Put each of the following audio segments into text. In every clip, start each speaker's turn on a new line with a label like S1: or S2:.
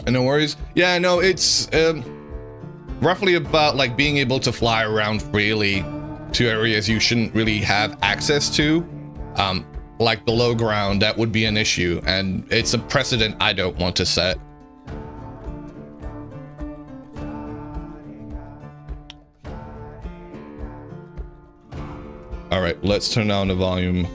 S1: No worries. Yeah, no, it's roughly about like being able to fly around freely to areas you shouldn't really have access to. Like below ground, that would be an issue, and it's a precedent I don't want to set. All right, let's turn down the volume.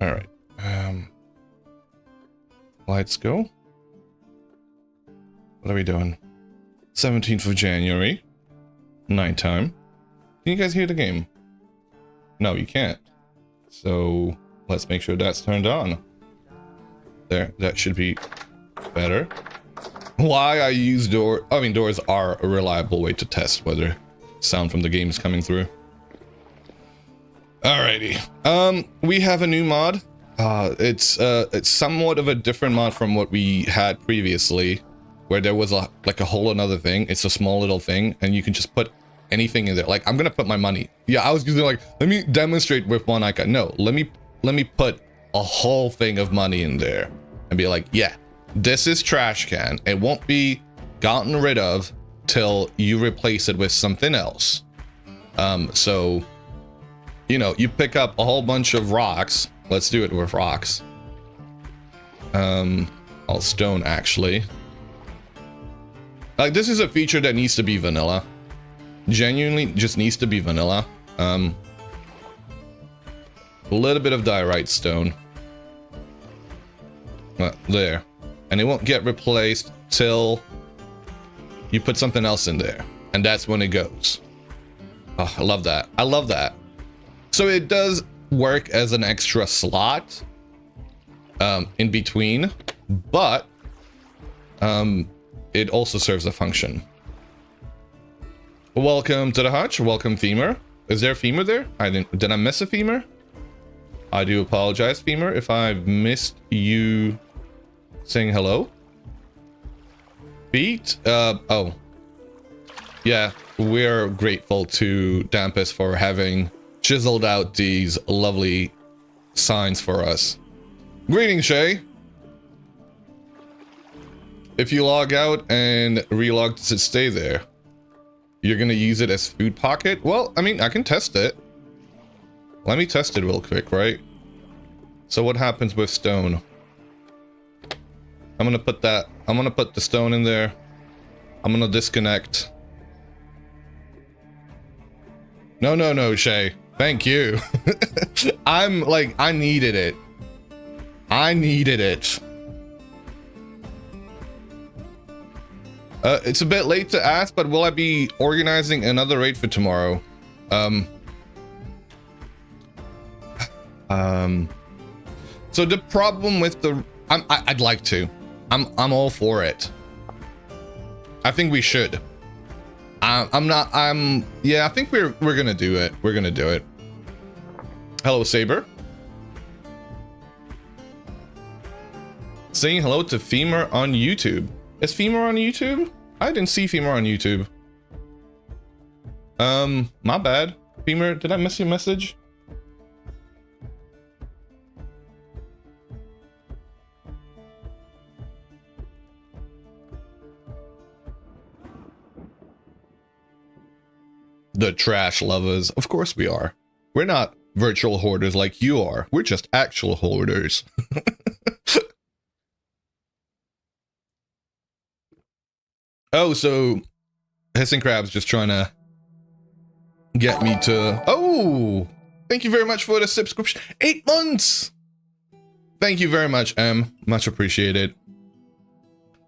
S1: All right, lights go. What are we doing? 17th of January, nighttime. Can you guys hear the game? No, you can't. So let's make sure that's turned on. There, that should be better. Why I use doors are a reliable way to test whether sound from the game is coming through. Alrighty. We have a new mod. It's somewhat of a different mod from what we had previously, where there was like a whole another thing. It's a small little thing, and you can just put anything in there. Like, I'm gonna put my money. Yeah, I was using like, let me demonstrate with one icon. No, let me put a whole thing of money in there and be like, yeah, this is trash can. It won't be gotten rid of till you replace it with something else. So, you know, you pick up a whole bunch of rocks. Let's do it with rocks. All stone, actually. Like, this is a feature that needs to be vanilla. Genuinely just needs to be vanilla. A little bit of diorite stone. There. And it won't get replaced till you put something else in there. And that's when it goes. Oh, I love that. I love that. So it does work as an extra slot in between, but it also serves a function. Welcome to the hutch. Welcome, femur. Is there a femur there? Did I miss a femur? I do apologize, femur, if I've missed you saying hello. Feet? Oh. Yeah, we're grateful to Dampus for having chiseled out these lovely signs for us. Greetings, Shay. If you log out and relog, does it stay there? You're gonna use it as food pocket? Well, I mean, I can test it. Let me test it real quick, right? So what happens with stone? I'm gonna put the stone in there. I'm gonna disconnect. No, Shay. Thank you. I'm like, I needed it. It's a bit late to ask, but will I be organizing another raid for tomorrow? So the problem with the, I'd like to. I'm all for it. I think we should. Yeah, I think we're gonna do it. We're gonna do it. Hello, Saber. Saying hello to Femur on YouTube. Is Femur on YouTube? I didn't see Femur on YouTube. My bad. Femur, did I miss your message? The trash lovers. Of course we are. We're not virtual hoarders like you are. We're just actual hoarders. Oh, so Hissing Crab's just trying to get me to... Oh! Thank you very much for the subscription. 8 months! Thank you very much, M. Much appreciated.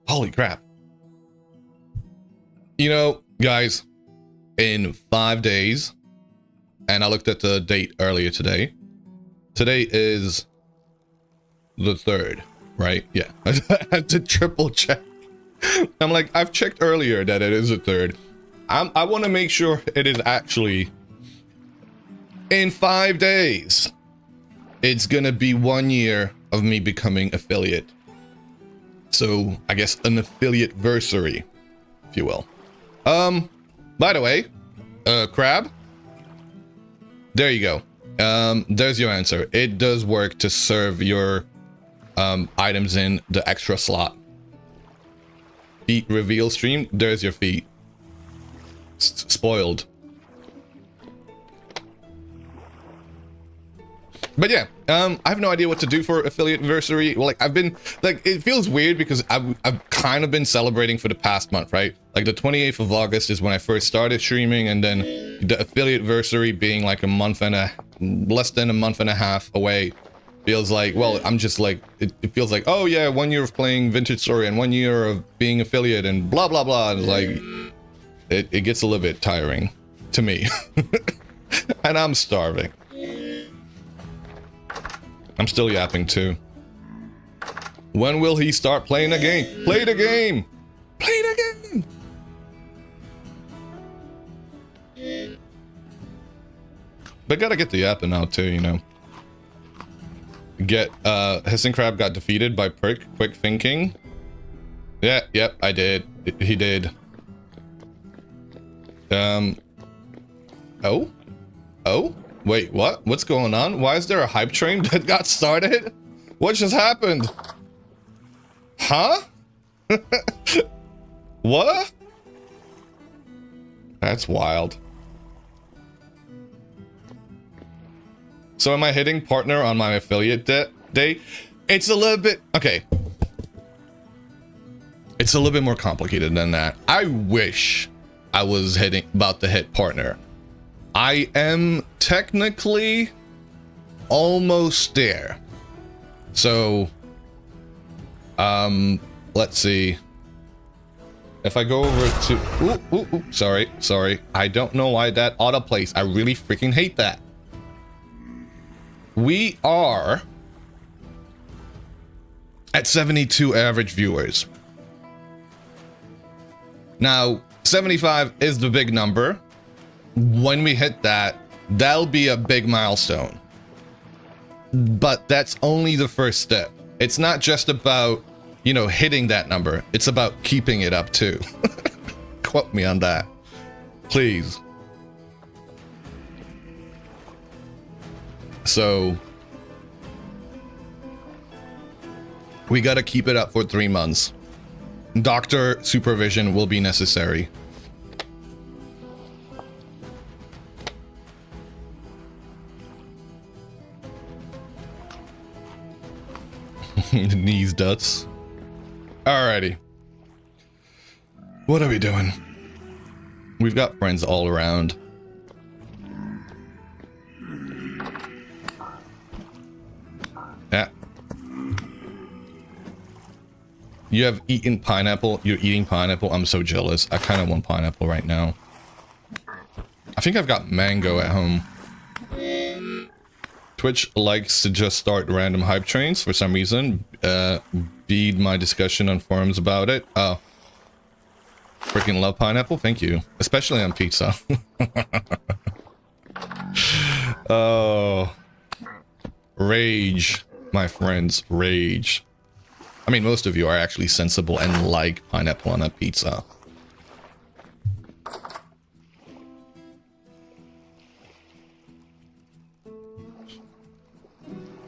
S1: Holy crap. You know, guys, in 5 days, and I looked at the date earlier today. Today is the 3rd, right? Yeah, I had to triple check. I'm like, I've checked earlier that it is the 3rd. I want to make sure it is actually in 5 days. It's gonna be 1 year of me becoming affiliate. So I guess an affiliate versary, if you will. By the way, Crab? There you go. There's your answer. It does work to serve your items in the extra slot. Feet reveal stream. There's your feet. Spoiled. But yeah, I have no idea what to do for affiliate anniversary. Well, like I've been like, it feels weird because I've kind of been celebrating for the past month, right? Like the 28th of August is when I first started streaming, and then the affiliate anniversary being like less than a month and a half away feels like, well, I'm just like, it feels like, oh yeah, 1 year of playing Vintage Story and 1 year of being affiliate and blah blah blah. And it's like it gets a little bit tiring to me. And I'm starving. I'm still yapping too. When will he start playing the game? Play the game! Play the game! But gotta get the yapping out too, you know. Hissing Crab got defeated by Quick Thinking. Yeah, yep, I did. He did. Oh? Wait, what? What's going on? Why is there a hype train that got started? What just happened? Huh? What? That's wild. So am I hitting partner on my affiliate day? It's a little bit... Okay. It's a little bit more complicated than that. I wish I was about to hit partner. I am technically almost there. So, let's see. If I go over to, sorry. I don't know why that autoplays. I really freaking hate that. We are at 72 average viewers. Now, 75 is the big number. When we hit that, that'll be a big milestone. But that's only the first step. It's not just about, you know, hitting that number. It's about keeping it up too. Quote me on that, please. So we gotta keep it up for 3 months. Doctor supervision will be necessary. Knees duts. Alrighty. What are we doing? We've got friends all around. Yeah. You have eaten pineapple. You're eating pineapple. I'm so jealous. I kind of want pineapple right now. I think I've got mango at home. Twitch likes to just start random hype trains for some reason. Beat my discussion on forums about it. Oh. Freaking love pineapple. Thank you. Especially on pizza. Oh. Rage. My friends. Rage. I mean, most of you are actually sensible and like pineapple on a pizza.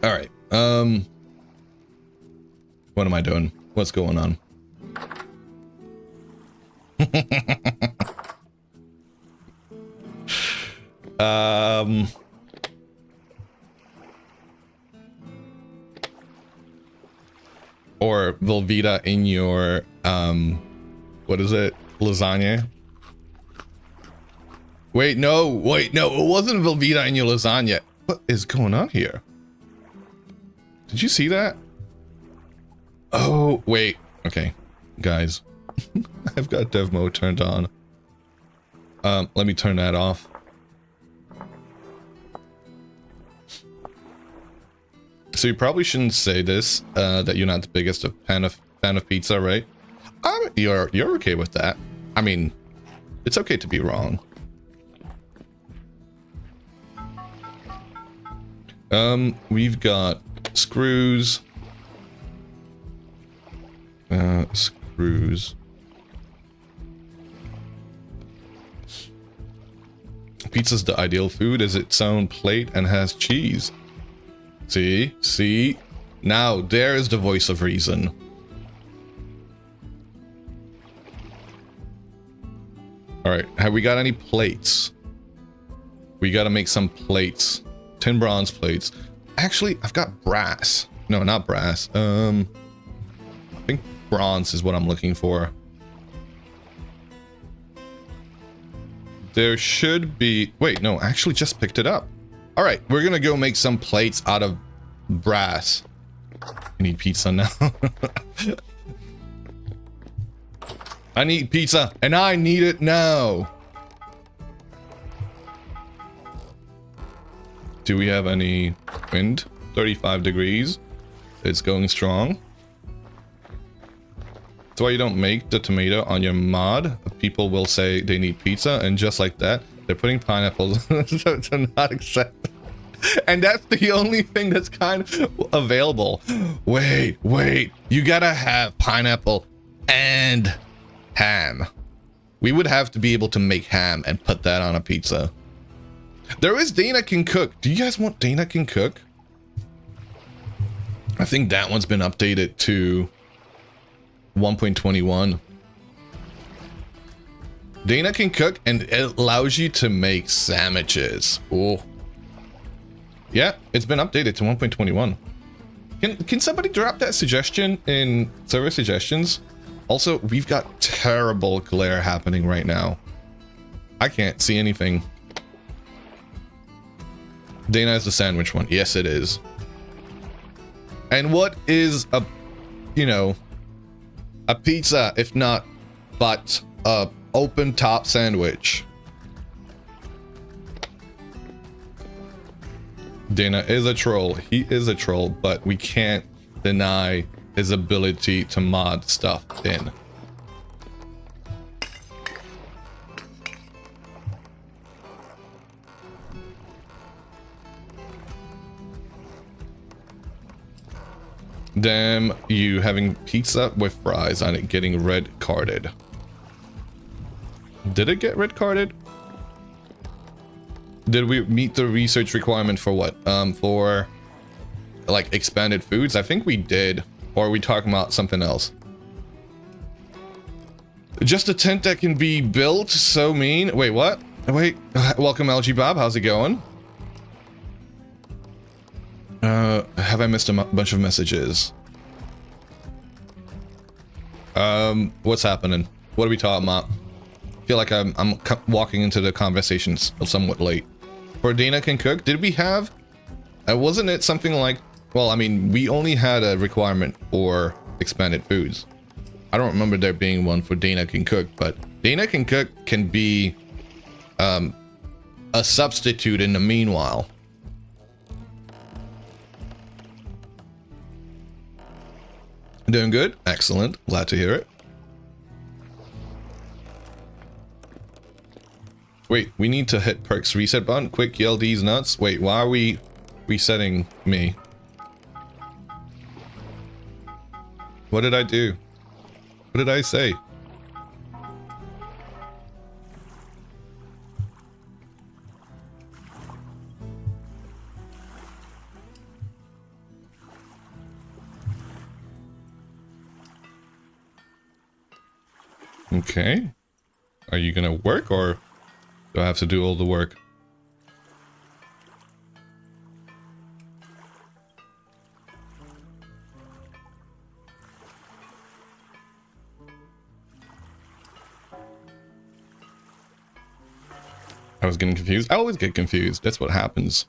S1: All right. What am I doing? What's going on? Or Velveeta in your what is it? Lasagna? Wait, no, it wasn't Velveeta in your lasagna. What is going on here? Did you see that? Oh, wait. Okay, guys. I've got dev mode turned on. Let me turn that off. So you probably shouldn't say this, that you're not the biggest fan of pizza, right? You're okay with that. I mean, it's okay to be wrong. We've got screws. Screws. Pizza's the ideal food, is its own plate and has cheese. See? See? Now, there is the voice of reason. Alright, have we got any plates? We gotta make some plates. 10 bronze plates. Actually, I've got brass. No, not brass. I think bronze is what I'm looking for. There should be... Wait, no, I actually just picked it up. Alright, we're gonna go make some plates out of brass. I need pizza now. I need pizza, and I need it now. Do we have any wind? 35 degrees. It's going strong. That's why you don't make the tomato on your mod. People will say they need pizza, and just like that, they're putting pineapples to not accept. And that's the only thing that's kind of available. Wait, you gotta have pineapple and ham. We would have to be able to make ham and put that on a pizza. There is Dana Can Cook. Do you guys want Dana Can Cook? I think that one's been updated to 1.21. Dana Can Cook, and it allows you to make sandwiches. Oh. Yeah, it's been updated to 1.21. Can somebody drop that suggestion in server suggestions? Also, we've got terrible glare happening right now. I can't see anything. Dana is the sandwich one. Yes, it is. And what is a, you know, a pizza if not but a open top sandwich? Dana is a troll. He is a troll, but we can't deny his ability to mod stuff in. Damn you having pizza with fries on it getting red carded. Did it get red carded? Did we meet the research requirement for what? For like expanded foods? I think we did. Or are we talking about something else? Just a tent that can be built? So mean. Wait, what? Wait. Welcome, LG Bob. How's it going? Have I missed a bunch of messages? What's happening? What are we talking about? I feel like I'm walking into the conversations somewhat late. For Dana Can Cook, did we have... wasn't it something like... Well, I mean, we only had a requirement for expanded foods. I don't remember there being one for Dana Can Cook, but Dana Can Cook can be a substitute in the meanwhile. Doing good? Excellent. Glad to hear it. Wait, we need to hit perks reset button. Quick, yell these nuts. Wait, why are we resetting me? What did I do? What did I say? Okay. Are you gonna work, or do I have to do all the work? I was getting confused. I always get confused. That's what happens.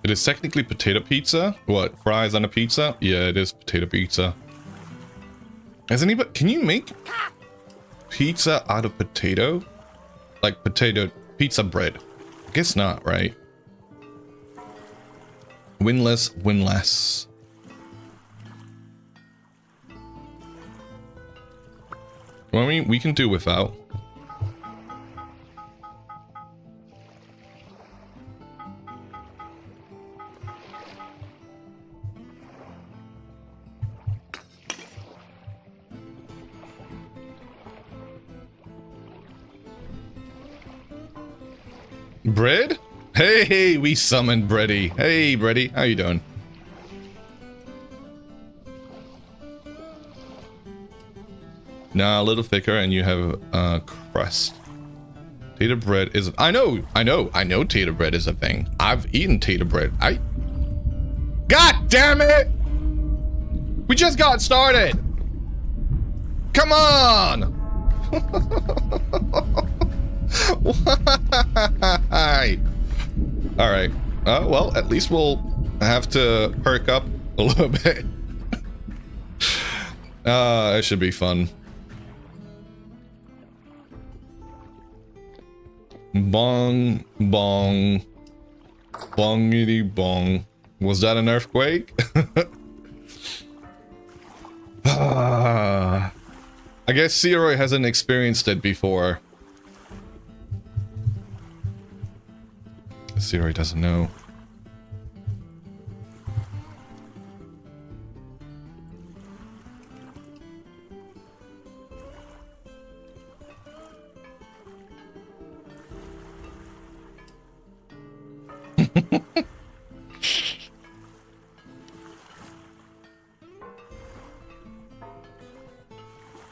S1: It is technically potato pizza. What? Fries on a pizza? Yeah, it is potato pizza. Has anybody... Can you make pizza out of potato? Like potato pizza bread? I guess not, right? Winless, winless. Well, we can do without. Bread? Hey, we summoned Breddy. Hey, Breddy, how you doing? Nah, a little thicker, and you have crust. Tater bread is. I know. Tater bread is a thing. I've eaten tater bread. God damn it! We just got started. Come on. Why? All right. Well, at least we'll have to perk up a little bit. It should be fun. Bong, bong, bongity bong. Was that an earthquake? I guess Searoy hasn't experienced it before. Searoy doesn't know.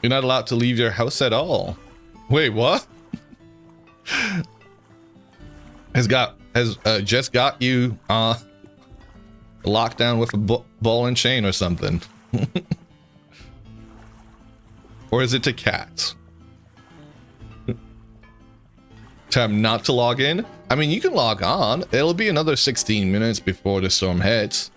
S1: You're not allowed to leave your house at all. Wait, what? Has just got you locked down with a ball and chain or something. Or is it to cats? Time not to log in? I mean, you can log on. It'll be another 16 minutes before the storm hits.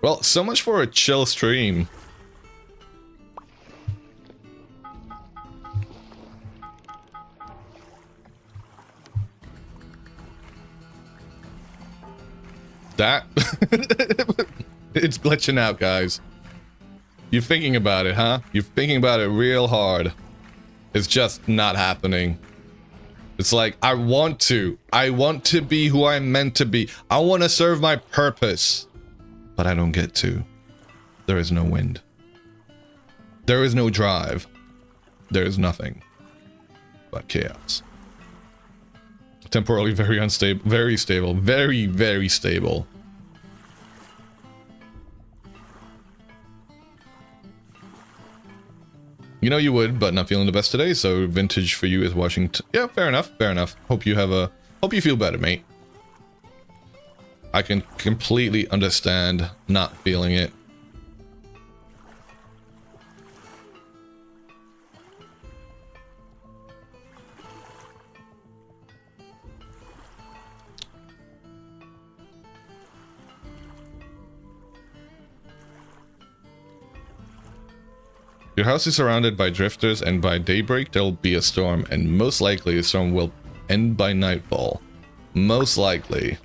S1: Well, so much for a chill stream. That it's glitching out, guys. You're thinking about it, huh? You're thinking about it real hard. It's just not happening. It's like, I want to be who I'm meant to be. I want to serve my purpose, but I don't get to. There is no wind. There is no drive. There is nothing but chaos. Temporarily very unstable, very stable, very, very stable. You know you would, but not feeling the best today, so vintage for you is Washington. Yeah, fair enough, fair enough. Hope you feel better, mate. I can completely understand not feeling it. Your house is surrounded by drifters, and by daybreak there'll be a storm, and most likely the storm will end by nightfall. Most likely.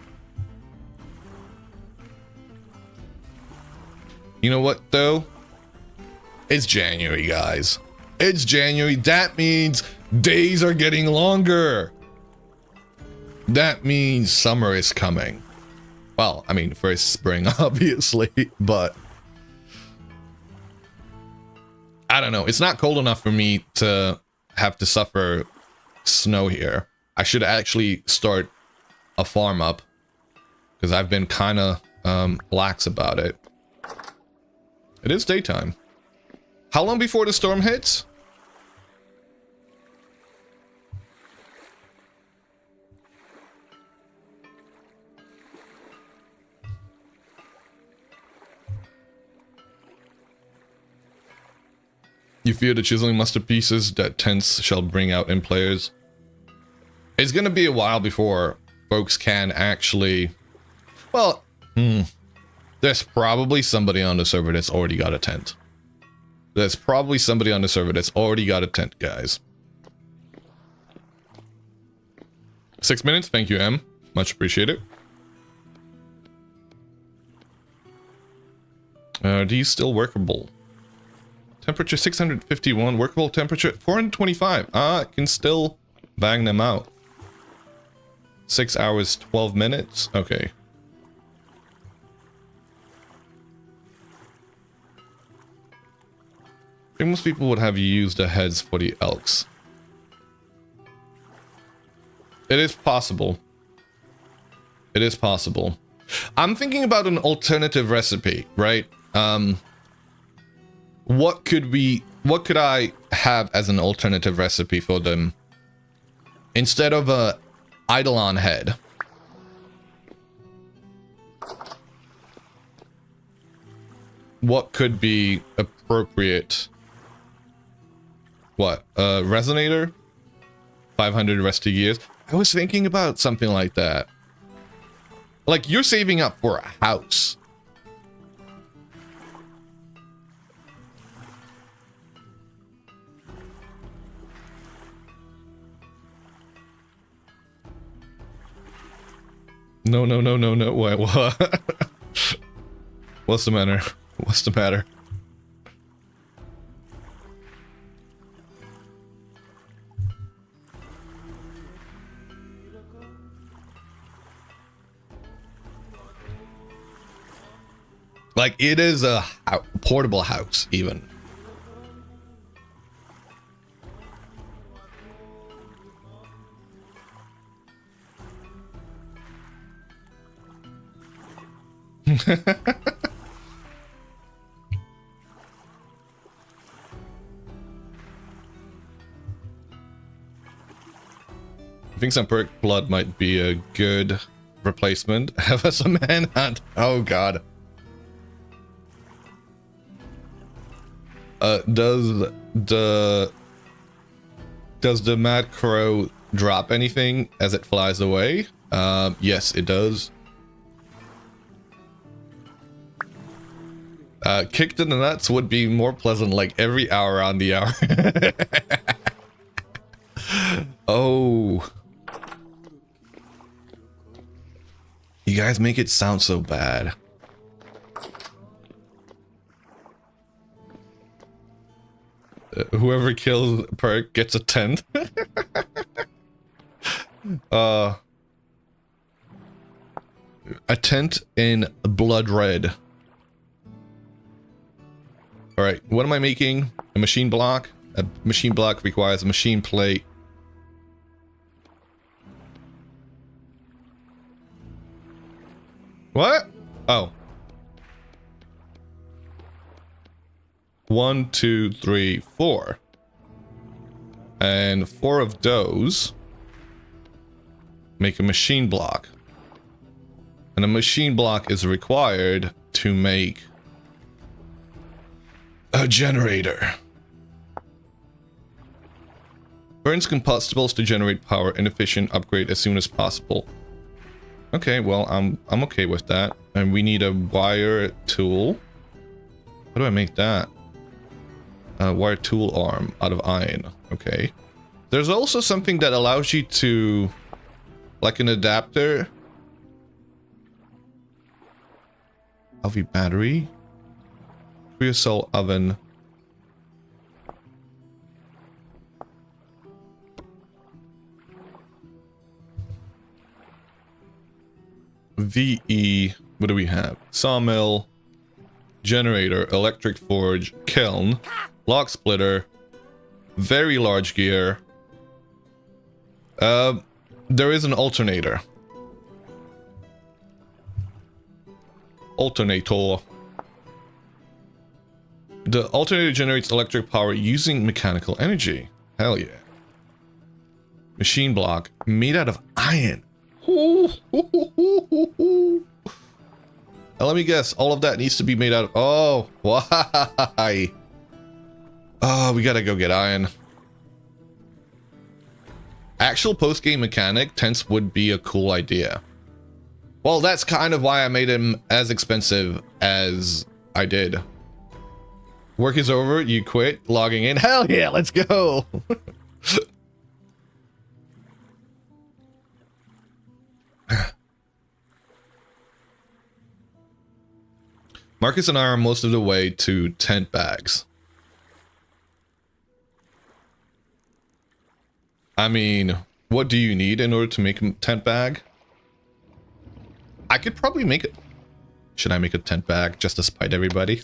S1: You know what, though? It's January, guys. It's January. That means days are getting longer. That means summer is coming. Well, I mean, first spring, obviously, but I don't know. It's not cold enough for me to have to suffer snow here. I should actually start a farm up because I've been kind of lax about it. It is daytime. How long before the storm hits? You fear the chiseling masterpieces that tents shall bring out in players? It's gonna be a while before folks can actually... Well, there's probably somebody on the server that's already got a tent. There's probably somebody on the server that's already got a tent, guys. 6 minutes, thank you, M. Much appreciated. Are these still workable? Temperature 651, workable temperature 425. I can still bang them out. 6 hours, 12 minutes. Okay. think most people would have used the heads for the elks. It is possible. It is possible. I'm thinking about an alternative recipe, right? What could I have as an alternative recipe for them? Instead of a Eidolon head. What could be appropriate? What? Resonator? 500 rusty gears? I was thinking about something like that. Like, you're saving up for a house. No. What? What's the matter? What's the matter? Like, it is a portable house, even. I think some perk blood might be a good replacement. Have us a manhunt. Oh god. Does the Mad Crow drop anything as it flies away? Yes, it does. Kicked in the nuts would be more pleasant, like every hour on the hour. Oh. You guys make it sound so bad. Whoever kills Perk gets a tent. A tent in blood red. Alright, what am I making? A machine block? A machine block requires a machine plate. What? Oh. 1, 2, 3, 4. And 4 of those make a machine block. And a machine block is required to make a generator. Burns combustibles to generate power. Inefficient. Upgrade as soon as possible. Okay, well, I'm okay with that. And we need a wire tool. How do I make that? Wire tool arm out of iron. Okay. There's also something that allows you to, like an adapter. LV battery. Creosote oven. VE. What do we have? Sawmill. Generator. Electric forge. Kiln. Lock splitter. Very large gear. There is an alternator. Alternator. The alternator generates electric power using mechanical energy. Hell yeah. Machine block made out of iron. Let me guess. All of that needs to be made out of... Oh, why? Oh, we gotta go get iron. Actual post-game mechanic, tents would be a cool idea. Well, that's kind of why I made him as expensive as I did. Work is over, you quit, logging in. Hell yeah, let's go! Marcus and I are most of the way to tent bags. I mean, what do you need in order to make a tent bag? I could probably make it. Should I make a tent bag just to spite everybody?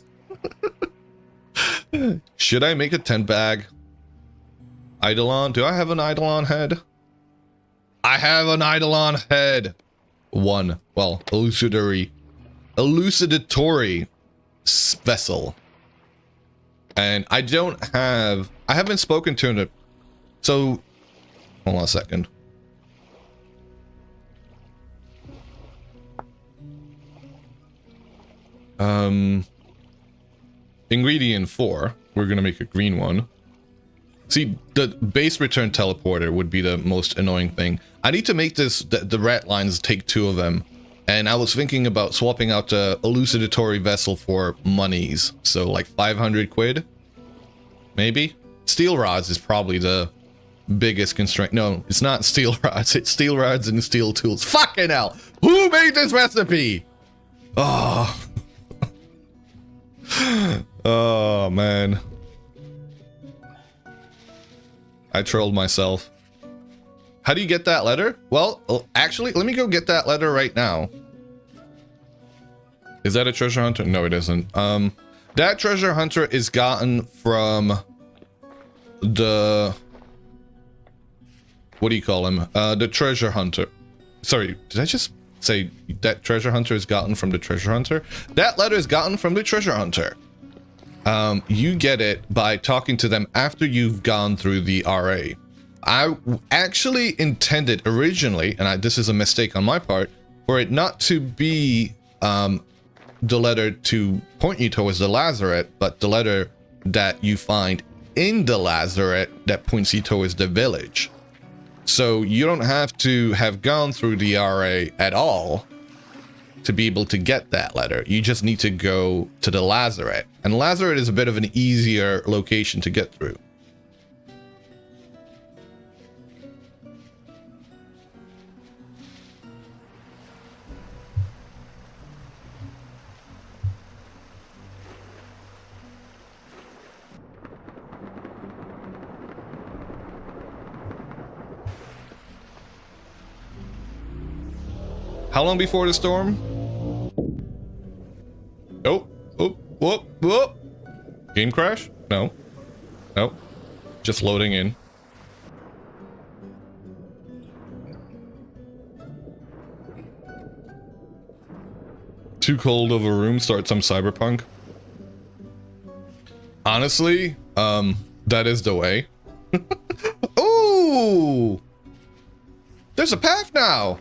S1: Should I make a tent bag? Eidolon? Do I have an Eidolon head? I have an Eidolon head. One. Well, elucidatory vessel. And I haven't spoken to him. So, hold on a second. Ingredient 4. We're gonna make a green one. See, the base return teleporter would be the most annoying thing. I need to make this, the rat lines take 2 of them. And I was thinking about swapping out the elucidatory vessel for monies. So like 500 quid? Maybe? Steel rods is probably the biggest constraint. No, it's not steel rods. It's steel rods and steel tools. Fucking hell! Who made this recipe? Oh. Oh, man. I trolled myself. How do you get that letter? Well, actually, let me go get that letter right now. Is that a treasure hunter? No, it isn't. That treasure hunter is gotten from the... What do you call him? The treasure hunter. Sorry, did I just say that treasure hunter is gotten from the treasure hunter? That letter is gotten from the treasure hunter. You get it by talking to them after you've gone through the RA. I actually intended originally, and this is a mistake on my part, for it not to be the letter to point you towards the lazaret, but the letter that you find in the lazaret that points you towards the village. So you don't have to have gone through the RA at all to be able to get that letter. You just need to go to the lazaret. And lazaret is a bit of an easier location to get through. How long before the storm? Oh, whoop. Game crash? No. Nope. Just loading in. Too cold of a room, start some cyberpunk. Honestly, that is the way. Ooh! There's a path now!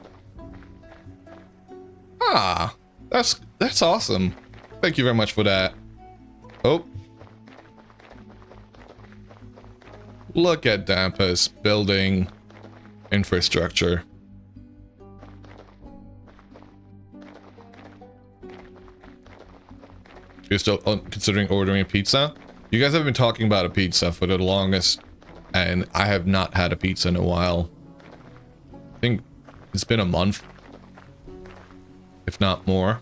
S1: Ah, that's awesome. Thank you very much for that. Oh. Look at Dampus building infrastructure. You're still considering ordering a pizza? You guys have been talking about a pizza for the longest, and I have not had a pizza in a while. I think it's been a month, if not more.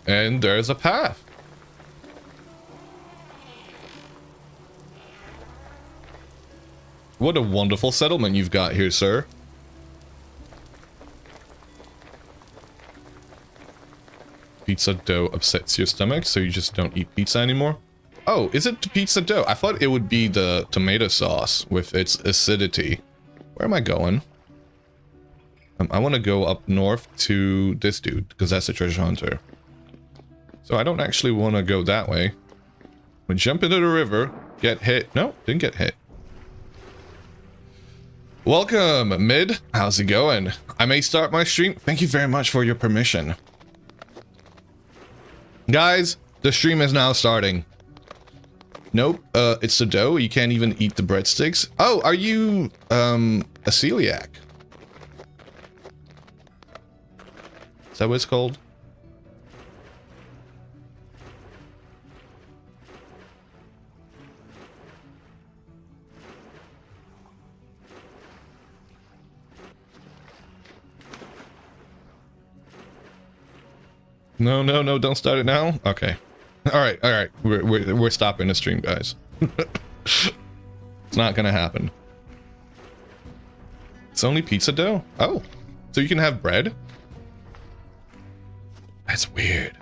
S1: And there's a path. What a wonderful settlement you've got here, sir. Pizza dough upsets your stomach, so you just don't eat pizza anymore? Oh, is it the pizza dough? I thought it would be the tomato sauce with its acidity. Where am I going? I want to go up north to this dude, because that's a treasure hunter. So I don't actually want to go that way. We jump into the river, get hit. No, didn't get hit. Welcome, Mid. How's it going? I may start my stream. Thank you very much for your permission. Guys, the stream is now starting. Nope, it's the dough. You can't even eat the breadsticks. Oh, are you, a celiac? Is that what it's called? No, no, no, don't start it now. Okay. All right. We're stopping the stream, guys. It's not gonna happen. It's only pizza dough? Oh, so you can have bread? That's weird.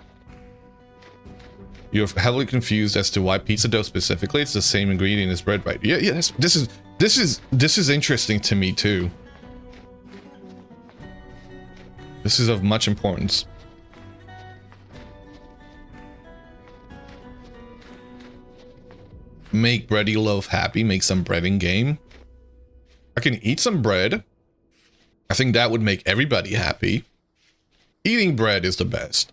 S1: You're heavily confused as to why pizza dough specifically. It's the same ingredient as bread, right? Yeah, yeah. This is interesting to me too. This is of much importance. Make bready loaf happy. Make some bread in game. I can eat some bread. I think that would make everybody happy. Eating bread is the best.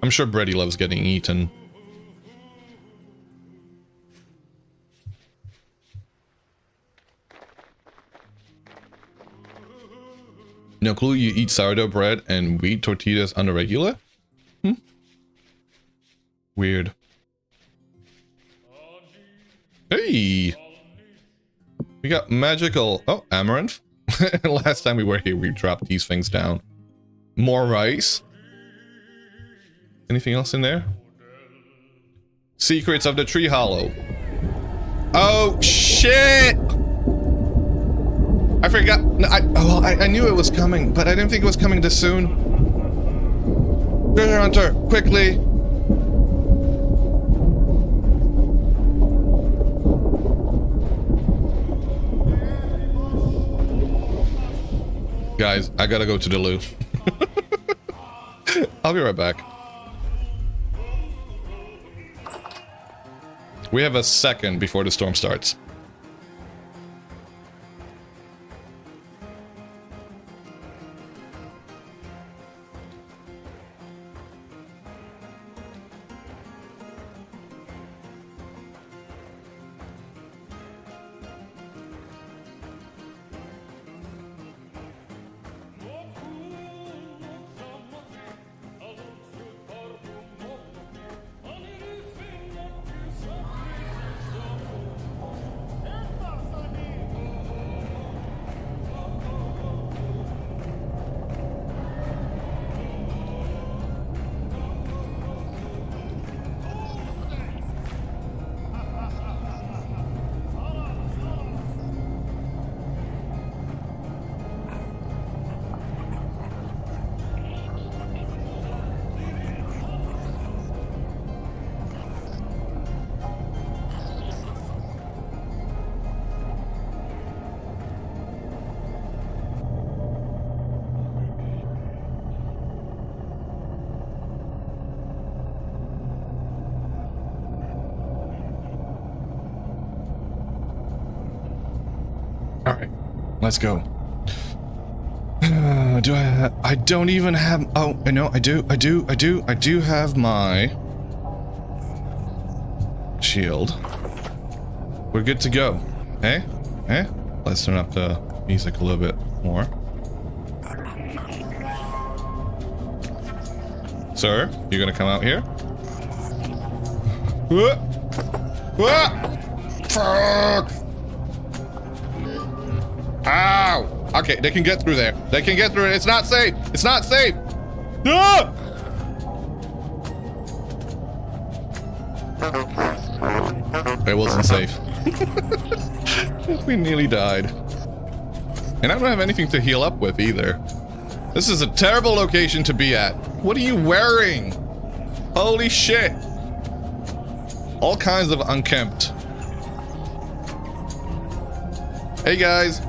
S1: I'm sure Bready loves getting eaten. No clue you eat sourdough bread and wheat tortillas on the regular? Hmm? Weird. Hey! We got magical... Oh, amaranth. Last time we were here, we dropped these things down. More rice. Anything else in there? Secrets of the Tree Hollow. Oh, shit! I forgot. I knew it was coming, but I didn't think it was coming this soon. Treasure Hunter, quickly! Guys, I gotta go to the loo. I'll be right back. We have a second before the storm starts. Let's go. Do I don't even have... Oh, I know, I do have my... shield. We're good to go. Eh? Eh? Let's turn up the music a little bit more. Sir, you're gonna come out here? Fuck! Ow! Okay, they can get through there. They can get through it. It's not safe. It's not safe. Ah! It wasn't safe. We nearly died. And I don't have anything to heal up with either. This is a terrible location to be at. What are you wearing? Holy shit. All kinds of unkempt. Hey guys.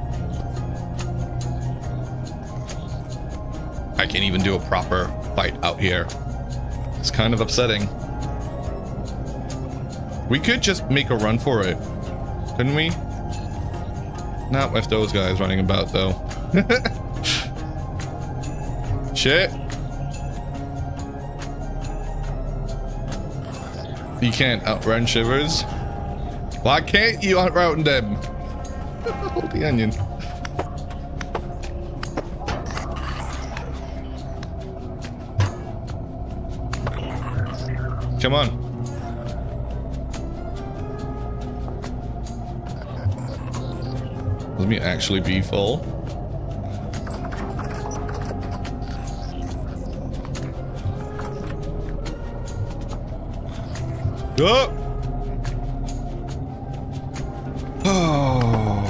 S1: I can't even do a proper fight out here. It's kind of upsetting. We could just make a run for it, couldn't we? Not with those guys running about though. Shit. You can't outrun Shivers. Why can't you outrun them? Hold the onion. Come on. Let me actually be full. Oh,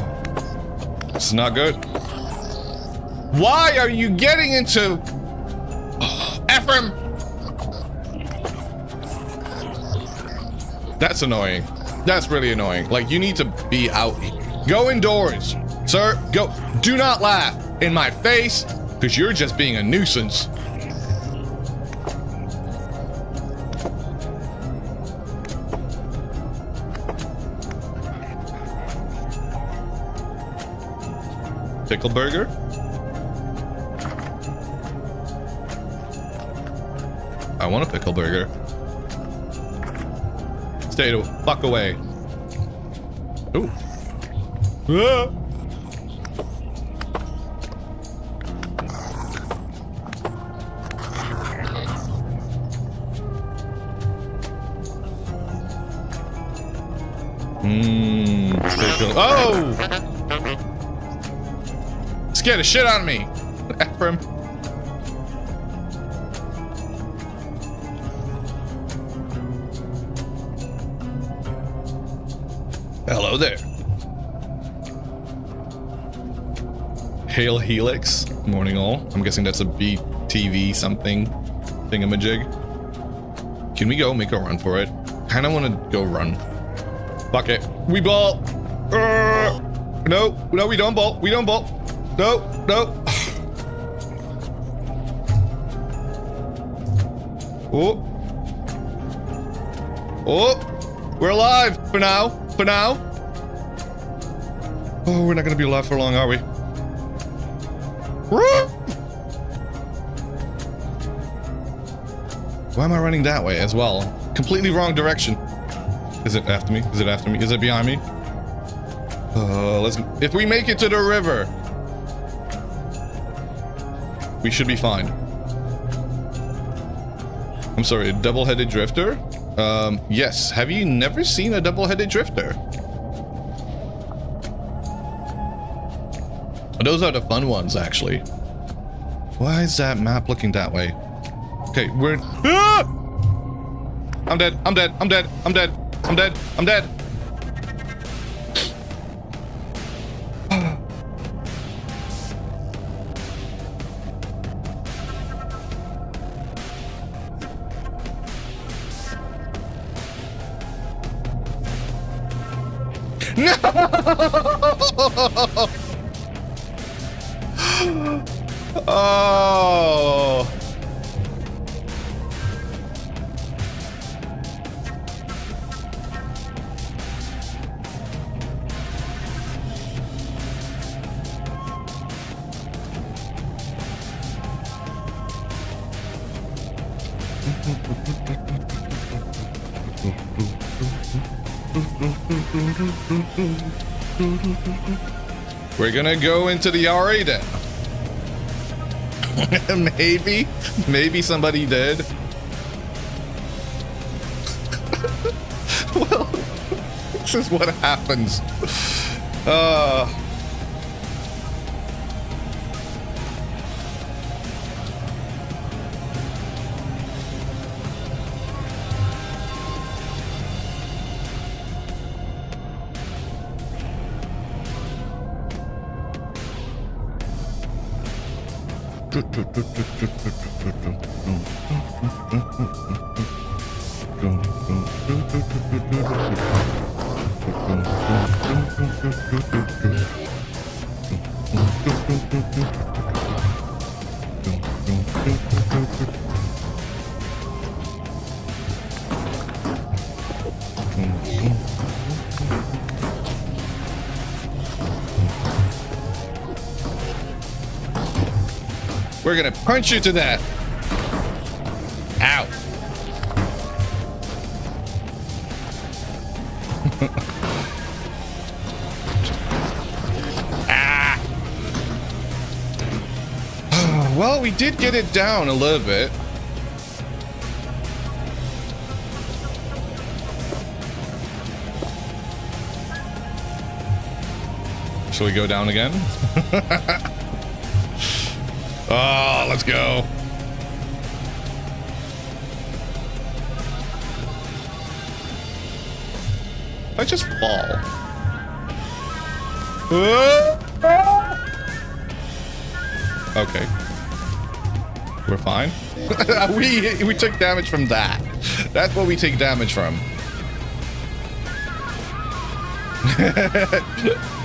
S1: this is not good. Why are you getting into... Ephraim! That's annoying. That's really annoying. Like, you need to be out. Go indoors. Sir, go. Do not laugh in my face, because you're just being a nuisance. Pickle burger? I want a pickle burger. Stay the fuck away. Ooh. Ah. Pickle. Oh! Scared the shit out of me. Ephraim. Hello there. Hail Helix. Morning all. I'm guessing that's a BTV something thingamajig. Can we go make a run for it? Kinda wanna go run. Fuck it. We ball. No, no, we don't ball. We don't ball. No, no. Oh. Oh. We're alive for now. For now. Oh, we're not gonna be alive for long, are we? Why am I running that way as well? Completely wrong direction. Is it after me? Is it after me? Is it behind me? Let's... If we make it to the river, we should be fine. I'm sorry, a double-headed drifter? Yes. Have you never seen a double-headed drifter? Those are the fun ones, actually. Why is that map looking that way? Okay, we're... Ah! I'm dead. I'm dead. I'm dead. I'm dead. I'm dead. I'm dead. No! Oh. We're gonna go into the RA then. Maybe somebody did. Well, this is what happens. We're gonna punch you to that. Ow. Ah. Well, we did get it down a little bit. Shall we go down again? Oh, let's go. I just fall. Okay. We're fine. we took damage from that. That's what we take damage from.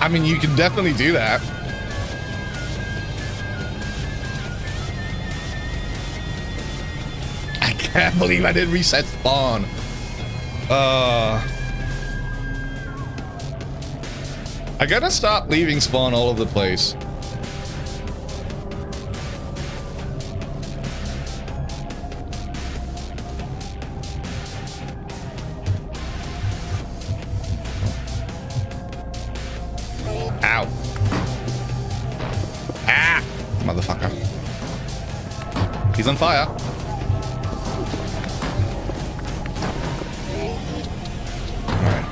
S1: I mean, you can definitely do that. I can't believe I didn't reset spawn. I gotta stop leaving spawn all over the place. Ow. Ah! Motherfucker. He's on fire. Alright.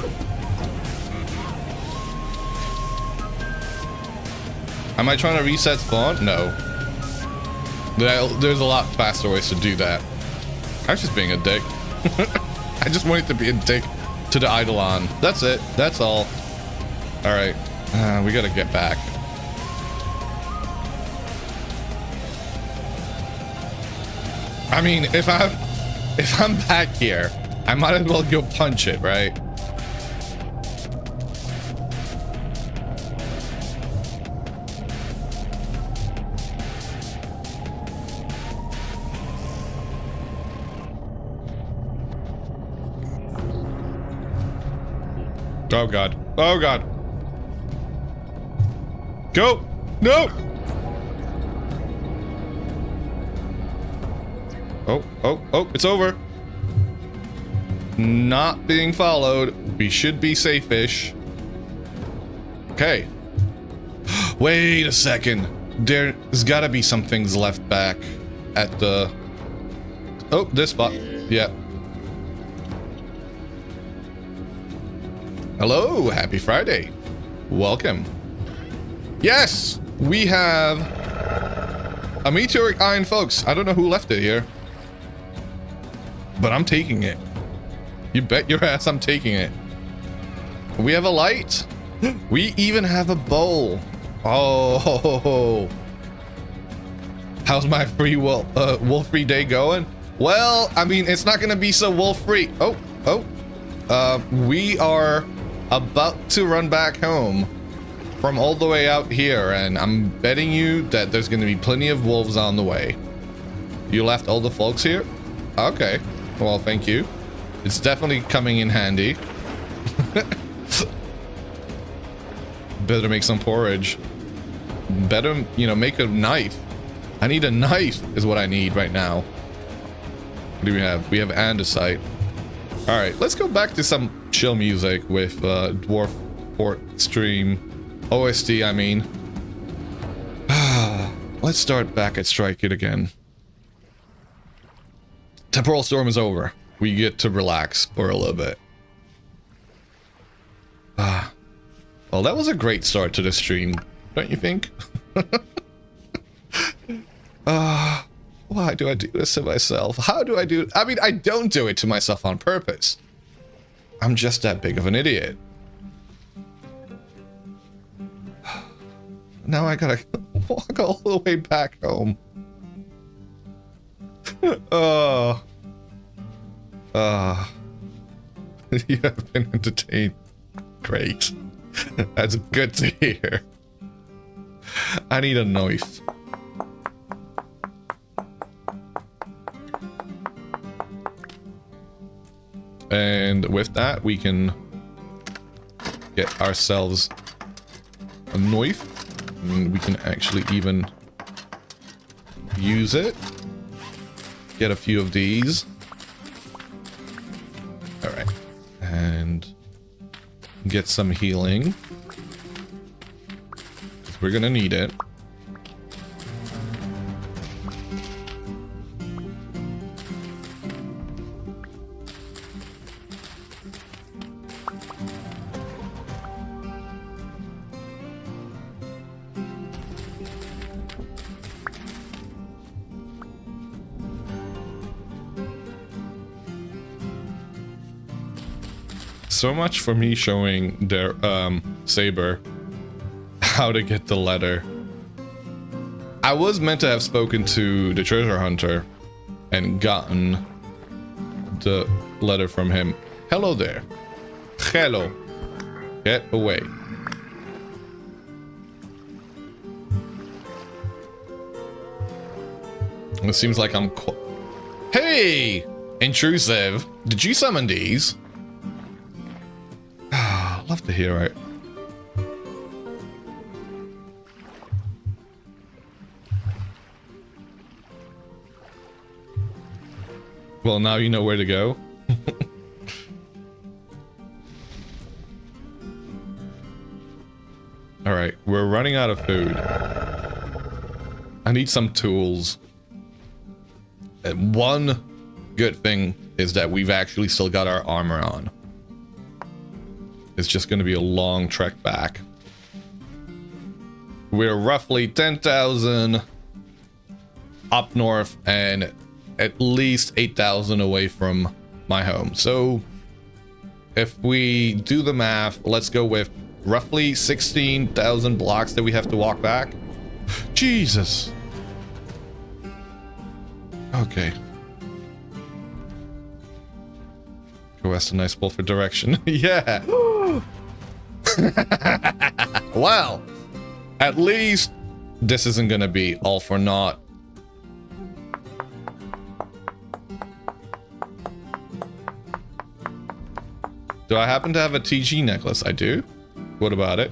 S1: Am I trying to reset spawn? No. There's a lot faster ways to do that. I was just being a dick. I just wanted to be a dick to the Eidolon. That's it. That's all. Alright. We gotta get back. I mean, if I'm back here, I might as well go punch it, right? Oh god. Oh god. Go! No! Oh, it's over. Not being followed. We should be safe-ish. Okay. Wait a second. There's gotta be some things left back at the... Oh, this spot. Yeah. Hello, happy Friday. Welcome. Yes, we have a meteoric iron, folks. I don't know who left it here, but I'm taking it. You bet your ass I'm taking it. We have a light. We even have a bowl. Oh, how's my free wolf-free day going? Well, I mean, it's not gonna be so wolf-free. We are about to run back home from all the way out here, and I'm betting you that there's going to be plenty of wolves on the way. You left all the folks here? Okay. Well, thank you. It's definitely coming in handy. Better make some porridge. Better, you know, make a knife. I need a knife is what I need right now. What do we have? We have andesite. All right, let's go back to some chill music with Dwarf Port Stream. OST, I mean. Let's start back at Strike It again. Temporal Storm is over. We get to relax for a little bit. Well, that was a great start to the stream, don't you think? Why do I do this to myself? How do I do it? I mean, I don't do it to myself on purpose. I'm just that big of an idiot. Now I gotta walk all the way back home. You have been entertained. Great. That's good to hear. I need a knife. And with that, we can get ourselves a knife. And we can actually even use it. Get a few of these. Alright. And get some healing. 'Cause we're gonna need it. So much for me showing their Saber how to get the letter. I was meant to have spoken to the treasure hunter and gotten the letter from him. Hello there. Hello. Get away. It seems like I'm Hey! Intrusive. Did you summon these? Ah, love to hear it. Well, now you know where to go. Alright, we're running out of food. I need some tools. And one good thing is that we've actually still got our armor on. It's just going to be a long trek back. We're roughly 10,000 up north and at least 8,000 away from my home. So if we do the math, let's go with roughly 16,000 blocks that we have to walk back. Jesus. Okay. Oh, that's a nice pull for direction. Yeah. Well, at least this isn't gonna be all for naught. Do I happen to have a TG necklace? I do. What about it?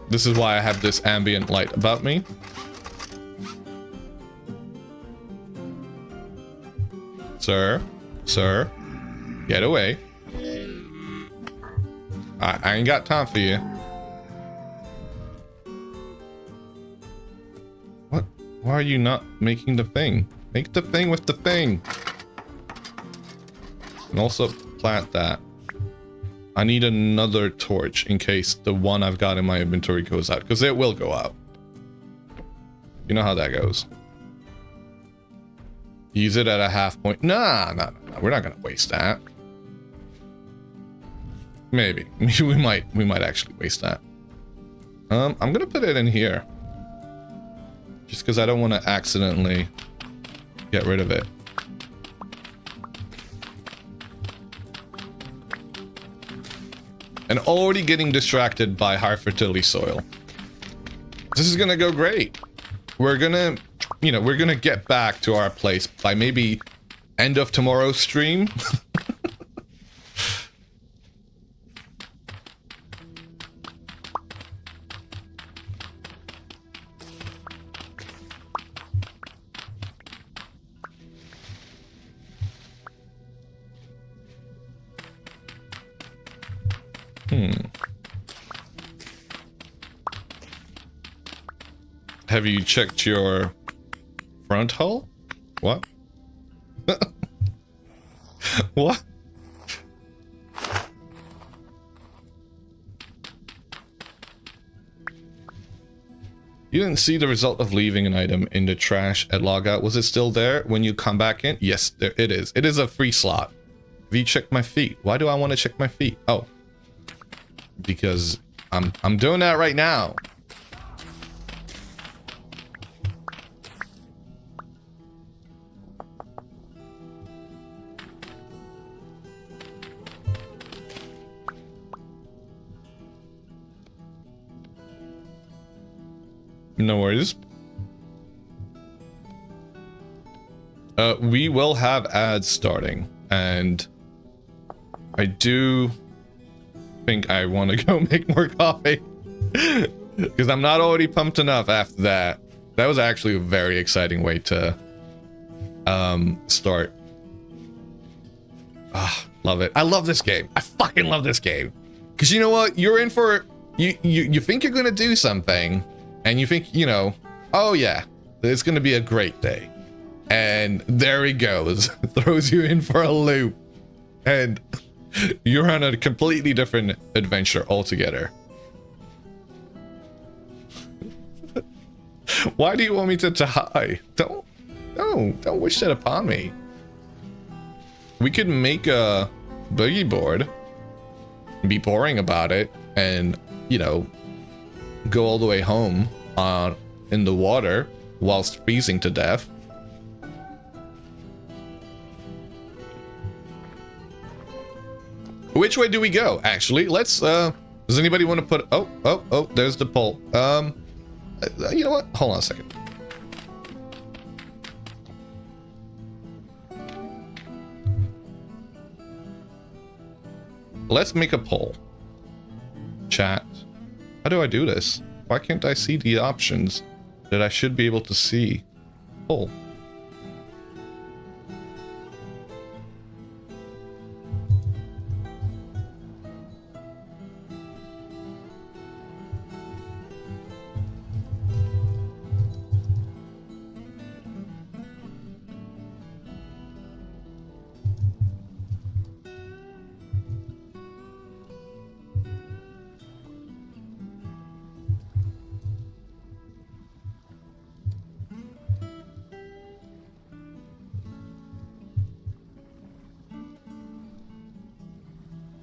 S1: This is why I have this ambient light about me. Sir, sir, get away. I ain't got time for you. What? Why are you not making the thing? Make the thing with the thing. And also plant that. I need another torch in case the one I've got in my inventory goes out, because it will go out. You know how that goes. Use it at a half point. Nah, we're not gonna waste that. Maybe. we might actually waste that. I'm gonna put it in here. Just because I don't want to accidentally get rid of it. And already getting distracted by high fertility soil. This is gonna go great. We're gonna, you know, we're gonna get back to our place by maybe end of tomorrow's stream. Have you checked your front hull? What? What? You didn't see the result of leaving an item in the trash at logout. Was it still there when you come back in? Yes, there it is. It is a free slot. Have you checked my feet? Why do I want to check my feet? Oh. Because I'm doing that right now. No worries. We will have ads starting, and I do think I want to go make more coffee because I'm not already pumped enough after that. That was actually a very exciting way to start. Ah, love it. I love this game. I fucking love this game. Because you know what? You're in for you think you're gonna do something. And you think, you know, oh yeah, it's going to be a great day. And there he goes, throws you in for a loop. And you're on a completely different adventure altogether. Why do you want me to die? Don't No, don't wish that upon me. We could make a boogie board, be boring about it, and, you know, go all the way home in the water whilst freezing to death. Which way do we go? Actually, let's, does anybody want to put, oh, there's the pole. You know what? Hold on a second. Let's make a poll. Chat. How do I do this? Why can't I see the options that I should be able to see? Poll.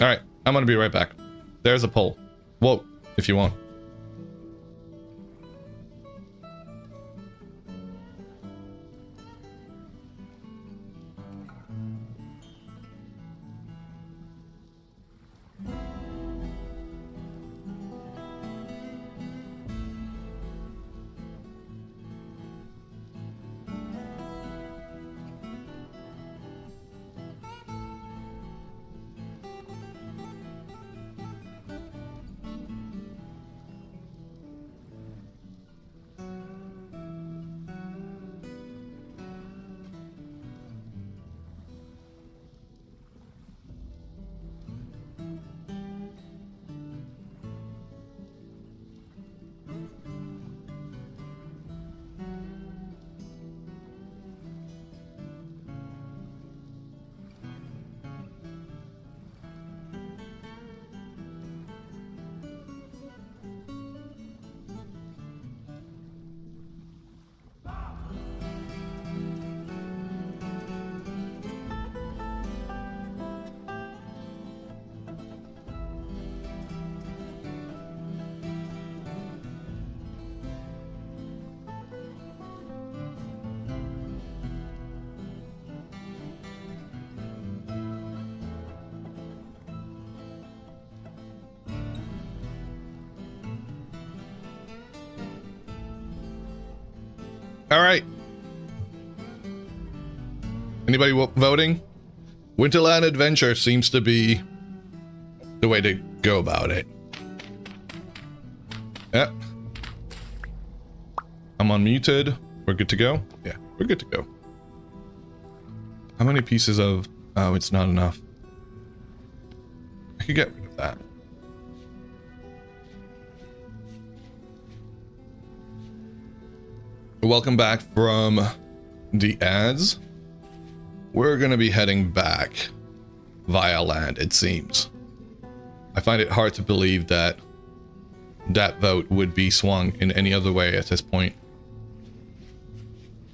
S1: All right, I'm gonna be right back. There's a poll. Vote if you want. All right. Anybody voting? Winterland Adventure seems to be the way to go about it. Yep. I'm unmuted. We're good to go? Yeah, we're good to go. How many pieces of... Oh, it's not enough. I could get rid of that. Welcome back from the ads. We're gonna be heading back via land, it seems. I find it hard to believe that that vote would be swung in any other way at this point.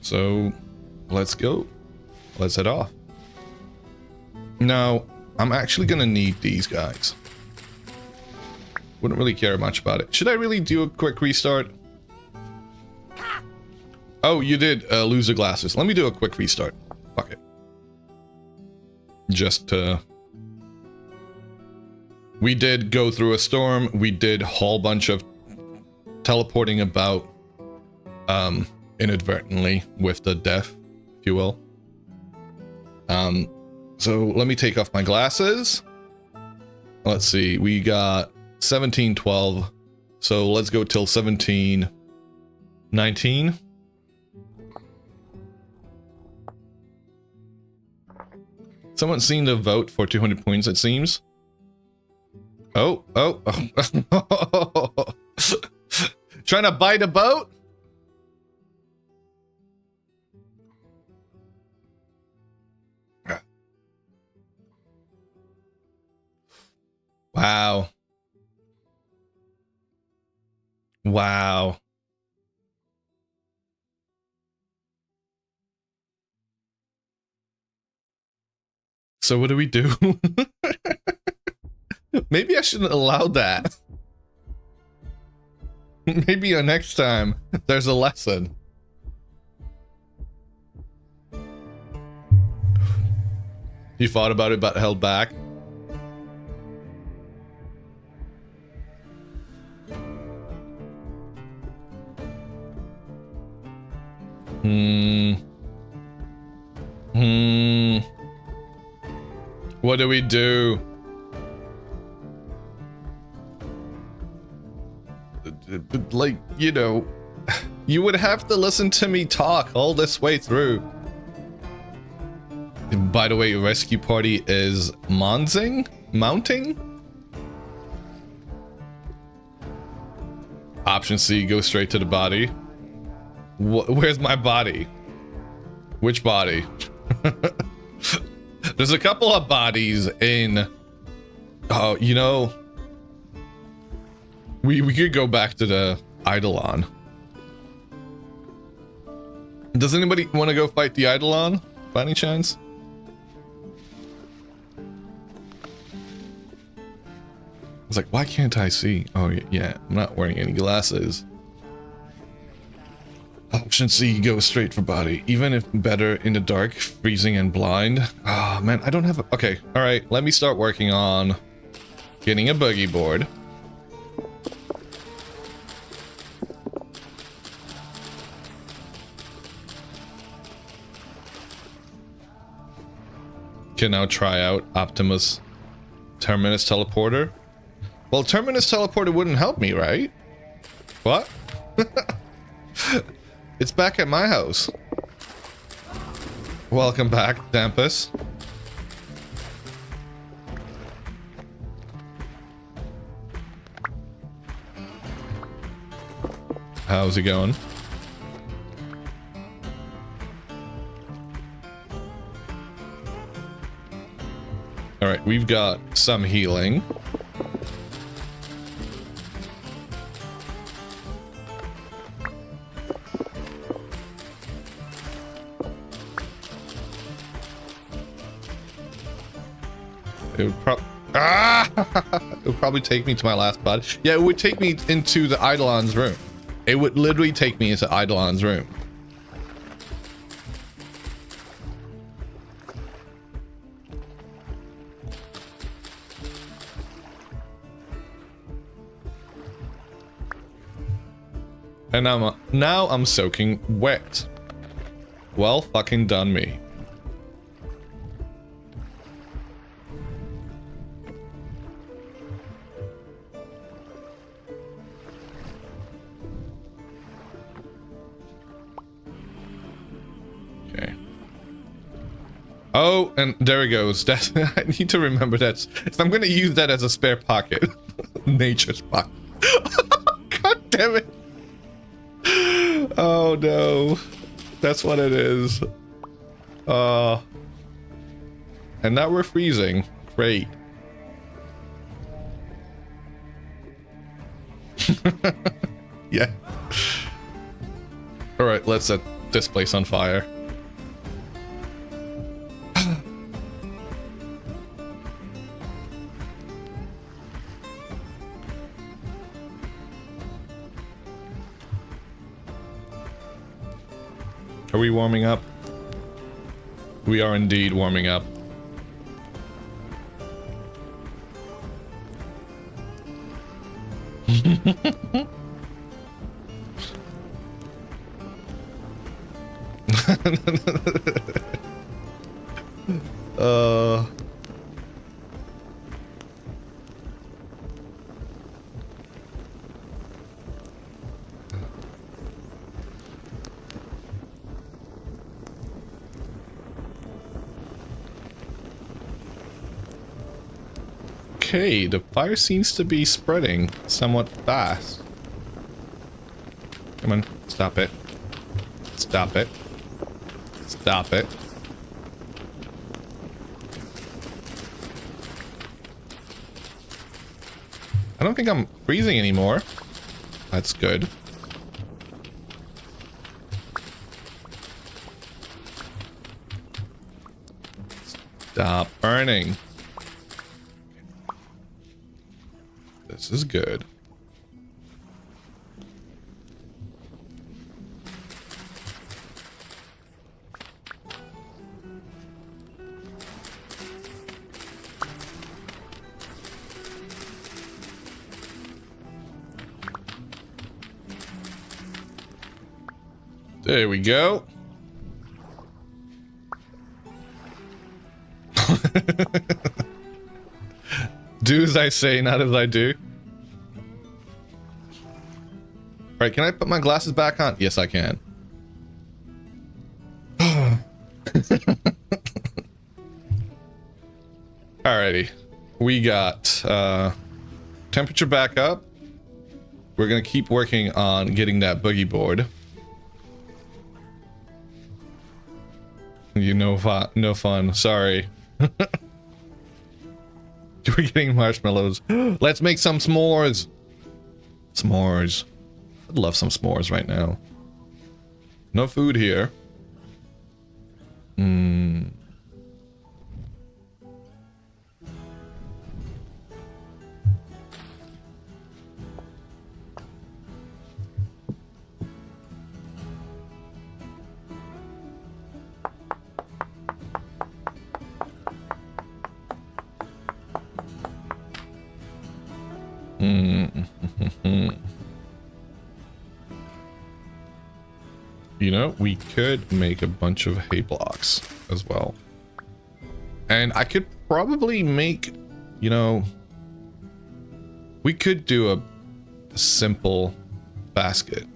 S1: So, let's go. Let's head off. Now, I'm actually gonna need these guys. Wouldn't really care much about it. Should I really do a quick restart? Oh, you did lose the glasses. Let me do a quick restart. Fuck it. Just we did go through a storm. We did a whole bunch of teleporting about inadvertently with the death, if you will. So let me take off my glasses. Let's see. We got 1712. So let's go till 1719. Someone's seen the vote for 200 points, it seems. Oh. Trying to buy the boat? Wow. Wow. So what do we do? Maybe I shouldn't allow that. Maybe next time there's a lesson. You thought about it but held back? What do we do? Like, you know, you would have to listen to me talk all this way through. By the way, rescue party is mounting? Option C, go straight to the body. Where's my body? Which body? There's a couple of bodies in... Oh, you know... We could go back to the Eidolon. Does anybody want to go fight the Eidolon, by any chance? It's like, why can't I see? Oh, yeah, I'm not wearing any glasses. Option C, go straight for body. Even if better in the dark, freezing and blind. Oh, man, I don't have a... Okay, alright, let me start working on getting a buggy board. Can now try out Optimus Terminus Teleporter. Well, Terminus Teleporter wouldn't help me, right? What? It's back at my house. Welcome back, Dampus. How's it going? All right, we've got some healing. It would probably take me to my last body. Yeah, it would take me into the Eidolon's room. It would literally take me into Eidolon's room. And now I'm soaking wet. Well fucking done me. Okay. Oh, and there it goes. That I need to remember that. If I'm gonna use that as a spare pocket. Nature's pocket. God damn it. Oh no, that's what it is. And now we're freezing. Great. Yeah. All right, let's set this place on fire. Are we warming up? We are indeed warming up. Okay, the fire seems to be spreading somewhat fast. Come on, stop it. Stop it. Stop it. I don't think I'm freezing anymore. That's good. Stop burning. mining. This is good. There we go. Do as I say, not as I do. Alright, can I put my glasses back on? Yes, I can. Alrighty. We got temperature back up. We're gonna keep working on getting that boogie board. You know, no fun. Sorry. We're getting marshmallows. Let's make some s'mores. S'mores. I'd love some s'mores right now. No food here. You know, we could make a bunch of hay blocks as well. And I could probably make, you know, we could do a simple basket.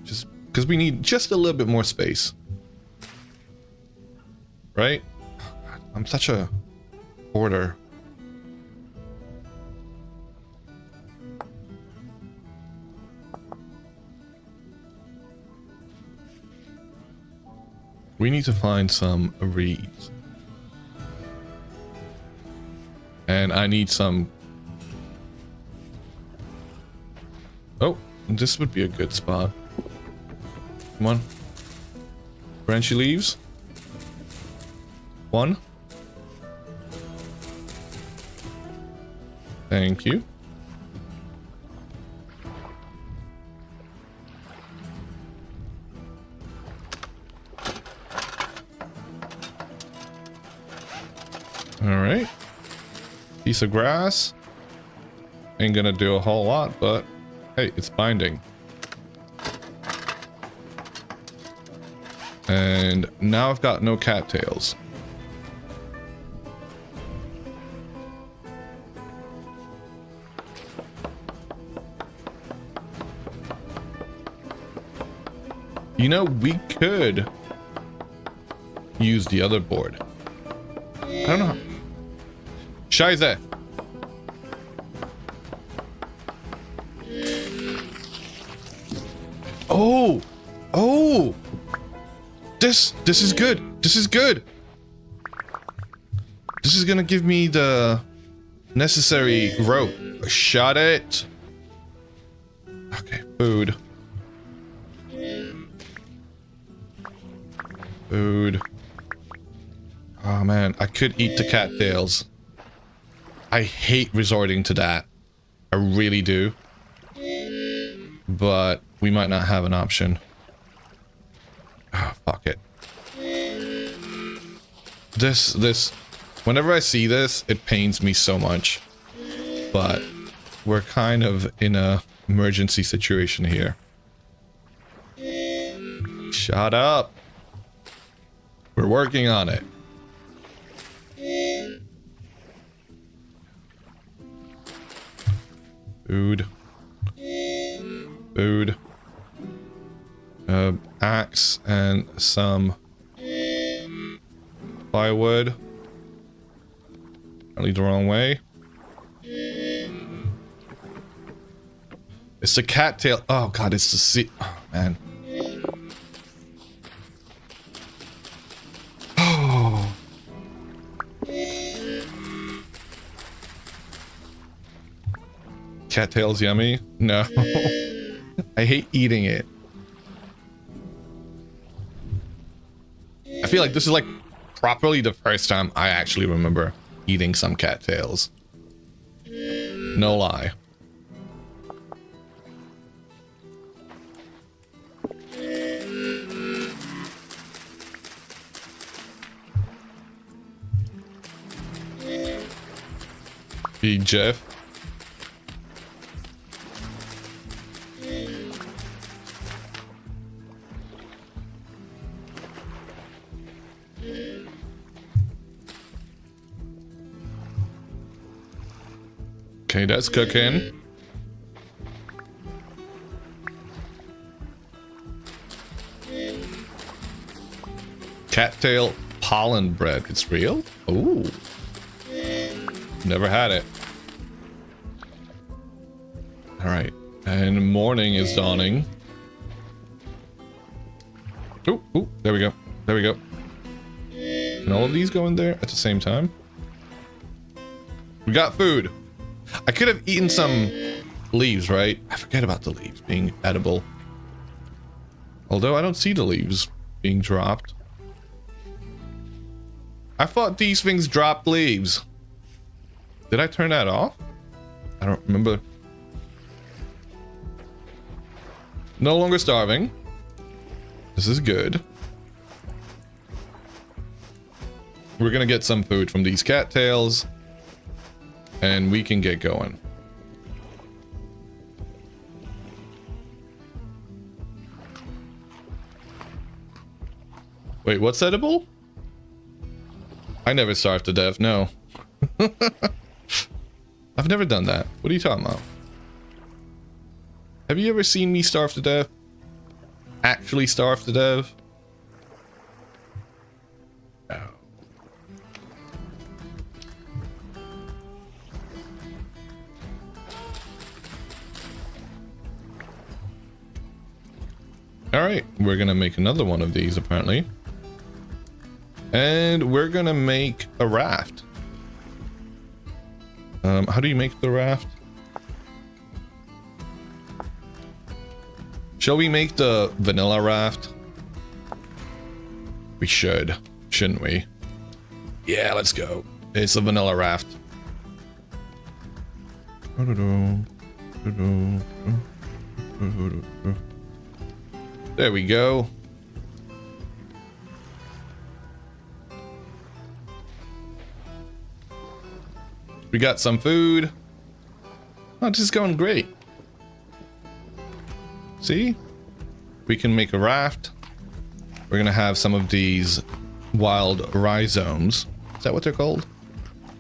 S1: Just because we need just a little bit more space. Right? I'm such a hoarder. We need to find some reeds. And I need some... Oh, this would be a good spot. Come on. Branchy leaves. One. Thank you. Alright. Piece of grass. Ain't gonna do a whole lot, but hey, it's binding. And now I've got no cattails. You know, we could use the other board. I don't know how. Scheiße. Oh! Oh! This is good. This is good. This is gonna give me the necessary rope. Shot it. Okay, food. Food. Oh man, I could eat the cattails. I hate resorting to that. I really do. But we might not have an option. Oh, fuck it. This, whenever I see this, it pains me so much. But we're kind of in a emergency situation here. Shut up. We're working on it. Food. Food. Axe and some firewood. I lead the wrong way. It's the cattail. Oh god, it's the sea. Oh man. Oh. Cattail's yummy? No. I hate eating it. I feel like this is like properly the first time I actually remember eating some cattails. No lie. Hey, Jeff. Okay, that's cooking. Cattail pollen bread. It's real? Ooh. Never had it. Alright. And morning is dawning. Ooh, ooh, there we go. There we go. Can all of these go in there at the same time? We got food. I could have eaten some leaves, right? I forget about the leaves being edible. Although I don't see the leaves being dropped. I thought these things dropped leaves. Did I turn that off? I don't remember. No longer starving. This is good. We're gonna get some food from these cattails. And we can get going. Wait, what's edible? I never starved to death, no. I've never done that. What are you talking about? Have you ever seen me starve to death? Actually starve to death? No. Alright, we're gonna make another one of these apparently. And we're gonna make a raft. How do you make the raft? Shall we make the vanilla raft? We should, shouldn't we? Yeah, let's go. It's a vanilla raft. There we go. We got some food. Oh, this is going great. See? We can make a raft. We're gonna have some of these wild rhizomes. Is that what they're called?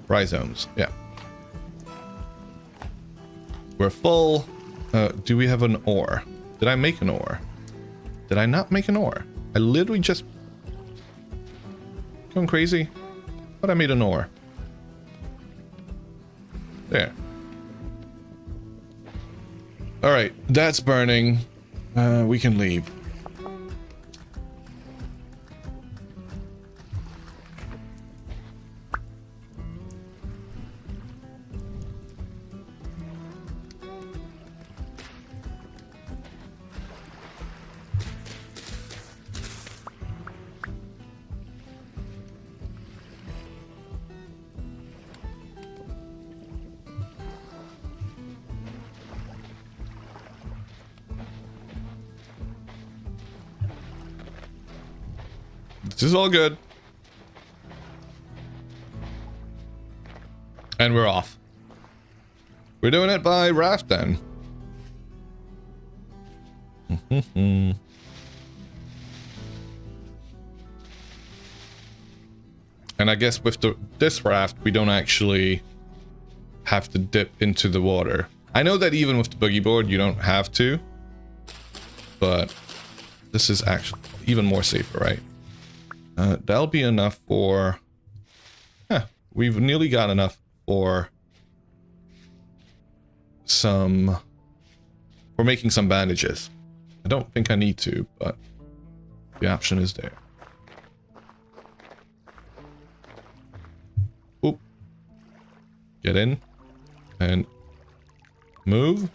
S1: Rhizomes, yeah. We're full. Do we have an ore? Did I make an ore? Did I not make an ore? I literally just... Going crazy? But I made an ore. There. Alright, that's burning. We can leave. This is all good. And we're off. We're doing it by raft then. And I guess with this raft, we don't actually have to dip into the water. I know that even with the boogie board, you don't have to. But this is actually even more safer, right? That'll be enough for... we've nearly got enough for some... for making some bandages. I don't think I need to, but the option is there. Oop. Get in. And... move.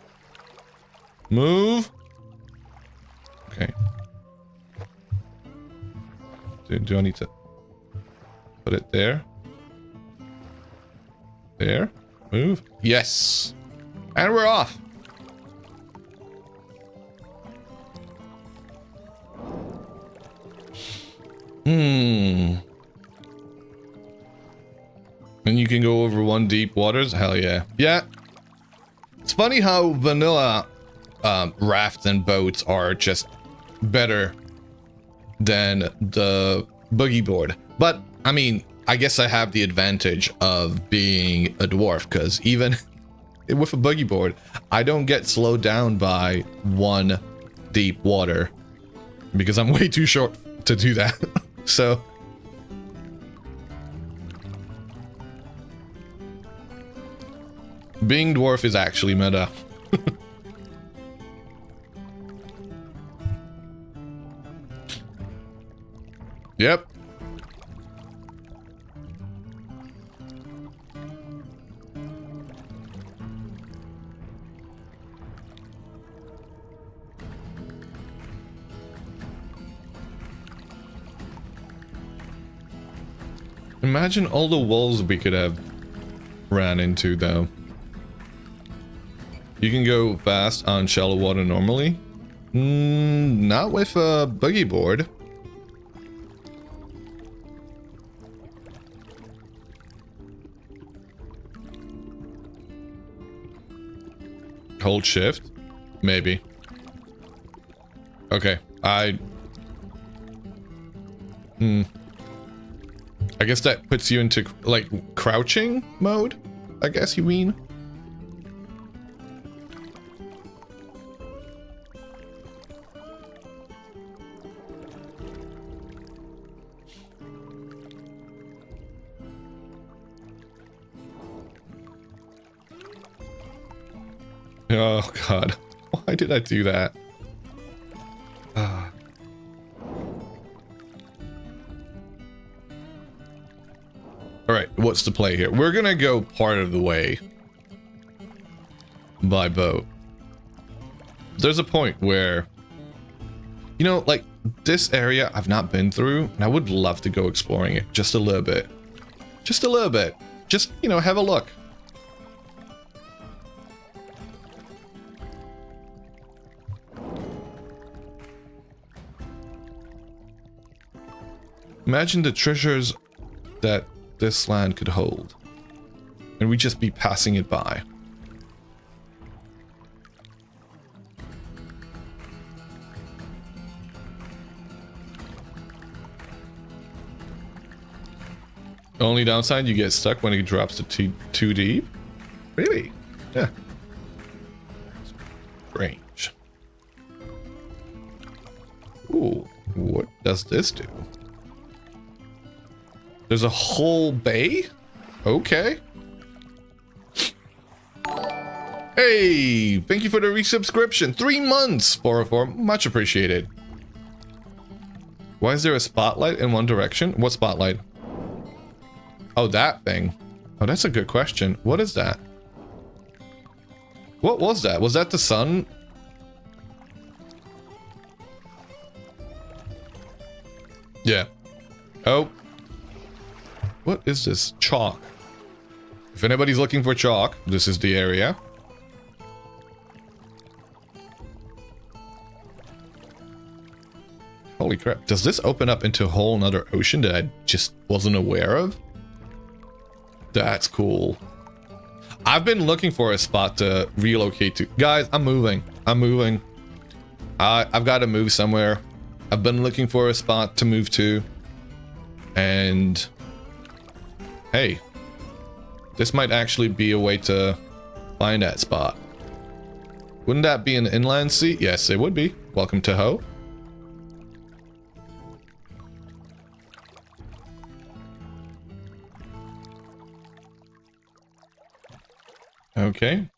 S1: Move. Okay. Do I need to... Put it there. There. Move. Yes. And we're off. And you can go over 1 deep waters? Hell yeah. Yeah. It's funny how vanilla rafts and boats are just better than the boogie board. But, I mean, I guess I have the advantage of being a dwarf, because even with a boogie board, I don't get slowed down by 1 deep water, because I'm way too short to do that. So... being dwarf is actually meta. Yep. Imagine all the walls we could have ran into, though. You can go fast on shallow water normally. Not with a boogie board. Hold shift? Maybe. Okay, I guess that puts you into, like, crouching mode? I guess you mean? Oh god, why did I do that? Alright, what's the play here? We're gonna go part of the way by boat. There's a point where, you know, like, this area I've not been through, and I would love to go exploring it just a little bit. Just a little bit. Just, you know, have a look. Imagine the treasures that this land could hold, and we'd just be passing it by. Only downside, you get stuck when it drops to too deep? Really? Yeah. Strange. Ooh, what does this do? There's a whole bay? Okay. Hey, thank you for the resubscription. 3 months, 404. Much appreciated. Why is there a spotlight in one direction? What spotlight? Oh, that thing. Oh, that's a good question. What is that? What was that? Was that the sun? Yeah. Oh. What is this? Chalk. If anybody's looking for chalk, this is the area. Holy crap. Does this open up into a whole nother ocean that I just wasn't aware of? That's cool. I've been looking for a spot to relocate to. Guys, I'm moving. I'm moving. I've got to move somewhere. I've been looking for a spot to move to. And... hey, this might actually be a way to find that spot. Wouldn't that be an inland sea? Yes, it would be. Welcome to Ho. Okay.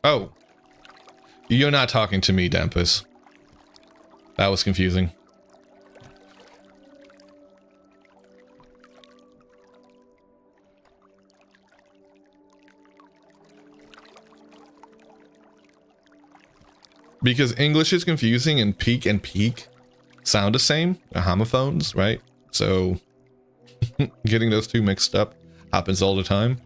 S1: Oh. You're not talking to me, Dampus. That was confusing. Because English is confusing and peak sound the same. They're homophones, right? So getting those two mixed up happens all the time.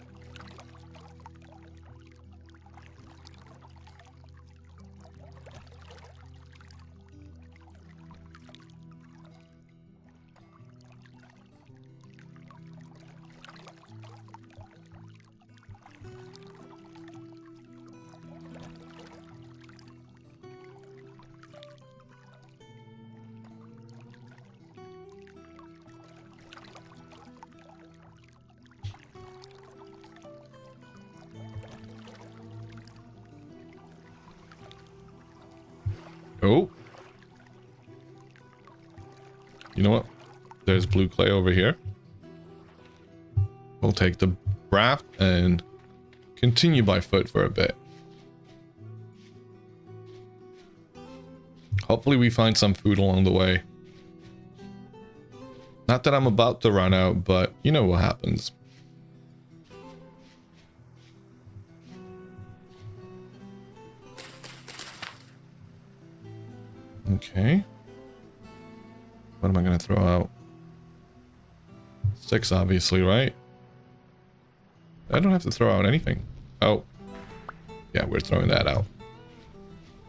S1: Oh. You know what? There's blue clay over here. We'll take the raft and continue by foot for a bit. Hopefully we find some food along the way. Not that I'm about to run out, but you know what happens. Okay. What am I going to throw out? 6, obviously, right? I don't have to throw out anything. Oh. Yeah, we're throwing that out.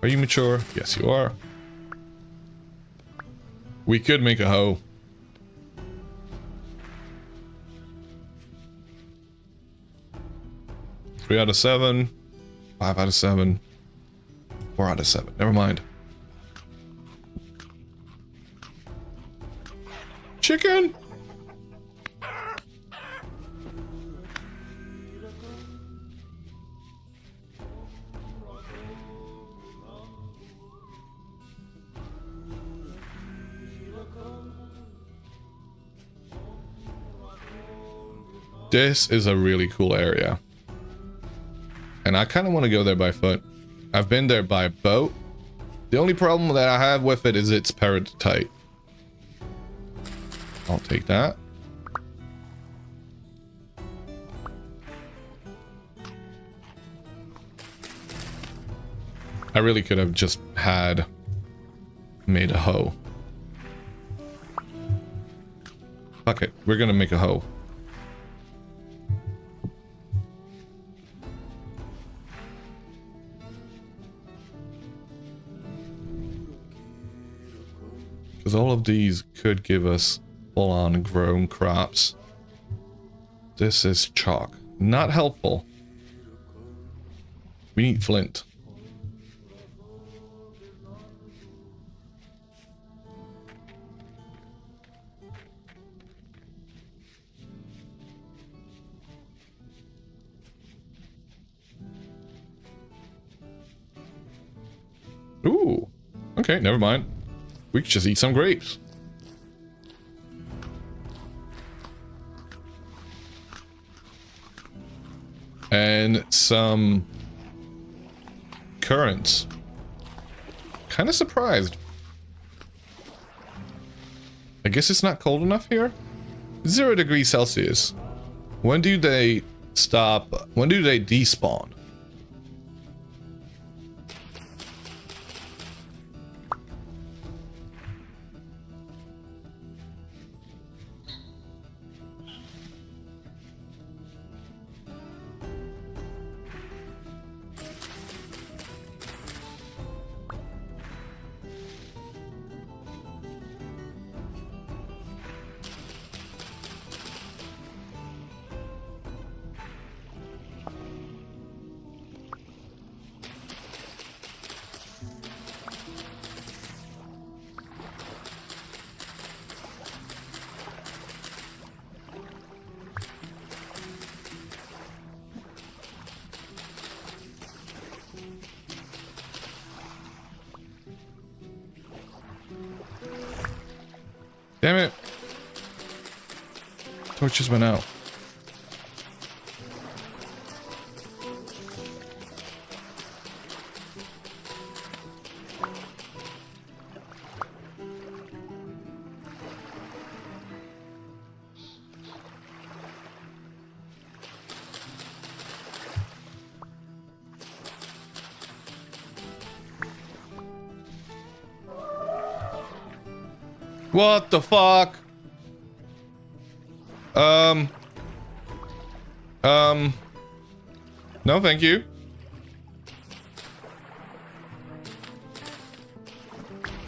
S1: Are you mature? Yes, you are. We could make a hoe. Three out of 7. 5 out of 7. 4 out of 7. Never mind. Chicken! This is a really cool area. And I kind of want to go there by foot. I've been there by boat. The only problem that I have with it is it's peridotite. I'll take that. I really could have just made a hoe. Fuck it, we're gonna make a hoe. Because all of these could give us full-on grown crops. This is chalk. Not helpful. We need flint. Ooh. Okay, never mind. We could just eat some grapes. And some currants. Kind of surprised. I guess it's not cold enough here? 0 degrees Celsius. When do they stop? When do they despawn? Damn it. Torches went out. What the fuck? No, thank you.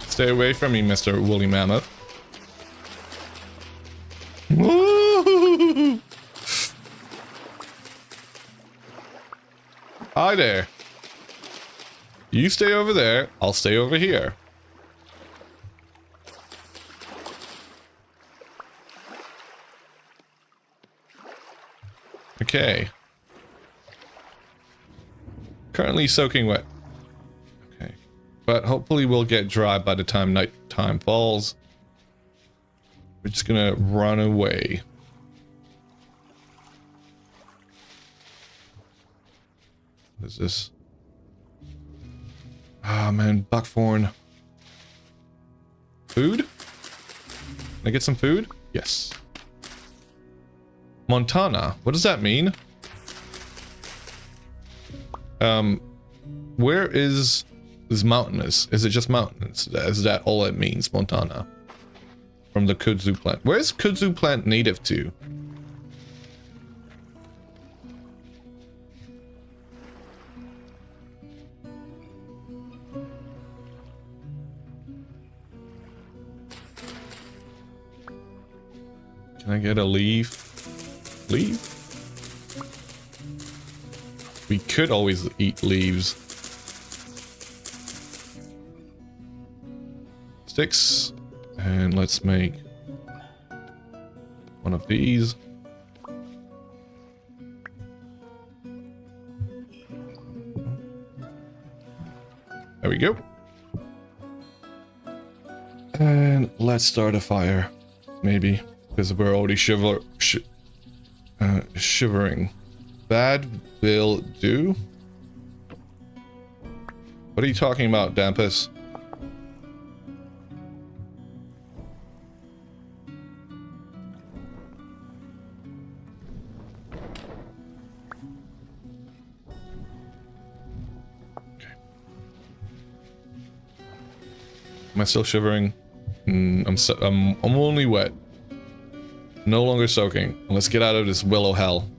S1: Stay away from me, Mr. Woolly Mammoth. Woo! Hi there. You stay over there, I'll stay over here. Okay. Currently soaking wet. Okay. But hopefully we'll get dry by the time nighttime falls. We're just gonna run away. What is this? Ah, man, buckthorn. Food? Can I get some food? Yes. Montana. What does that mean? Where is mountainous? Is it just mountainous? Is that all it means, Montana? From the kudzu plant. Where's kudzu plant native to? Can I get a leaf? Leaf? We could always eat leaves. Sticks. And let's make one of these. There we go. And let's start a fire. Maybe. Because we're already shivering. Bad will do. What are you talking about, Dampus? Okay. Am I still shivering? I'm only wet. No longer soaking. Let's get out of this willow hell.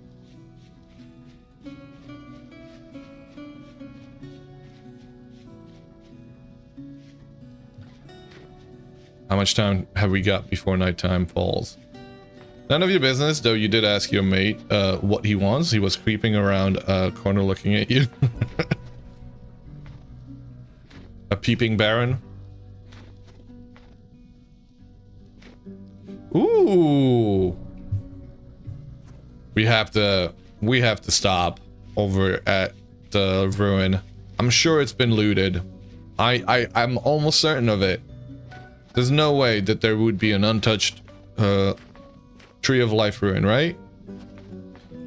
S1: How much time have we got before nighttime falls? None of your business, though you did ask your mate what he wants. He was creeping around a corner looking at you. A peeping baron. Ooh. We have to stop over at the ruin. I'm sure it's been looted. I'm almost certain of it. There's no way that there would be an untouched Tree of Life ruin, right?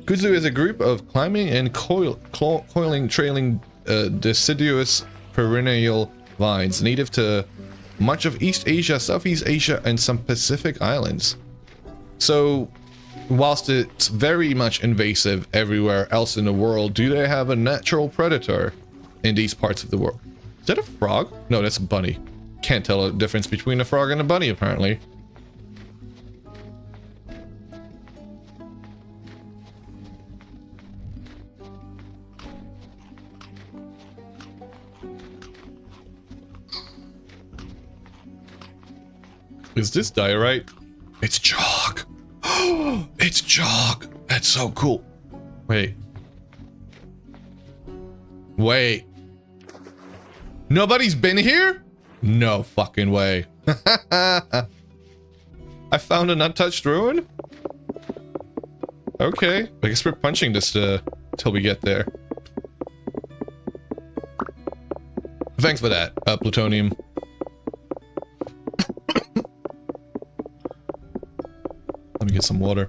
S1: Kudzu is a group of climbing and coiling, trailing deciduous perennial vines native to much of East Asia, Southeast Asia, and some Pacific islands. So, whilst it's very much invasive everywhere else in the world, do they have a natural predator in these parts of the world? Is that a frog? No, that's a bunny. Can't tell a difference between a frog and a bunny, apparently. Is this diorite? It's chalk. It's chalk. That's so cool. Wait. Wait. Nobody's been here? No fucking way. I found an untouched ruin? Okay. I guess we're punching this till we get there. Thanks for that, plutonium. Let me get some water.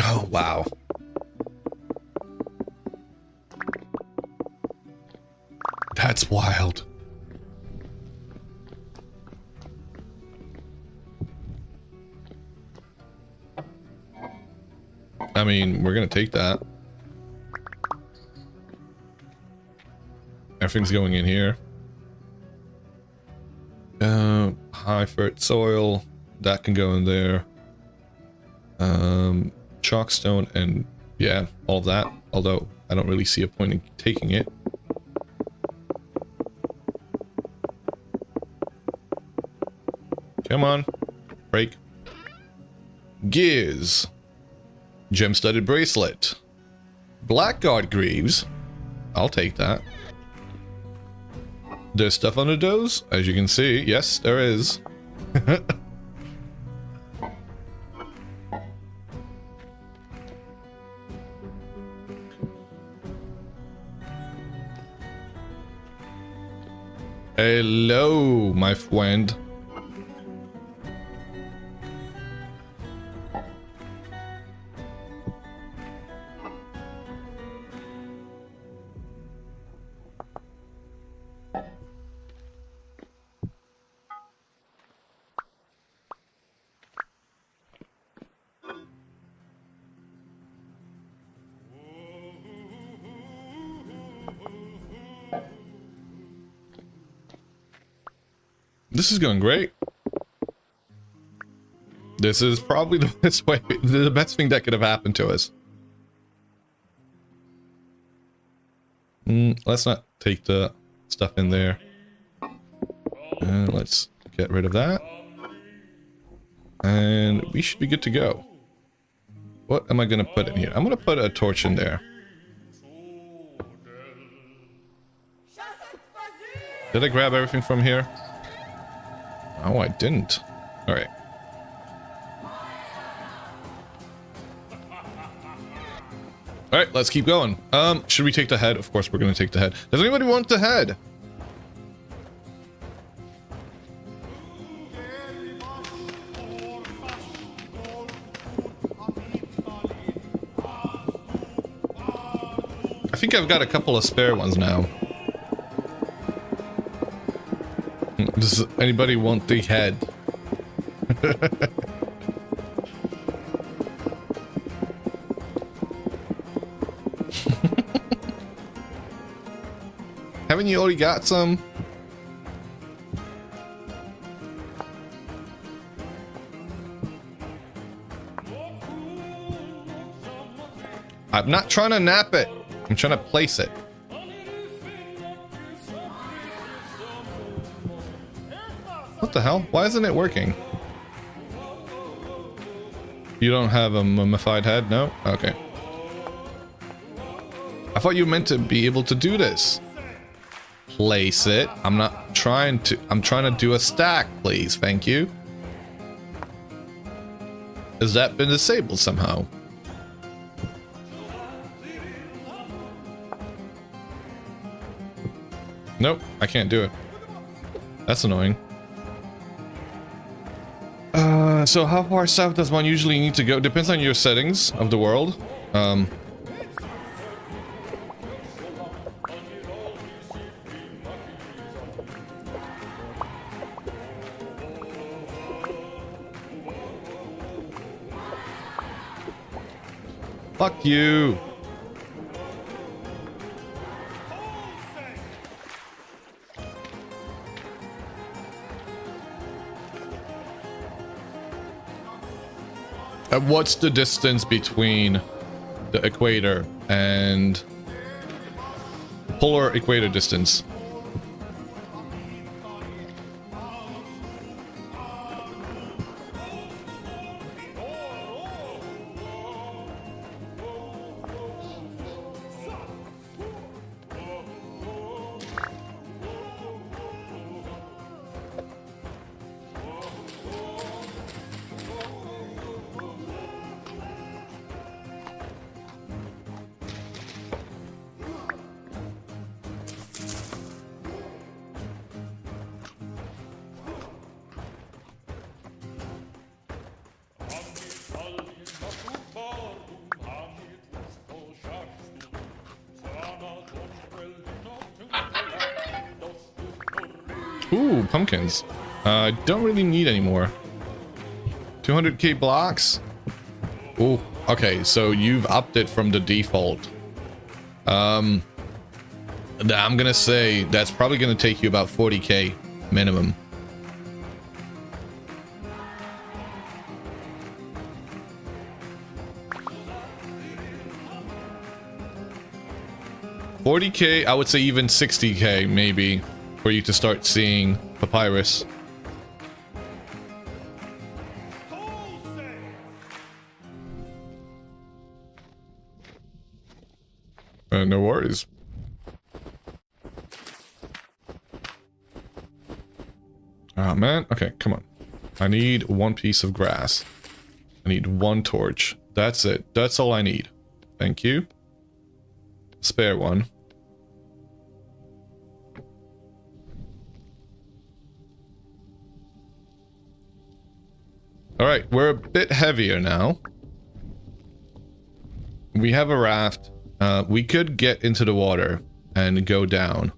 S1: Oh, wow. That's wild. I mean, we're gonna take that. Everything's going in here. High fert soil, that can go in there. Chalkstone and yeah, all of that. Although I don't really see a point in taking it. Come on, break. Gears. Gem-studded bracelet. Blackguard greaves. I'll take that. There's stuff under those, as you can see. Yes, there is. Hello, my friend. This is going great. This is probably the best way, the best thing that could have happened to us. Let's not take the stuff in there. Let's get rid of that. And we should be good to go. What am I going to put in here? I'm going to put a torch in there. Did I grab everything from here? Oh, I didn't. All right. All right, let's keep going. Should we take the head? Of course, we're going to take the head. Does anybody want the head? I think I've got a couple of spare ones now. Does anybody want the head? Haven't you already got some? I'm not trying to nap it. I'm trying to place it. What the hell? Why isn't it working? You don't have a mummified head? No? Okay. I thought you meant to be able to do this. Place it. I'm not trying to. I'm trying to do a stack, please. Thank you. Has that been disabled somehow? Nope, I can't do it. That's annoying. So how far south does one usually need to go? Depends on your settings of the world. Fuck you. What's the distance between the equator and polar equator distance? Ooh, pumpkins. Don't really need any more. 200k blocks. Ooh, Okay, so you've upped it from the default. I'm gonna say that's probably gonna take you about 40k minimum. $40k, I would say even 60k maybe, for you to start seeing papyrus. No worries. Oh man, okay, come on. I need one piece of grass. I need one torch. That's it. That's all I need. Thank you. Spare one. Alright, we're a bit heavier now. We have a raft. We could get into the water and go down.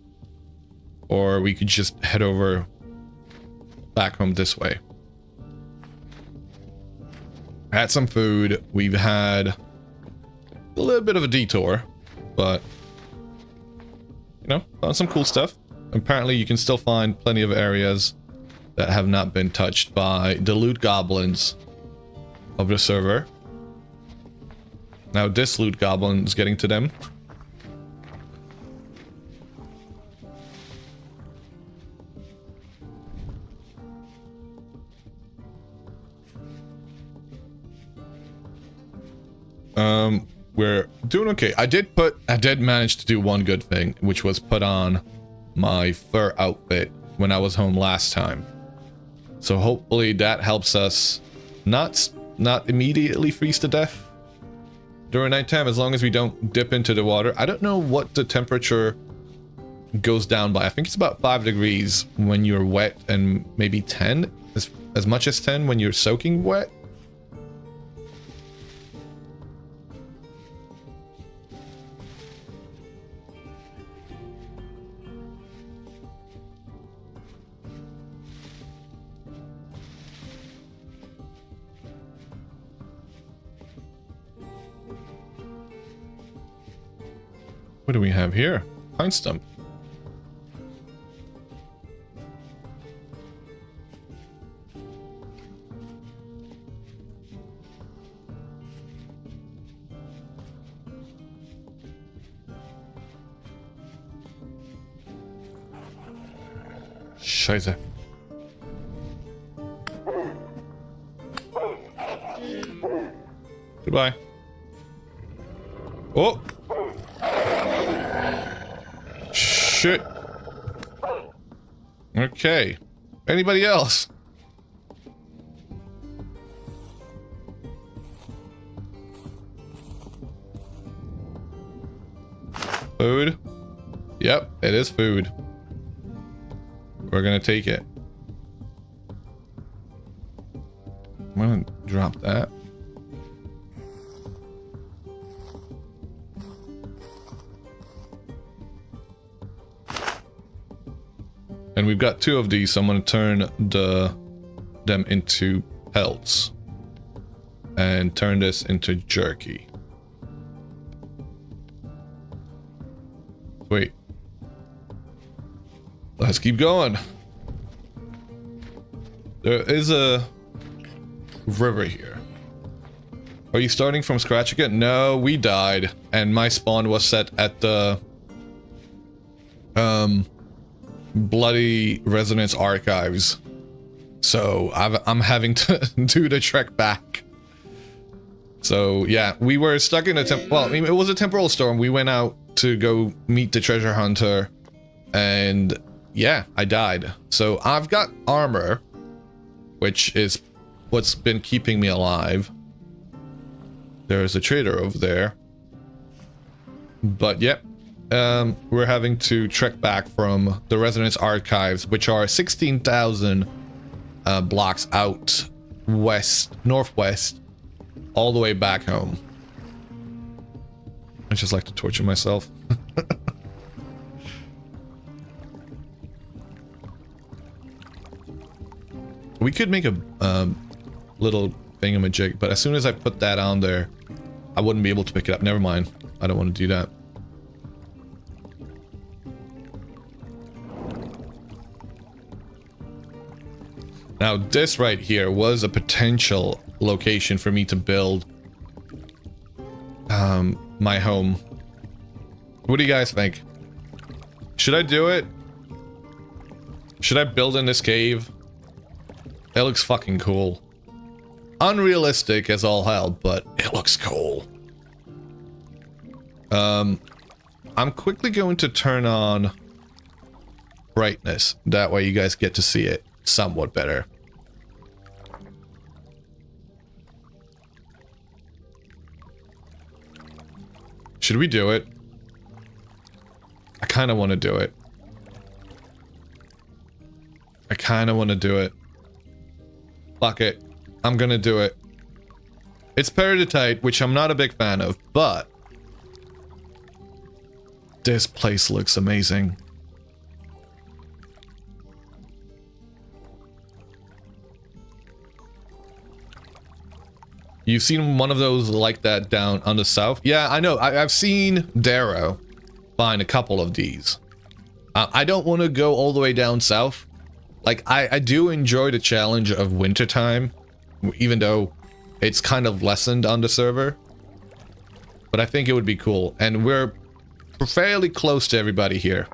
S1: Or we could just head over back home this way. Had some food. We've had a little bit of a detour, but you know, found some cool stuff. Apparently you can still find plenty of areas that have not been touched by the loot goblins of the server. Now this loot goblin is getting to them. We're doing okay. I did manage to do one good thing, which was put on my fur outfit when I was home last time. So hopefully that helps us not immediately freeze to death during nighttime, as long as we don't dip into the water. I don't know what the temperature goes down by. I think it's about 5 degrees when you're wet, and maybe 10, as much as 10 when you're soaking wet. What do we have here? Pine stump. Scheiße. Goodbye. Oh! Shit. Okay. Anybody else? Food? Yep, it is food. We're gonna take it. I'm gonna drop that. And we've got 2 of these, so I'm gonna turn them into pelts. And turn this into jerky. Wait. Let's keep going. There is a river here. Are you starting from scratch again? No, we died. And my spawn was set at the Bloody Resonance Archives. So I'm having to do the trek back. So yeah, we were stuck in a well, I mean, it was a temporal storm. We went out to go meet the treasure hunter, and yeah, I died. So I've got armor, which is what's been keeping me alive. There's a trader over there. But yep, we're having to trek back from the Resonance Archives, which are 16,000 blocks out northwest, all the way back home. I just like to torture myself. We could make a little thingamajig, but as soon as I put that on there, I wouldn't be able to pick it up. Never mind. I don't want to do that. Now, this right here was a potential location for me to build my home. What do you guys think? Should I do it? Should I build in this cave? It looks fucking cool. Unrealistic as all hell, but it looks cool. I'm quickly going to turn on brightness. That way you guys get to see it somewhat better. Should we do it? I kind of want to do it. I kind of want to do it. Fuck it. I'm gonna do it. It's peridotite, which I'm not a big fan of, but this place looks amazing. You've seen one of those like that down on the south? Yeah, I know. I've seen Darrow find a couple of these. I don't want to go all the way down south. Like, I do enjoy the challenge of wintertime, even though it's kind of lessened on the server. But I think it would be cool. And we're fairly close to everybody here.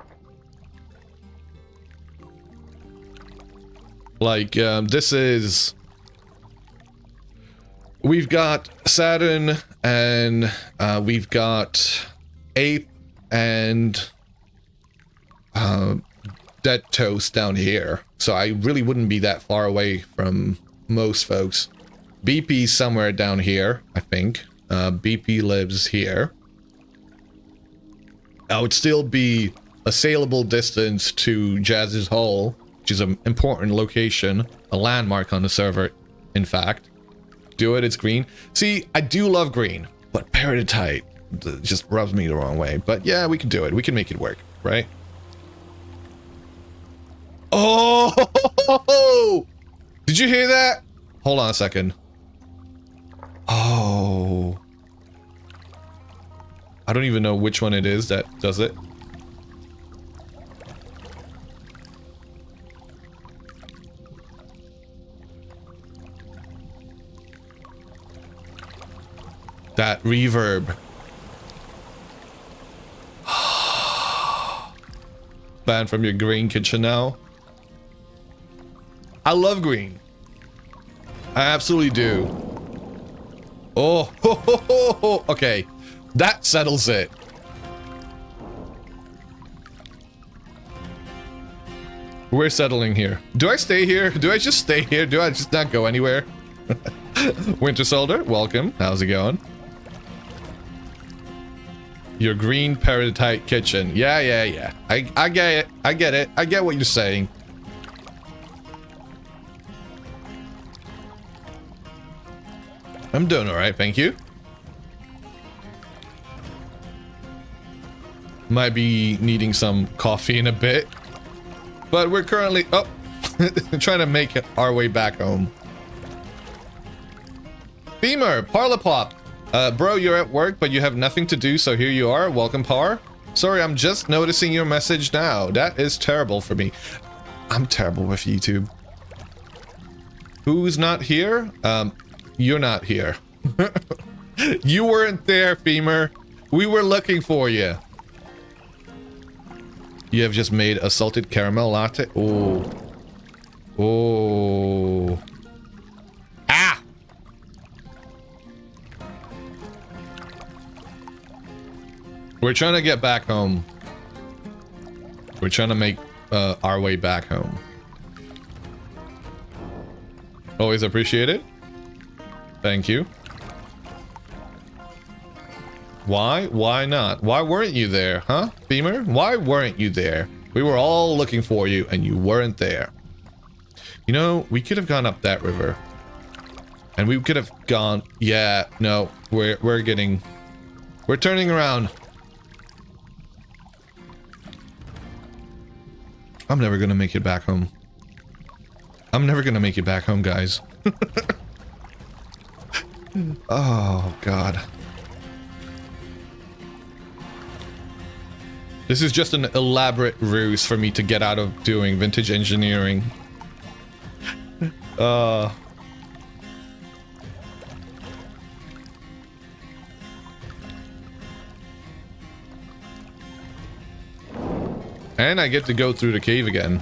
S1: Like, this is... We've got Saturn, and we've got 8th and Dead Toast down here. So I really wouldn't be that far away from most folks. BP's somewhere down here, I think. BP lives here. I would still be a saleable distance to Jazz's Hole, which is an important location, a landmark on the server, in fact. Do it, it's green. See, I do love green, but peridotite just rubs me the wrong way. But yeah, we can do it. We can make it work, right? Oh! Did you hear that? Hold on a second. Oh. I don't even know which one it is that does it. That reverb. Banned from your green kitchen now. I love green. I absolutely do. Oh, ho, ho, ho, ho. Okay. That settles it. We're settling here. Do I stay here? Do I just stay here? Do I just not go anywhere? Winter Soldier, welcome. How's it going? Your green peridotite kitchen. Yeah, yeah, yeah. I get it. I get it. I get what you're saying. I'm doing alright, thank you. Might be needing some coffee in a bit. But we're currently... Oh! trying to make our way back home. Beamer, Parlapop. Bro, you're at work, but you have nothing to do, so here you are. Welcome, Par. Sorry, I'm just noticing your message now. That is terrible for me. I'm terrible with YouTube. Who's not here? You're not here. You weren't there, Femur. We were looking for you. You have just made a salted caramel latte. Oh. Oh. Ah! We're trying to get back home. We're trying to make our way back home. Always appreciate it. Thank you. Why? Why not? Why weren't you there, huh, Beamer? Why weren't you there? We were all looking for you, and you weren't there. You know, we could have gone up that river. And we could have gone... Yeah, no. We're turning around. I'm never gonna make it back home. I'm never gonna make it back home, guys. Oh, God. This is just an elaborate ruse for me to get out of doing vintage engineering. And I get to go through the cave again.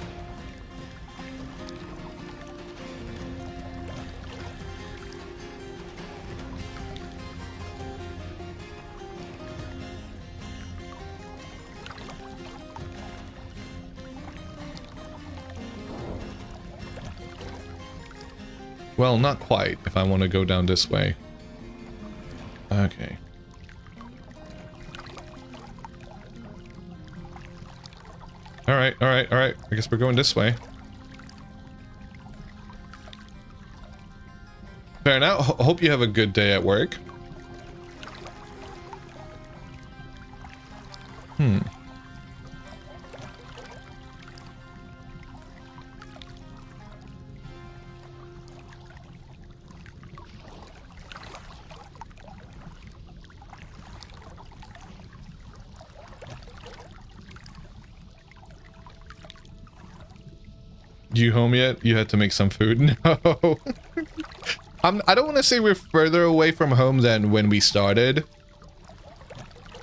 S1: Well, not quite, if I want to go down this way. Okay. Alright. I guess we're going this way. Fair enough. Hope you have a good day at work. You home yet? You had to make some food? No. I don't want to say we're further away from home than when we started.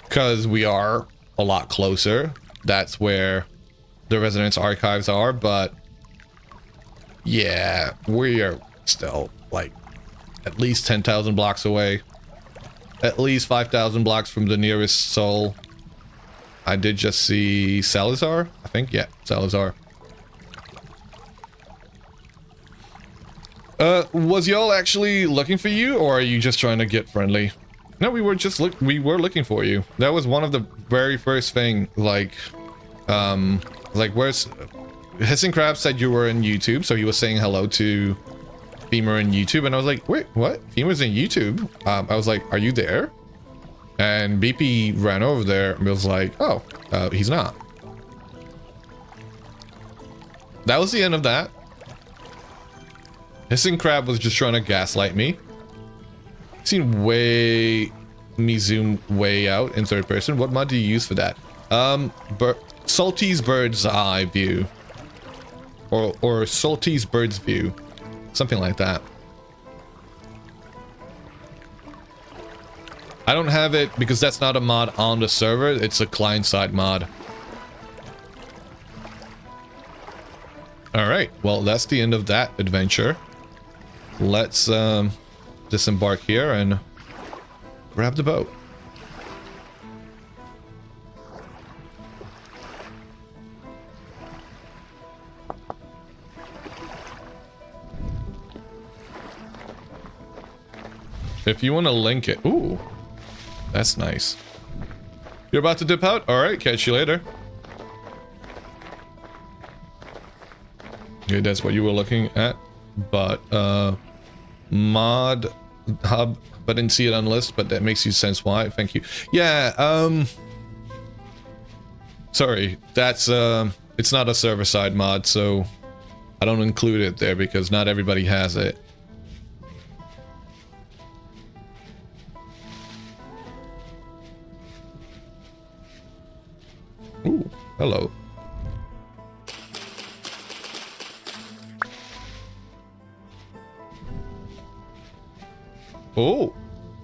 S1: Because we are a lot closer. That's where the Resonance archives are, but... yeah, we are still, like, at least 10,000 blocks away. At least 5,000 blocks from the nearest soul. I did just see Salazar, I think. Yeah, Salazar. Was y'all actually looking for you, or are you just trying to get friendly? No, we were just looking for you. That was one of the very first thing, like where's... Hissing Crab said you were in YouTube, so he was saying hello to Femur in YouTube, and I was like, wait, what? Femur's in YouTube? I was like, are you there? And BP ran over there and was like, oh, he's not. That was the end of that. Hissing Crab was just trying to gaslight me. Seen me zoom way out in third person. What mod do you use for that? Salty's bird's eye view. Or Salty's bird's view. Something like that. I don't have it because that's not a mod on the server. It's a client-side mod. Alright, well, that's the end of that adventure. Let's disembark here and grab the boat. If you want to link it... Ooh, that's nice. You're about to dip out? Alright, catch you later. Okay, that's what you were looking at. But, mod hub, but didn't see it on the list, but that makes you sense why. Thank you. Yeah, sorry, that's, it's not a server-side mod, so I don't include it there because not everybody has it. Ooh, hello. Oh.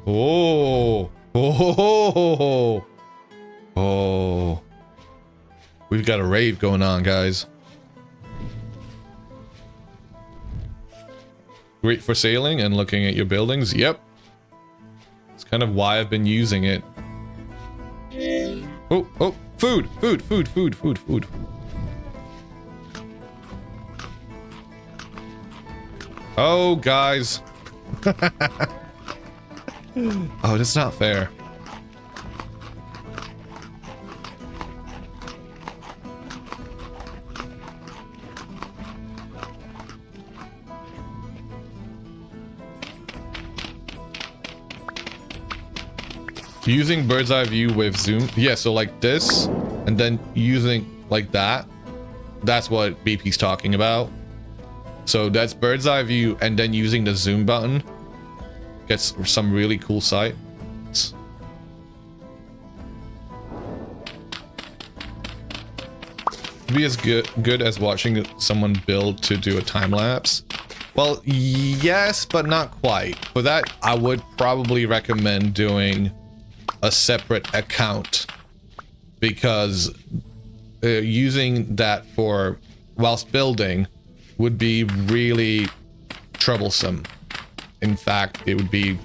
S1: Oh. Oh. Oh. We've got a rave going on, guys. Great for sailing and looking at your buildings. Yep. It's kind of why I've been using it. Oh, oh, food, food, food, food, food, food. Oh, guys. Oh, that's not fair. Using bird's eye view with zoom. Yeah, so like this, and then using like that. That's what BP's talking about. So that's bird's eye view, and then using the zoom button. Gets some really cool sight. be as good as watching someone build to do a time lapse? Well, yes, but not quite. For that, I would probably recommend doing a separate account, because using that for whilst building would be really troublesome. In fact, it would be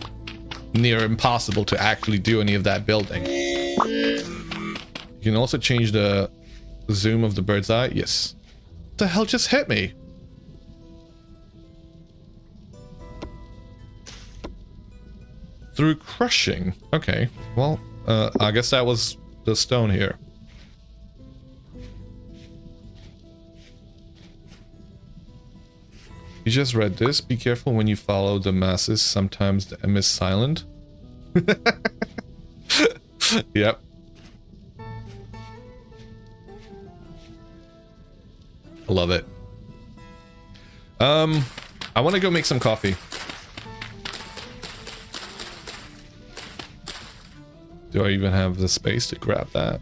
S1: near impossible to actually do any of that building. You can also change the zoom of the bird's eye. Yes. What the hell just hit me? Through crushing. Okay. Well, I guess that was the stone here. You just read this. Be careful when you follow the masses. Sometimes the M is silent. Yep. I love it. I want to go make some coffee. Do I even have the space to grab that?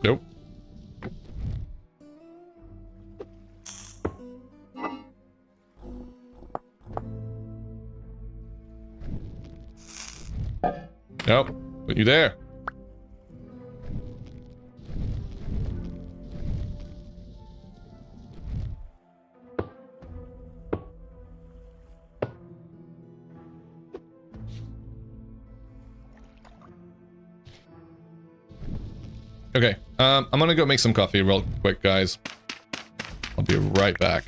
S1: Nope. Nope. Put you there. Okay, I'm gonna go make some coffee real quick, guys. I'll be right back.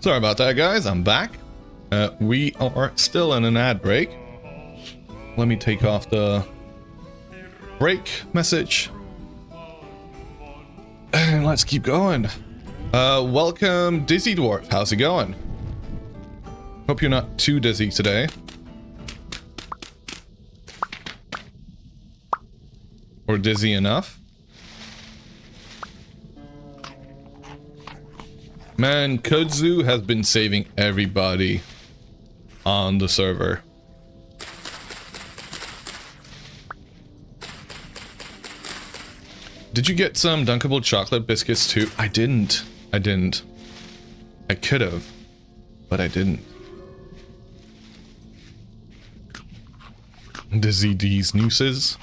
S1: Sorry about that, guys. I'm back. We are still in an ad break. Let me take off the break message. And let's keep going. Welcome, Dizzy Dwarf. How's it going? Hope you're not too dizzy today. Or dizzy enough. Man, Kudzu has been saving everybody on the server. Did you get some dunkable chocolate biscuits too? I didn't. I could have, but I didn't. Dizzy D's nooses.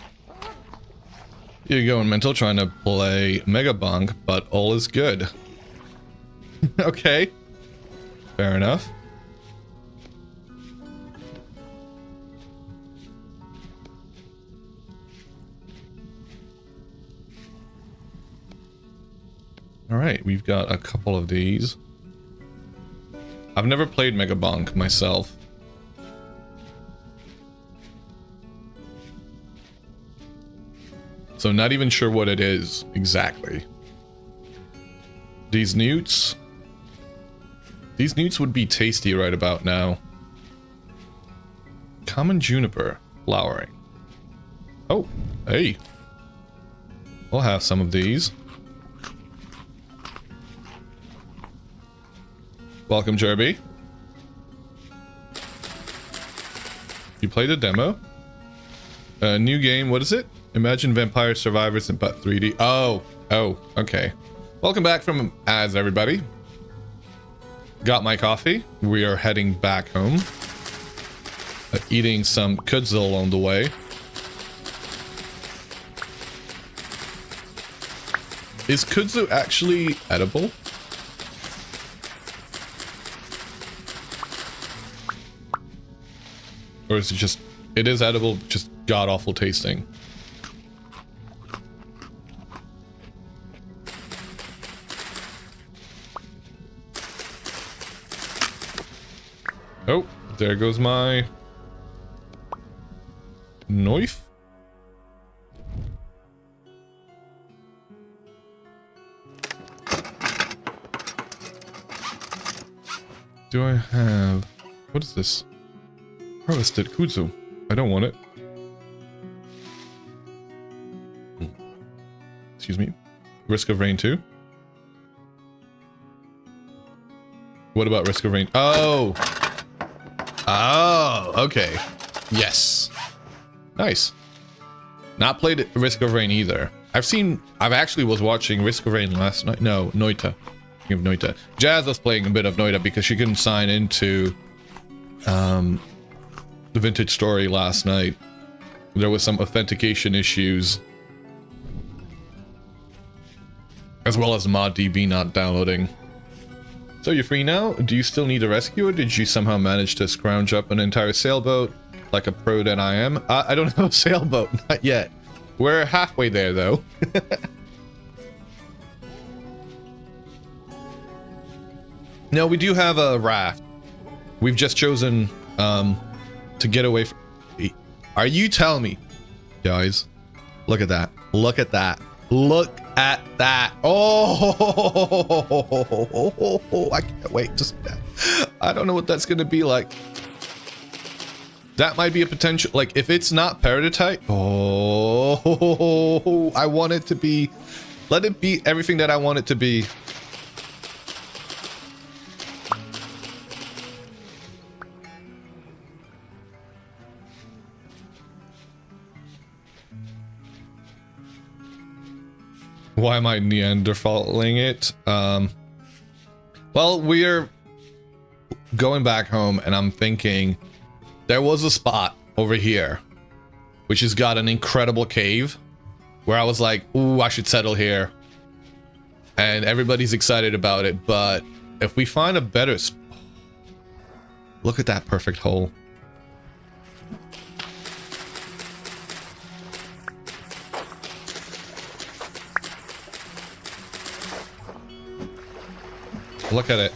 S1: You're going mental trying to play Mega Bonk, but all is good. Okay. Fair enough. Alright, we've got a couple of these. I've never played Mega Bonk myself. So not even sure what it is exactly. These newts. These newts would be tasty right about now. Common juniper flowering. Oh, hey. We'll have some of these. Welcome, Jerby. You played a demo? New game, what is it? Imagine Vampire Survivors in but 3D. Oh, okay. Welcome back from ads, everybody. Got my coffee. We are heading back home. Eating some kudzel on the way. Is kudzu actually edible? Or is it just... It is edible, just god-awful tasting. Oh, there goes my knife. Do I have... What is this? Harvested kudzu. I don't want it. Excuse me. Risk of Rain 2. What about Risk of Rain? Oh! Oh, okay. Yes. Nice. Not played Risk of Rain either. I've actually was watching Risk of Rain last night. No, Noita. Speaking of Noita. Jazz was playing a bit of Noita because she couldn't sign into the Vintage Story last night. There was some authentication issues. As well as ModDB not downloading. So you're free now? Do you still need a rescue, or did you somehow manage to scrounge up an entire sailboat like a pro that I am? I don't have a sailboat, not yet. We're halfway there though. No, we do have a raft. We've just chosen to get away from... Are you telling me? Guys, look at that. Look at that. Look at that. Oh, I can't wait to see that. I don't know what that's going to be like. That might be a potential, like, if it's not peridotite. Oh, I want it to be, let it be everything that I want it to be. Why am I Neanderthaling it? Well, we're going back home and I'm thinking there was a spot over here which has got an incredible cave where I was like, ooh, I should settle here. And everybody's excited about it, but if we find a better look at that perfect hole. Look at it.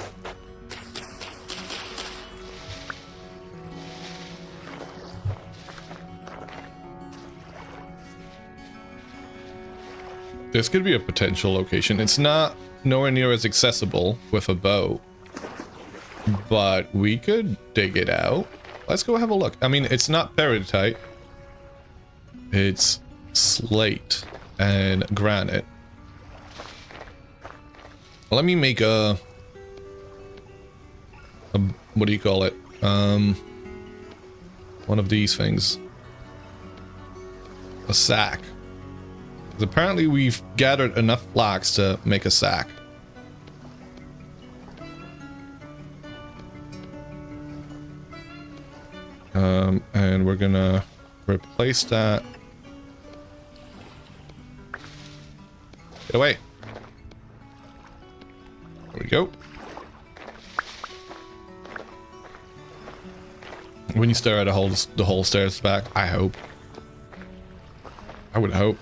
S1: This could be a potential location. It's not nowhere near as accessible with a boat, but we could dig it out. Let's go have a look. I mean, it's not peridotite. It's slate and granite. Let me make a what do you call it? One of these things. A sack. Because apparently we've gathered enough flax to make a sack. And we're gonna replace that. Get away. There we go. When you stare at the whole stairs back, I hope. I would hope.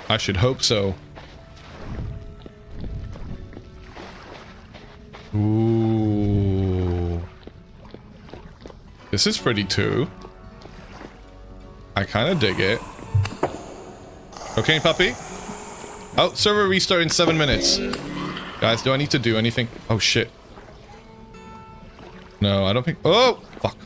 S1: I should hope so. Ooh. This is pretty too. I kind of dig it. Okay, puppy. Oh, server restart in 7 minutes. Guys, do I need to do anything? Oh, shit. No, I don't think... Oh, fuck.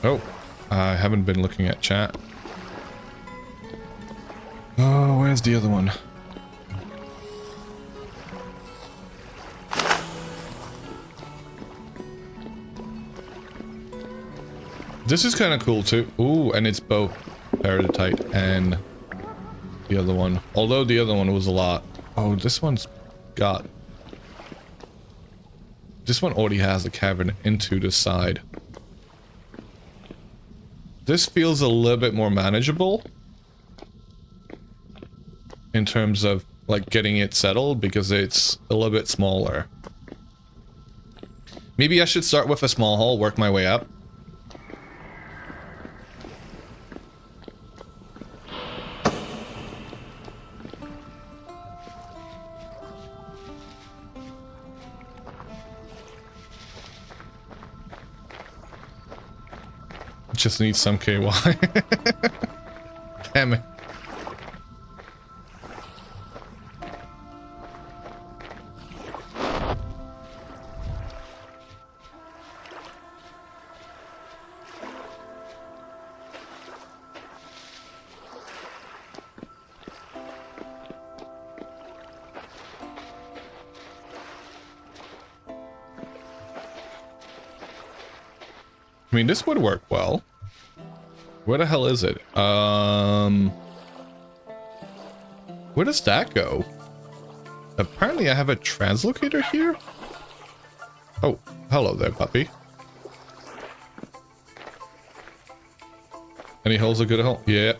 S1: Oh, I haven't been looking at chat. Oh, where's the other one? This is kind of cool too. Ooh, and it's both peridotite and the other one. Although the other one was a lot. Oh, this one's got... This one already has a cavern into the side. This feels a little bit more manageable in terms of like getting it settled because it's a little bit smaller. Maybe I should start with a small hole, work my way up. Just need some KY. Damn it. I mean, this would work well. Where the hell is it? Where does that go? Apparently I have a translocator here? Oh, hello there, puppy. Any holes a good hole? Yeah.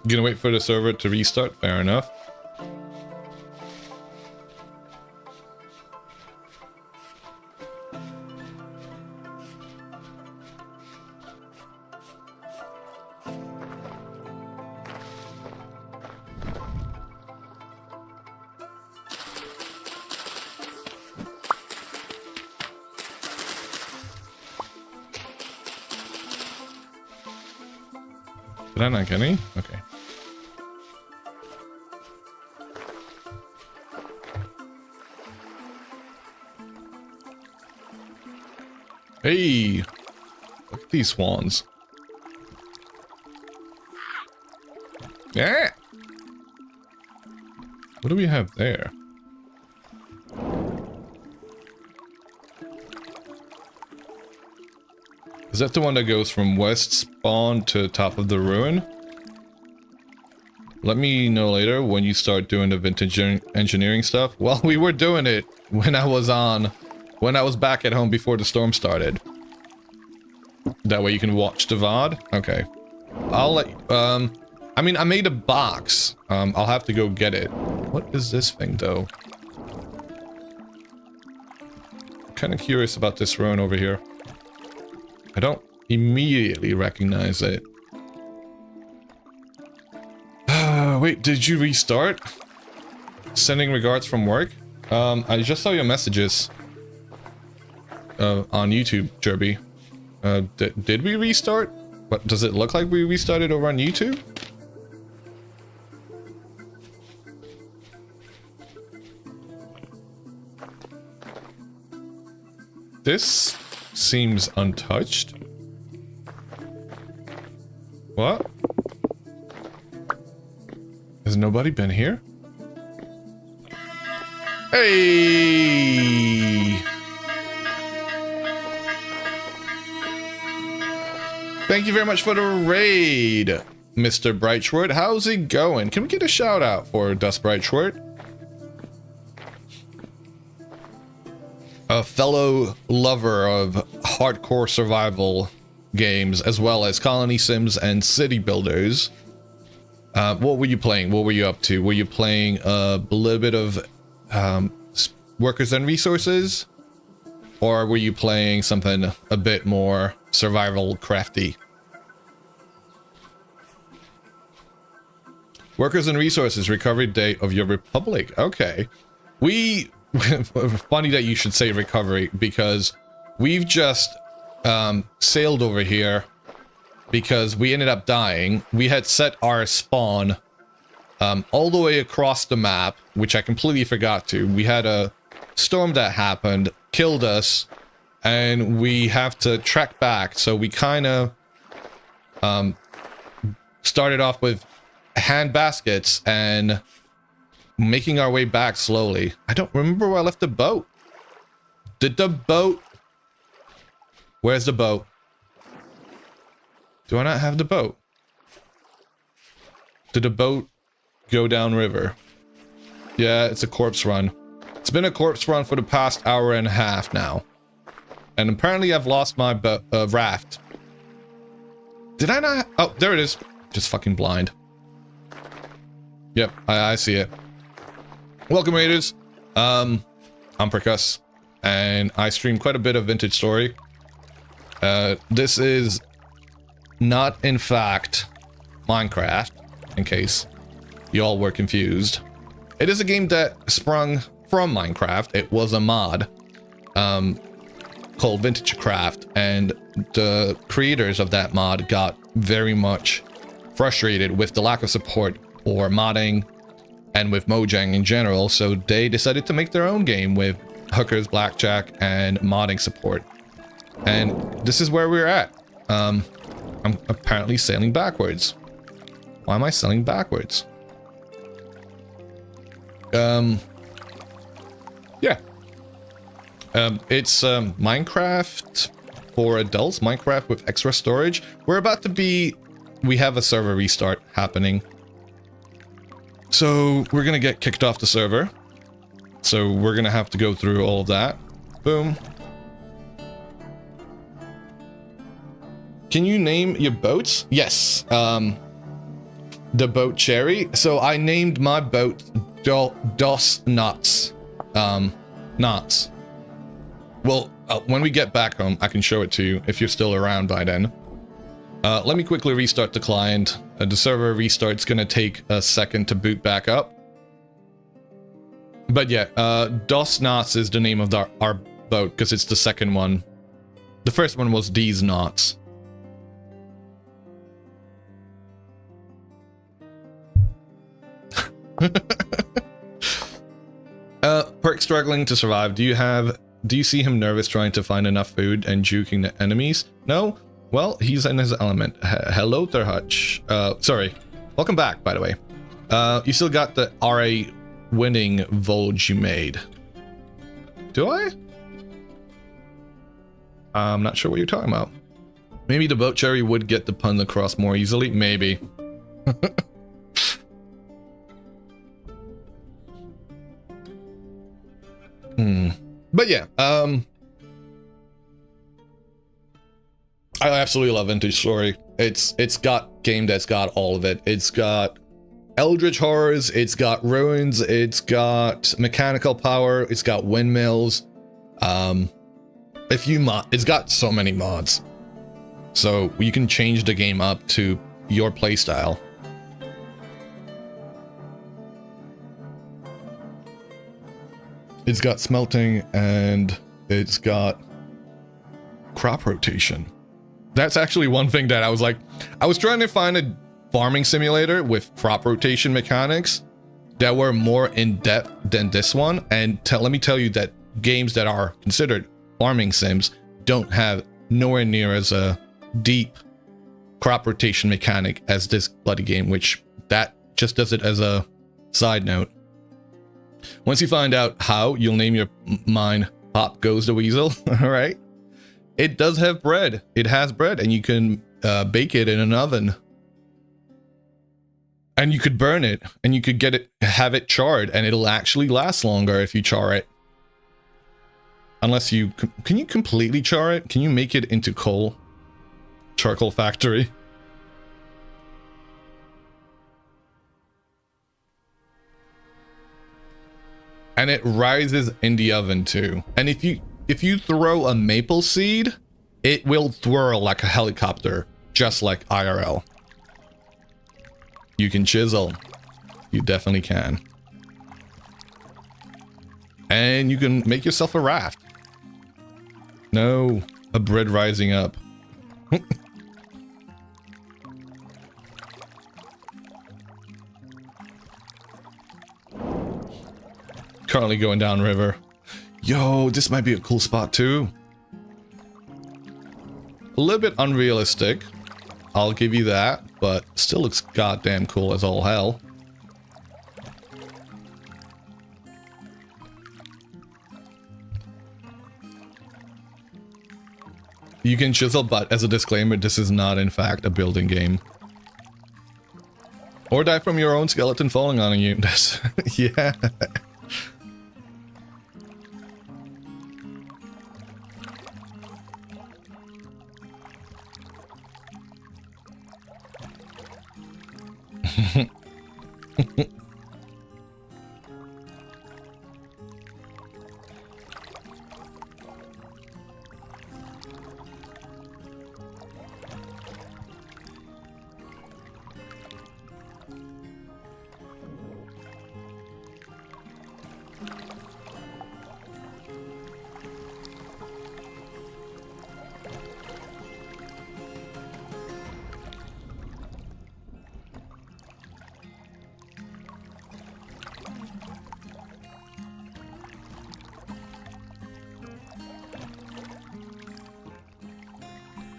S1: Gonna wait for the server to restart, fair enough. Did I not get any? Okay. Hey, look at these swans. Yeah. What do we have there? Is that the one that goes from west spawn to top of the ruin? Let me know later when you start doing the vintage engineering stuff. Well, we were doing it when I was back at home before the storm started. That way you can watch the VOD? Okay. I'll let... I mean, I made a box. I'll have to go get it. What is this thing, though? I'm kind of curious about this ruin over here. I don't immediately recognize it. Wait, did you restart? Sending regards from work. I just saw your messages on YouTube, Jerby. Did we restart? What does it look like we restarted over on YouTube? This seems untouched. What? Has nobody been here? Hey! Thank you very much for the raid, Mr. Brightschwert. How's it going? Can we get a shout out for Dust Brightschwert? A fellow lover of hardcore survival games, as well as colony sims and city builders. What were you playing? What were you up to? Were you playing a little bit of workers and resources? Or were you playing something a bit more survival crafty? Workers and resources, recovery date of your republic. Okay. Funny that you should say recovery, because we've just sailed over here because we ended up dying. We had set our spawn all the way across the map, which I completely forgot to. We had a storm that happened, killed us, and we have to trek back. So we kind of started off with hand baskets and making our way back slowly. I don't remember where I left the boat. Did the boat... Where's the boat? Do I not have the boat? Did the boat go downriver? Yeah, it's a corpse run. It's been a corpse run for the past hour and a half now. And apparently I've lost my raft. Did I not? Oh, there it is. Just fucking blind. Yep, I see it. Welcome, Raiders. I'm Percuss, and I stream quite a bit of Vintage Story. This is not, in fact, Minecraft, in case y'all were confused. It is a game that sprung from Minecraft. It was a mod called Vintage Craft, and the creators of that mod got very much frustrated with the lack of support for modding and with Mojang in general, so they decided to make their own game with hookers, blackjack, and modding support. And this is where we're at. I'm apparently sailing backwards. Why am I sailing backwards? Yeah. It's Minecraft for adults, Minecraft with extra storage. We have a server restart happening. So we're gonna get kicked off the server. So we're gonna have to go through all of that. Boom. Can you name your boats? Yes. The boat Cherry. So I named my boat Dos Knots. Knots. Well, when we get back home, I can show it to you if you're still around by then. Let me quickly restart the client. The server restart's gonna take a second to boot back up. But yeah, Dos Knots is the name of our boat, because it's the second one. The first one was These Knots. Perk struggling to survive. Do you see him nervous trying to find enough food and juking the enemies? No? Well, he's in his element. Hello there, Hutch. Sorry. Welcome back, by the way. You still got the RA winning Volge you made. Do I? I'm not sure what you're talking about. Maybe the boat Cherry would get the pun across more easily. Maybe. But yeah, I absolutely love Vintage Story. It's got game that's got all of it. It's got eldritch horrors, it's got ruins, it's got mechanical power, it's got windmills. It's got so many mods. So you can change the game up to your playstyle. It's got smelting and it's got crop rotation. That's actually one thing that I was trying to find a farming simulator with crop rotation mechanics that were more in depth than this one. And let me tell you that games that are considered farming sims don't have nowhere near as a deep crop rotation mechanic as this bloody game, which that just does it as a side note. Once you find out how, you'll name your mine Pop Goes the Weasel. All right. It does have bread. It has bread, and you can bake it in an oven. And you could burn it, and you could have it charred, and it'll actually last longer if you char it. Unless can you completely char it? Can you make it into coal? Charcoal factory. And it rises in the oven too. And if you throw a maple seed, it will twirl like a helicopter, just like IRL. You can chisel. You definitely can. And you can make yourself a raft. No, a bread rising up. Currently going down river. Yo, this might be a cool spot too. A little bit unrealistic, I'll give you that, but still looks goddamn cool as all hell. You can chisel, but as a disclaimer, this is not in fact a building game. Or die from your own skeleton falling on you. Yeah.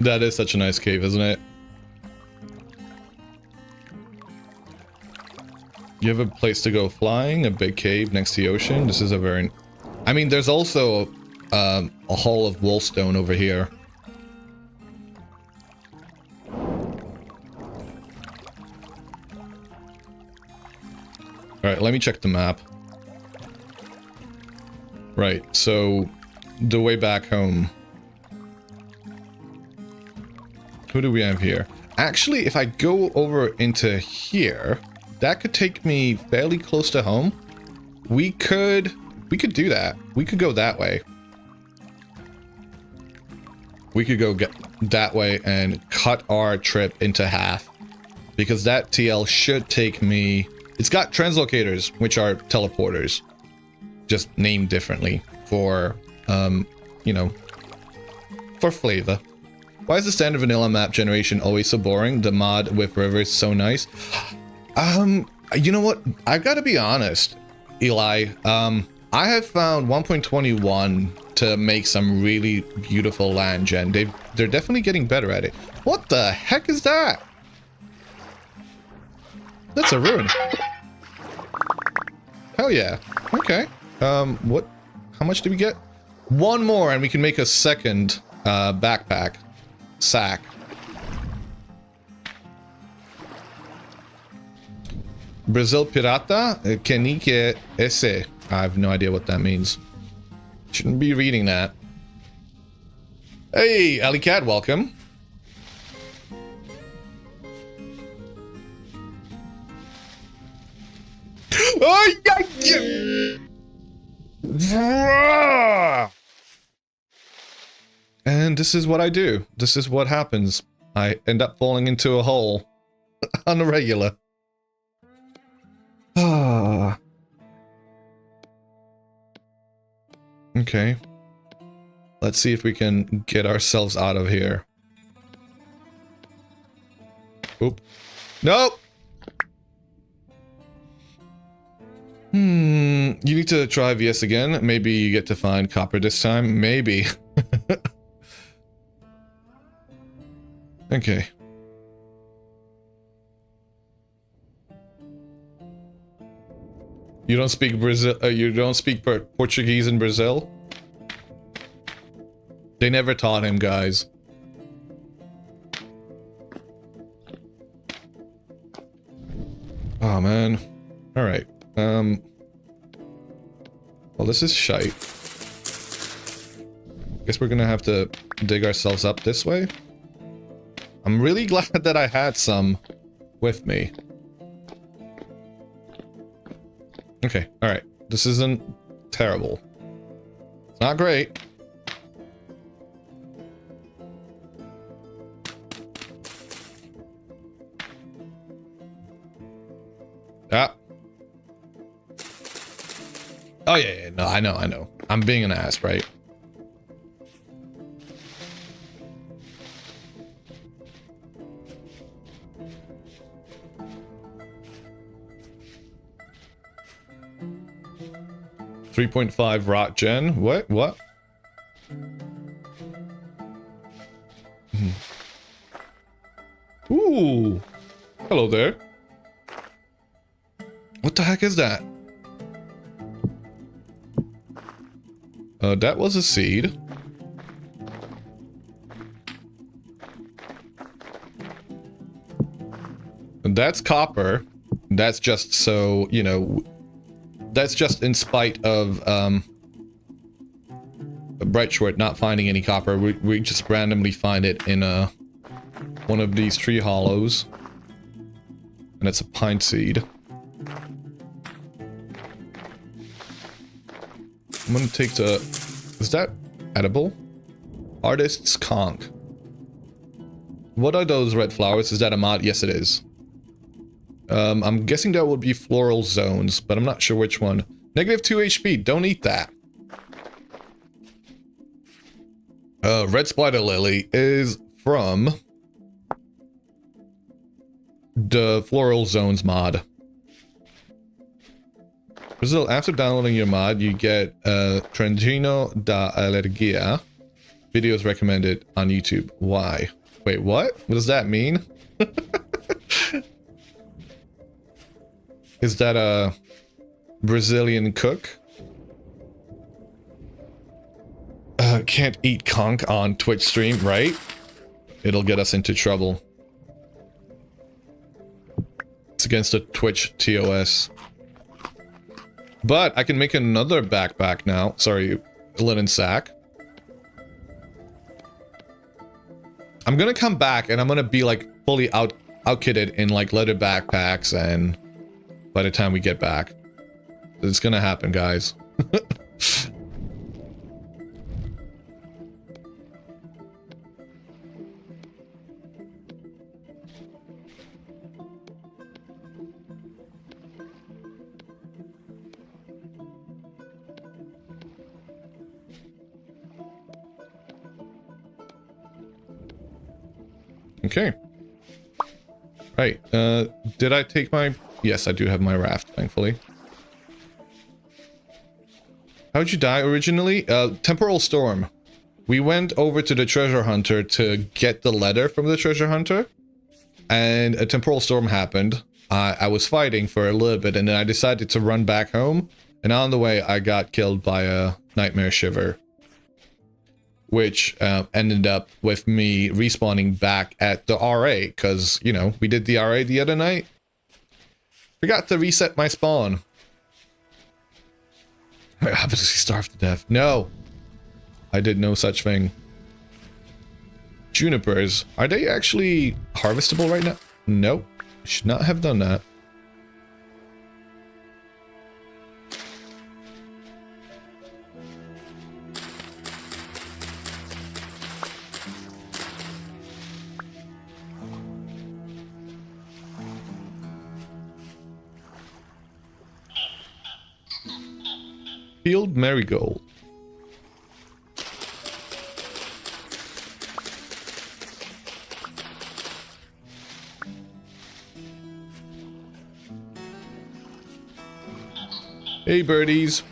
S1: That is such a nice cave, isn't it? You have a place to go flying, a big cave next to the ocean. This is a very... I mean, there's also a hall of woolstone over here. Alright, let me check the map. Right, so the way back home. Who do we have here? Actually, if I go over into here, that could take me fairly close to home. We could do that. We could go that way. We could go that way and cut our trip into half. Because that TL should take me... It's got translocators, which are teleporters. Just named differently for, you know, for flavor. Why is the standard vanilla map generation always so boring? The mod with rivers so nice. You know what? I've got to be honest, Eli. I have found 1.21 to make some really beautiful land gen. They're definitely getting better at it. What the heck is that? That's a ruin. Hell yeah. Okay. What? How much do we get? One more, and we can make a second backpack. Sack. Brazil Pirata? Kenike esse. I have no idea what that means. Shouldn't be reading that. Hey, Alicat, welcome. Oh, yeah. And man, this is what I do. This is what happens. I end up falling into a hole on a regular. Ah. Okay. Let's see if we can get ourselves out of here. Oop. Nope! You need to try VS again. Maybe you get to find copper this time. Maybe. Okay. You don't speak Brazil. You don't speak Portuguese in Brazil. They never taught him, guys. Oh man. All right. Well, this is shite. Guess we're gonna have to dig ourselves up this way. I'm really glad that I had some with me. Okay, alright. This isn't terrible. It's not great. Ah. Oh yeah, no, I know. I'm being an ass, right? .5 rot gen. What? Ooh. Hello there. What the heck is that? That was a seed. And that's copper. That's just so, you know, that's just in spite of Bright Short not finding any copper. We just randomly find it in one of these tree hollows. And it's a pine seed. I'm gonna take the... Is that edible? Artist's conch. What are those red flowers? Is that a mod? Yes, it is. I'm guessing that would be floral zones, but I'm not sure which one. -2 HP. Don't eat that. Red spider lily is from the floral zones mod. Brazil, after downloading your mod, you get Trangino da Alergia. Videos recommended on YouTube. Why? Wait, what? What does that mean? Is that a Brazilian cook? Can't eat conch on Twitch stream, right? It'll get us into trouble. It's against the Twitch TOS. But I can make another backpack now. Sorry, linen sack. I'm gonna come back and I'm gonna be like fully outkitted in like leather backpacks, and by the time we get back, it's gonna happen, guys. Okay. Right. Did I take my... Yes, I do have my raft, thankfully. How'd you die originally? Temporal storm. We went over to the treasure hunter to get the letter from the treasure hunter, and a temporal storm happened. I was fighting for a little bit, and then I decided to run back home, and on the way I got killed by a nightmare shiver, which ended up with me respawning back at the RA, because, you know, we did the RA the other night. Forgot to reset my spawn. I obviously starved to death. No! I did no such thing. Junipers. Are they actually harvestable right now? Nope. Should not have done that. Field Marigold. Hey, birdies.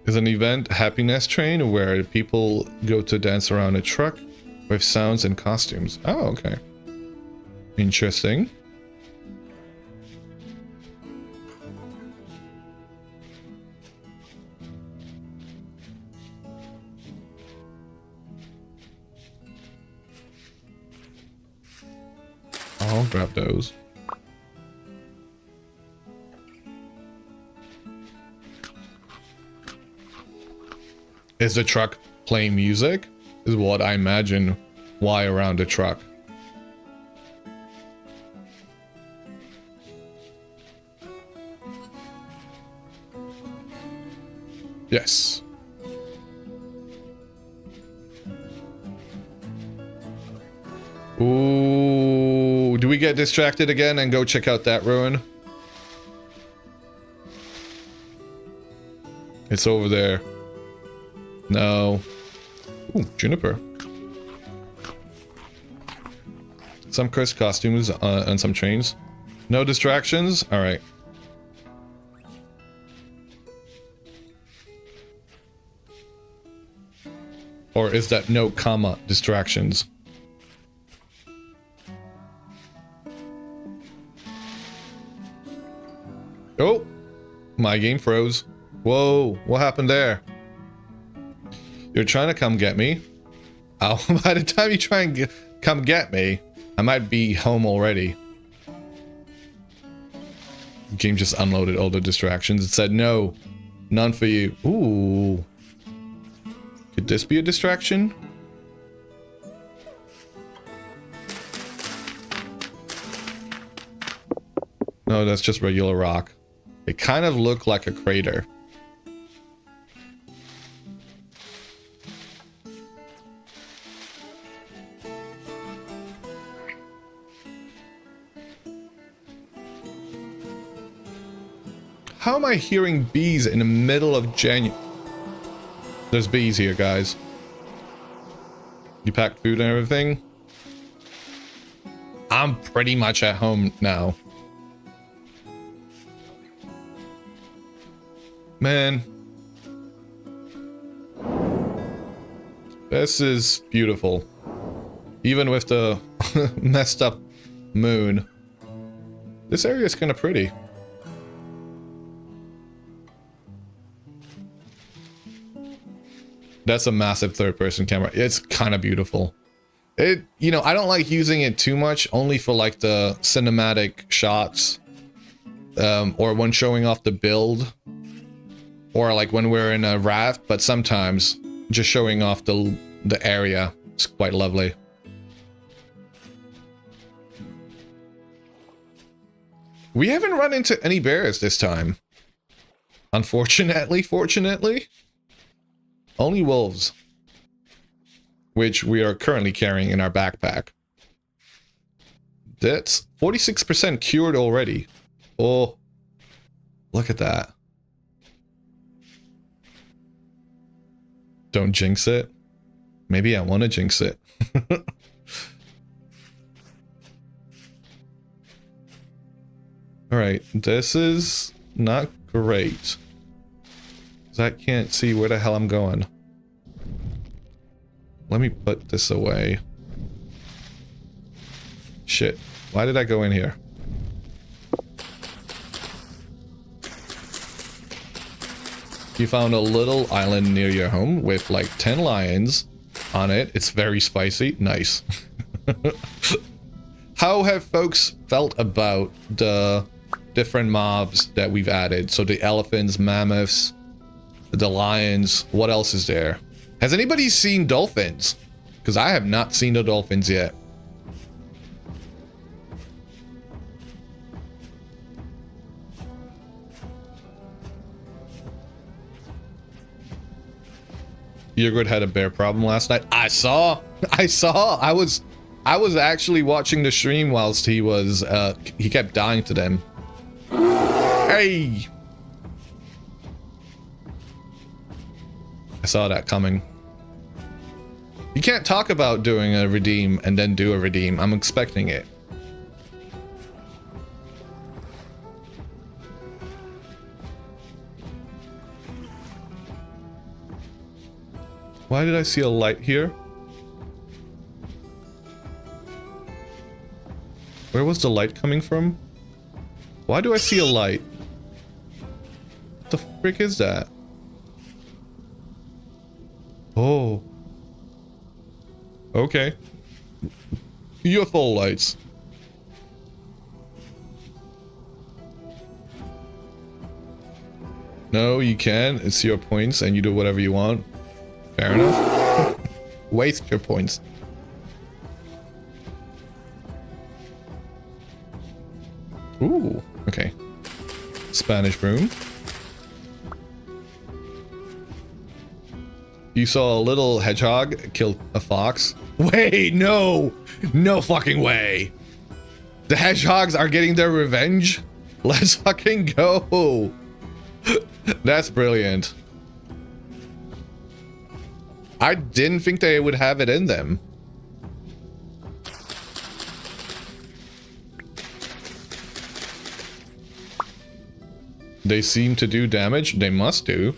S1: Is an event happiness train where people go to dance around a truck with sounds and costumes. Oh, okay. Interesting. I'll grab those. Is the truck playing music? Is what I imagine. Why around the truck? Yes. Ooh, do we get distracted again and go check out that ruin? It's over there. No. Ooh, juniper. Some cursed costumes and some trains. No distractions? Alright. Or is that no comma distractions? Oh! My game froze. Whoa, what happened there? You're trying to come get me? Oh, by the time you try and come get me, I might be home already. The game just unloaded all the distractions. It said, no, none for you. Ooh. Could this be a distraction? No, that's just regular rock. It kind of looked like a crater. How am I hearing bees in the middle of January? There's bees here, guys. You packed food and everything? I'm pretty much at home now. Man. This is beautiful. Even with the messed up moon. This area is kind of pretty. That's a massive third-person camera. It's kind of beautiful. You know, I don't like using it too much, only for like the cinematic shots, or when showing off the build, or like when we're in a raft. But sometimes just showing off the area is quite lovely. We haven't run into any bears this time, unfortunately. Fortunately. Only wolves, which we are currently carrying in our backpack. That's 46% cured already. Oh, look at that. Don't jinx it. Maybe I want to jinx it. Alright, this is not great. I can't see where the hell I'm going. Let me put this away. Shit. Why did I go in here? You found a little island near your home with like 10 lions on it. It's very spicy. Nice. How have folks felt about the different mobs that we've added? So the elephants, mammoths, the lions, what else is there? Has anybody seen dolphins? Because I have not seen the dolphins yet. Yogurt had a bear problem last night. I saw. I was I was actually watching the stream whilst he was, he kept dying to them. Hey! I saw that coming. You can't talk about doing a redeem and then do a redeem. I'm expecting it. Why did I see a light here? Where was the light coming from? Why do I see a light? What the frick is that? Oh. Okay. UFO lights. No, you can. It's your points and you do whatever you want. Fair enough. Waste your points. Ooh, okay. Spanish broom. You saw a little hedgehog kill a fox. Wait, no! No fucking way! The hedgehogs are getting their revenge? Let's fucking go! That's brilliant. I didn't think they would have it in them. They seem to do damage. They must do.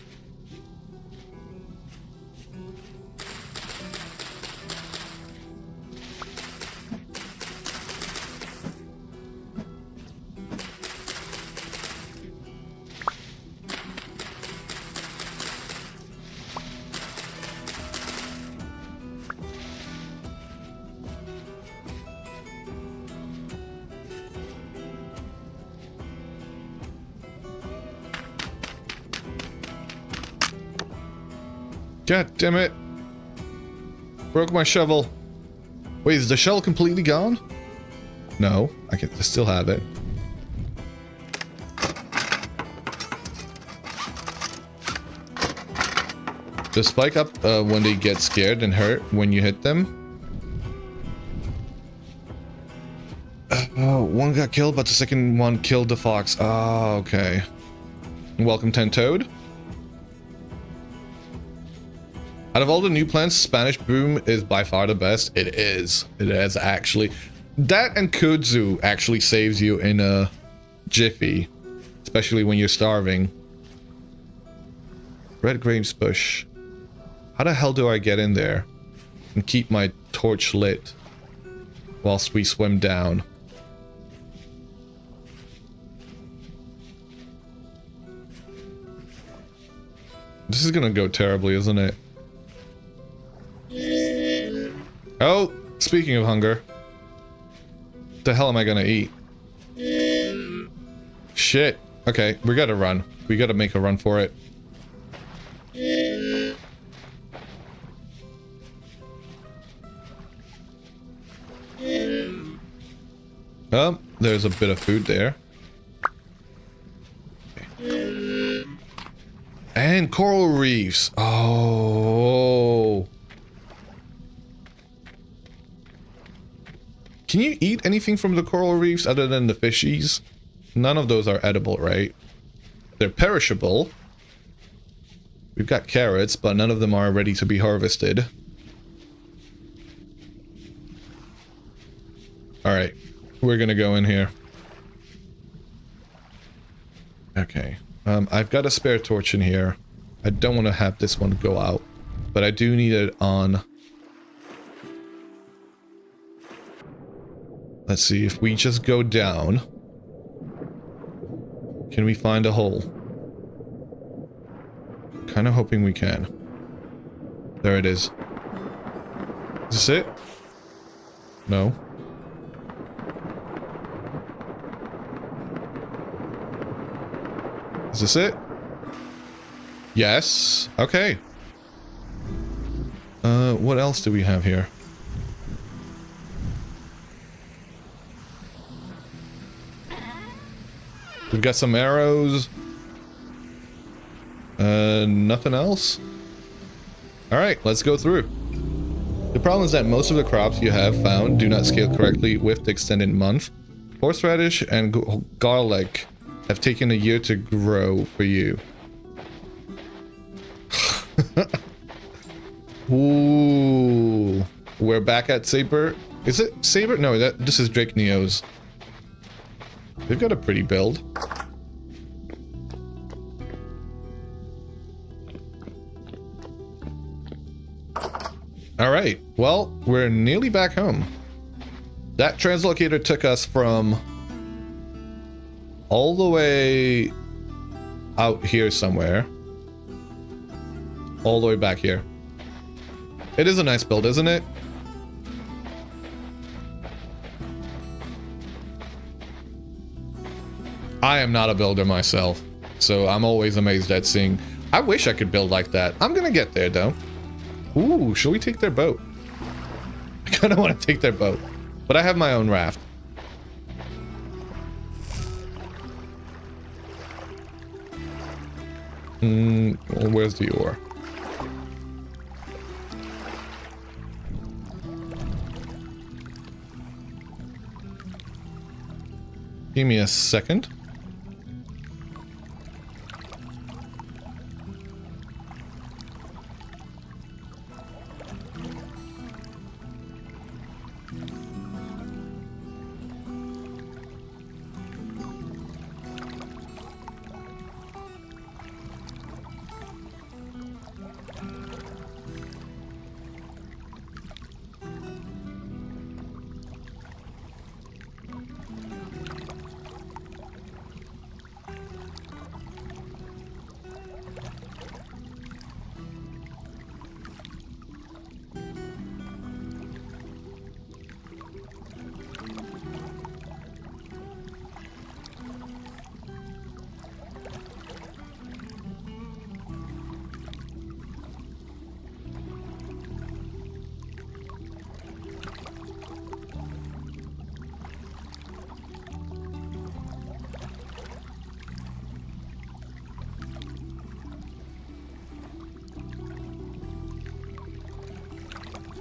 S1: God damn it. Broke my shovel. Wait, is the shell completely gone? No, I still have it. They spike up when they get scared and hurt when you hit them. Oh, one got killed, but the second one killed the fox. Oh, okay. Welcome, Ten Toad. Out of all the new plants, Spanish Boom is by far the best. It is. It is actually. That and Kudzu actually saves you in a jiffy. Especially when you're starving. Red grapes bush. How the hell do I get in there? And keep my torch lit. Whilst we swim down. This is gonna go terribly, isn't it? Oh, speaking of hunger. What the hell am I gonna eat? Shit. Okay, we gotta run. We gotta make a run for it. Oh, there's a bit of food there. Okay. And coral reefs. Oh. Can you eat anything from the coral reefs other than the fishies? None of those are edible, right? They're perishable. We've got carrots, but none of them are ready to be harvested. Alright, we're gonna go in here. Okay, I've got a spare torch in here. I don't want to have this one go out, but I do need it on. Let's see, if we just go down, can we find a hole? Kind of hoping we can. There it is. Is this it? No. Is this it? Yes. Okay. What else do we have here? We've got some arrows. Nothing else? Alright, let's go through. The problem is that most of the crops you have found do not scale correctly with the extended month. Horseradish and garlic have taken a year to grow for you. Ooh. We're back at Saber. Is it Saber? No, this is Drake Neo's. They've got a pretty build. Alright, well, we're nearly back home. That translocator took us from all the way out here somewhere. All the way back here. It is a nice build, isn't it? I am not a builder myself, so I'm always amazed at seeing... I wish I could build like that. I'm gonna get there, though. Ooh, should we take their boat? I kind of want to take their boat, but I have my own raft. Well, where's the ore? Give me a second.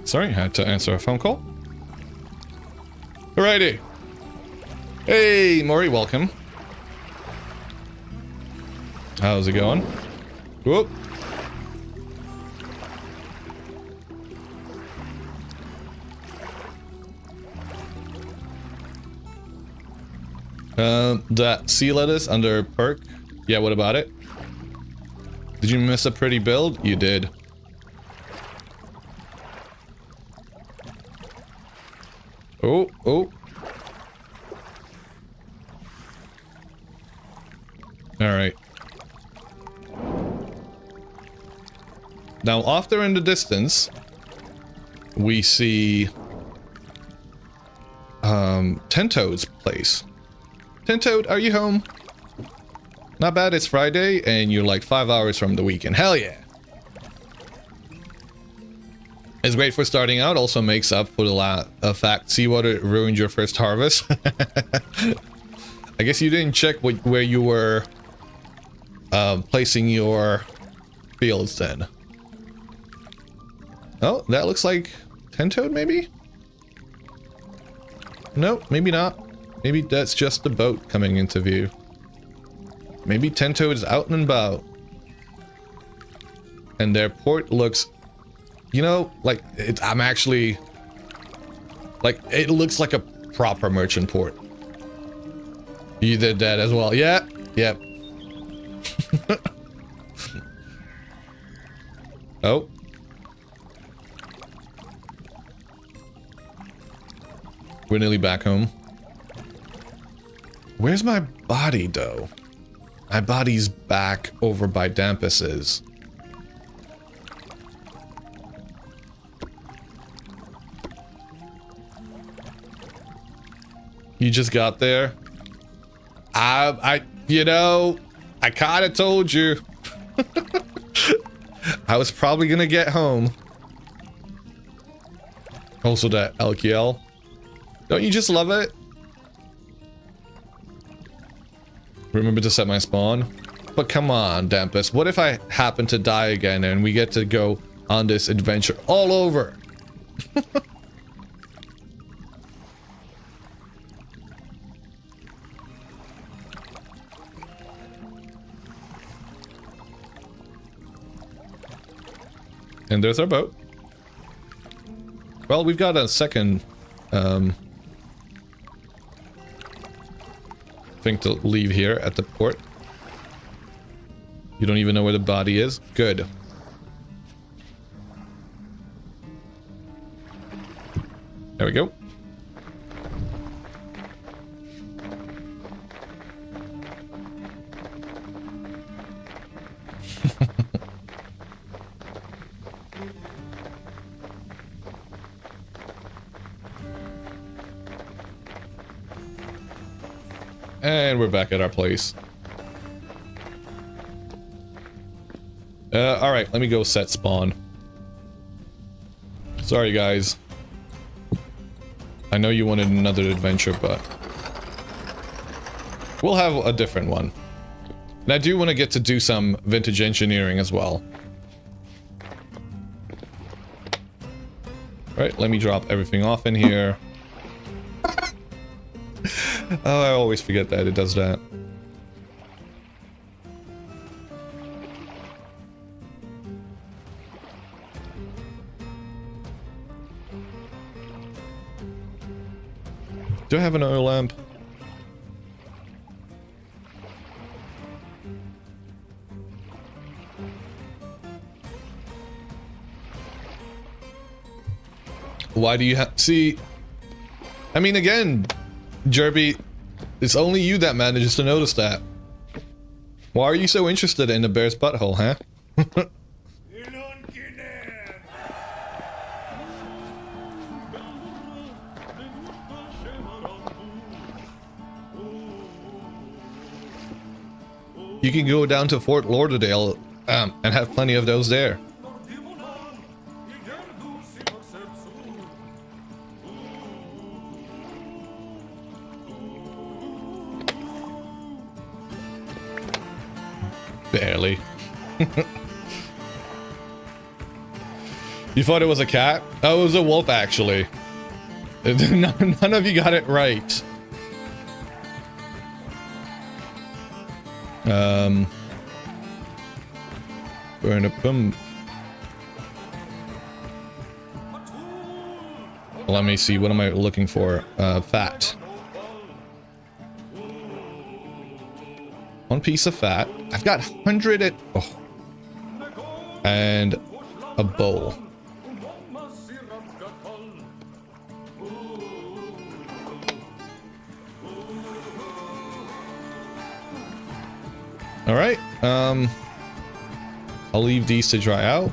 S1: Sorry, had to answer a phone call. Alrighty. Hey, Maury, welcome. How's it going? Whoop. That sea lettuce under perk. Yeah, what about it? Did you miss a pretty build? You did. Oh, oh. All right. Now, off there in the distance, we see Tentoad's place. Tentoad, are you home? Not bad, it's Friday, and you're like 5 hours from the weekend. Hell yeah! It's great for starting out, also makes up for the fact seawater ruined your first harvest. I guess you didn't check where you were placing your fields then. Oh, that looks like Tentoad, maybe? No, maybe not. Maybe that's just the boat coming into view. Maybe Tentoad's out and about. And their port looks... You know, like, I'm actually... Like, it looks like a proper merchant port. You did that as well. Yeah, yep. Oh. We're nearly back home. Where's my body, though? My body's back over by Dampus's. You just got there? You know, I kind of told you. I was probably gonna get home. Also that LQL. Don't you just love it? Remember to set my spawn? But come on, Dampus. What if I happen to die again and we get to go on this adventure all over? And there's our boat. Well, we've got a second thing to leave here at the port. You don't even know where the body is? Good. There we go. And we're back at our place. Alright, let me go set spawn. Sorry, guys. I know you wanted another adventure, but we'll have a different one. And I do want to get to do some vintage engineering as well. Alright, let me drop everything off in here. Oh, I always forget that it does that. Do I have an oil lamp? Why do you have... See... I mean, again, Jerby, it's only you that manages to notice that. Why are you so interested in the bear's butthole, huh? You can go down to Fort Lauderdale and have plenty of those there. Barely. You thought it was a cat? Oh, it was a wolf, actually. None of you got it right. Burn a boom. Let me see, what am I looking for? Fat. One piece of fat. I've got 100 at... Oh. And a bowl. Alright, I'll leave these to dry out.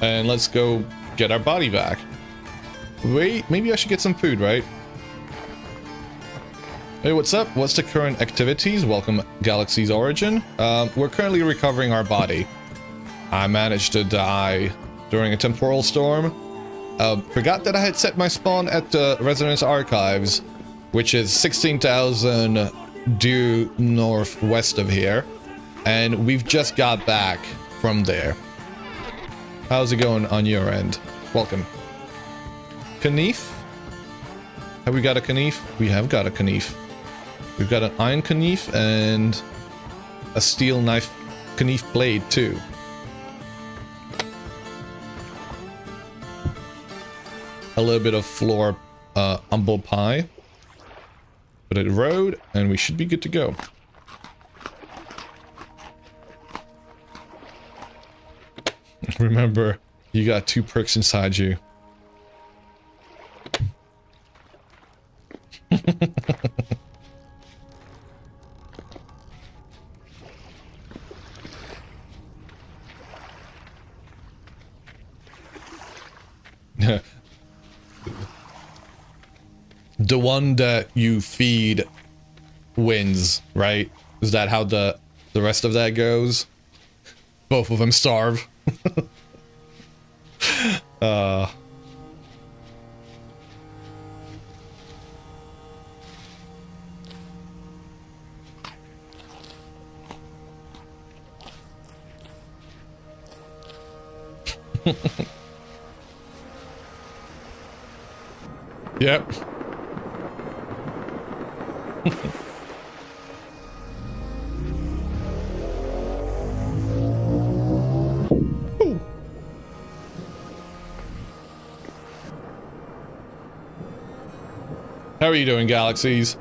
S1: And let's go get our body back. Wait, maybe I should get some food, right? Hey, what's up? What's the current activities? Welcome, Galaxy's Origin. We're currently recovering our body. I managed to die during a temporal storm. Forgot that I had set my spawn at the Resonance Archives, which is 16,000 due northwest of here. And we've just got back from there. How's it going on your end? Welcome. Knife? Have we got a knife? We have got a knife. We've got an iron knife and a steel knife knife blade too. A little bit of floor humble pie. Put it road and we should be good to go. Remember, you got 2 perks inside you. The one that you feed wins, right? Is that how the rest of that goes? Both of them starve. Yep. Ooh. How are you doing, Galaxies?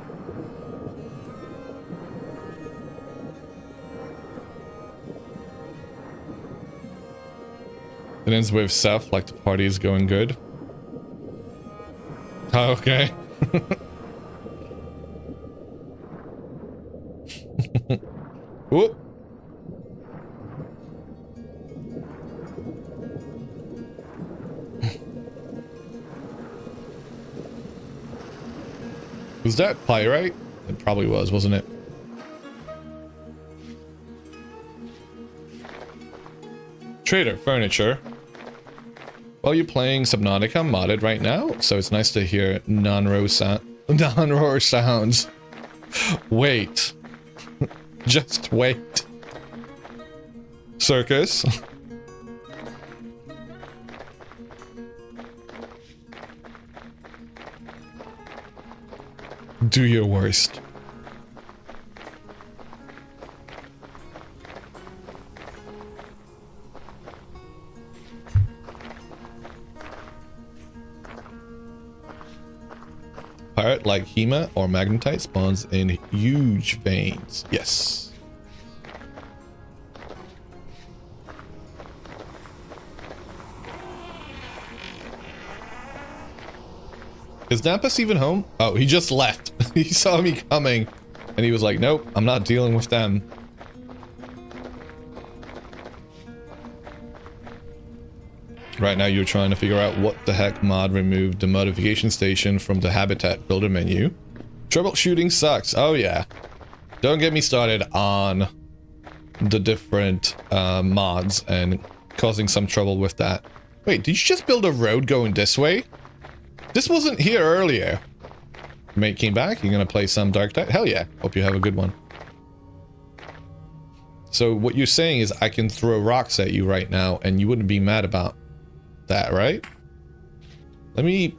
S1: It ends with Seth, like the party is going good. Oh, okay. Whoop. Was that pyrite? It probably was, wasn't it? Trader, furniture. Well, you're playing Subnautica modded right now, so it's nice to hear non-roar sounds. Wait. Just wait. Circus. Do your worst. Pirate like Hema or magnetite spawns in huge veins. Yes. Is Nampus even home? Oh, he just left. He saw me coming and he was like, nope, I'm not dealing with them. Right now you're trying to figure out what the heck mod removed the modification station from the habitat builder menu. Troubleshooting sucks. Oh yeah. Don't get me started on the different mods and causing some trouble with that. Wait, did you just build a road going this way? This wasn't here earlier. Mate came back. You're gonna play some Dark Tide? Hell yeah. Hope you have a good one. So what you're saying is I can throw rocks at you right now and you wouldn't be mad about that, right? Let me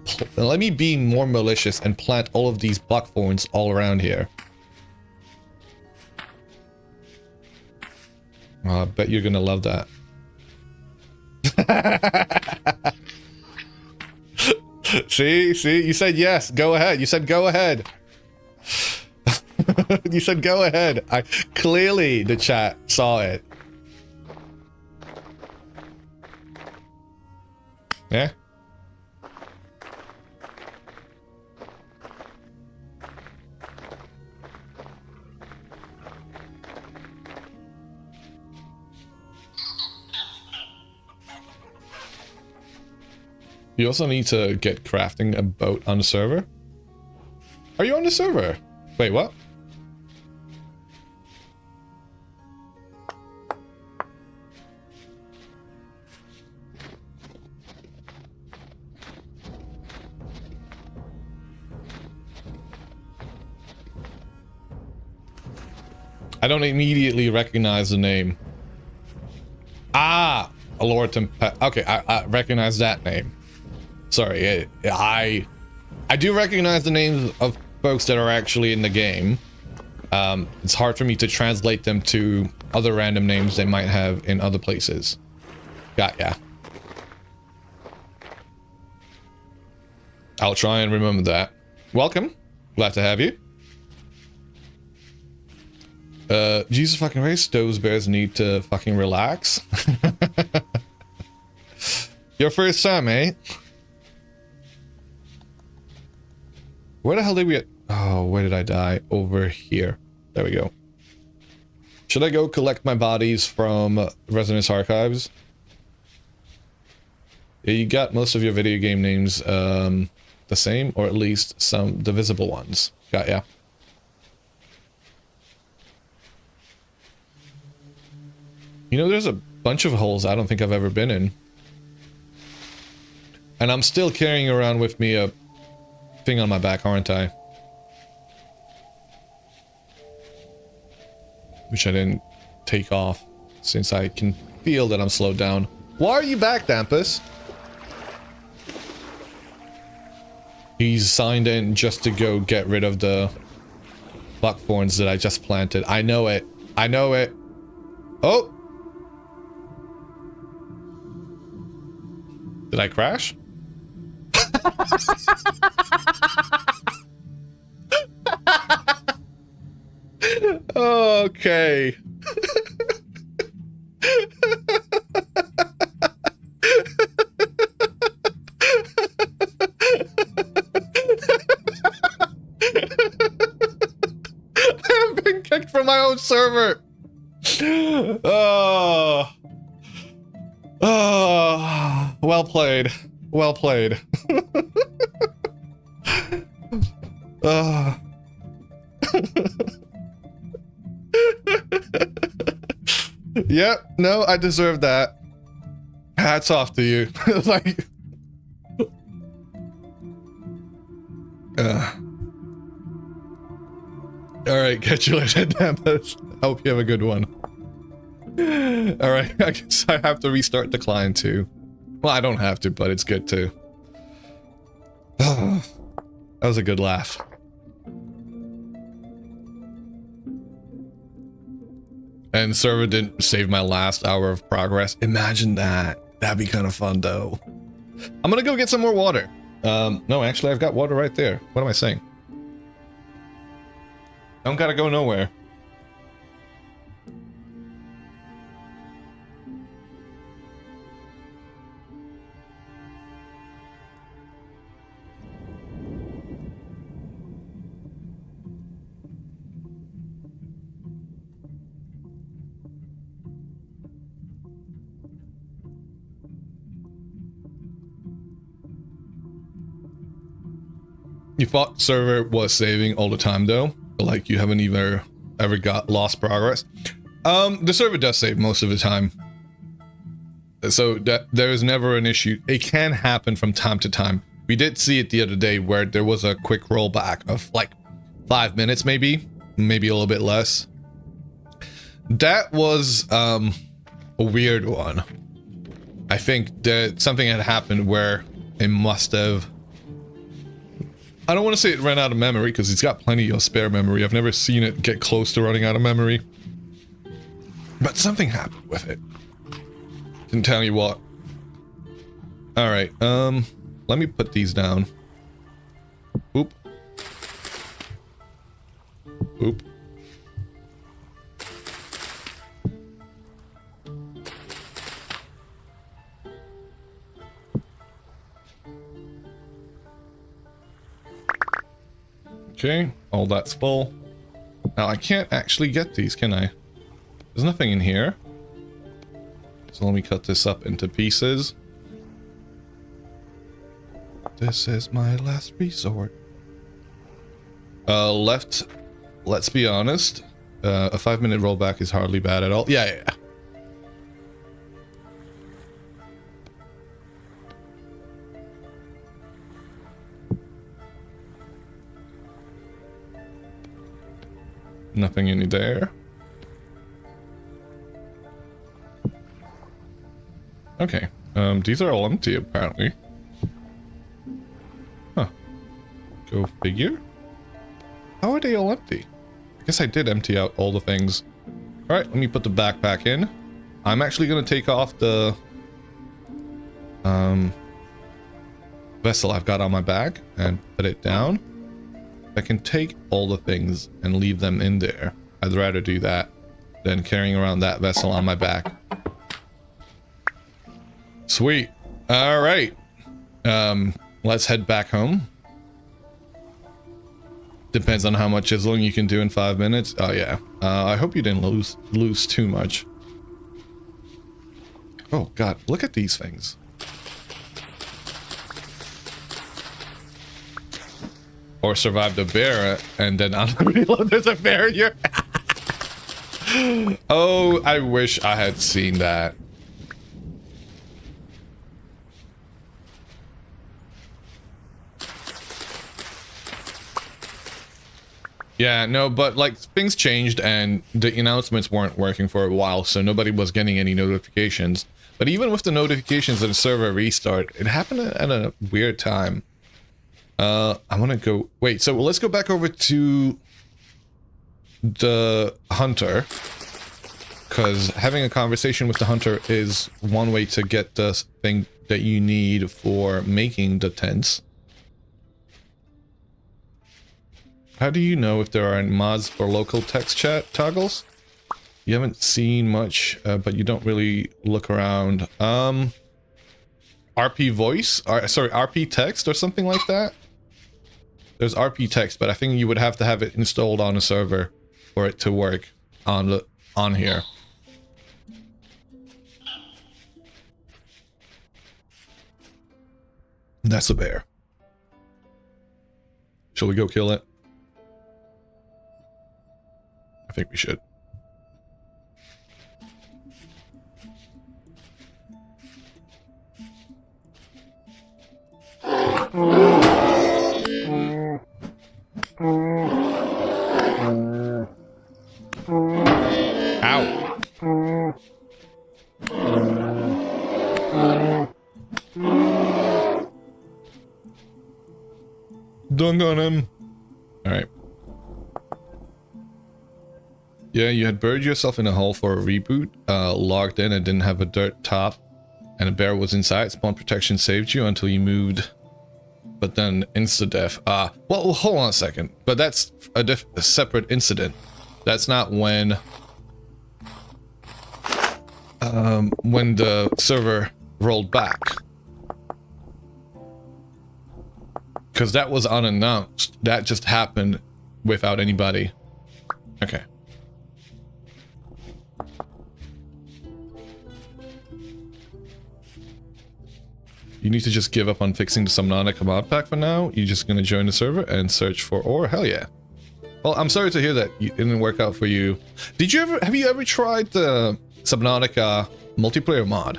S1: be more malicious and plant all of these buckthorns all around here. Oh, I bet you're gonna love that. See, you said yes. Go ahead. You said go ahead. You said go ahead. I clearly the chat saw it. Yeah. You also need to get crafting a boat on the server. Are you on the server? Wait, what? I don't immediately recognize the name. Ah, Allure Tempest. Okay, I recognize that name. Sorry, I do recognize the names of folks that are actually in the game. It's hard for me to translate them to other random names they might have in other places. Got ya. I'll try and remember that. Welcome. Glad to have you. Jesus fucking Christ, those bears need to fucking relax. Your first time, eh? Where the hell did we get? Oh, where did I die? Over here. There we go. Should I go collect my bodies from Resonance Archives? Yeah, you got most of your video game names the same, or at least some divisible ones. Got ya. You know, there's a bunch of holes I don't think I've ever been in. And I'm still carrying around with me a thing on my back, aren't I? Which I didn't take off, since I can feel that I'm slowed down. Why are you back, Dampus? He's signed in just to go get rid of the buckthorns that I just planted. I know it. I know it. Oh! Did I crash? Okay. I have been kicked from my own server. Oh. Oh. Well played. Well played. Oh. Yep, no, I deserve that. Hats off to you. Like, all right, catch you later, Dampus. I hope you have a good one. All right, I guess I have to restart the client too. Well, I don't have to, but it's good too. That was a good laugh. And server didn't save my last hour of progress. Imagine that. That'd be kind of fun though. I'm gonna go get some more water. No, actually I've got water right there. What am I saying? Don't gotta go nowhere. You thought server was saving all the time though? Like you haven't even ever got lost progress? The server does save most of the time. So that there is never an issue. It can happen from time to time. We did see it the other day where there was a quick rollback of like 5 minutes maybe a little bit less. That was a weird one. I think that something had happened where it must have, I don't want to say it ran out of memory because it's got plenty of spare memory. I've never seen it get close to running out of memory. But something happened with it. Didn't tell you what. Alright, let me put these down. Oop. Oop. Okay, all that's full. Now I can't actually get these, can I? There's nothing in here. So let me cut this up into pieces. This is my last resort. Left, let's be honest. A 5-minute rollback is hardly bad at all. Yeah. Nothing in there. Okay. These are all empty apparently. Huh. Go figure. How are they all empty? I guess I did empty out all the things. Alright, let me put the backpack in. I'm actually gonna take off the vessel I've got on my back and put it down. I can take all the things and leave them in there. I'd rather do that than carrying around that vessel on my back. Sweet. All right. Let's head back home. Depends on how much chiseling you can do in 5 minutes. Oh yeah. I hope you didn't lose too much. Oh god, look at these things. Or survive the bear and then on the reload there's a bear here. Oh, I wish I had seen that. Yeah, no, but like things changed and the announcements weren't working for a while, so nobody was getting any notifications. But even with the notifications and the server restart, it happened at a weird time. I want to go... Wait, so let's go back over to the hunter. Because having a conversation with the hunter is one way to get the thing that you need for making the tents. How do you know if there are mods for local text chat toggles? You haven't seen much, but you don't really look around. RP voice? Sorry, RP text or something like that? There's RP text, but I think you would have to have it installed on a server for it to work on here. That's a bear. Shall we go kill it? I think we should. Ow. Dunk on him. Alright. Yeah, you had buried yourself in a hole for a reboot, logged in and didn't have a dirt top, and a bear was inside. Spawn protection saved you until you moved, but then insta-death. Well, hold on a second. But that's a separate incident. That's not when the server rolled back. Because that was unannounced. That just happened without anybody. Okay. You need to just give up on fixing the Subnautica mod pack for now. You're just gonna join the server and search for ore? Hell yeah. Well, I'm sorry to hear that it didn't work out for you. Have you ever tried the Subnautica multiplayer mod?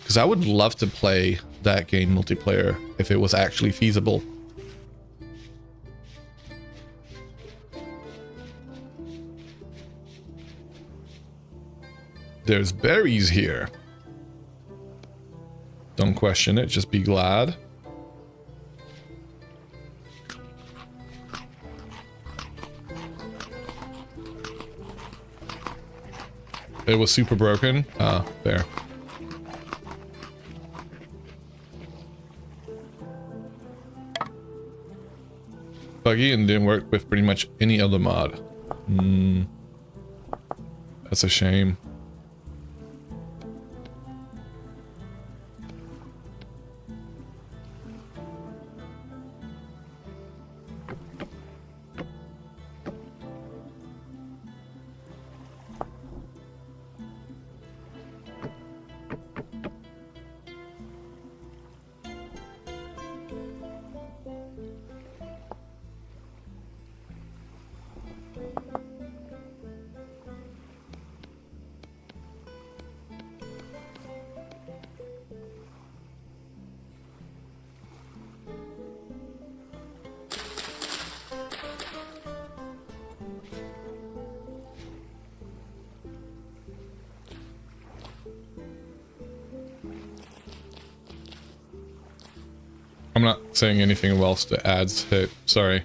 S1: Because I would love to play that game multiplayer if it was actually feasible. There's berries here. Don't question it, just be glad. It was super broken. There. Buggy and didn't work with pretty much any other mod. That's a shame. I'm not saying anything else to ads hit. Sorry.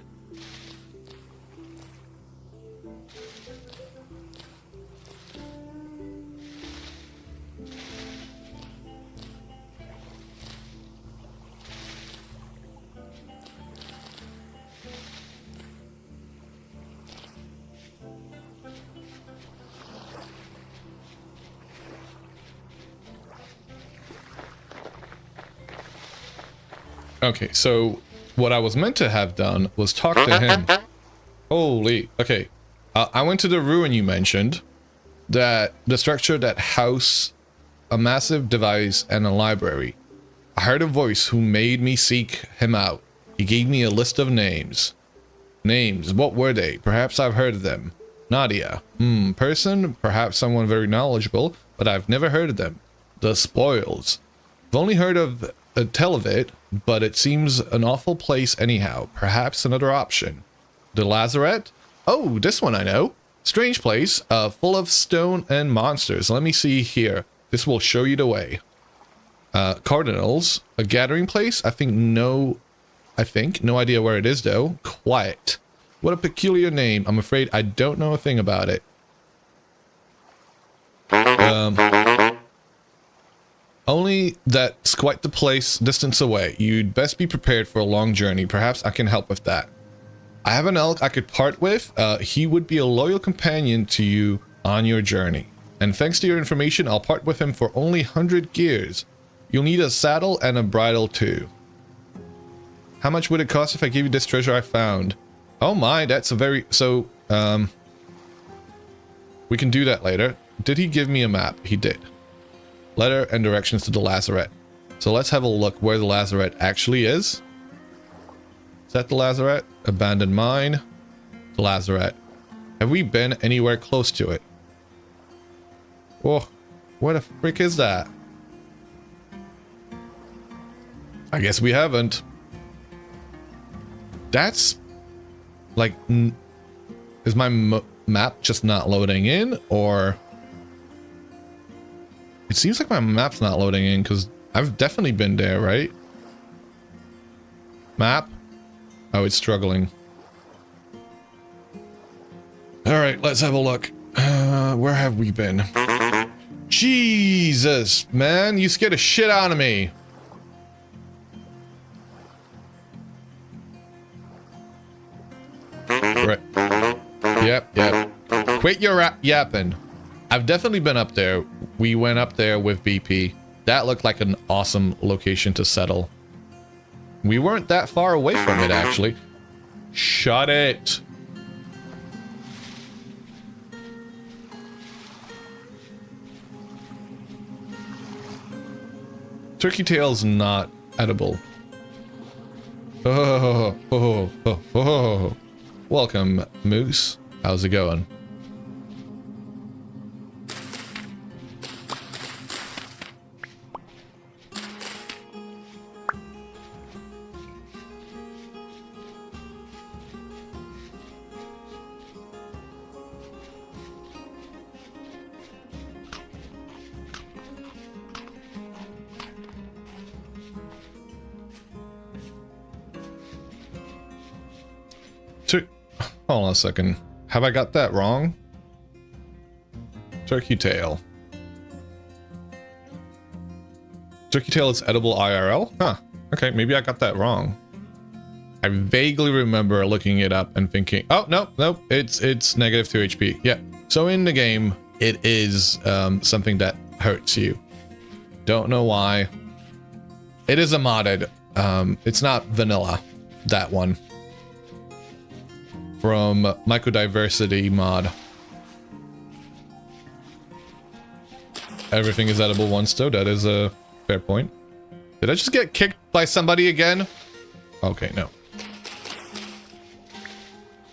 S1: Okay, so what I was meant to have done was talk to him. Holy, okay. I went to the ruin you mentioned, that the structure that housed a massive device and a library. I heard a voice who made me seek him out. He gave me a list of names. Names, what were they? Perhaps I've heard of them. Nadia. Person? Perhaps someone very knowledgeable, but I've never heard of them. The Spoils. I've only heard of tell of it, but it seems an awful place anyhow. Perhaps another option. The Lazaret? Oh, this one I know. Strange place, full of stone and monsters. Let me see here. This will show you the way. Cardinals, a gathering place? I think no I think. No idea where it is, though. Quiet. What a peculiar name. I'm afraid I don't know a thing about it. Only that's quite the place distance away. You'd best be prepared for a long journey. Perhaps I can help with that. I have an elk I could part with. He would be a loyal companion to you on your journey. And thanks to your information, I'll part with him for only 100 gears. You'll need a saddle and a bridle too. How much would it cost if I gave you this treasure I found? Oh my, that's a very... So, we can do that later. Did he give me a map? He did. Letter and directions to the lazaret. So let's have a look where the lazaret actually is. Is that the lazaret? Abandoned mine. The lazaret. Have we been anywhere close to it? Oh, where the frick is that? I guess we haven't. That's... like... is my map just not loading in? Or... it seems like my map's not loading in because I've definitely been there, right? Map? Oh, it's struggling. Alright, let's have a look. Where have we been? Jesus, man, you scared the shit out of me. Right. Yep. Quit your yapping. I've definitely been up there. We went up there with BP. That looked like an awesome location to settle. We weren't that far away from it, actually. Shut it. Turkey tail's not edible. Oh. Welcome, Moose. How's it going? Hold on a second. Have I got that wrong? Turkey tail. Turkey tail is edible IRL? Huh. Okay, maybe I got that wrong. I vaguely remember looking it up and thinking, oh, no, it's -2 HP. Yeah. So in the game, it is something that hurts you. Don't know why. It is a modded. It's not vanilla, that one. From Microdiversity mod. Everything is edible once though. That is a fair point. Did I just get kicked by somebody again? Okay, no.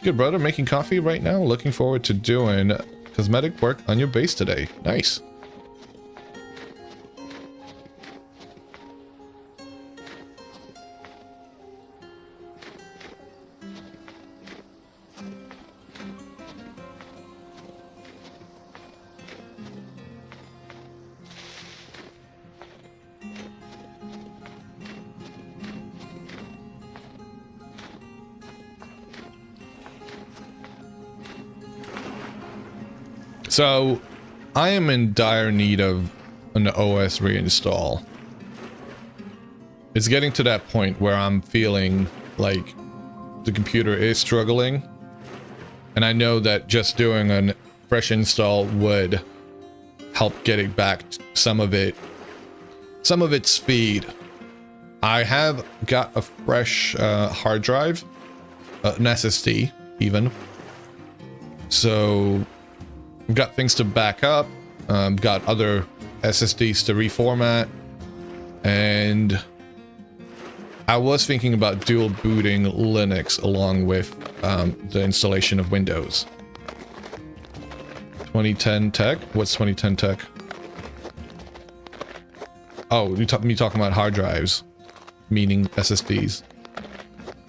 S1: Good brother, making coffee right now. Looking forward to doing cosmetic work on your base today. Nice. So, I am in dire need of an OS reinstall. It's getting to that point where I'm feeling like the computer is struggling. And I know that just doing a fresh install would help get it back some of its speed. I have got a fresh hard drive, an SSD even. So... I've got things to back up, got other SSDs to reformat, and I was thinking about dual booting Linux along with the installation of Windows. 2010 tech? What's 2010 tech? Oh, me talking about hard drives, meaning SSDs.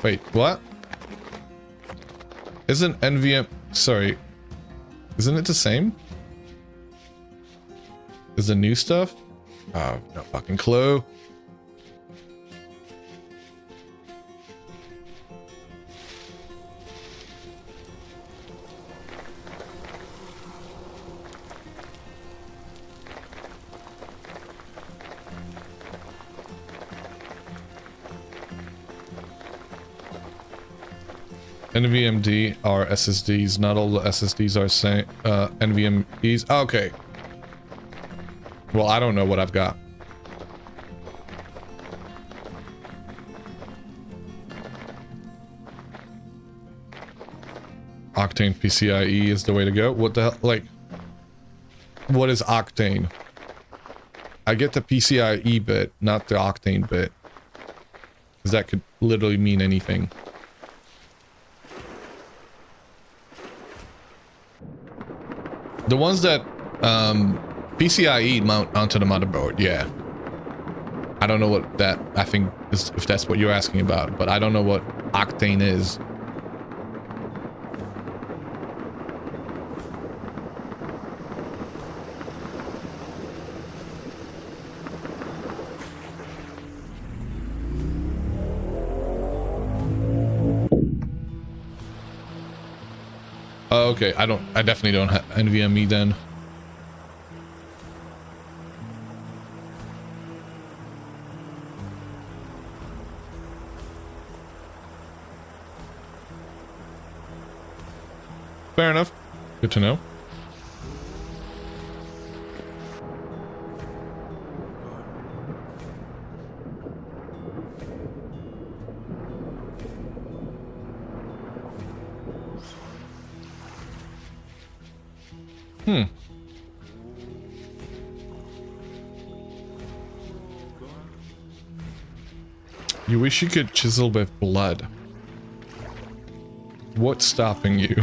S1: Wait, what? Isn't NVM... Sorry. Isn't it the same? Is the new stuff? Oh, no fucking clue. NVMe are SSDs. Not all the SSDs are same. NVMe's. Okay. Well, I don't know what I've got. Octane PCIe is the way to go. What the hell? Like, what is Octane? I get the PCIe bit, not the Octane bit. Because that could literally mean anything. The ones that PCIe mount onto the motherboard, yeah. I don't know what that, I think, is, if that's what you're asking about, but I don't know what Octane is. Okay, I definitely don't have NVMe then. Fair enough. Good to know. You wish you could chisel with blood. What's stopping you?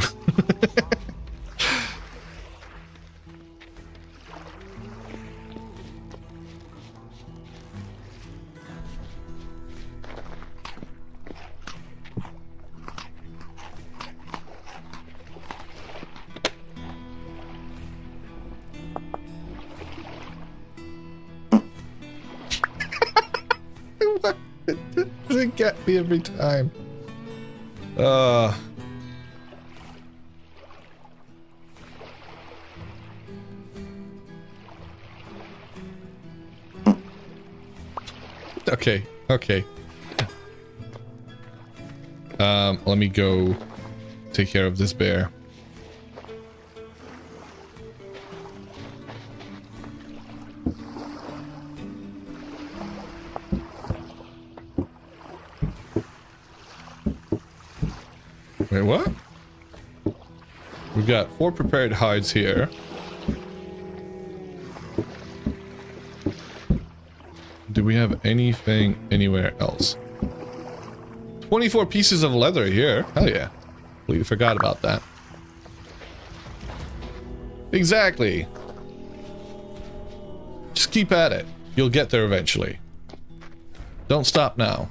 S1: What? It doesn't get me every time. Okay, okay. Let me go take care of this bear. Wait, what? We've got 4 prepared hides here. Do we have anything anywhere else? 24 pieces of leather here. Hell yeah. Completely forgot about that. Exactly. Just keep at it. You'll get there eventually. Don't stop now.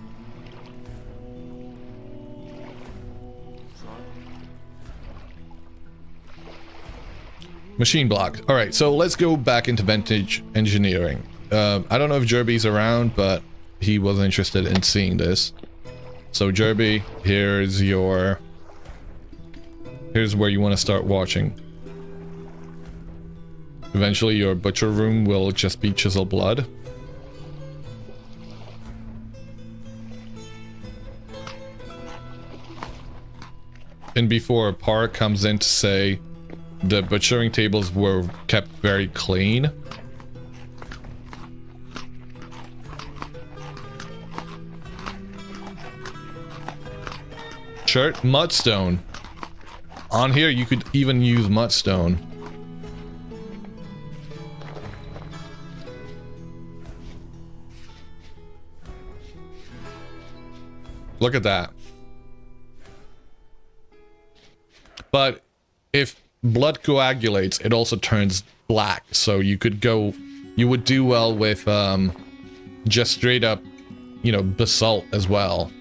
S1: Machine block. All right, so let's go back into vintage engineering. I don't know if Jerby's around, but he was interested in seeing this. So Jerby, here's where you want to start watching. Eventually your butcher room will just be chisel blood. And before Par comes in to say the butchering tables were kept very clean. Shirt, mudstone. On here you could even use mudstone. Look at that. But if blood coagulates, it also turns black, so you would do well with just straight up, you know, basalt as well.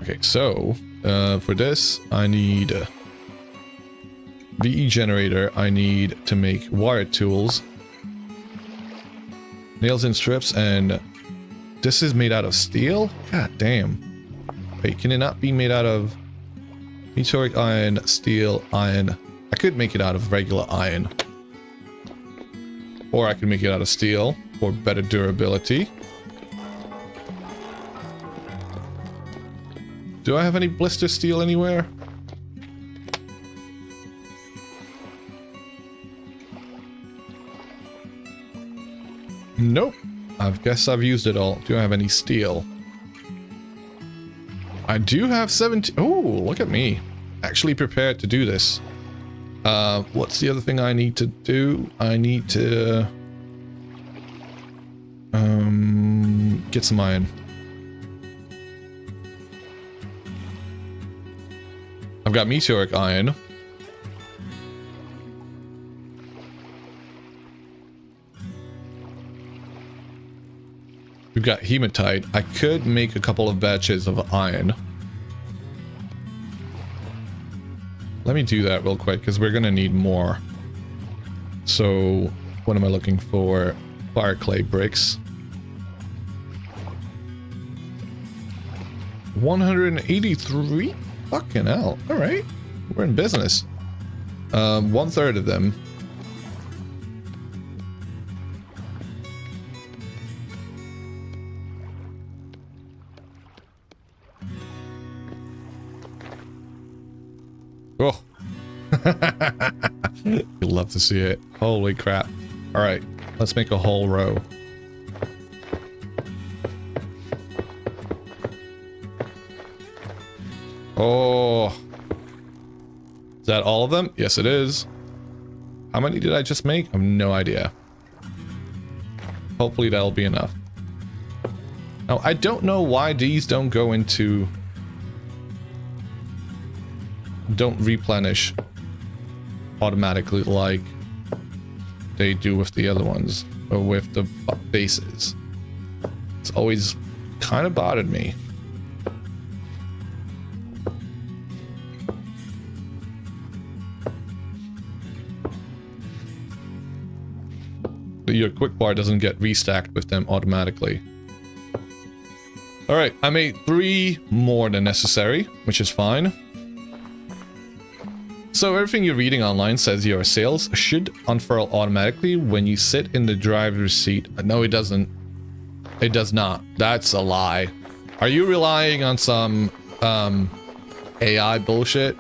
S1: Okay, so for this I need a VE generator. I need to make wire tools, nails and strips, and this is made out of steel? God damn. Wait, can it not be made out of meteoric iron, steel, iron? I could make it out of regular iron. Or I can make it out of steel for better durability. Do I have any blister steel anywhere? Nope. I guess I've used it all. Do I have any steel? I do have 17. Oh, look at me. Actually prepared to do this. What's the other thing I need to do? I need to get some iron. I've got meteoric iron. We've got hematite. I could make a couple of batches of iron. Let me do that real quick because we're gonna need more. So, what am I looking for? Fire clay bricks. 183? Fucking hell. Alright. We're in business. 1/3 of them. Oh. You'll love to see it. Holy crap. Alright, let's make a whole row. Oh. Is that all of them? Yes, it is. How many did I just make? I have no idea. Hopefully that'll be enough. Now, I don't know why these don't go into... don't replenish automatically like they do with the other ones, or with the bases. It's always kind of bothered me. Your quick bar doesn't get restacked with them automatically. Alright, I made 3 more than necessary, which is fine. So everything you're reading online says your sails should unfurl automatically when you sit in the driver's seat. No, it doesn't. It does not. That's a lie. Are you relying on some AI bullshit?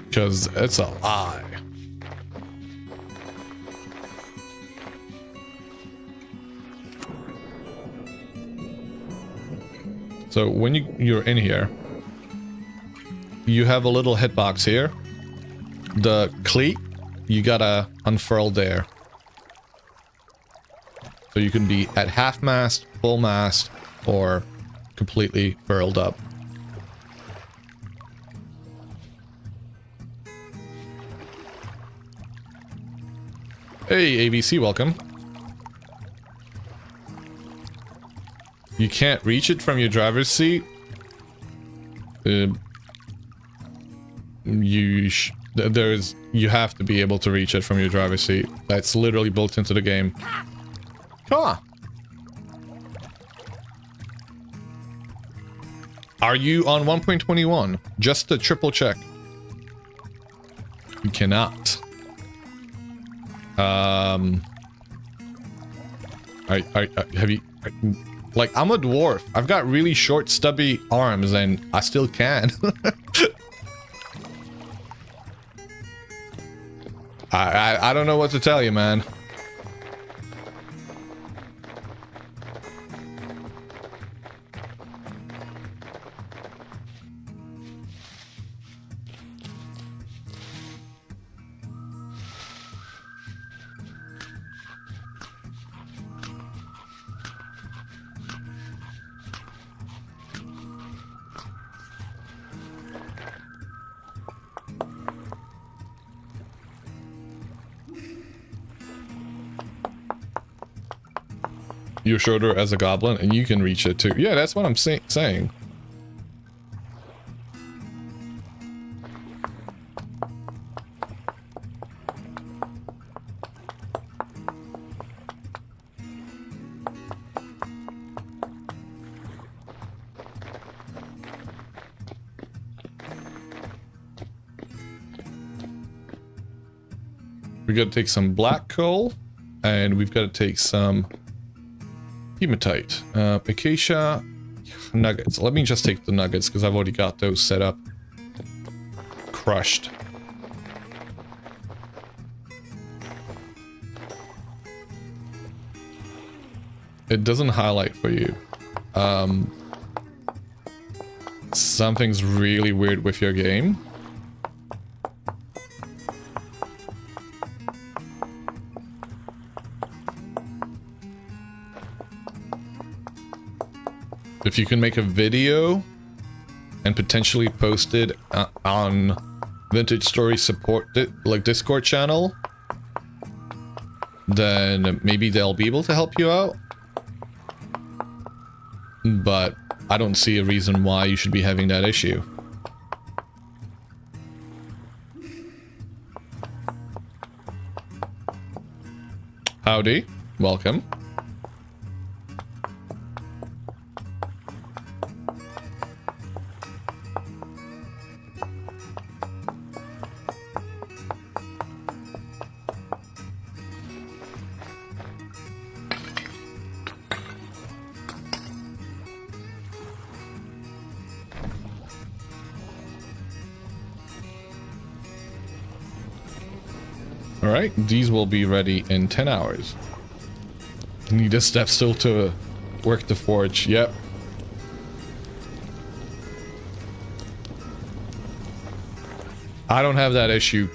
S1: Because it's a lie. So when you're in here, you have a little hitbox here. The cleat, you gotta unfurl there. So you can be at half mast, full mast, or completely furled up. Hey, ABC, welcome. You can't reach it from your driver's seat. You have to be able to reach it from your driver's seat. That's literally built into the game. Come on. Are you on 1.21? Just to triple check. You cannot. Have you... Like, I'm a dwarf. I've got really short, stubby arms, and I still can. I don't know what to tell you, man. You're shorter as a goblin, and you can reach it too. Yeah, that's what I'm saying. We got to take some black coal, and we've got to take some hematite, acacia, nuggets. Let me just take the nuggets because I've already got those set up. Crushed. It doesn't highlight for you. Something's really weird with your game. If you can make a video and potentially post it on Vintage Story support, like Discord channel, then maybe they'll be able to help you out. But I don't see a reason why you should be having that issue. Howdy, welcome. Alright, these will be ready in 10 hours. Need a step still to work the forge. Yep. I don't have that issue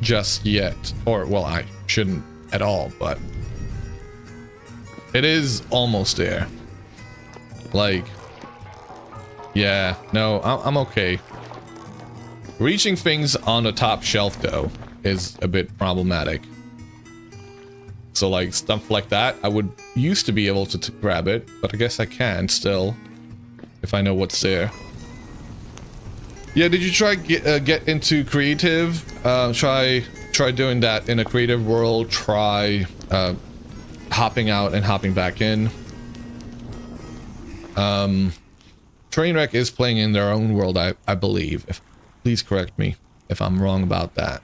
S1: just yet. Or, well, I shouldn't at all, but it is almost there. Like, yeah, no, I'm okay. Reaching things on the top shelf, though, is a bit problematic. So like stuff like that, I would used to be able to grab it, but I guess I can still if I know what's there. Yeah, did you try get into creative? Try doing that in a creative world. Try hopping out and hopping back in. Trainwreck is playing in their own world, I believe. Please correct me if I'm wrong about that.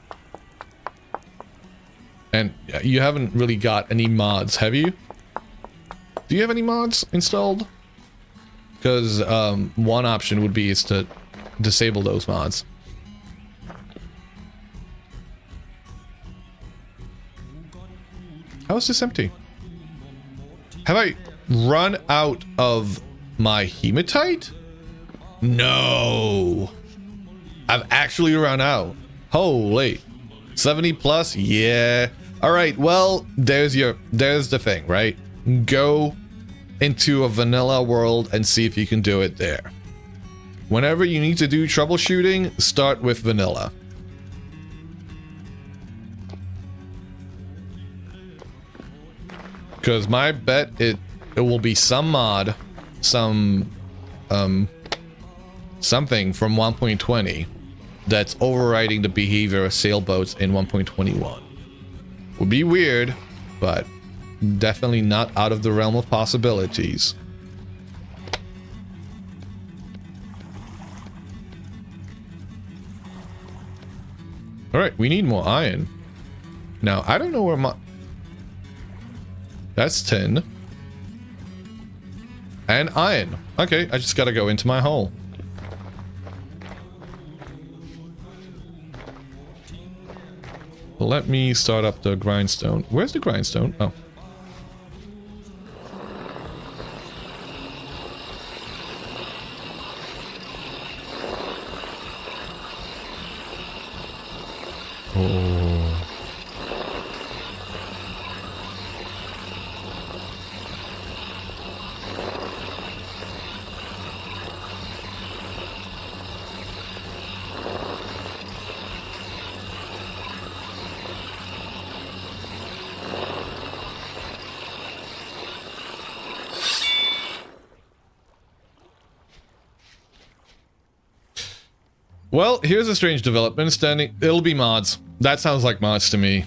S1: And you haven't really got any mods, have you? Do you have any mods installed? Because one option would be is to disable those mods. How is this empty? Have I run out of my hematite? No. I've actually run out. Holy. 70 plus? Yeah. Alright, well, there's the thing, right? Go into a vanilla world and see if you can do it there. Whenever you need to do troubleshooting, start with vanilla. Because my bet it will be some mod, some something from 1.20 that's overriding the behavior of sailboats in 1.21. Would be weird, but definitely not out of the realm of possibilities. Alright, we need more iron. Now, I don't know where my... That's tin. And iron. Okay, I just gotta go into my hole. Let me start up the grindstone. Where's the grindstone? Oh. Oh. Well, here's a strange development. It'll be mods. That sounds like mods to me.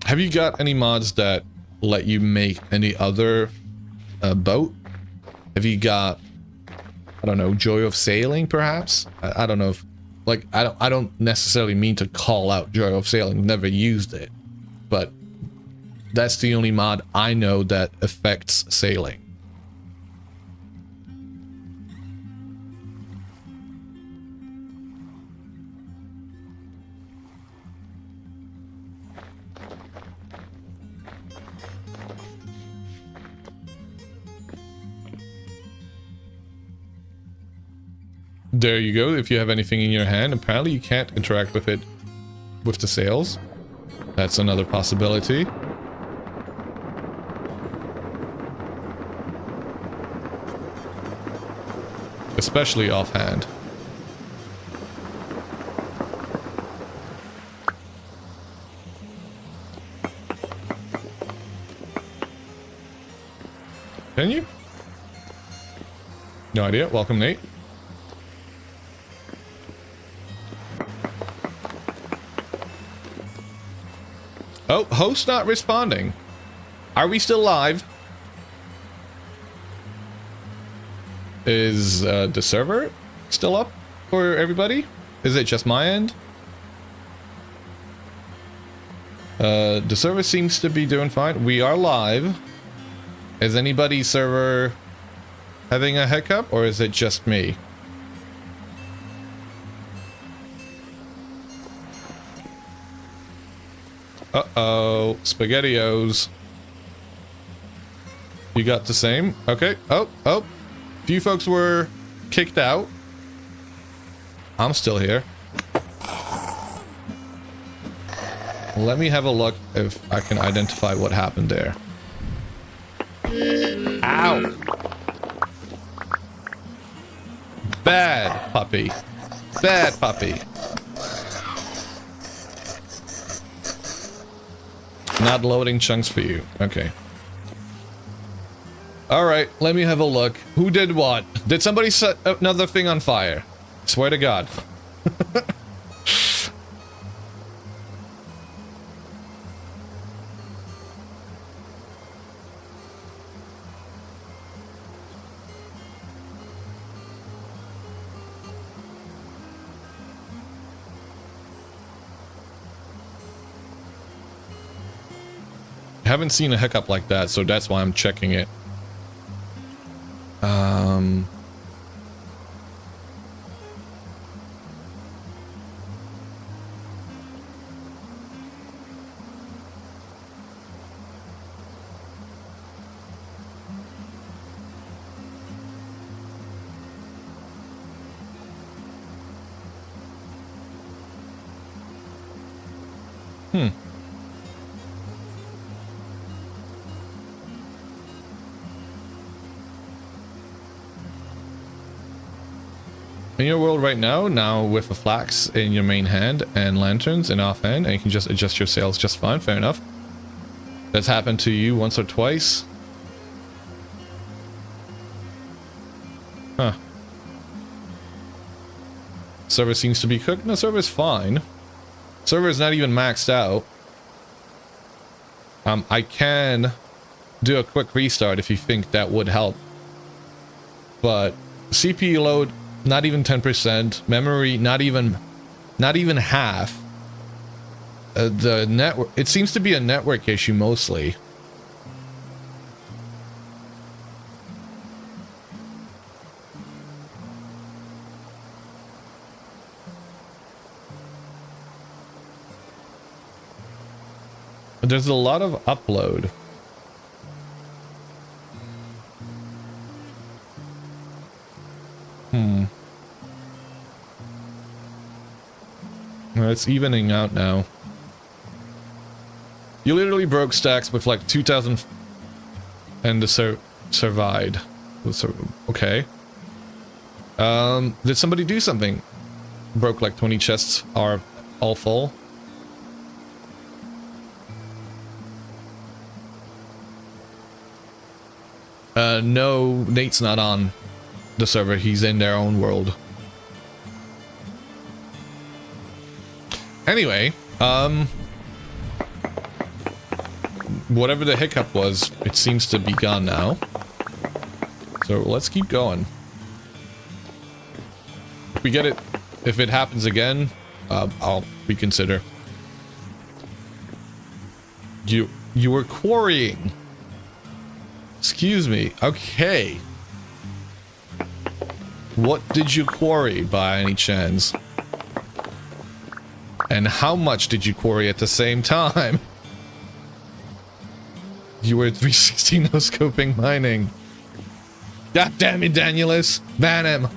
S1: Have you got any mods that let you make any other boat? Have you got, I don't know, Joy of Sailing, perhaps? I don't know if like, I don't necessarily mean to call out Joy of Sailing. Never used it, but that's the only mod I know that affects sailing. There you go. If you have anything in your hand, apparently you can't interact with it with the sails. That's another possibility. Especially offhand. Can you? No idea. Welcome, Nate. Oh, host not responding. Are we still live? Is the server still up for everybody? Is it just my end? The server seems to be doing fine. We are live. Is anybody's server having a hiccup, or is it just me? Uh-oh, SpaghettiOs. You got the same? Okay. Oh. Few folks were kicked out. I'm still here. Let me have a look if I can identify what happened there. Ow! Bad puppy. Bad puppy. Not loading chunks for you. Okay. Alright, let me have a look. Who did what? Did somebody set another thing on fire? Swear to God. I haven't seen a hiccup like that, so that's why I'm checking it. In your world right now with a flax in your main hand and lanterns in offhand, and you can just adjust your sails just fine, fair enough. That's happened to you once or twice. Huh. Server seems to be cooked. No, server's fine. Server's not even maxed out. I can do a quick restart if you think that would help. But CPU load, not even 10%. Memory, not even half. The network, it seems to be a network issue mostly. There's a lot of upload. Well, it's evening out now. You literally broke stacks with like 2,000 and survived. Okay. Did somebody do something? Broke like 20 chests are all full. No, Nate's not on the server. He's in their own world. Anyway, whatever the hiccup was, it seems to be gone now. So let's keep going. If we get it if it happens again, I'll reconsider. You were quarrying. Excuse me. Okay. What did you quarry by any chance? And how much did you quarry at the same time? You were 360 no-scoping mining. God damn it, Danielis. Ban him.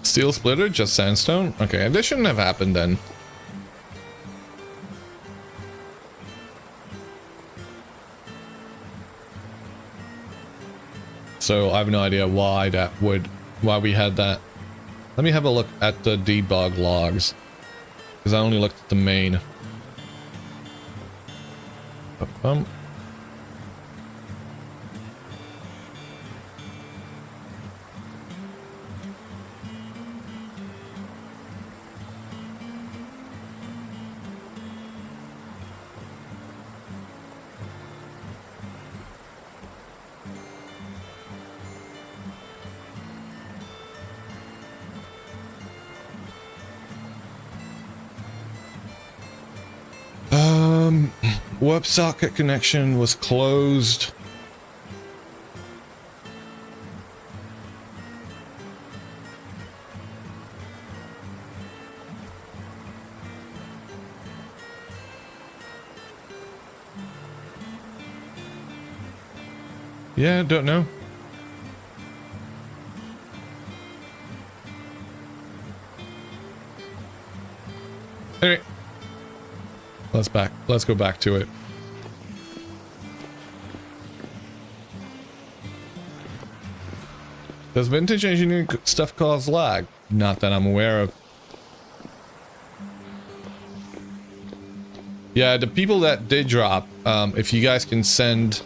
S1: Steel splitter, just sandstone? Okay, this shouldn't have happened then. So I have no idea why why we had that. Let me have a look at the debug logs, because I only looked at the main. WebSocket connection was closed. Yeah, don't know. Anyway, let's go back to it. Does vintage engineering stuff cause lag? Not that I'm aware of. Yeah, the people that did drop, if you guys can send,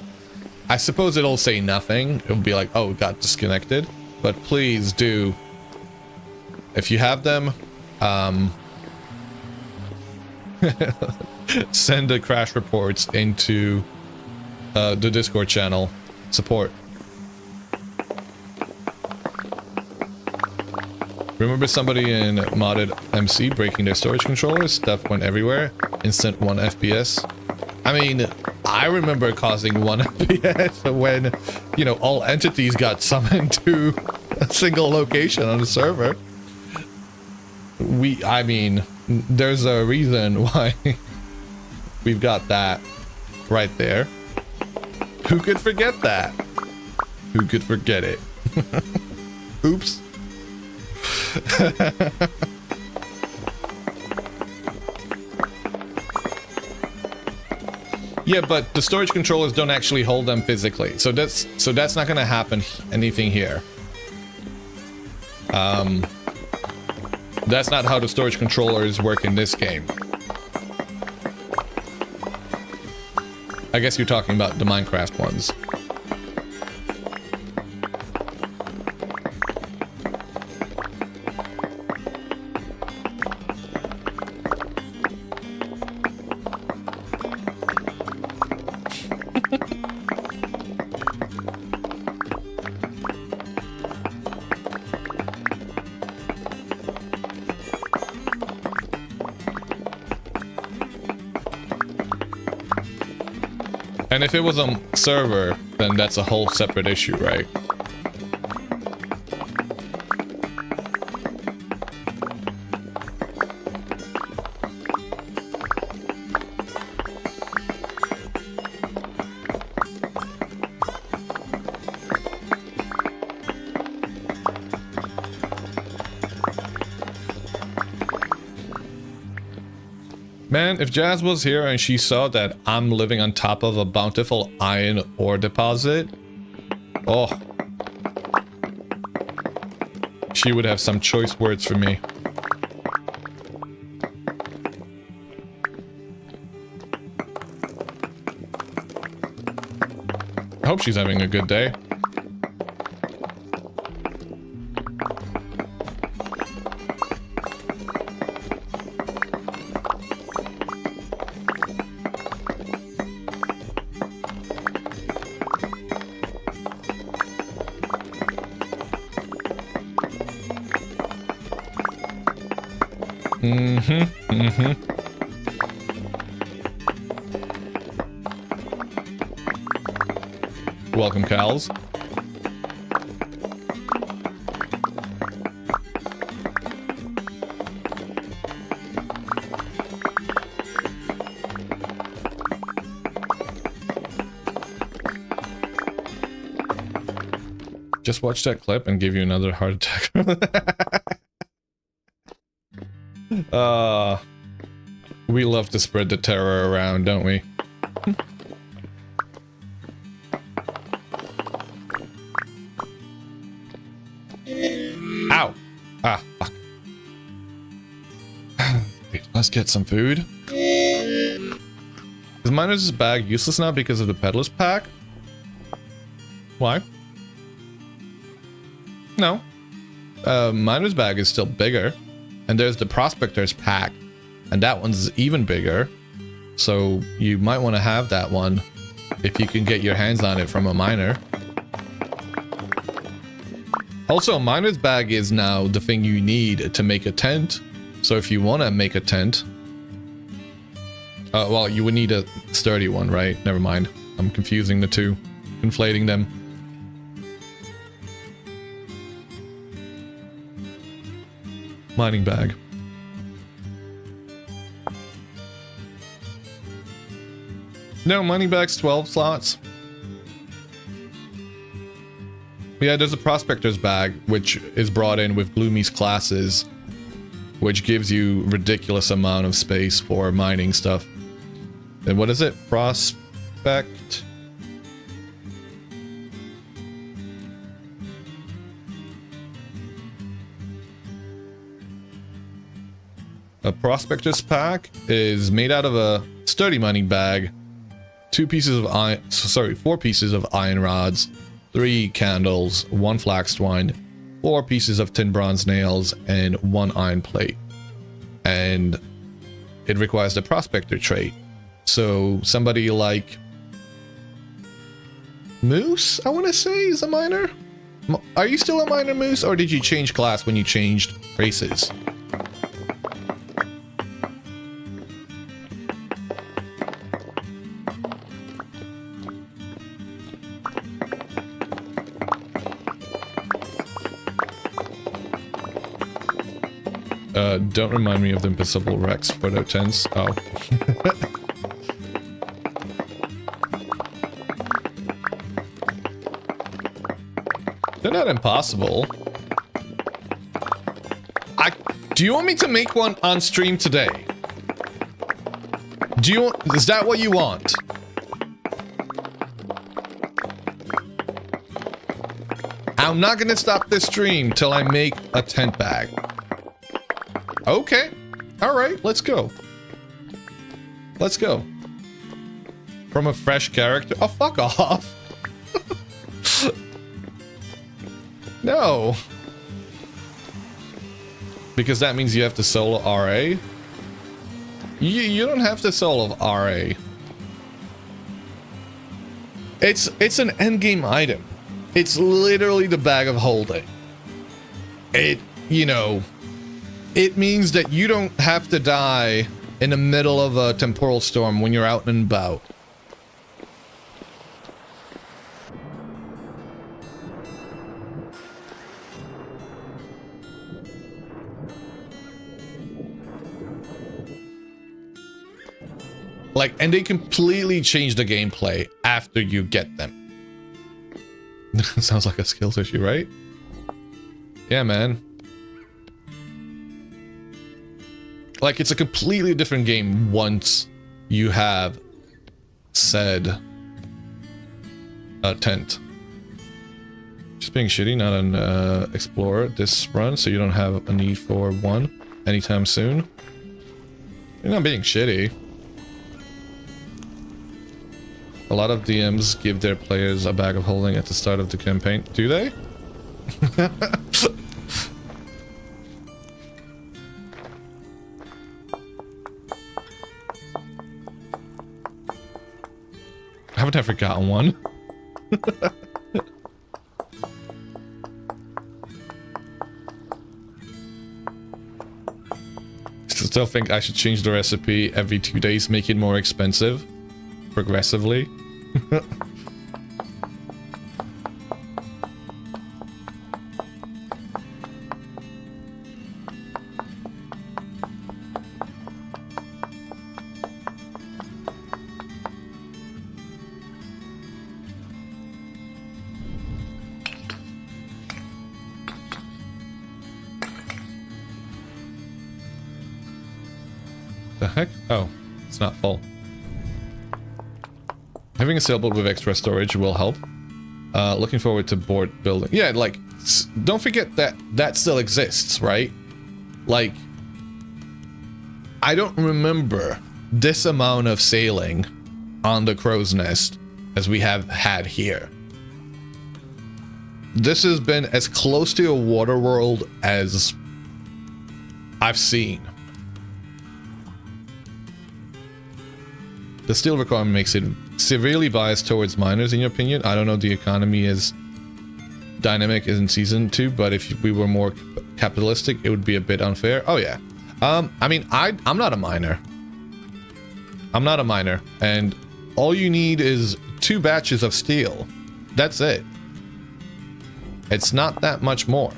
S1: I suppose it'll say nothing. It'll be like, oh, it got disconnected. But please do, if you have them, send the crash reports into the Discord channel support. Remember somebody in modded MC breaking their storage controllers? Stuff went everywhere. Instant 1 FPS. I mean, I remember causing 1 FPS when, you know, all entities got summoned to a single location on the server. I mean, there's a reason why we've got that right there. Who could forget that? Who could forget it? Oops. Yeah, but the storage controllers don't actually hold them physically, so that's not going to happen anything here. That's not how the storage controllers work in this game. I guess you're talking about the Minecraft ones. And if it was a server, then that's a whole separate issue, right? Man, if Jazz was here and she saw that I'm living on top of a bountiful iron ore deposit, oh, she would have some choice words for me. I hope she's having a good day. Welcome, cows. Just watch that clip and give you another heart attack. We love to spread the terror around, don't we? Ow! Ah, fuck. Wait, let's get some food. Is Miner's bag useless now because of the Peddler's Pack? Why? No. Miner's bag is still bigger. And there's the Prospector's Pack. And that one's even bigger. So you might want to have that one if you can get your hands on it from a miner. Also, Miner's bag is now the thing you need to make a tent. So if you want to make a tent... well, you would need a sturdy one, right? Never mind. I'm confusing the two. Conflating them. Mining bag. No, mining bag's 12 slots. Yeah, there's a prospector's bag, which is brought in with Gloomy's classes, which gives you ridiculous amount of space for mining stuff. And what is it? Prospect... A prospector's pack is made out of a sturdy mining bag, 4 pieces of iron rods, 3 candles, 1 flax twine, 4 pieces of tin bronze nails, and 1 iron plate. And it requires the prospector trait. So somebody like Moose, I want to say, is a miner? Are you still a miner, Moose, or did you change class when you changed races? Don't remind me of the Invisible Rex photo tents. Oh. They're not impossible. Do you want me to make one on stream today? Is that what you want? I'm not gonna stop this stream till I make a tent bag. Okay. Alright, let's go. Let's go. From a fresh character? Oh, fuck off. No. Because that means you have to solo RA? You don't have to solo RA. It's an endgame item. It's literally the bag of holding. It means that you don't have to die in the middle of a temporal storm when you're out and about. Like, and they completely change the gameplay after you get them. Sounds like a skills issue, right? Yeah, man. Like, it's a completely different game once you have said tent. Just being shitty, not an explorer this run, so you don't have a need for one anytime soon. You're not being shitty. A lot of DMs give their players a bag of holding at the start of the campaign. Do they? Haven't I forgotten one? Still think I should change the recipe every 2 days, make it more expensive. Progressively. The heck? Oh, it's not full. Having a sailboat with extra storage will help. Looking forward to board building. Yeah, like, don't forget that that still exists, right? Like, I don't remember this amount of sailing on the Crow's Nest as we have had here. This has been as close to a water world as I've seen. The steel requirement makes it severely biased towards miners, in your opinion. I don't know, the economy is dynamic in season 2, but if we were more capitalistic, it would be a bit unfair. Oh yeah. I mean, I'm not a miner. I'm not a miner, and all you need is 2 batches of steel. That's it. It's not that much more.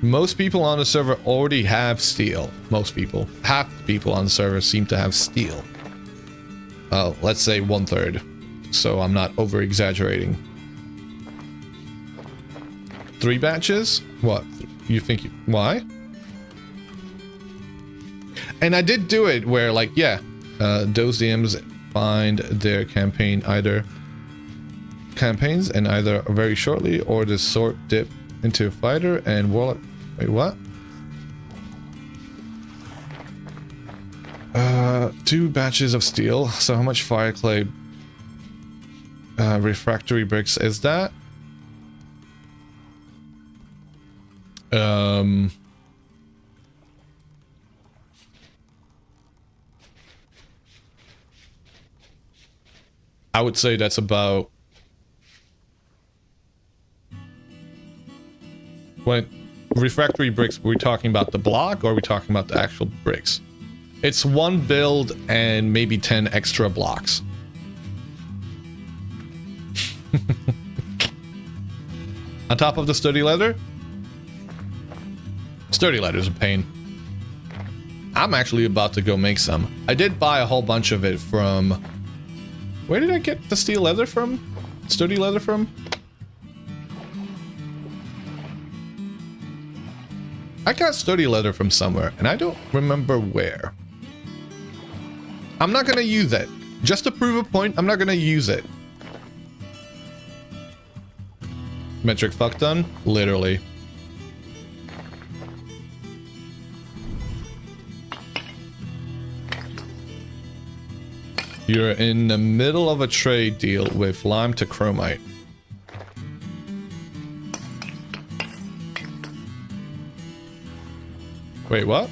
S1: Most people on the server already have steel. Most people. Half the people on the server seem to have steel. Let's say 1/3. So I'm not over exaggerating. 3 batches? What? You think why? And I did do it where, like, yeah, those DMs find their campaigns and either very shortly or the sword dip into a fighter and wallet. Wait, what? 2 batches of steel. So how much fire clay refractory bricks is that? I would say that's about... When refractory bricks, are we talking about the block or are we talking about the actual bricks? It's 1 build and maybe 10 extra blocks. On top of the sturdy leather? Sturdy leather's a pain. I'm actually about to go make some. I did buy a whole bunch of it from... Where did I get the steel leather from? Sturdy leather from? I got sturdy leather from somewhere, and I don't remember where. I'm not gonna use it. Just to prove a point, I'm not gonna use it. Metric fuck done? Literally. You're in the middle of a trade deal with lime to chromite. Wait, what?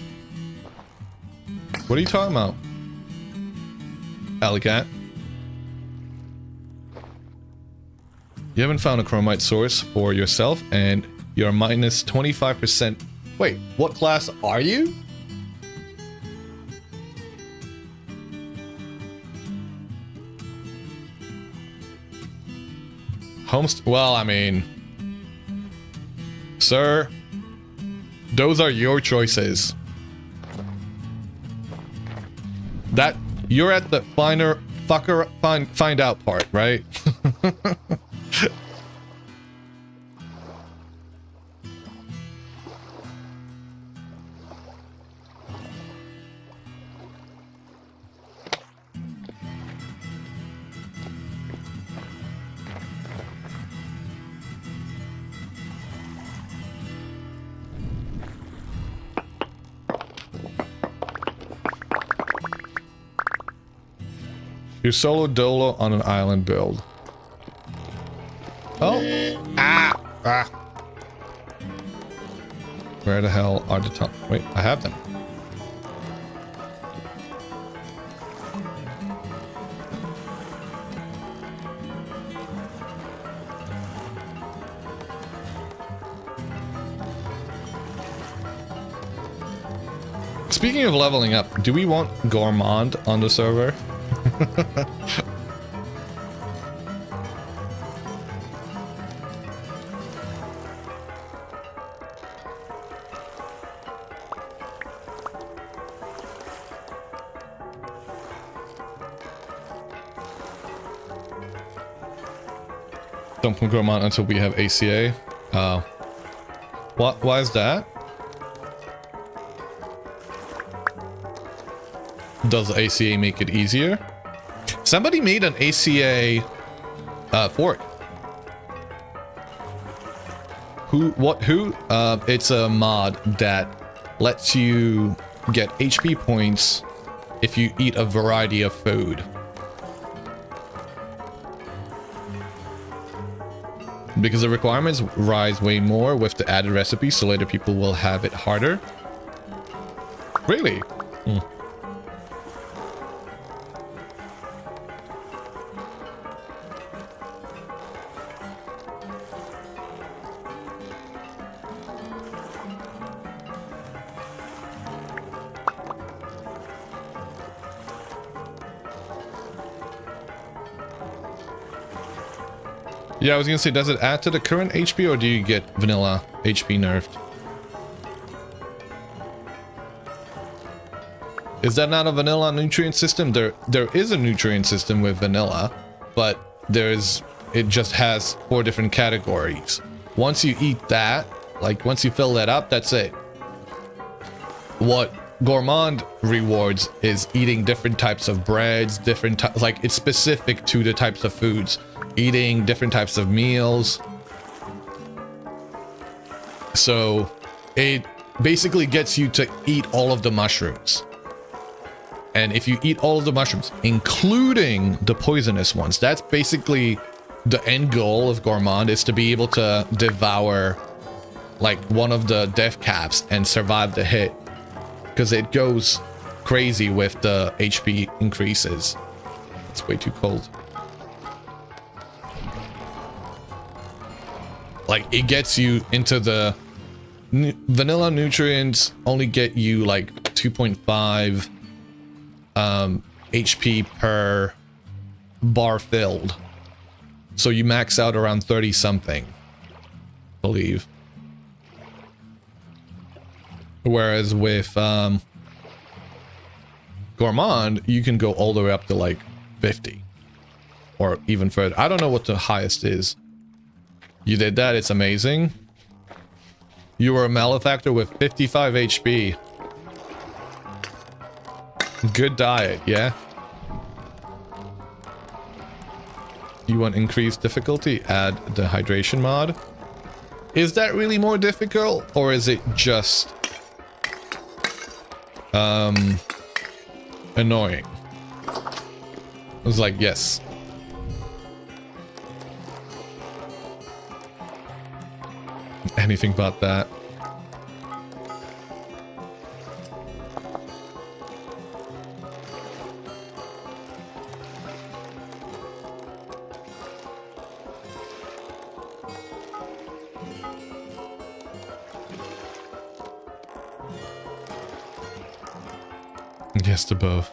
S1: What are you talking about? Alley-cat? You haven't found a chromite source for yourself, and you're minus 25%. Wait, what class are you? Well, I mean... Sir... Those are your choices. That... You're at the find out part, right? You're solo dolo on an island build. Oh. Ah. Where the hell are the top? Wait, I have them. Speaking of leveling up, do we want Gourmand on the server? Don't put Gourmand until we have ACA. Why is that? Does ACA make it easier? Somebody made an ACA fork. Who? It's a mod that lets you get HP points if you eat a variety of food. Because the requirements rise way more with the added recipes, so later people will have it harder. Really? Hmm. Yeah, I was gonna say, does it add to the current HP or do you get vanilla HP nerfed? Is that not a vanilla nutrient system? There is a nutrient system with vanilla, but it just has 4 different categories. Once you eat that, like once you fill that up, that's it. What Gourmand rewards is eating different types of breads, like it's specific to the types of foods. Eating different types of meals. So it basically gets you to eat all of the mushrooms. And if you eat all of the mushrooms, including the poisonous ones, that's basically the end goal of Gourmand, is to be able to devour like one of the death caps and survive the hit. Because it goes crazy with the HP increases. It's way too cold. Like, it gets you into the vanilla nutrients, only get you like 2.5 HP per bar filled. So you max out around 30 something, I believe. Whereas with Gourmand, you can go all the way up to like 50 or even further. I don't know what the highest is. You did that, it's amazing. You were a malefactor with 55 HP. Good diet, yeah? You want increased difficulty? Add the hydration mod. Is that really more difficult? Or is it just annoying? I was like, yes. Anything but that. Yes to both.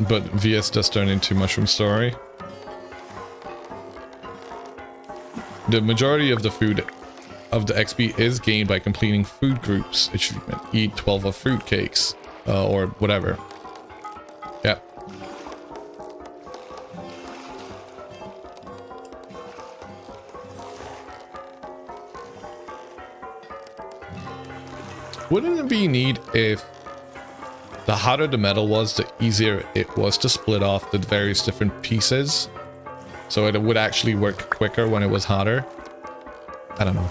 S1: But VS does turn into Mushroom Story. The majority of the food of the XP is gained by completing food groups achievement. Eat 12 of fruit cakes, or whatever. Yeah. Wouldn't it be neat if the hotter the metal was, the easier it was to split off the various different pieces? So it would actually work quicker when it was hotter? I don't know.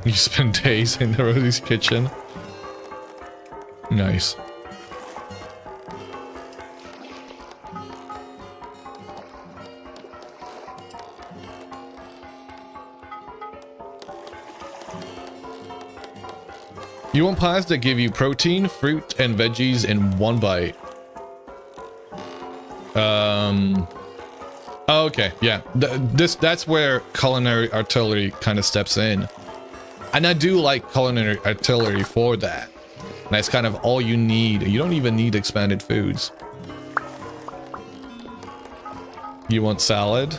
S1: You spend days in the Rosie's kitchen. Nice. You want pies that give you protein, fruit, and veggies in one bite. Oh, okay, yeah. That's where culinary artillery kind of steps in. And I do like culinary artillery for that. That's kind of all you need. You don't even need expanded foods. You want salad?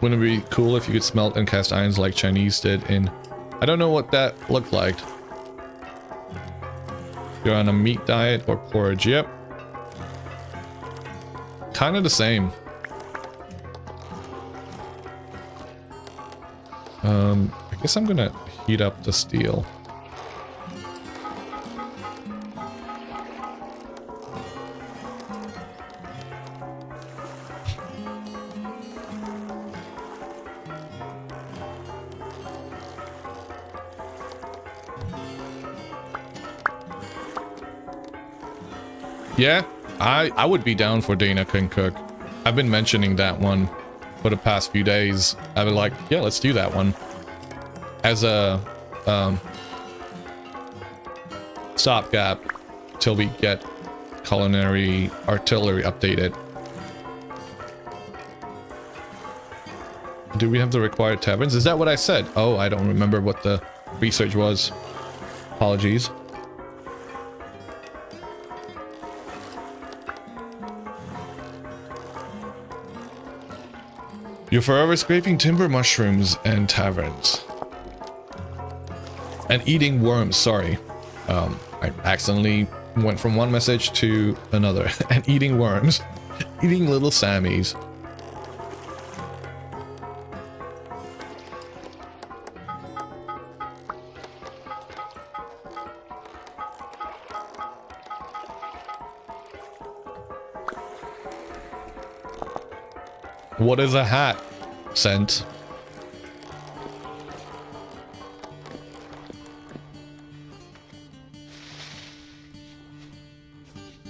S1: Wouldn't it be cool if you could smelt and cast irons like Chinese did in... I don't know what that looked like. You're on a meat diet or porridge. Yep. Kind of the same. I guess I'm gonna heat up the steel. Yeah, I would be down for Dana Can Cook. I've been mentioning that one for the past few days. I've been like, yeah, let's do that one. As a stopgap till we get culinary artillery updated. Do we have the required taverns? Is that what I said? Oh, I don't remember what the research was. Apologies. You're forever scraping timber mushrooms and taverns. And eating worms, sorry. I accidentally went from one message to another. And eating worms. Eating little Sammies. What is a hat? Scent.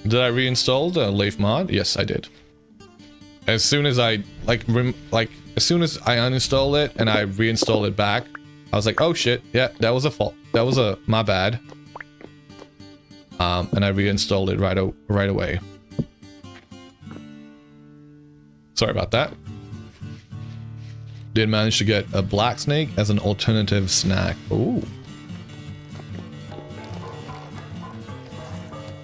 S1: Did I reinstall the lathe mod? Yes, I did. As soon as I as soon as I uninstalled it and I reinstalled it back, I was like, oh shit, yeah, that was a fault. That was my bad. And I reinstalled it right away. Sorry about that. Did manage to get a black snake as an alternative snack. Ooh.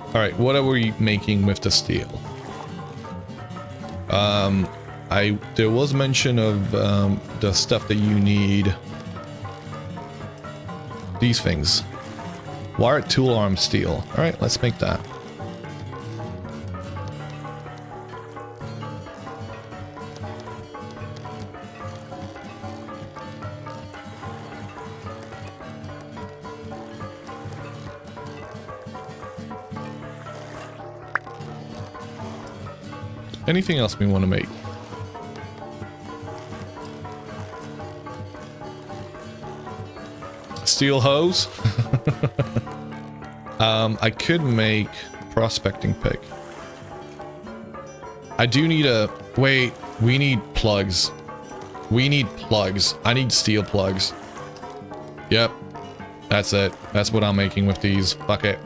S1: Alright, what are we making with the steel? There was mention of the stuff that you need. These things. Wired tool arm steel. Alright, let's make that. Anything else we want to make? Steel hose? I could make prospecting pick. I do need a... Wait, we need plugs. We need plugs. I need steel plugs. Yep. That's it. That's what I'm making with these. Fuck it.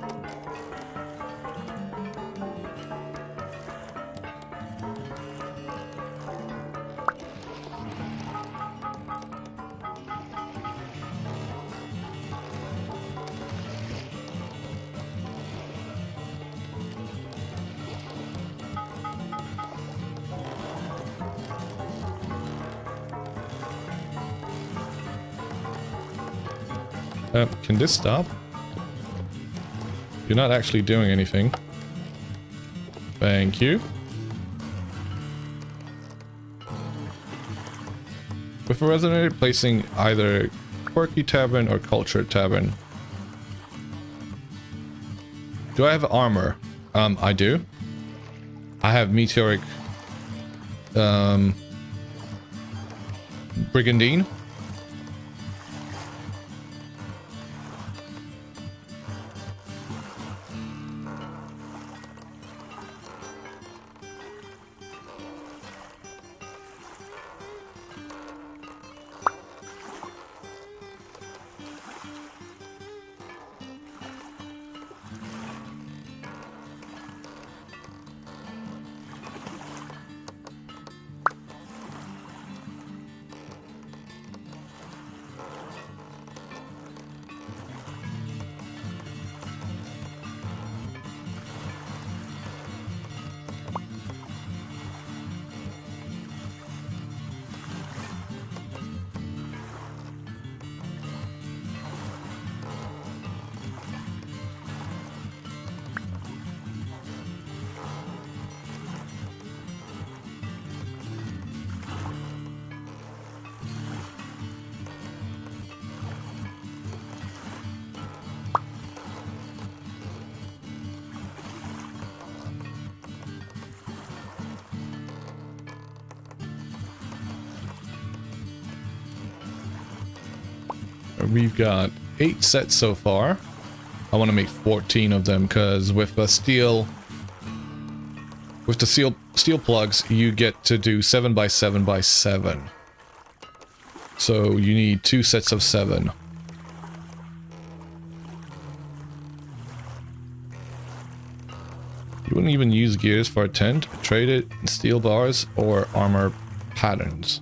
S1: Can this stop? You're not actually doing anything. Thank you. With a resonator, placing either quirky tavern or cultured tavern. Do I have armor? I do. I have meteoric brigandine. We've got 8 sets so far. I want to make 14 of them because with the steel plugs, you get to do 7 by 7 by 7. So you need 2 sets of 7. You wouldn't even use gears for a tent. Trade it in steel bars or armor patterns.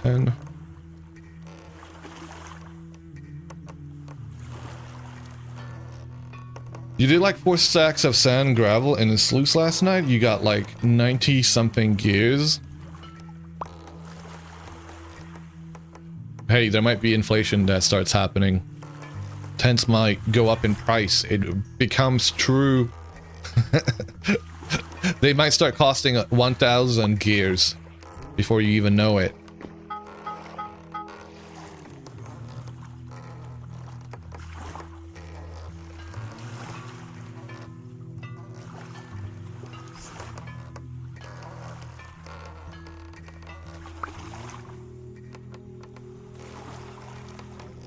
S1: 10. You did like 4 stacks of sand and gravel in the sluice last night? You got like 90 something gears? Hey, there might be inflation that starts happening. Tents might go up in price. It becomes true. They might start costing 1,000 gears before you even know it.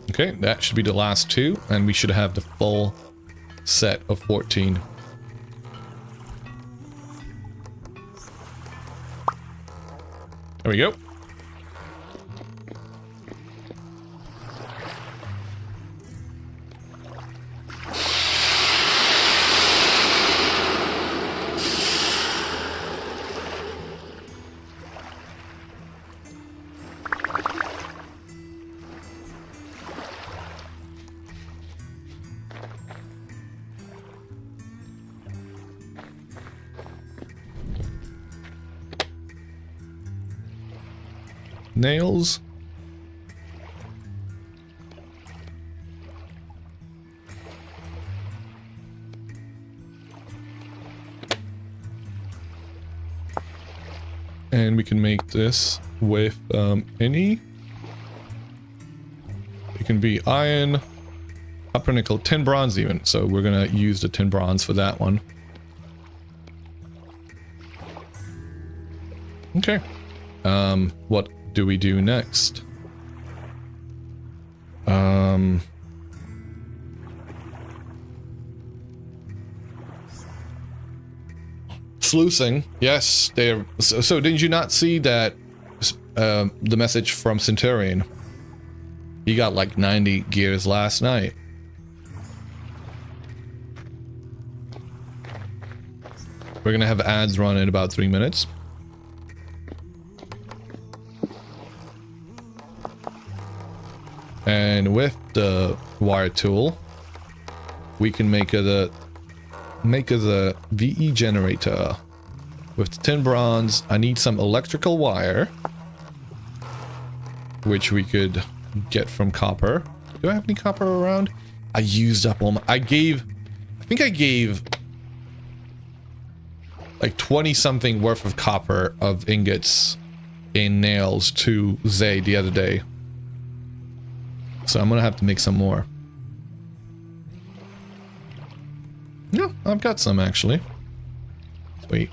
S1: Okay, that should be the last 2, and we should have the full set of 14. There we go. Nails. And we can make this with any. It can be iron, copper, nickel, tin, bronze even. So we're gonna use the tin bronze for that one. Okay. What do we do next? Sluicing. Yes, they're... So did you not see that, the message from Centurion? He got like 90 gears last night. We're gonna have ads run in about 3 minutes. And with the wire tool, we can make a VE generator. With the tin bronze, I need some electrical wire, which we could get from copper. Do I have any copper around? I used up all my... I think I gave like 20 something worth of copper of ingots in nails to Zay the other day. So I'm gonna have to make some more. Yeah, I've got some actually. Sweet.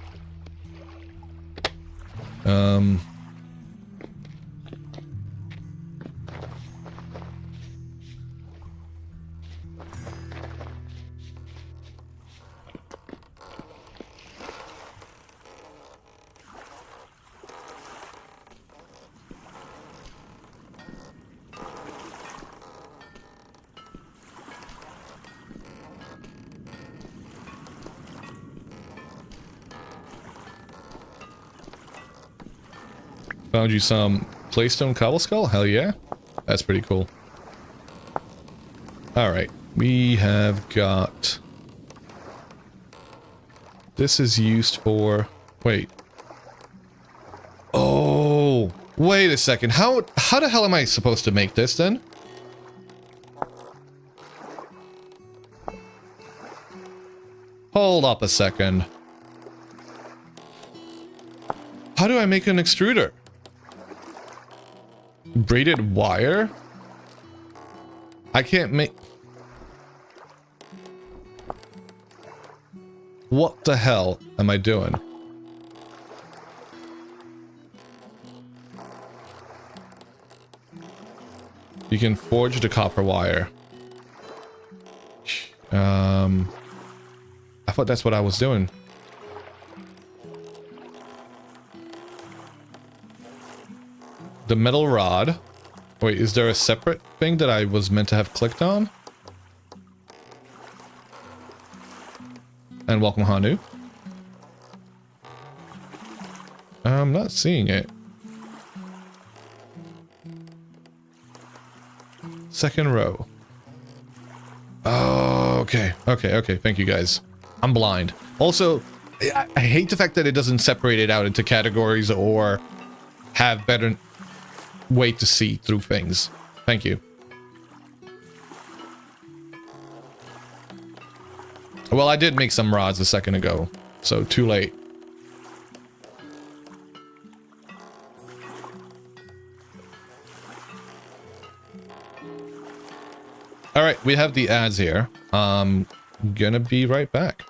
S1: Found you some Playstone Cobble Skull? Hell yeah. That's pretty cool. Alright. We have got This is used for... Wait. Oh, wait a second. How the hell am I supposed to make this then? Hold up a second. How do I make an extruder? Braided wire? I can't make... What the hell am I doing? You can forge the copper wire. I thought that's what I was doing. The metal rod. Wait, is there a separate thing that I was meant to have clicked on? And welcome, Hanu. I'm not seeing it. Second row. Oh, okay. Okay. Thank you, guys. I'm blind. Also, I hate the fact that it doesn't separate it out into categories or have better way to see through things. Thank you. Well, I did make some rods a second ago, so too late. All right, we have the ads here. Gonna be right back.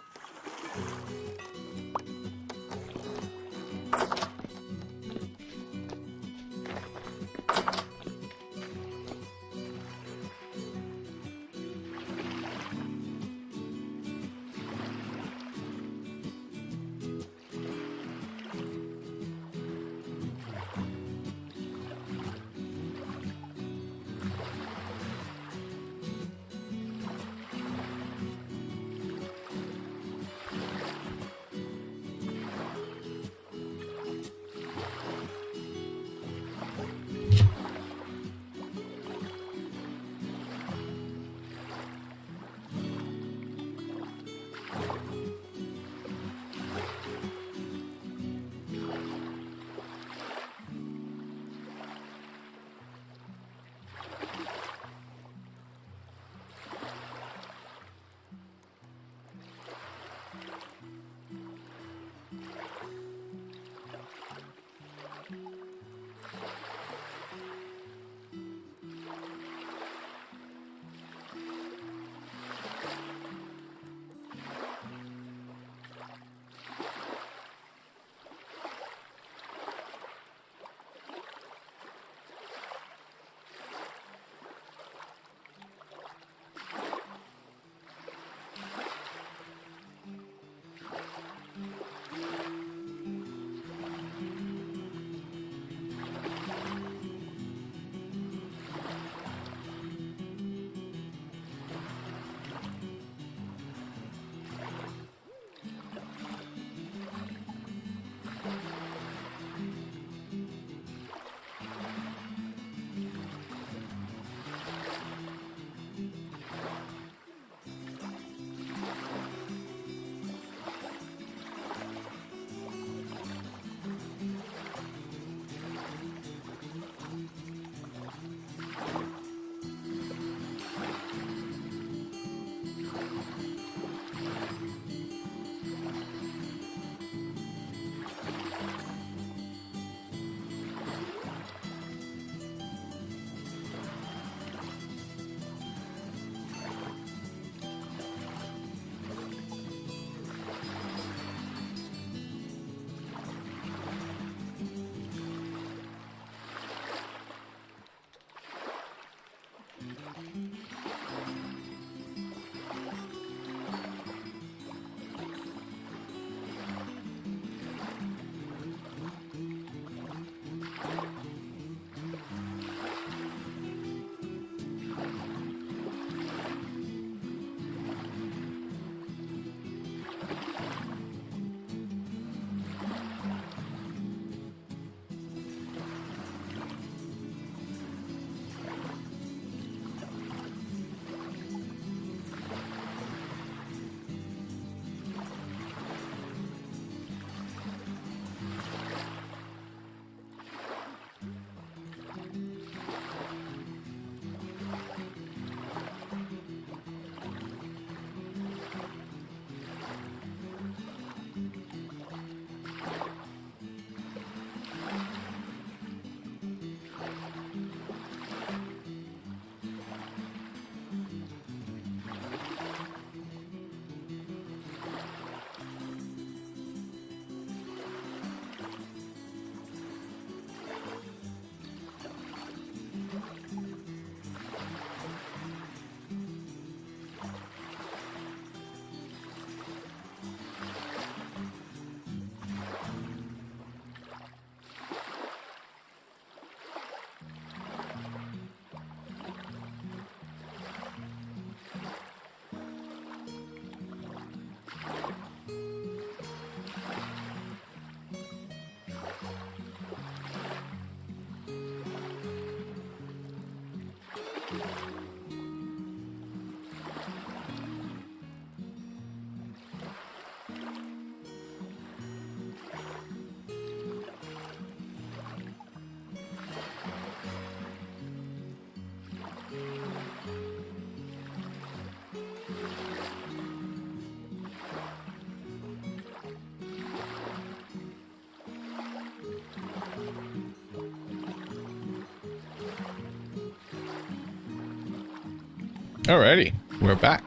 S1: Alrighty, we're back.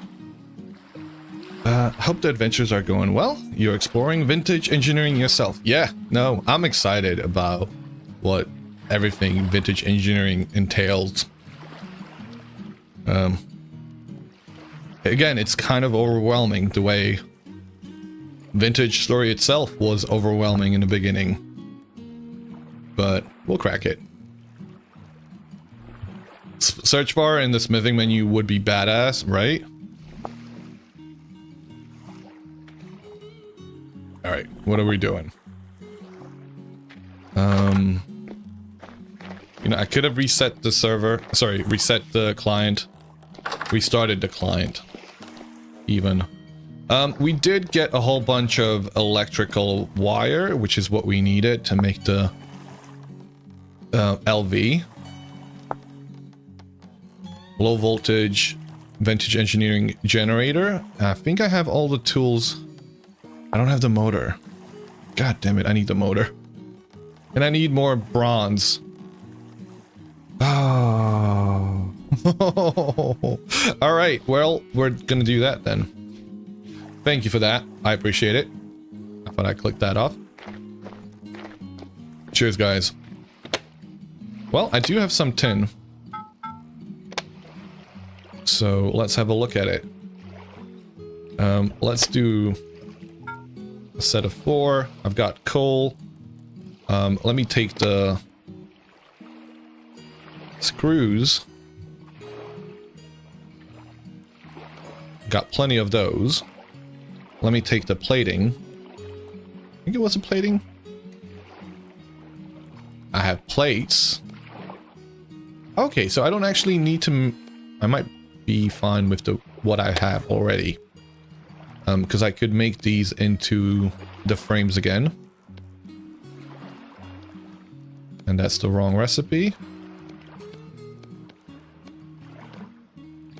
S1: Hope the adventures are going well. You're exploring vintage engineering yourself. Yeah, no, I'm excited about what everything vintage engineering entails. Again, it's kind of overwhelming the way vintage story itself was overwhelming in the beginning. But we'll crack it. Search bar in the smithing menu would be badass, right? Alright, what are we doing? You know, I could have reset the server. Sorry, reset the client. Restarted the client. Even. We did get a whole bunch of electrical wire, which is what we needed to make the LV. Low voltage vintage engineering generator. I think I have all the tools. I don't have the motor. God damn it, I need the motor. And I need more bronze. Oh. Alright, well, we're gonna do that then. Thank you for that. I appreciate it. I thought I clicked that off. Cheers, guys. Well, I do have some tin. So let's have a look at it. Let's do a set of 4. I've got coal. Let me take the screws. Got plenty of those. Let me take the plating. I think it was a plating. I have plates. Okay, so I don't actually need to... I might be fine with what I have already. Because I could make these into the frames again. And that's the wrong recipe.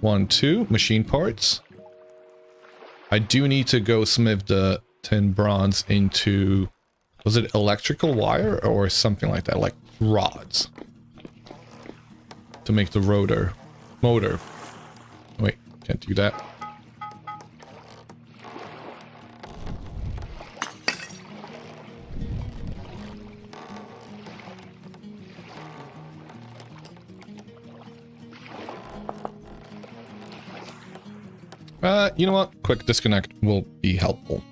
S1: 1, 2, machine parts. I do need to go smith the tin bronze into... Was it electrical wire or something like that? Like rods. To make the motor. Wait, can't do that. You know what? Quick disconnect will be helpful.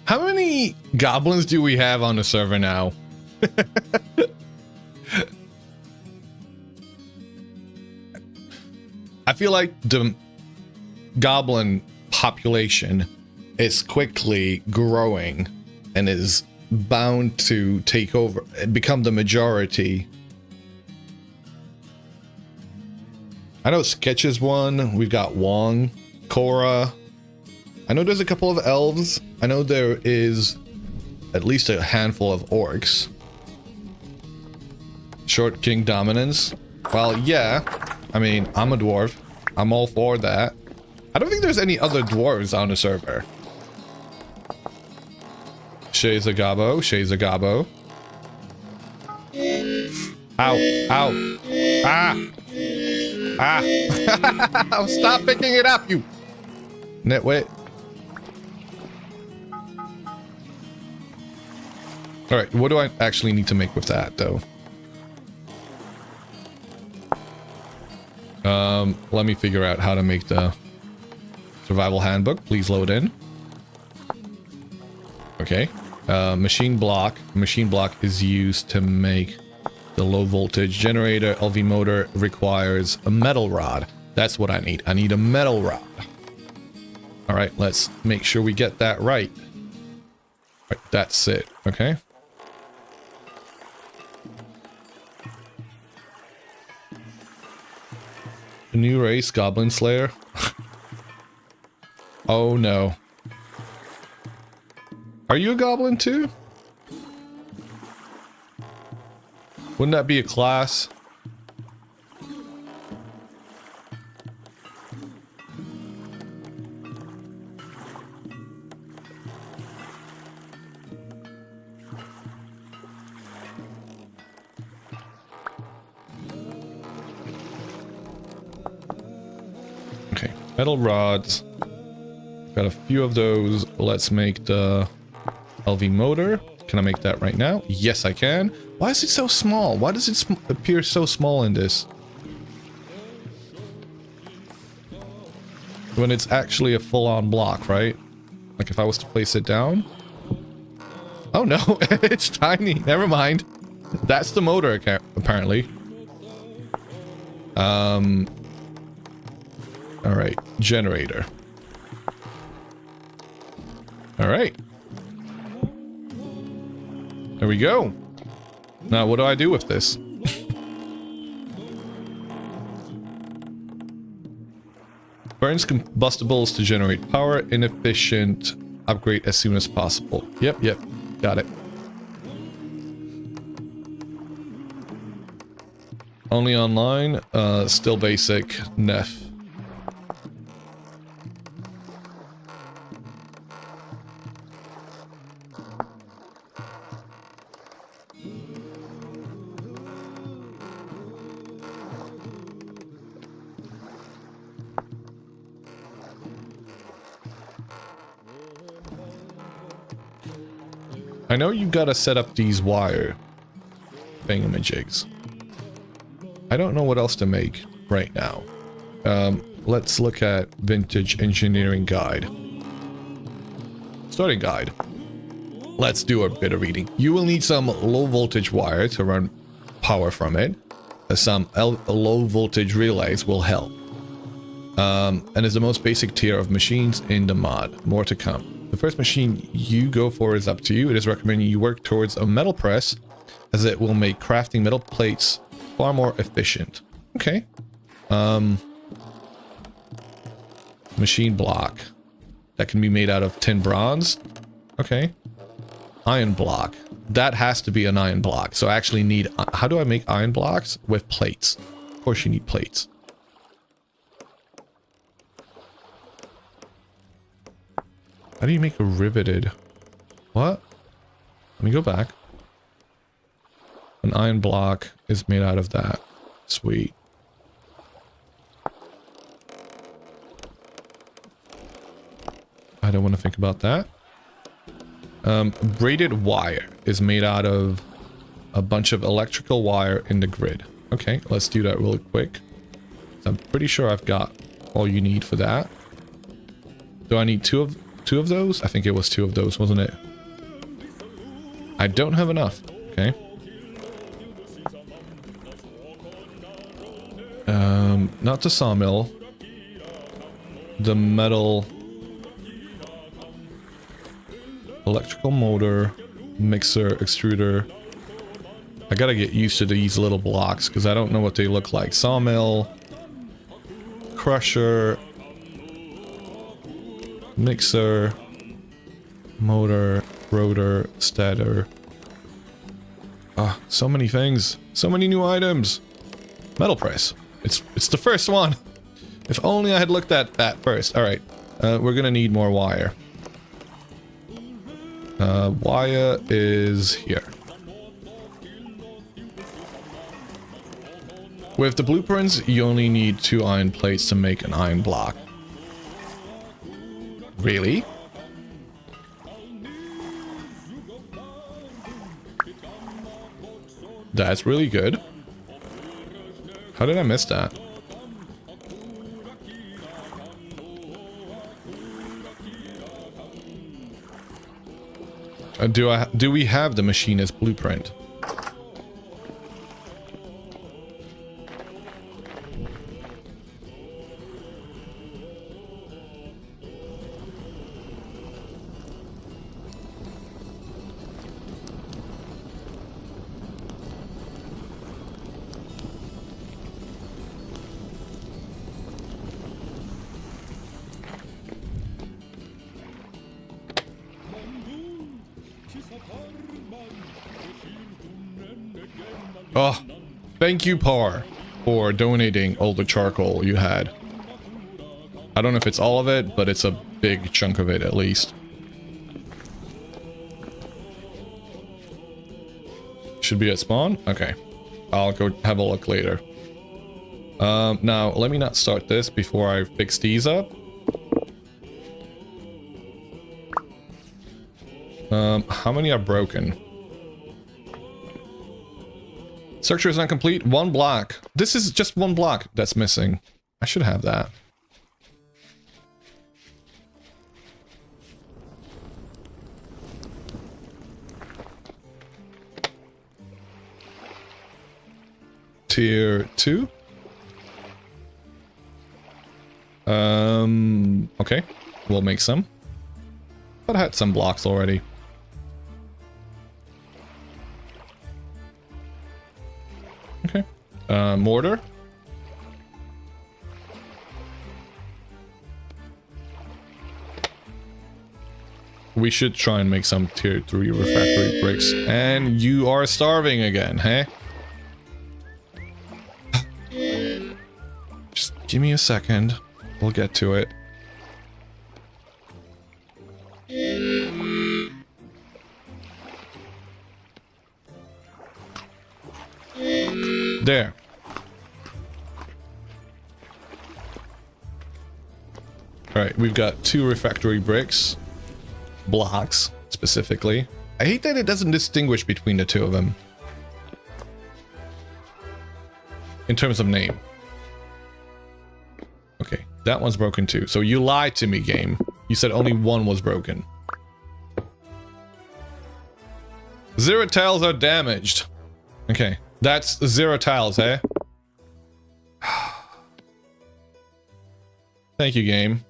S1: How many goblins do we have on the server now? I feel like the goblin population is quickly growing and is bound to take over and become the majority. I know Sketch is one. We've got Wong, Cora. I know there's a couple of elves. I know there is at least a handful of orcs. Short King dominance. Well, yeah. I mean, I'm a dwarf. I'm all for that. I don't think there's any other dwarves on the server. Shay's a gobbo. Shay's a gobbo. Ow. Ow. Ah. Ah. Stop picking it up, you nitwit. Alright, what do I actually need to make with that, though? Let me figure out how to make the survival handbook. Please load in. Okay. Machine block. Machine block is used to make the low voltage generator. LV motor requires a metal rod. That's what I need. I need a metal rod. All right, let's make sure we get that right. Right, that's it. Okay. A new race, Goblin Slayer. Oh no. Are you a goblin too? Wouldn't that be a class? Okay, metal rods. Got a few of those. Let's make the LV motor. Can I make that right now? Yes, I can. Why is it so small? Why does it appear so small in this? When it's actually a full-on block, right? Like if I was to place it down. Oh no, it's tiny. Never mind. That's the motor, apparently. All right, generator. All right. There we go. Now, what do I do with this? Burns combustibles to generate power. Inefficient. Upgrade as soon as possible. Yep, got it. Only online. Still basic. Nef. I know you gotta set up these wire thingamajigs. I don't know what else to make right now. Let's look at Vintage Engineering Guide. Starting guide. Let's do a bit of reading. You will need some low voltage wire to run power from it. Some low voltage relays will help. And is the most basic tier of machines in the mod. More to come. The first machine you go for is up to you. It is recommended you work towards a metal press, as it will make crafting metal plates far more efficient. Okay. Machine block. That can be made out of tin bronze. Okay. Iron block. That has to be an iron block. So I actually need... How do I make iron blocks? With plates. Of course you need plates. How do you make a riveted? What? Let me go back. An iron block is made out of that. Sweet. I don't want to think about that. Braided wire is made out of a bunch of electrical wire in the grid. Okay, let's do that real quick. I'm pretty sure I've got all you need for that. Do I need two of those? I think it was 2 of those, wasn't it? I don't have enough. Okay. Not the sawmill. The metal... Electrical motor, mixer, extruder. I gotta get used to these little blocks because I don't know what they look like. Sawmill, crusher, mixer, motor, rotor, stator. Ah, so many things. So many new items. Metal press. It's the first one. If only I had looked at that first. Alright. We're gonna need more wire. Wire is here. With the blueprints, you only need 2 iron plates to make an iron block. Really? That's really good. How did I miss that? Do we have the machinist blueprint? Oh, thank you, Par, for donating all the charcoal you had. I don't know if it's all of it, but it's a big chunk of it at least. Should be at spawn? Okay. I'll go have a look later. Now, let me not start this before I fix these up. How many are broken? Structure is not complete. One block. This is just one block that's missing. I should have that. Tier 2. Okay. We'll make some. But I had some blocks already. Okay. Mortar. We should try and make some tier 3 refractory bricks. And you are starving again, huh? Just give me a second. We'll get to it. There. Alright, we've got 2 refractory bricks. Blocks, specifically. I hate that it doesn't distinguish between the 2 of them. In terms of name. Okay, that one's broken too. So you lied to me, game. You said only 1 was broken. 0 tiles are damaged. Okay, that's 0 tiles, eh? Thank you, game.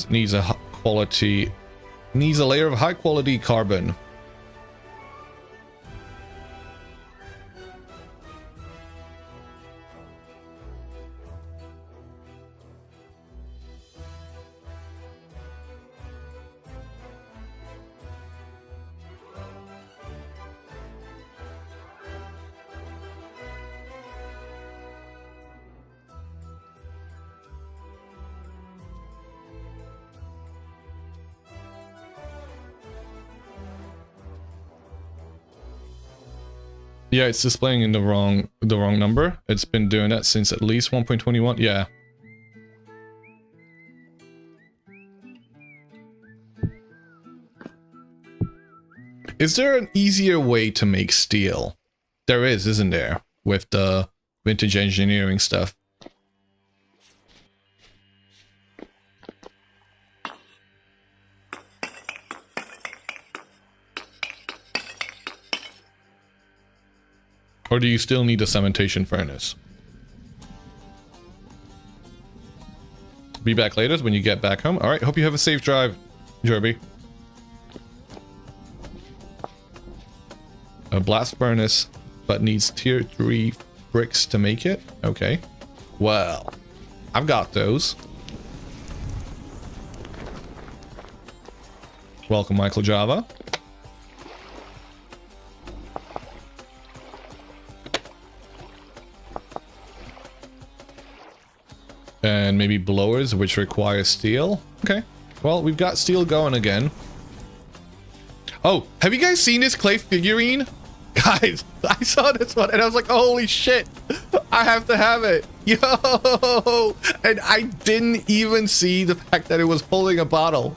S1: Needs a quality... Needs a layer of high quality carbon. Yeah, it's displaying in the wrong number. It's been doing that since at least 1.21. Yeah. Is there an easier way to make steel? There is, isn't there? With the vintage engineering stuff. Or do you still need a cementation furnace? Be back later when you get back home. Alright, hope you have a safe drive, Jerby. A blast furnace, but needs tier 3 bricks to make it? Okay. Well, I've got those. Welcome, Michael Java. And maybe blowers, which require steel. Okay. Well, we've got steel going again. Oh, have you guys seen this clay figurine? Guys, I saw this one and I was like, holy shit, I have to have it. Yo! And I didn't even see the fact that it was holding a bottle.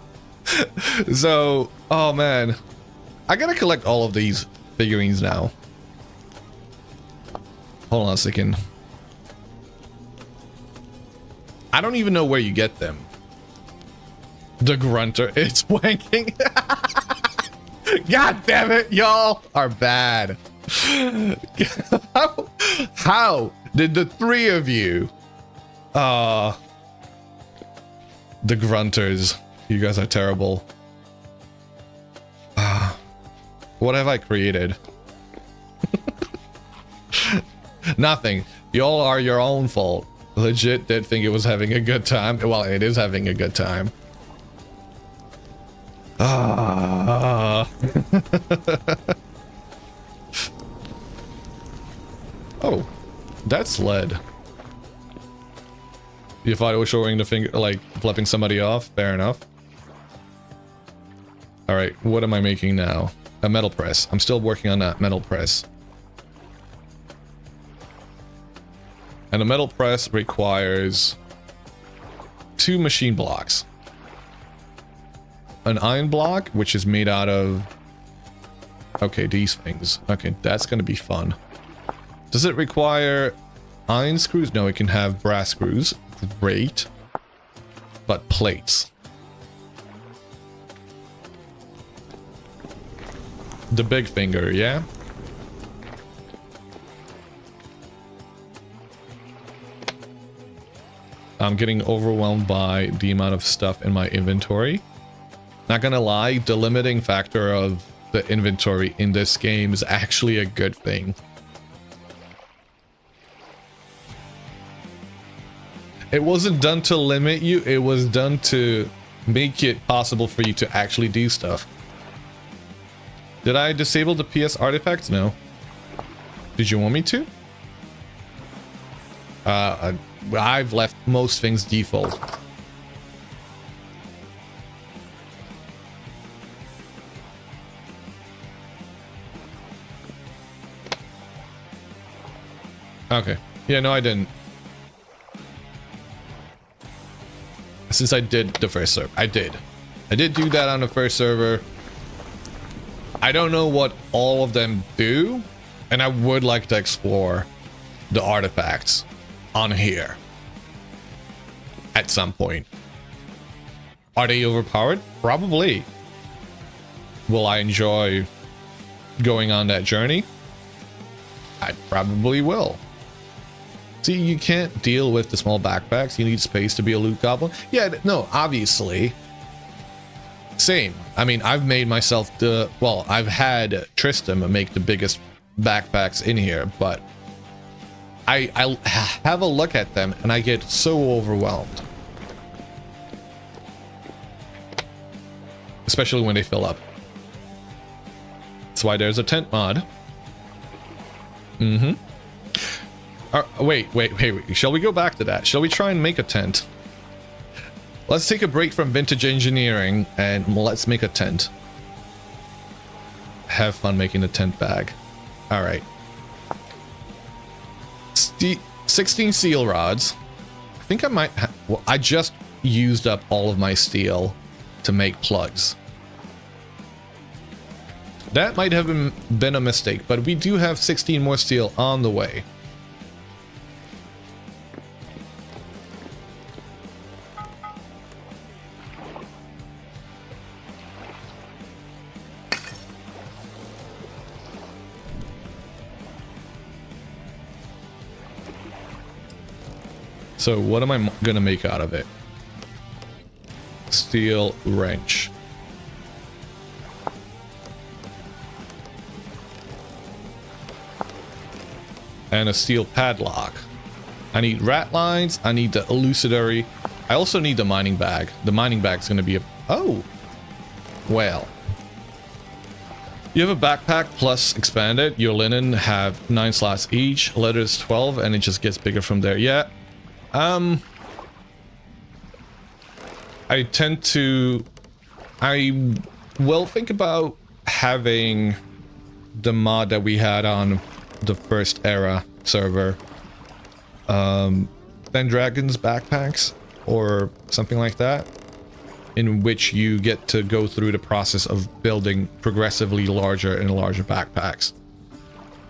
S1: So, oh man. I gotta collect all of these figurines now. Hold on a second. I don't even know where you get them. The grunter, it's wanking. God damn it, y'all are bad. How did the 3 of you, the grunters, you guys are terrible. What have I created? Nothing. Y'all are your own fault. legit did think it was having a good time. Well, it is having a good time. Ah. Oh, that's lead. You thought it was showing the finger, like flipping somebody off? Fair enough. All right, what am I making now? A metal press. I'm still working on that metal press. And a metal press requires 2 machine blocks. An iron block, which is made out of... Okay, these things. Okay, that's gonna be fun. Does it require iron screws? No, it can have brass screws. Great. But plates. The big finger, yeah? I'm getting overwhelmed by the amount of stuff in my inventory. Not gonna lie, the limiting factor of the inventory in this game is actually a good thing. It wasn't done to limit you, it was done to make it possible for you to actually do stuff. Did I disable the PS artifacts? No. Did you want me to? I've left most things default. Okay. Yeah, no, I didn't. Since I did the first server. I did do that on the first server. I don't know what all of them do, and I would like to explore the artifacts on here at some point. Are they overpowered? Probably. Will I enjoy going on that journey? I probably will. See, you can't deal with the small backpacks. You need space to be a loot goblin. Yeah, no, obviously. Same. I mean, I've made myself the... Well, I've had Tristram make the biggest backpacks in here, but I have a look at them and I get so overwhelmed. Especially when they fill up. That's why there's a tent mod. Mm-hmm. Wait. Shall we go back to that? Shall we try and make a tent? Let's take a break from vintage engineering and let's make a tent. Have fun making a tent bag. All right. 16 steel rods. I think I might well, I just used up all of my steel to make plugs. That might have been a mistake, but we do have 16 more steel on the way. So what am I gonna make out of it? Steel wrench. And a steel padlock. I need rat lines. I need the elucidary. I also need the mining bag. The mining bag's gonna be a... Oh! Well. You have a backpack plus expanded. Your linen have 9 slots each. Leather's 12 and it just gets bigger from there. Yeah. I tend to... I will think about having the mod that we had on the first era server. Pendragon's backpacks or something like that, in which you get to go through the process of building progressively larger and larger backpacks.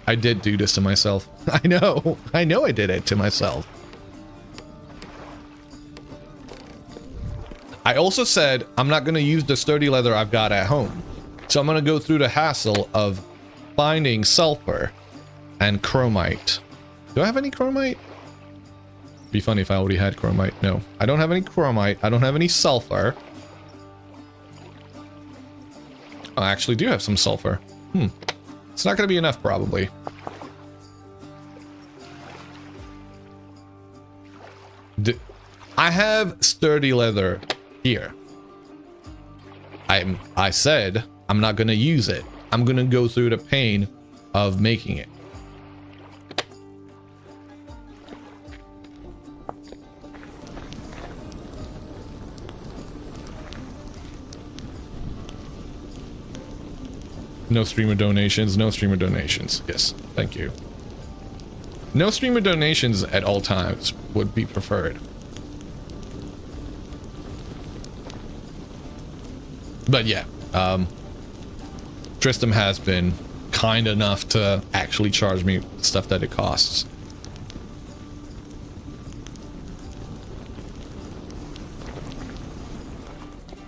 S1: I did do this to myself. I know I did it to myself. I also said I'm not going to use the sturdy leather I've got at home. So I'm going to go through the hassle of finding sulfur and chromite. Do I have any chromite? Be funny if I already had chromite. No, I don't have any chromite. I don't have any sulfur. I actually do have some sulfur. It's not going to be enough, probably. I have sturdy leather here. I said I'm not gonna use it. I'm gonna go through the pain of making it. No streamer donations, no streamer donations. Yes, thank you. No streamer donations at all times would be preferred. But yeah, Tristram has been kind enough to actually charge me stuff that it costs.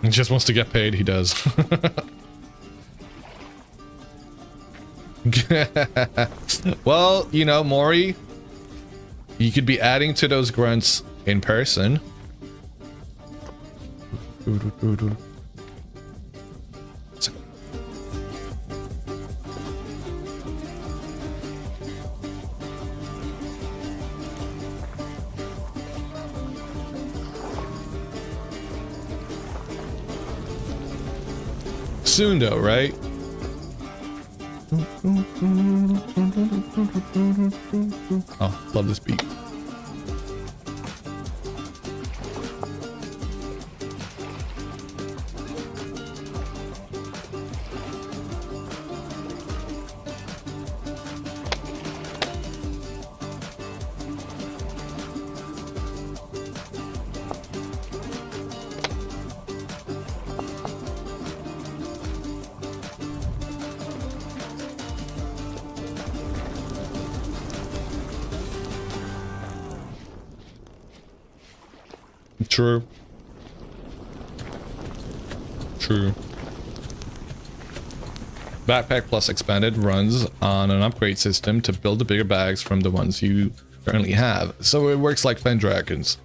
S1: He just wants to get paid, he does. Well, you know, Maury, you could be adding to those grunts in person. Soon though, right? Oh, love this beat. True. True. Backpack Plus Expanded runs on an upgrade system to build the bigger bags from the ones you currently have. So it works like Pendragons.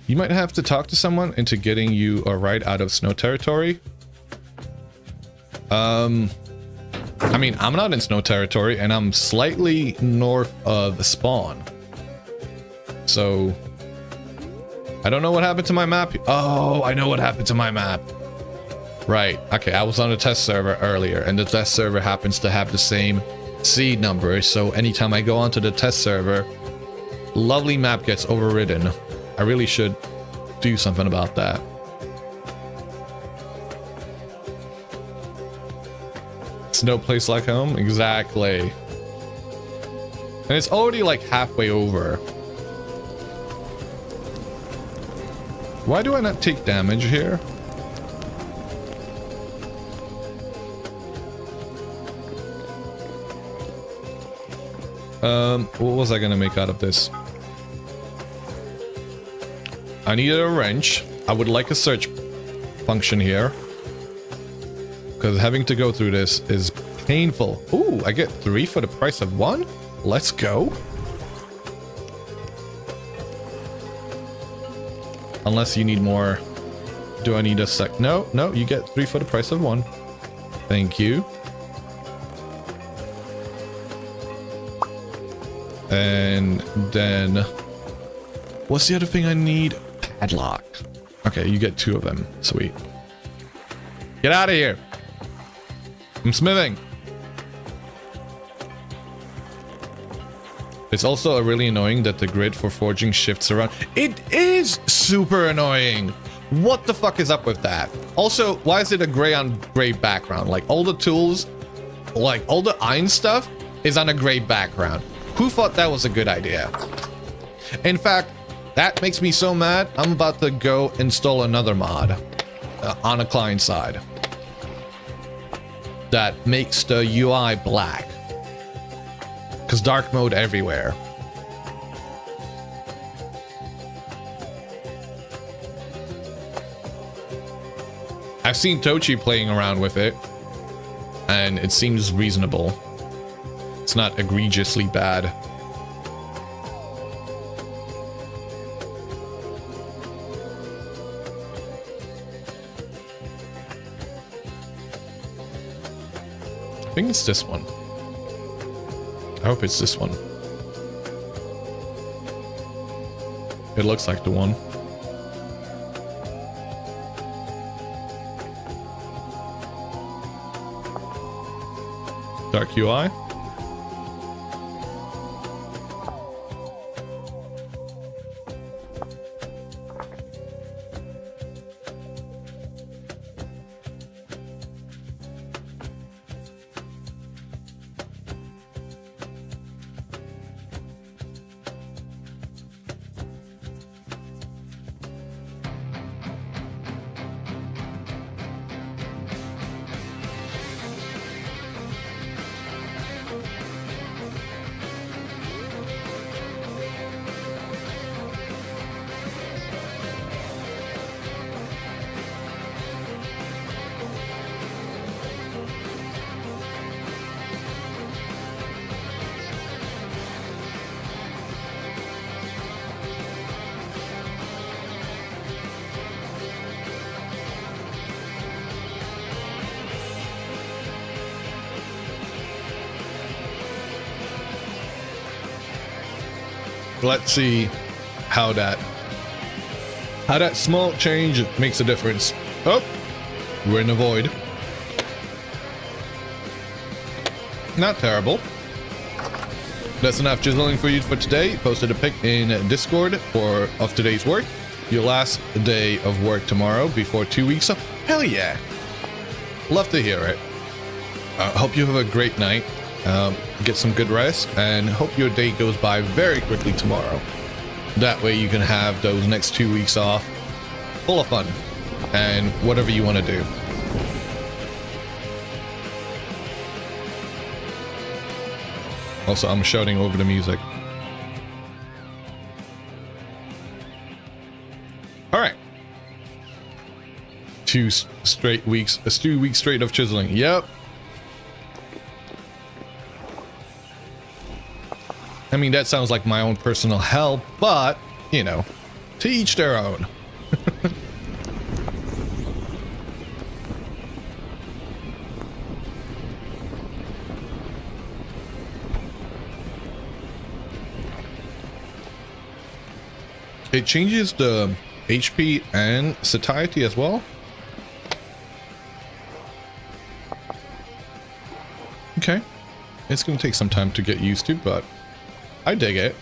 S1: You might have to talk to someone into getting you a ride out of snow territory. I mean, I'm not in snow territory and I'm slightly north of the spawn. So, I don't know what happened to my map. Oh, I know what happened to my map. Right. Okay, I was on a test server earlier, and the test server happens to have the same seed number. So, anytime I go onto the test server, lovely map gets overridden. I really should do something about that. It's no place like home? Exactly. And it's already like halfway over. Why do I not take damage here? What was I gonna make out of this? I needed a wrench. I would like a search function here. Because having to go through this is painful. Ooh, I get 3 for the price of 1? Let's go. Unless you need more. Do I need a sec? No, no, you get 3 for the price of 1. Thank you. And then... what's the other thing I need? Padlock. Okay, you get 2 of them. Sweet. Get out of here. I'm smithing. It's also really annoying that the grid for forging shifts around. It is super annoying. What the fuck is up with that? Also, why is it a gray on gray background? Like all the tools, like all the iron stuff is on a gray background. Who thought that was a good idea? In fact, that makes me so mad. I'm about to go install another mod on a client side that makes the UI black. Because dark mode everywhere. I've seen Tochi playing around with it, and it seems reasonable. It's not egregiously bad. I think it's this one. I hope it's this one. It looks like the one. Dark UI. Let's see how that small change makes a difference. Oh, we're in the void. Not terrible. That's enough chiseling for you for today. Posted a pic in Discord of today's work. Your last day of work tomorrow before 2 weeks off. Hell yeah. Love to hear it. Hope you have a great night. Get some good rest, and hope your day goes by very quickly tomorrow. That way you can have those next 2 weeks off full of fun and whatever you want to do. Also, I'm shouting over the music. All right. 2 weeks straight of chiseling. Yep. I mean, that sounds like my own personal hell, but, you know, to each their own. It changes the HP and satiety as well. Okay. It's going to take some time to get used to, but I dig it.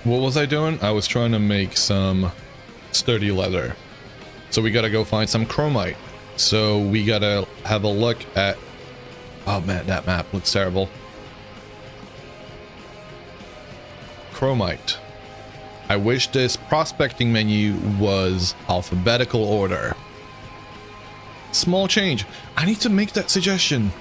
S1: What was I doing? I was trying to make some sturdy leather. So we gotta go find some chromite. So we gotta have a look at... Oh man, that map looks terrible. Chromite. I wish this prospecting menu was alphabetical order. Small change. I need to make that suggestion.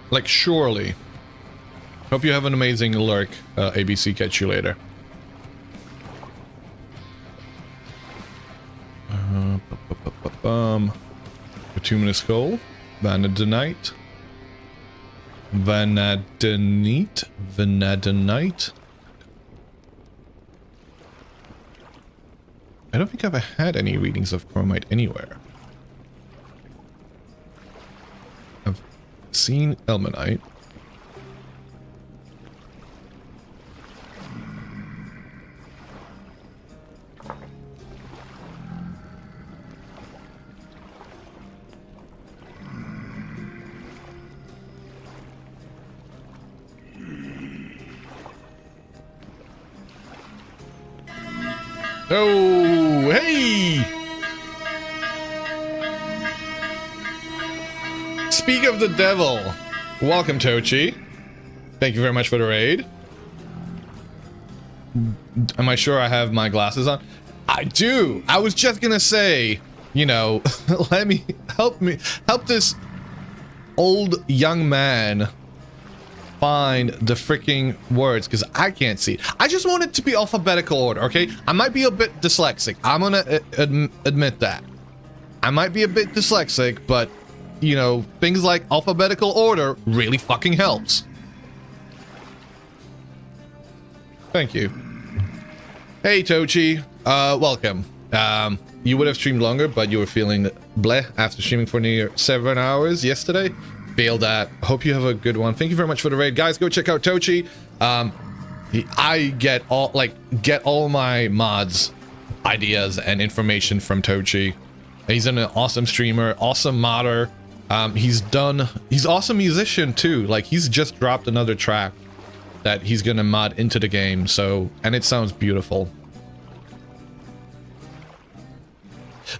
S1: Like, surely. Hope you have an amazing lurk, ABC. Catch you later. Bituminous coal. Vanadinite. Vanadinite. I don't think I've ever had any readings of chromite anywhere. I've seen elmanite. Oh, hey! Speak of the devil. Welcome, Tochi. Thank you very much for the raid. Am I sure I have my glasses on? I do. I was just gonna say, you know, help this old young man find the freaking words, because I can't see it. I just want it to be alphabetical order, okay? I might be a bit dyslexic. I'm gonna admit that. I might be a bit dyslexic, but you know, things like alphabetical order really fucking helps. Thank you. Hey, Tochi. Welcome. You would have streamed longer, but you were feeling bleh after streaming for near 7 hours yesterday. Feel that. Hope you have a good one. Thank you very much for the raid. Guys, go check out Tochi. I get all my mods, ideas, and information from Tochi. He's an awesome streamer, awesome modder. He's awesome musician too. Like, he's just dropped another track that he's gonna mod into the game, so, and it sounds beautiful.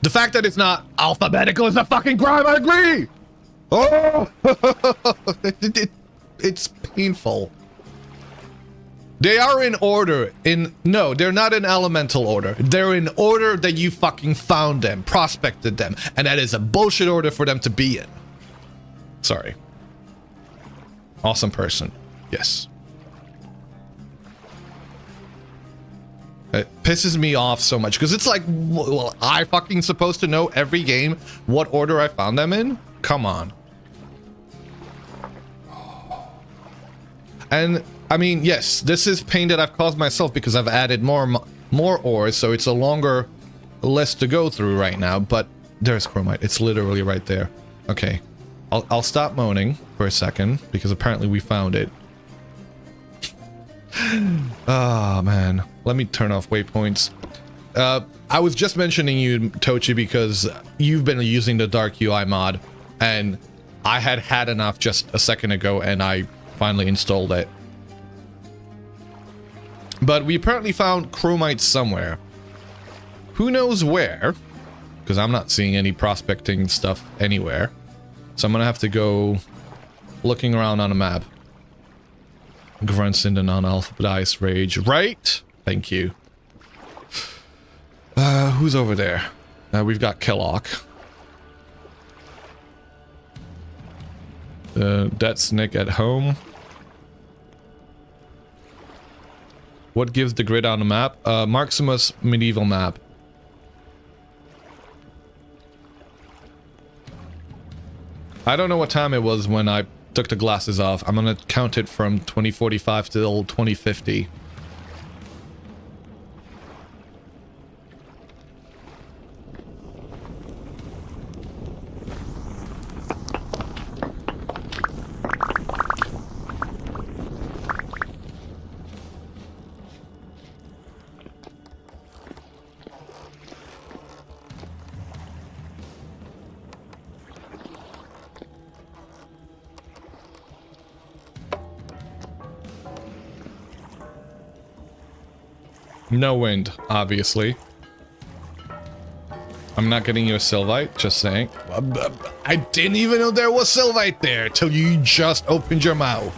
S1: The fact that it's not alphabetical is a fucking crime, I agree! Oh! It's painful. They are in order. No, they're not in elemental order. They're in order that you fucking found them, prospected them, and that is a bullshit order for them to be in. Sorry. Awesome person. Yes. It pisses me off so much because it's like, well, I fucking supposed to know every game what order I found them in? Come on. And I mean, yes, this is pain that I've caused myself because I've added more ores, so it's a longer list to go through right now. But there's chromite. It's literally right there. Okay, I'll stop moaning for a second because apparently we found it. Oh man, let me turn off waypoints. I was just mentioning you, Tochi, because you've been using the Dark UI mod, and I had enough just a second ago, and I finally installed it. But we apparently found chromite somewhere. Who knows where? Because I'm not seeing any prospecting stuff anywhere. So I'm gonna have to go looking around on a map. Grunts in the non-alphabetized rage. Right? Thank you. Who's over there? We've got Kellogg. That's Nick at home. What gives the grid on the map? Maximus medieval map. I don't know what time it was when I took the glasses off. I'm gonna count it from 2045 till 2050. No wind, obviously. I'm not getting you a Sylvite, just saying. I didn't even know there was Sylvite there till you just opened your mouth.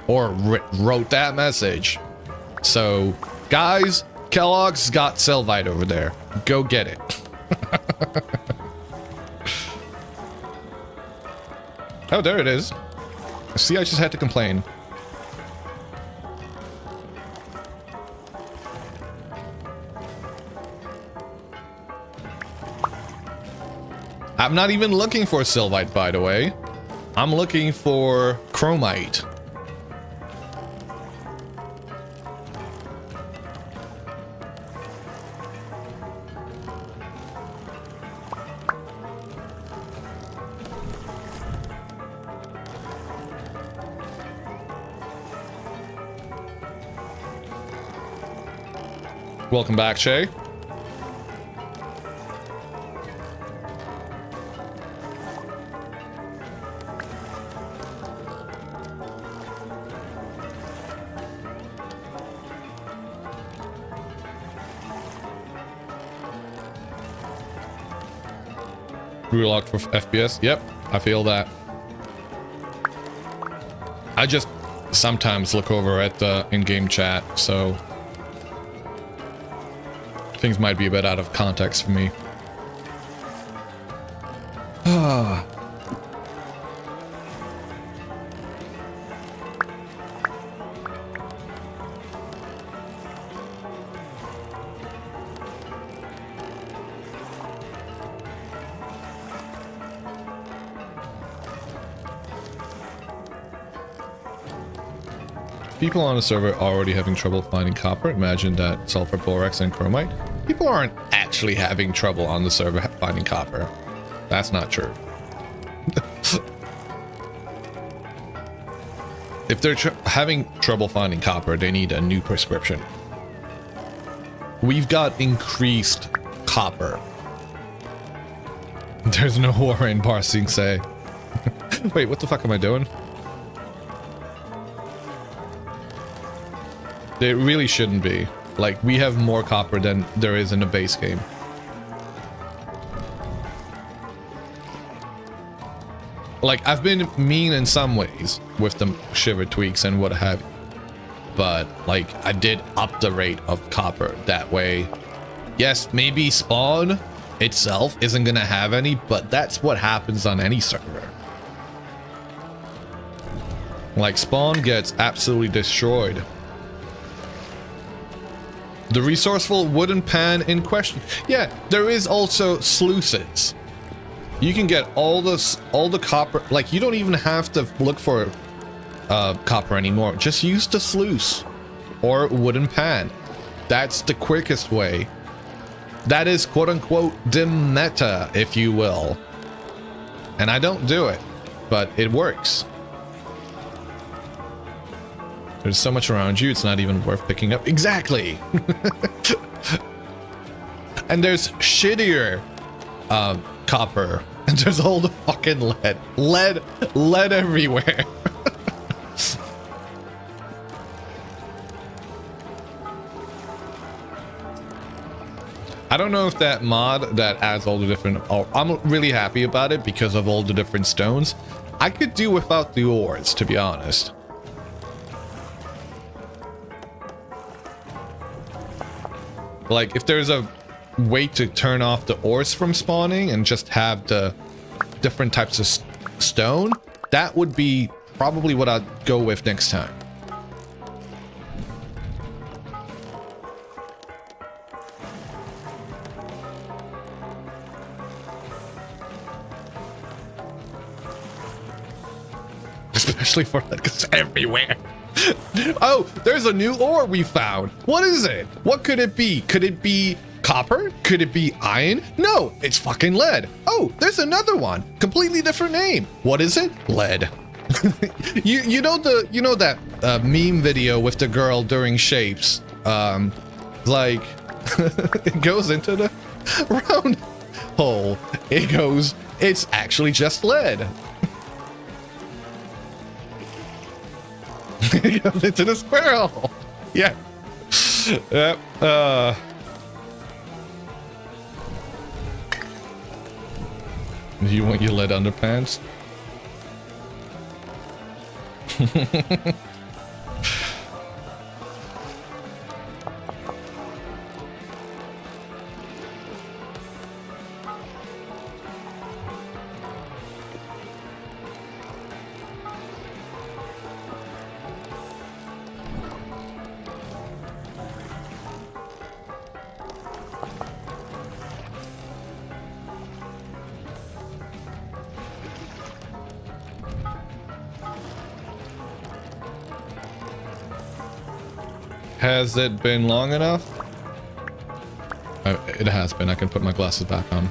S1: Or wrote that message. So, guys, Kellogg's got Sylvite over there. Go get it. Oh, there it is. See, I just had to complain. I'm not even looking for Sylvite, by the way. I'm looking for chromite. Welcome back, Shay. Relocked for FPS. Yep, I feel that. I just sometimes look over at the in-game chat, so things might be a bit out of context for me. Ah. People on the server are already having trouble finding copper. Imagine that sulfur, borax, and chromite. People aren't actually having trouble on the server finding copper. That's not true. If they're having trouble finding copper, they need a new prescription. We've got increased copper. There's no war in Bar Sing Se. Wait, what the fuck am I doing? It really shouldn't be. Like, we have more copper than there is in the base game. Like, I've been mean in some ways with the shiver tweaks and what have you. But, like, I did up the rate of copper that way. Yes, maybe spawn itself isn't gonna have any, but that's what happens on any server. Like, spawn gets absolutely destroyed. The resourceful wooden pan in question. Yeah, there is also sluices. You can get all the copper. Like, you don't even have to look for copper anymore. Just use the sluice or wooden pan. That's the quickest way. That is quote unquote the meta, if you will. And I don't do it, but it works. There's so much around you, it's not even worth picking up. Exactly. And there's shittier copper. And there's all the fucking lead everywhere. I don't know if that mod that adds all the different... Oh, I'm really happy about it because of all the different stones. I could do without the ores, to be honest. Like, if there's a way to turn off the ores from spawning and just have the different types of stone, that would be probably what I'd go with next time. Especially for that, because it's everywhere. Oh, there's a new ore we found. What is it? What could it be? Could it be copper? Could it be iron? No, it's fucking lead. Oh, there's another one. Completely different name. What is it? Lead. you know that meme video with the girl during shapes? Like it goes into the round hole. It goes. It's actually just lead. It goes into the squirrel. Yeah. Yep. You want your lead underpants? Has it been long enough? Oh, it has been. I can put my glasses back on.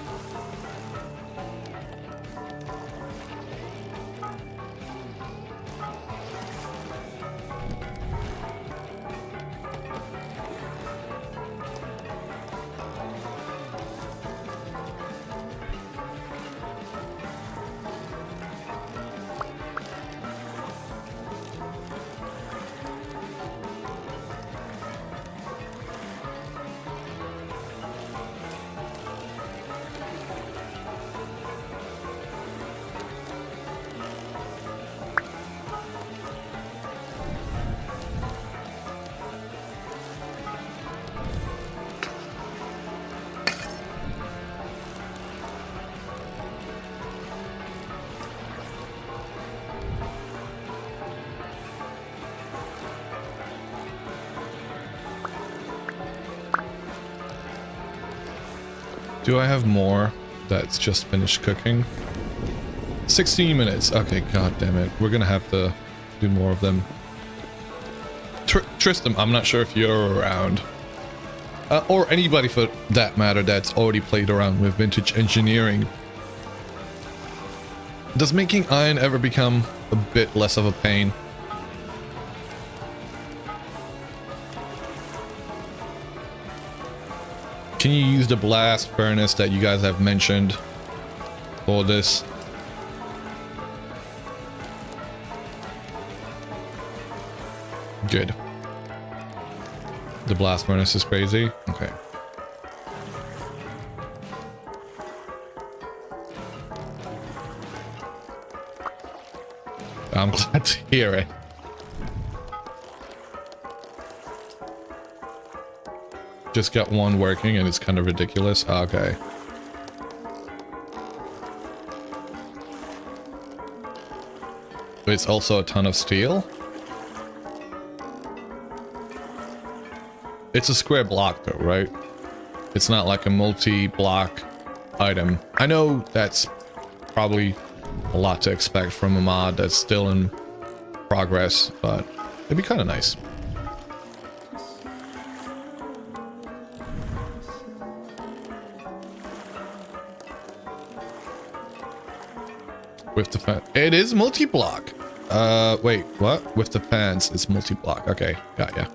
S1: Do I have more that's just finished cooking? 16 minutes. Okay, god damn it. We're gonna have to do more of them. Tristram, I'm not sure if you're around. Or anybody for that matter that's already played around with vintage engineering. Does making iron ever become a bit less of a pain? Can you use the blast furnace that you guys have mentioned for this? Good. The blast furnace is crazy. Okay. I'm glad to hear it. Just got one working and it's kind of ridiculous. Okay. But it's also a ton of steel. It's a square block though, right? It's not like a multi-block item. I know that's probably a lot to expect from a mod that's still in progress, but it'd be kind of nice. With the fan, it is multi-block. Wait, what? With the fans, it's multi-block. Okay, got ya.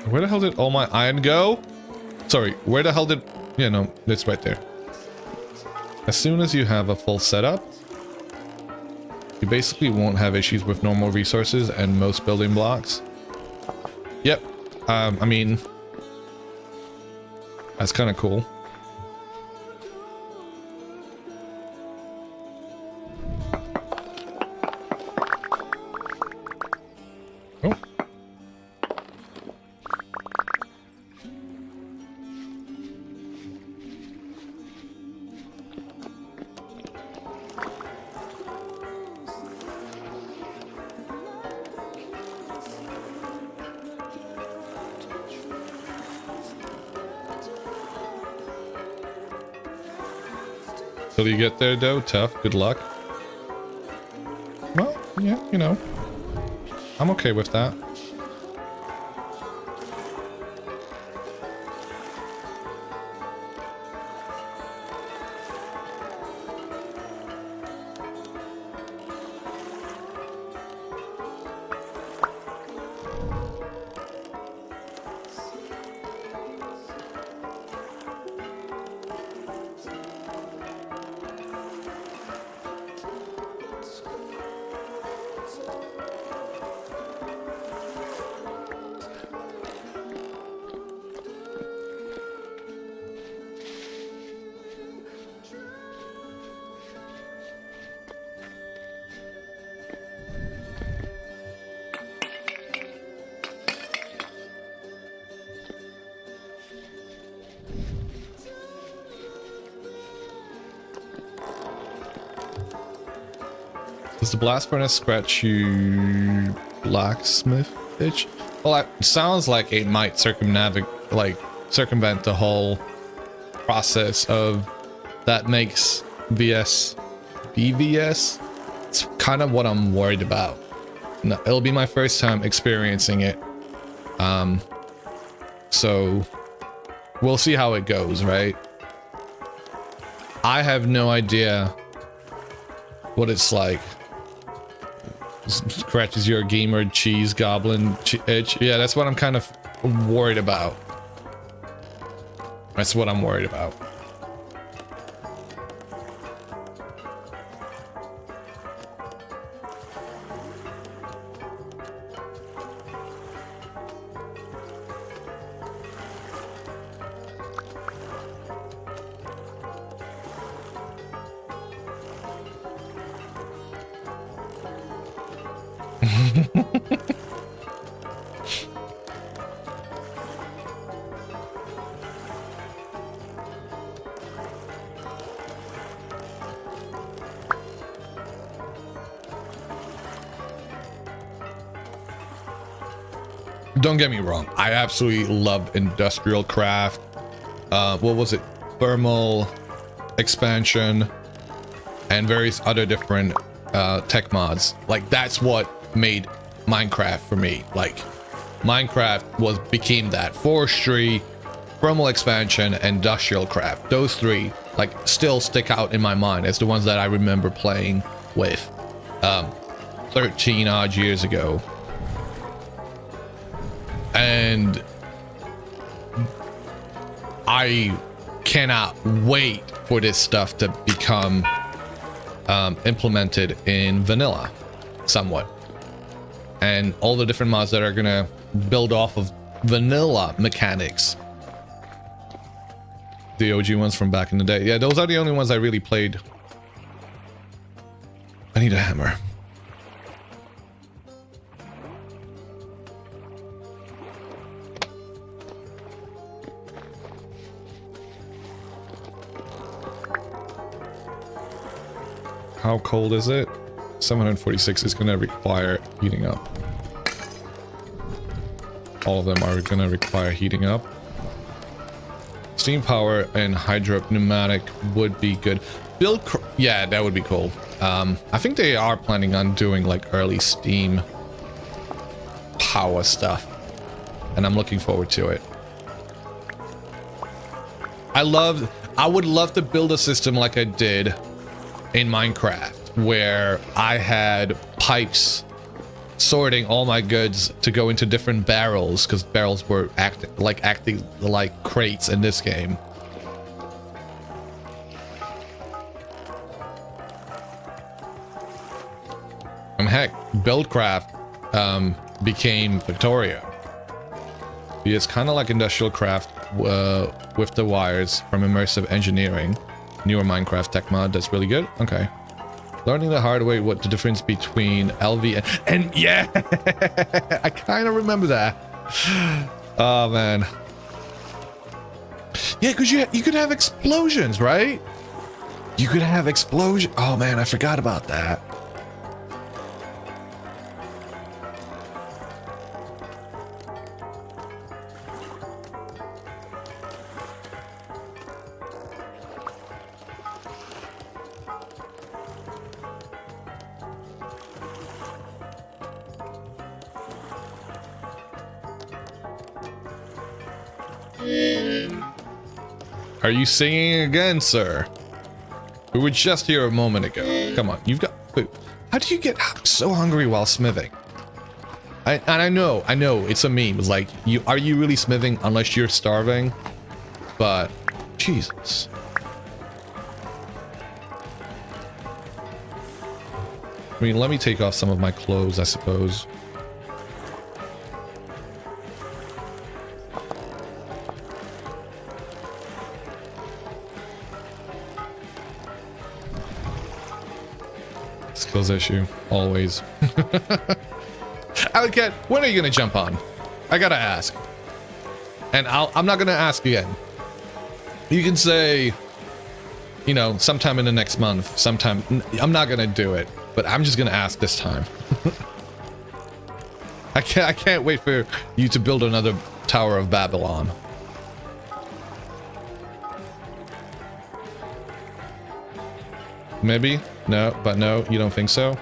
S1: Where the hell did all my iron go? Sorry, where the hell did... Yeah, no, it's right there. As soon as you have a full setup, you basically won't have issues with normal resources and most building blocks. Yep. I mean... That's kind of cool. Oh. Till you get there, though, tough. Good luck. Well, yeah, you know. I'm okay with that. Does the blast furnace scratch you blacksmith itch? Well, it sounds like it might circumvent the whole process of that makes VS BVS. It's kind of what I'm worried about. No, it'll be my first time experiencing it. So we'll see how it goes, right? I have no idea what it's like. Scratches your gamer cheese goblin itch. Yeah, that's what I'm kind of worried about. That's what I'm worried about. Don't get me wrong, I absolutely love industrial craft. What was it? thermal expansion, and various other different tech mods. Like, that's what made Minecraft for me. Like, Minecraft became that. Forestry, thermal expansion, industrial craft. Those three, like, still stick out in my mind as the ones that I remember playing with 13 odd years ago. And I cannot wait for this stuff to become implemented in vanilla somewhat, and all the different mods that are gonna build off of vanilla mechanics, the OG ones from back in the day. Yeah, those are the only ones I really played. I need a hammer. How cold is it? 746 is going to require heating up. All of them are going to require heating up. Steam power and hydro pneumatic would be good. Yeah, that would be cool. I think they are planning on doing like early steam power stuff, and I'm looking forward to it. I would love to build a system like I did in Minecraft, where I had pipes sorting all my goods to go into different barrels, because barrels were acting like crates in this game. And heck, Buildcraft became Victoria. It's kind of like Industrial Craft with the wires from Immersive Engineering. Newer Minecraft tech mod that's really good. Okay. Learning the hard way what the difference between LV and yeah, I kind of remember that. Oh man. Yeah, because you could have explosions, right? You could have explosion. Oh man, I forgot about that. Are you singing again, sir? We were just here a moment ago. Come on, you've got food. How do you get so hungry while smithing? I know, it's a meme. It's like, are you really smithing unless you're starving? But, Jesus. I mean, let me take off some of my clothes, I suppose. Skills issue, always. Alicat, when are you gonna jump on? I gotta ask. And I'm not gonna ask again. You can say, you know, sometime in the next month, sometime. I'm not gonna do it, but I'm just gonna ask this time. I can't wait for you to build another Tower of Babylon. Maybe? No, but no, you don't think so?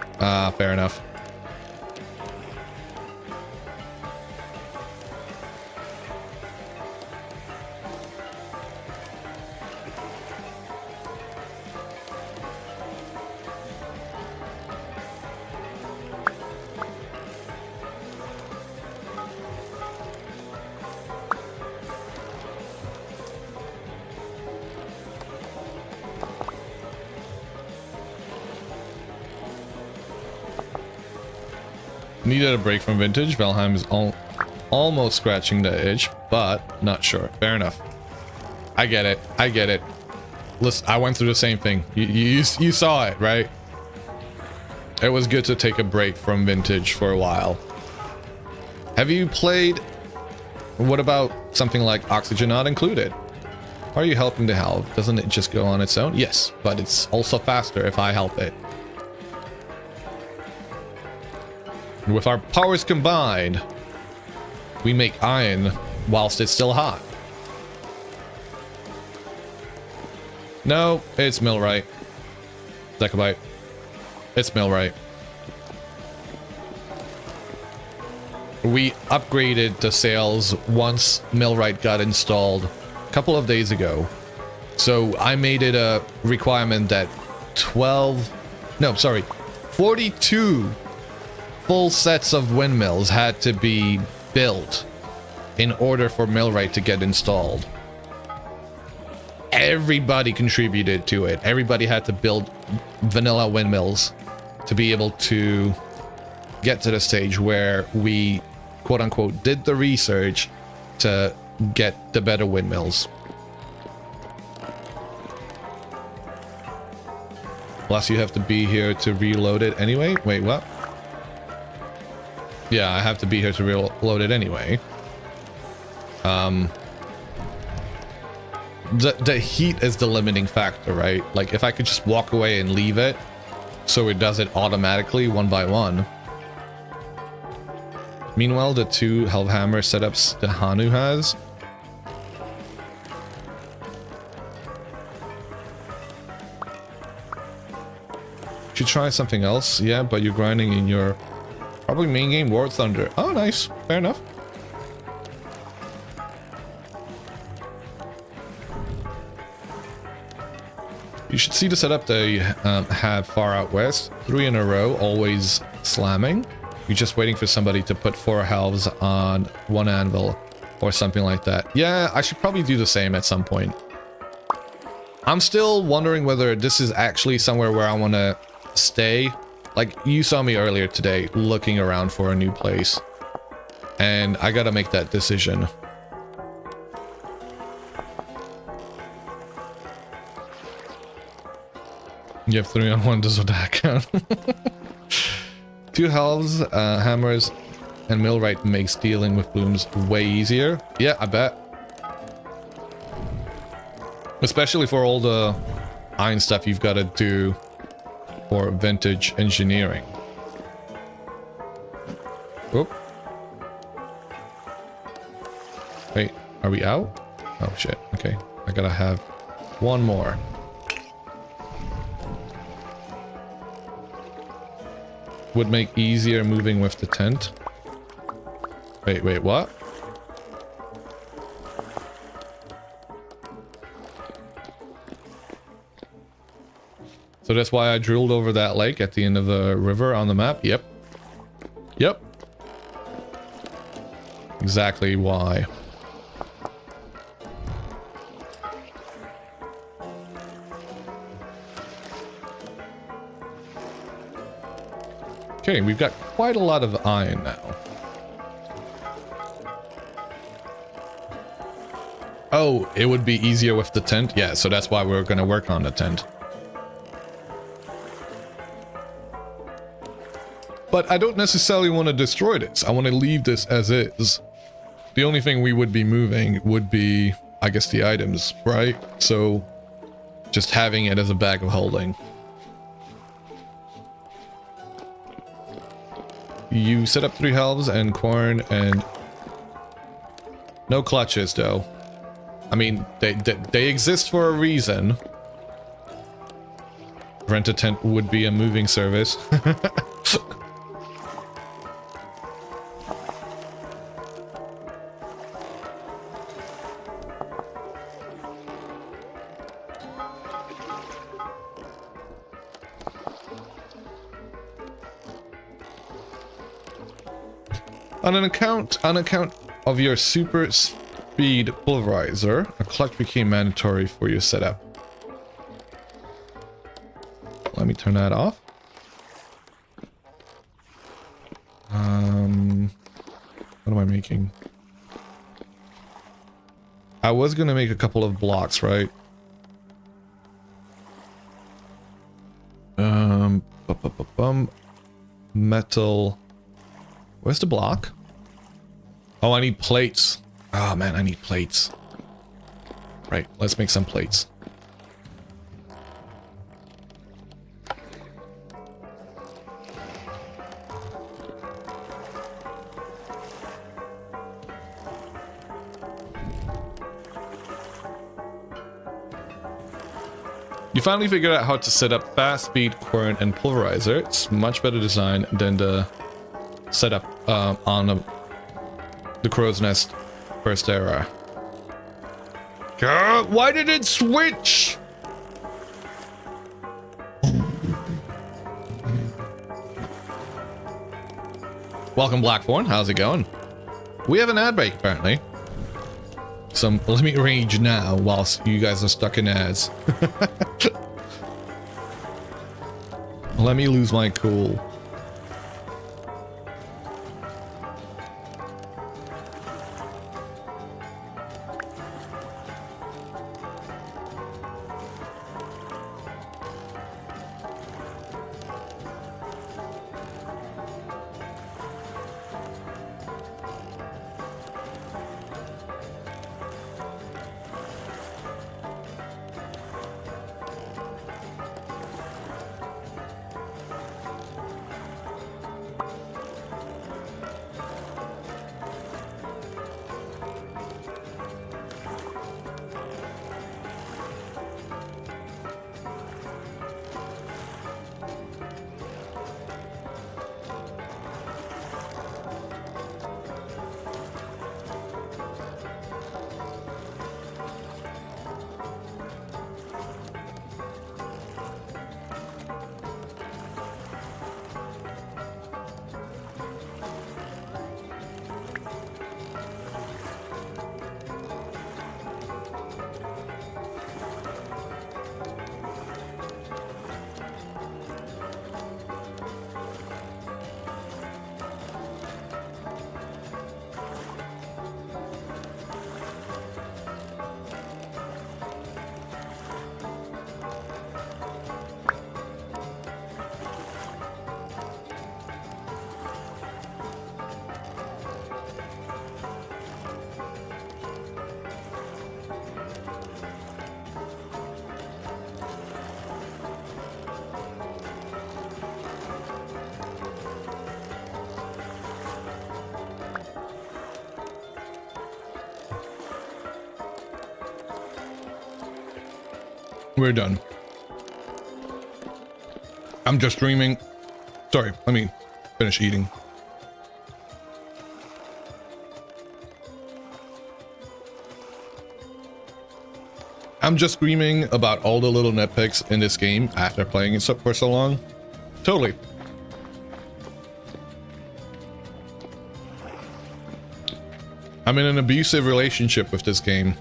S1: Fair enough. Needed a break from vintage. Valheim is almost scratching the itch, but not sure. Fair enough. I get it. I get it. Listen, I went through the same thing. You saw it, right? It was good to take a break from vintage for a while. Have you played? What about something like Oxygen Not Included? Are you helping the help? Doesn't it just go on its own? Yes, but it's also faster if I help it. With our powers combined, we make iron whilst it's still hot. No, it's millwright. Decabite. It's millwright. We upgraded the sails once millwright got installed a couple of days ago. So I made it a requirement that 42 full sets of windmills had to be built in order for millwright to get installed. Everybody contributed to it. Everybody had to build vanilla windmills to be able to get to the stage where we, quote unquote, did the research to get the better windmills. Plus you have to be here to reload it anyway. Wait, what? Yeah, I have to be here to reload it anyway. The heat is the limiting factor, right? Like, if I could just walk away and leave it, so it does it automatically one by one. Meanwhile, the 2 Hellhammer setups that Hanu has. Should try something else, yeah, but you're grinding in your probably main game War Thunder. Oh, nice. Fair enough. You should see the setup they have far out west. 3 in a row, always slamming. You're just waiting for somebody to put 4 halves on 1 anvil or something like that. Yeah, I should probably do the same at some point. I'm still wondering whether this is actually somewhere where I want to stay. Like, you saw me earlier today looking around for a new place. And I gotta make that decision. You have 3 on 1 to Zodak. 2 halves, hammers, and millwright makes dealing with blooms way easier. Yeah, I bet. Especially for all the iron stuff you've got to do for vintage engineering. Oop. Wait, are we out? Oh shit, okay. I gotta have 1 more. Would make easier moving with the tent. Wait, what? So that's why I drilled over that lake at the end of the river on the map? Yep. Yep. Exactly why. Okay, we've got quite a lot of iron now. Oh, it would be easier with the tent? Yeah, so that's why we're going to work on the tent. But I don't necessarily want to destroy this. I want to leave this as is. The only thing we would be moving would be, I guess, the items, right? So, just having it as a bag of holding. You set up 3 halves and corn and... No clutches, though. I mean, they exist for a reason. Rent a tent would be a moving service. On account of your super speed pulverizer, a clutch became mandatory for your setup. Let me turn that off. What am I making? I was gonna make a couple of blocks, right? Metal. Where's the block? Oh, I need plates. Oh man, I need plates. Right, let's make some plates. You finally figured out how to set up fast speed, current, and polarizer. It's much better design than the setup on the Crow's Nest first era. Why did it switch? Welcome, Blackthorn. How's it going? We have an ad break, apparently. So let me rage now whilst you guys are stuck in ads. Let me lose my cool. We're done. I'm just dreaming. Sorry, let me finish eating. I'm just screaming about all the little nitpicks in this game after playing it for so long. Totally. I'm in an abusive relationship with this game.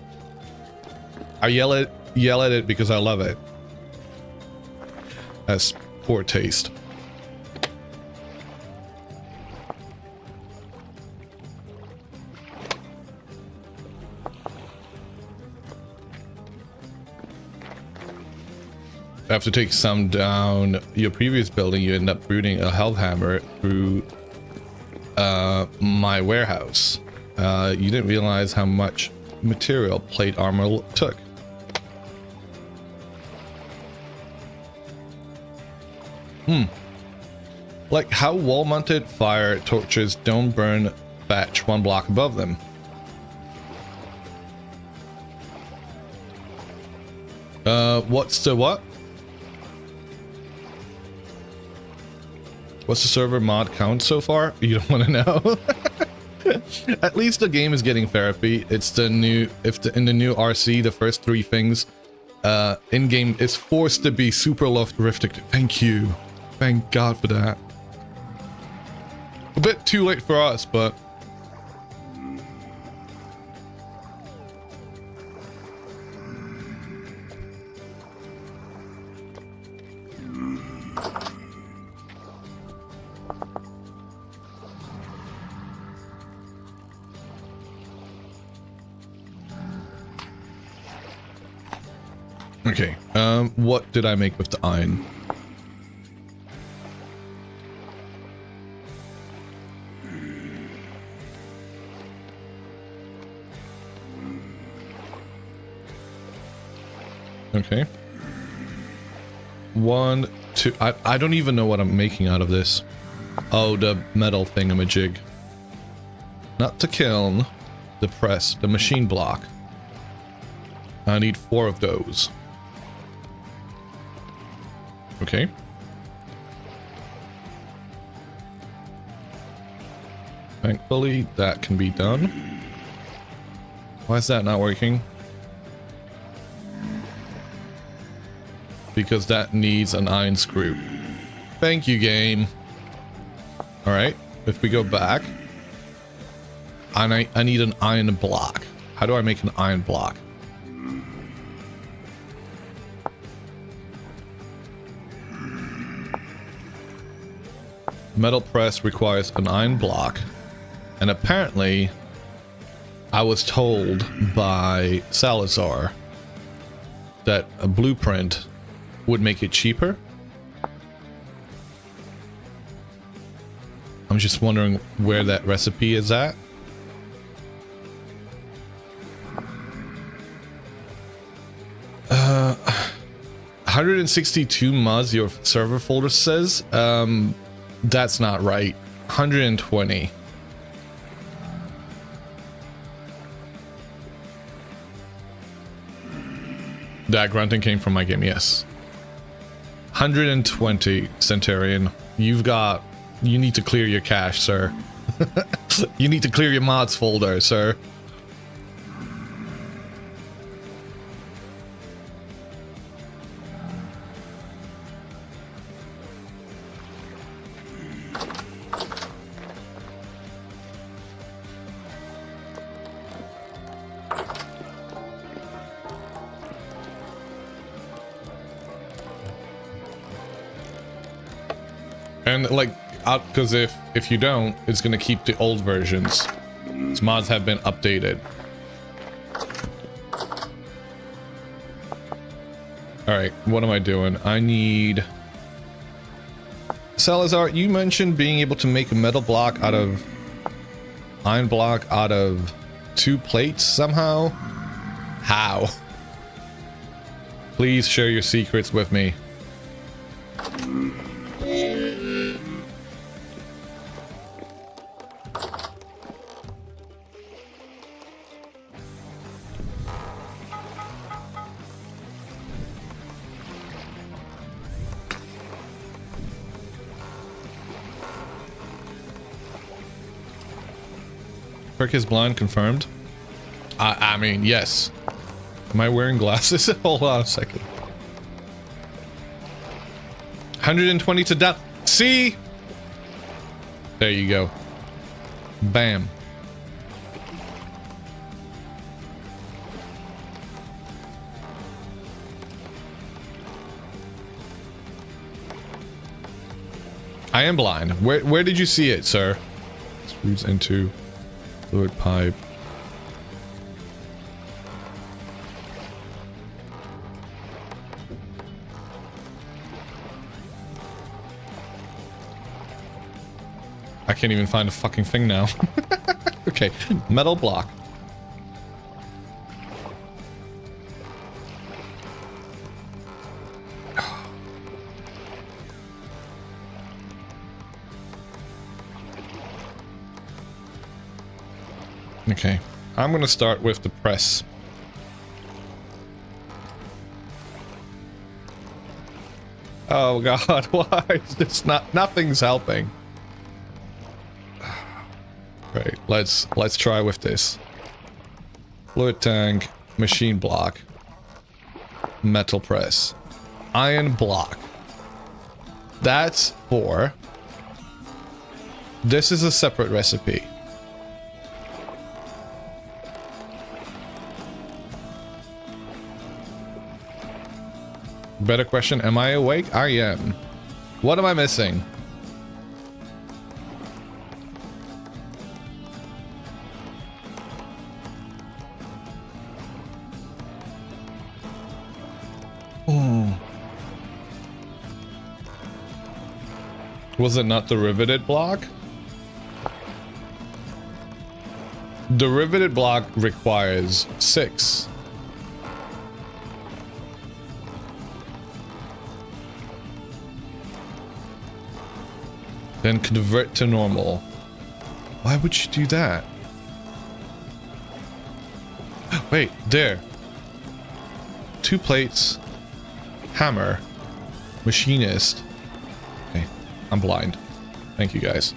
S1: I yell at it because I love it. That's poor taste. After taking some down your previous building, you end up rooting a hellhammer through my warehouse. You didn't realize how much material plate armor took. Like how wall-mounted fire torches don't burn thatch one block above them. What's the what? What's the server mod count so far? You don't want to know? At least the game is getting therapy. It's the new, in the new RC, the first three things in-game is forced to be super logarithmic. Thank you. Thank God for that. A bit too late for us, but... Okay, what did I make with the iron? Okay. 1, 2... I don't even know what I'm making out of this. Oh, the metal thingamajig. Not the kiln. The press. The machine block. I need 4 of those. Okay. Thankfully, that can be done. Why is that not working? Because that needs an iron screw. Thank you, game. Alright, if we go back, I need an iron block. How do I make an iron block? Metal press requires an iron block. And apparently, I was told by Salazar that a blueprint would make it cheaper. I'm just wondering where that recipe is at. Uh, 162 mods your server folder says. That's not right. 120. That grunting came from my game, yes. 120, Centurion. You need to clear your cache, sir. You need to clear your mods folder, sir. And like, because if you don't, it's gonna keep the old versions. These mods have been updated. All right, what am I doing? I need... Salazar, you mentioned being able to make a metal block out of... iron block out of 2 plates somehow? How? Please share your secrets with me. Perk is blind, confirmed. I mean, yes. Am I wearing glasses? Hold on a second. 120 to death. See? There you go. Bam. I am blind. Where did you see it, sir? Screws into fluid pipe. I can't even find a fucking thing now. Okay, metal block. Okay, I'm gonna start with the press. Oh god, why is this nothing's helping? Right, let's try with this. Fluid tank, machine block, metal press, iron block. That's 4. This is a separate recipe. Better question, am I awake? I am. What am I missing? Was it not the riveted block? The riveted block requires 6. Then convert to normal. Why would you do that? Wait, there. 2 plates. Hammer. Machinist. Okay, I'm blind. Thank you guys.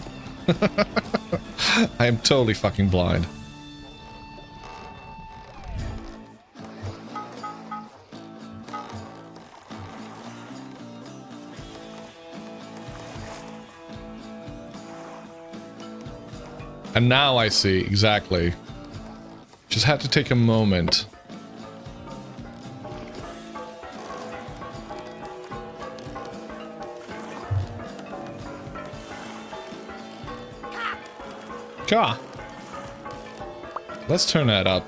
S1: I am totally fucking blind. And now I see, exactly. Just had to take a moment. God. Let's turn that up.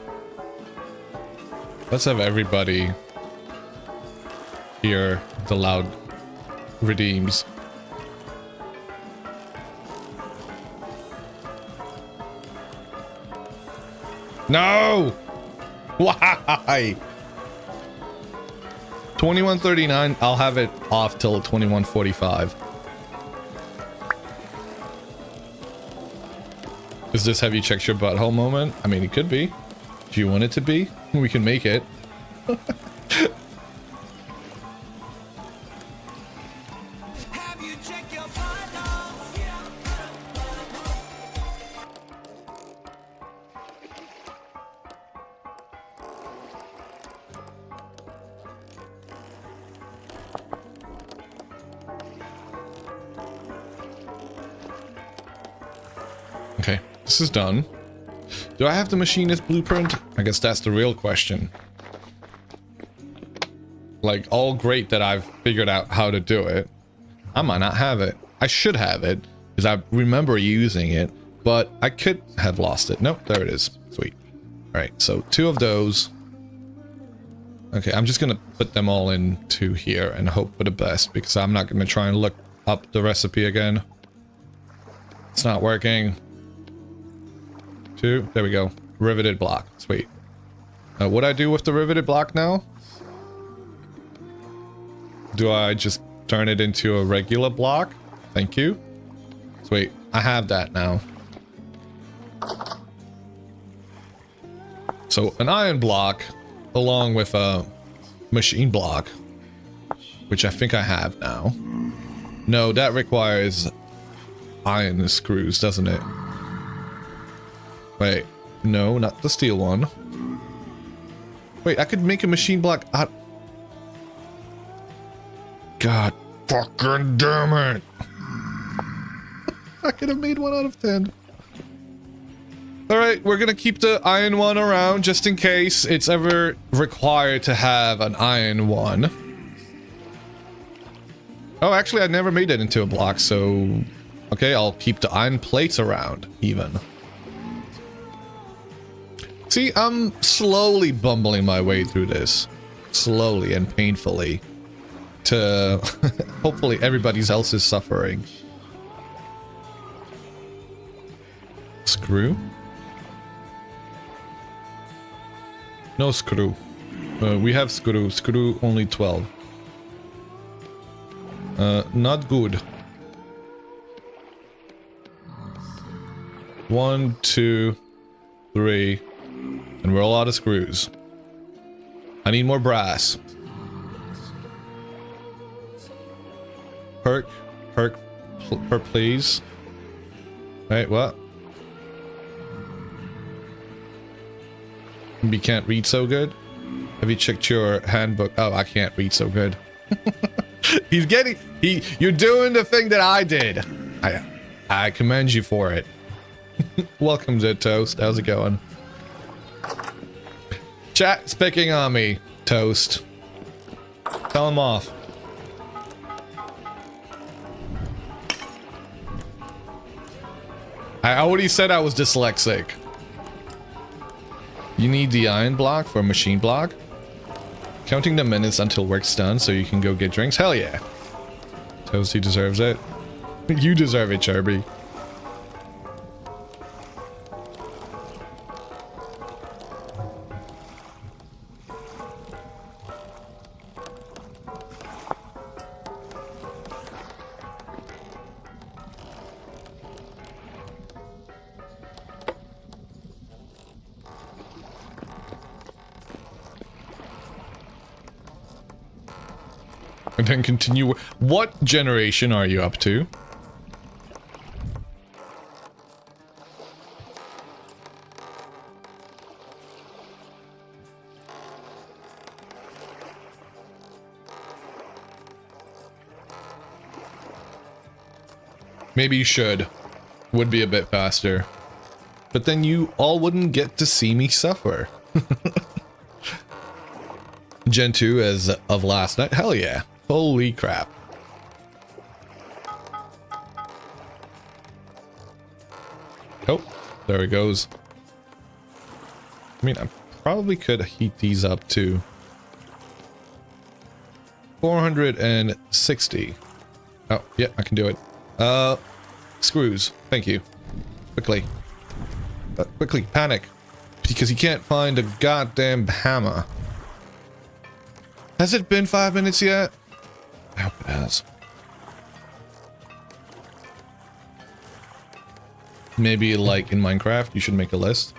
S1: Let's have everybody hear the loud redeems. No! Why? 21:39, I'll have it off till 21:45. Is this have you checked your butthole moment? I mean, it could be. Do you want it to be? We can make it.
S2: Have you checked your butthole?
S1: Okay, this is done. Do I have the machinist blueprint? I guess that's the real question. Like, all great that I've figured out how to do it. I might not have it. I should have it, because I remember using it, but I could have lost it. Nope, there it is. Sweet. Alright, so 2 of those. Okay, I'm just gonna put them all into here and hope for the best, because I'm not gonna try and look up the recipe again. It's not working. 2, there we go. Riveted block. Sweet. What do I do with the riveted block now? Do I just turn it into a regular block? Thank you. Sweet. I have that now. So an iron block along with a machine block, which I think I have now. No, that requires iron screws, doesn't it? Wait, no, not the steel one. Wait, I could make a machine block out. God fucking damn it. I could have made 1 out of 10. Alright, we're gonna keep the iron one around just in case it's ever required to have an iron one. Oh, actually, I never made it into a block, so... Okay, I'll keep the iron plates around, even. See, I'm slowly bumbling my way through this. Slowly and painfully. To hopefully everybody else is suffering. Screw? No screw. We have screw. Screw only 12. Not good. 1, 2, 3. And we're all out of screws. I need more brass. Perk, please. Wait, what? You can't read so good? Have you checked your handbook? Oh, I can't read so good. You're doing the thing that I did. I commend you for it. Welcome to Toast. How's it going? Chat's picking on me, Toast. Tell him off. I already said I was dyslexic. You need the iron block for a machine block? Counting the minutes until work's done so you can go get drinks? Hell yeah. Toasty deserves it. You deserve it, Charby. And then continue. What generation are you up to? Maybe you should. Would be a bit faster. But then you all wouldn't get to see me suffer. Gen 2 as of last night? Hell yeah. Holy crap. Oh, there it goes. I mean, I probably could heat these up to 460. Oh, yeah, I can do it. Screws. Thank you. Quickly. Quickly, panic. Because he can't find a goddamn hammer. Has it been 5 minutes yet? I hope it has. Maybe like in Minecraft, you should make a list.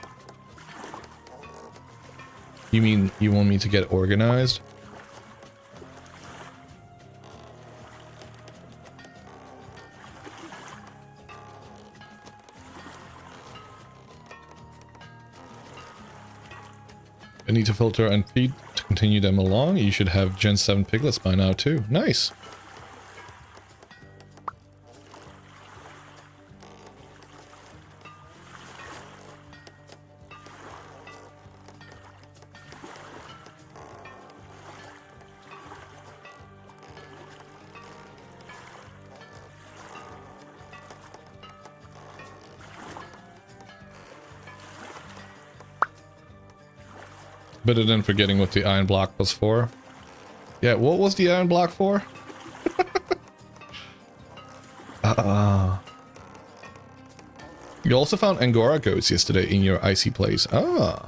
S1: You mean you want me to get organized? I need to filter and feed to continue them along. You should have Gen 7 piglets by now too. Nice. Better than forgetting what the iron block was for. Yeah, what was the iron block for? You also found Angora goats yesterday in your icy place. Ah.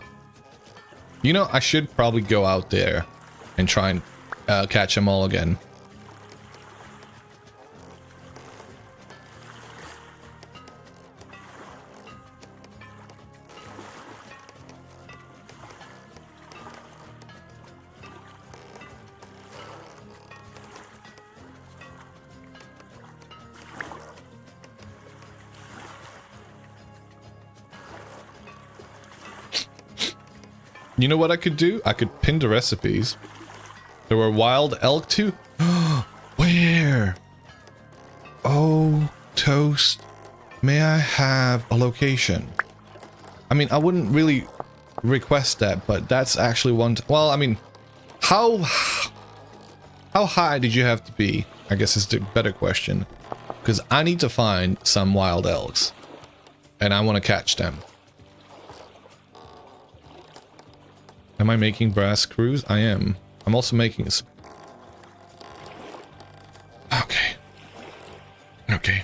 S1: You know, I should probably go out there and try and catch them all again. You know what I could do? I could pin the recipes. There were wild elk too. Where? Oh, Toast. May I have a location? I mean, I wouldn't really request that, but that's actually one. Well, I mean, how high did you have to be? I guess is the better question. Because I need to find some wild elks. And I want to catch them. Am I making brass screws? I am. I'm also making this. Okay. Okay.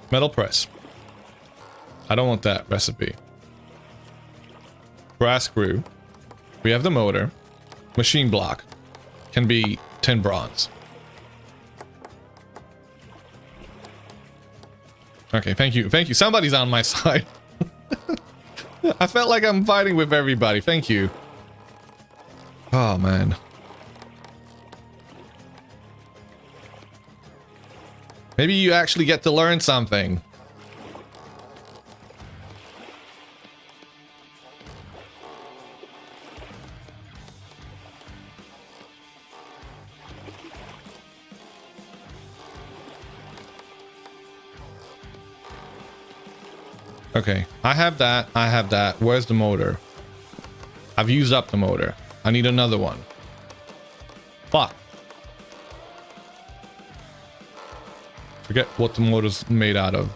S1: Metal press. I don't want that recipe. Brass screw. We have the motor. Machine block. Can be 10 bronze. Okay, thank you. Thank you. Somebody's on my side. I felt like I'm fighting with everybody. Thank you. Oh, man. Maybe you actually get to learn something. Okay, I have that. I have that. Where's the motor? I've used up the motor. I need another one. Fuck. Forget what the motor's made out of.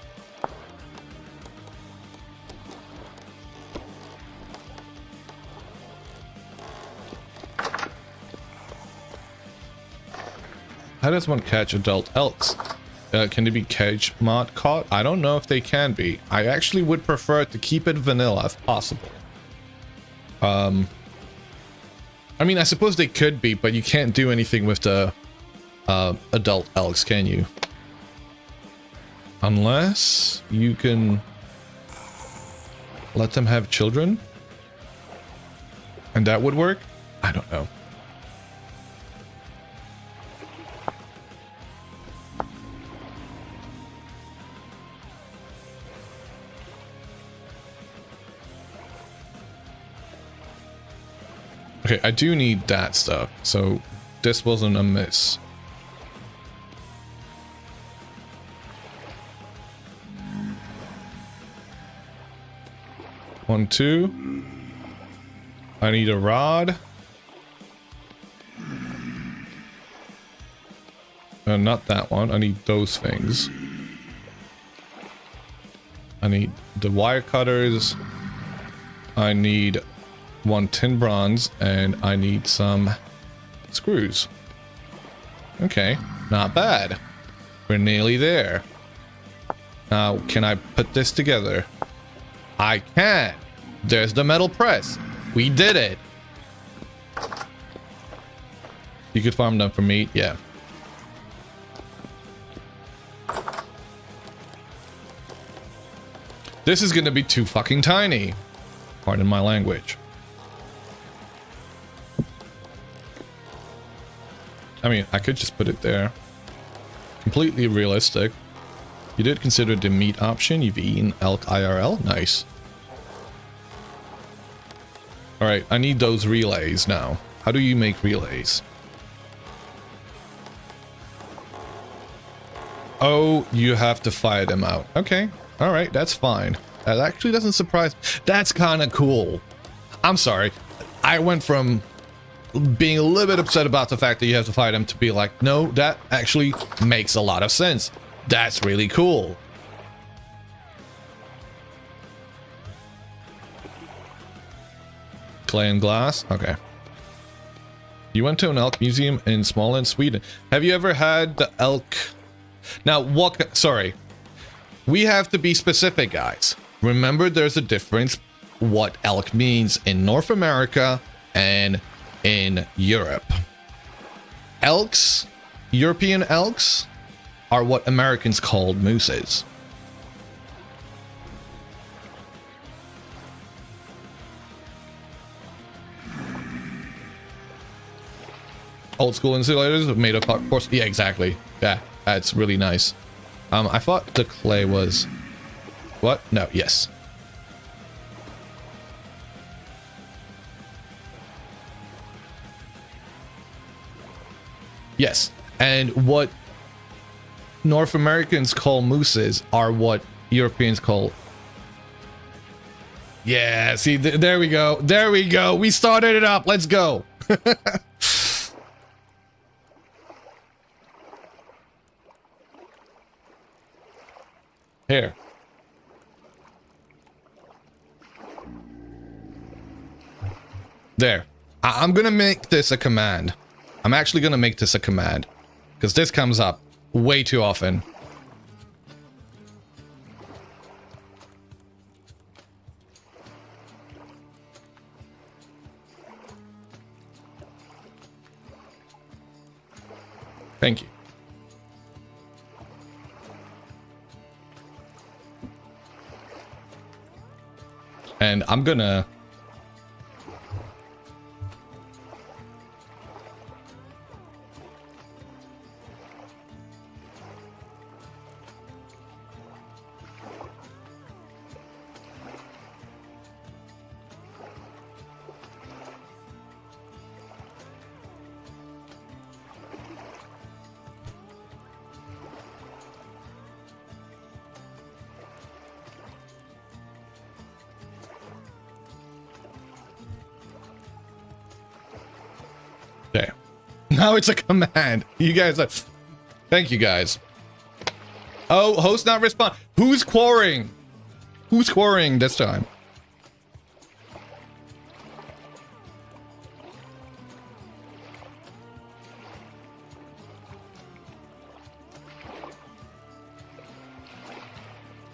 S1: How does one catch adult elks? Can they be cage mod caught? I don't know if they can be. I actually would prefer to keep it vanilla if possible. I mean, I suppose they could be, but you can't do anything with the adult elks, can you? Unless you can... Let them have children? And that would work? I don't know. Okay, I do need that stuff, so this wasn't a miss. One, two. I need a rod. Not that one. I need those things. I need the wire cutters. I need one tin bronze, and I need some screws. Okay, not bad. We're nearly there. Now, can I put this together? I can. There's the metal press. We did it. You could farm them for meat, yeah. This is gonna be too fucking tiny. Pardon my language. I mean, I could just put it there. Completely realistic. You did consider the meat option. You've eaten elk IRL. Nice. Alright, I need those relays now. How do you make relays? Oh, you have to fire them out. Okay. Alright, that's fine. That actually doesn't surprise me. That's kind of cool. I'm sorry. I went from being a little bit upset about the fact that you have to fire them to be like, no, that actually makes a lot of sense. That's really cool. Clay and glass? Okay. You went to an elk museum in Småland, Sweden. Have you ever had the elk? Now, what? Sorry. We have to be specific, guys. Remember, there's a difference what elk means in North America and in Europe. Elks, European elks, are what Americans called mooses. Old school insulators made of course. Yeah, exactly. Yeah, that's really nice. I thought the clay was... What? No, yes. Yes, and what North Americans call mooses are what Europeans call... Yeah, see, there we go. There we go. We started it up. Let's go. Here. There. I'm gonna make this a command. I'm actually gonna make this a command. Because this comes up way too often. Thank you. And I'm gonna... Okay. Now it's a command. You guys are... Thank you, guys. Oh, host not respond. Who's quarrying? Who's quarrying this time?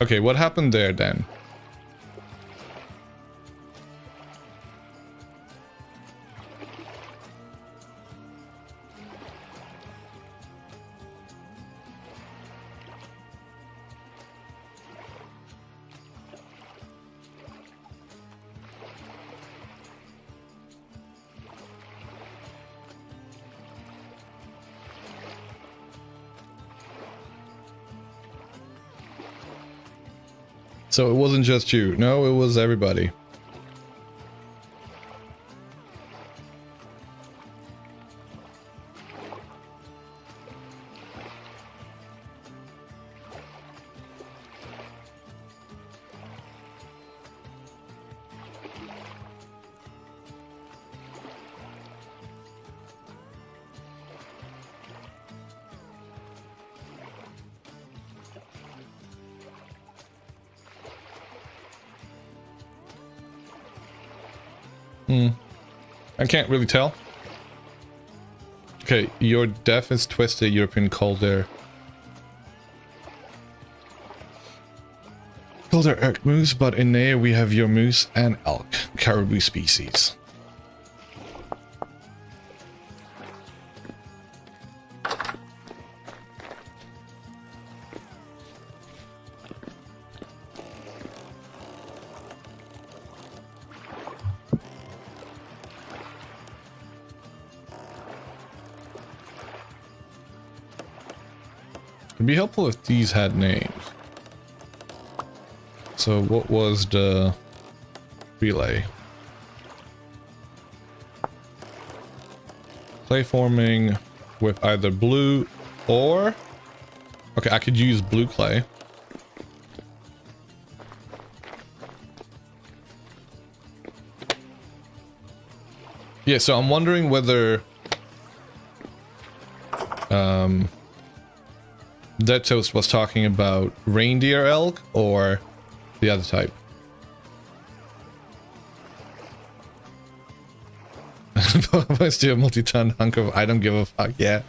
S1: Okay, what happened there then? So it wasn't just you. No, it was everybody. I can't really tell. Okay, your death is twisted European Calder. Calder elk moose, but in there we have your moose and elk, caribou species. It'd be helpful if these had names. So what was the relay? Clay forming with either blue or... Okay, I could use blue clay. Yeah, so I'm wondering whether... Dead Toast was talking about reindeer elk or the other type. Let's do a multi-ton hunk of I don't give a fuck, yeah.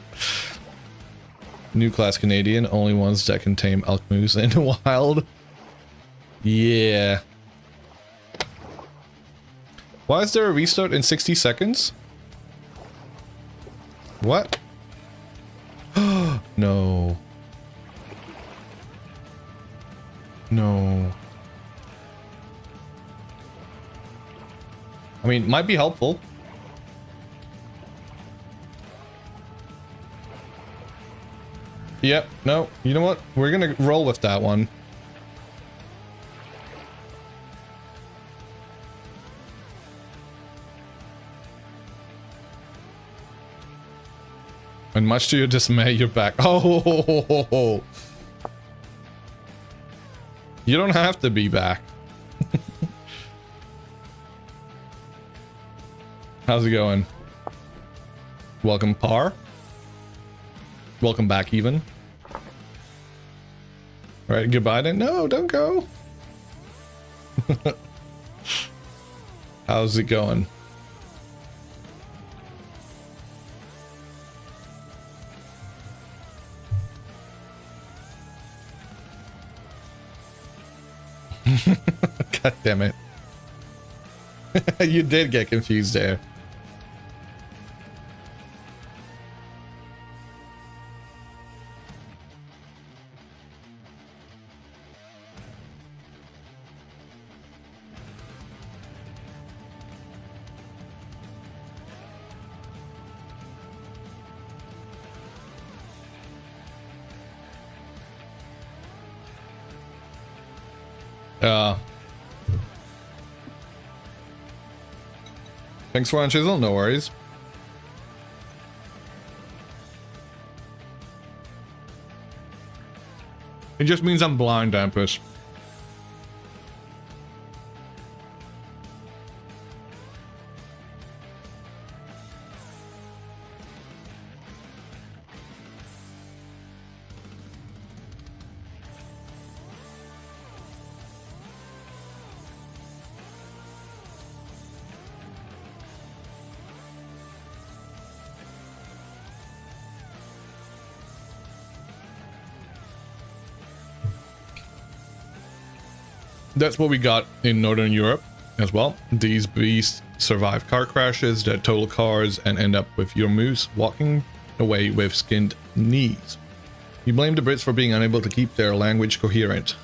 S1: New class Canadian, only ones that can tame elk moose in the wild. Yeah. Why is there a restart in 60 seconds? What? No. No. I mean, might be helpful. Yep, no, you know what? We're gonna roll with that one. And much to your dismay, you're back. Oh, you don't have to be back. How's it going? Welcome, Par. Welcome back, even. All right, goodbye then. No, don't go. How's it going? God damn it. You did get confused there. Thanks for on Chisel, no worries. It just means I'm blind, Dampus. That's what we got in Northern Europe as well. These beasts survive car crashes that total cars and end up with your moose walking away with skinned knees. You blame the Brits for being unable to keep their language coherent.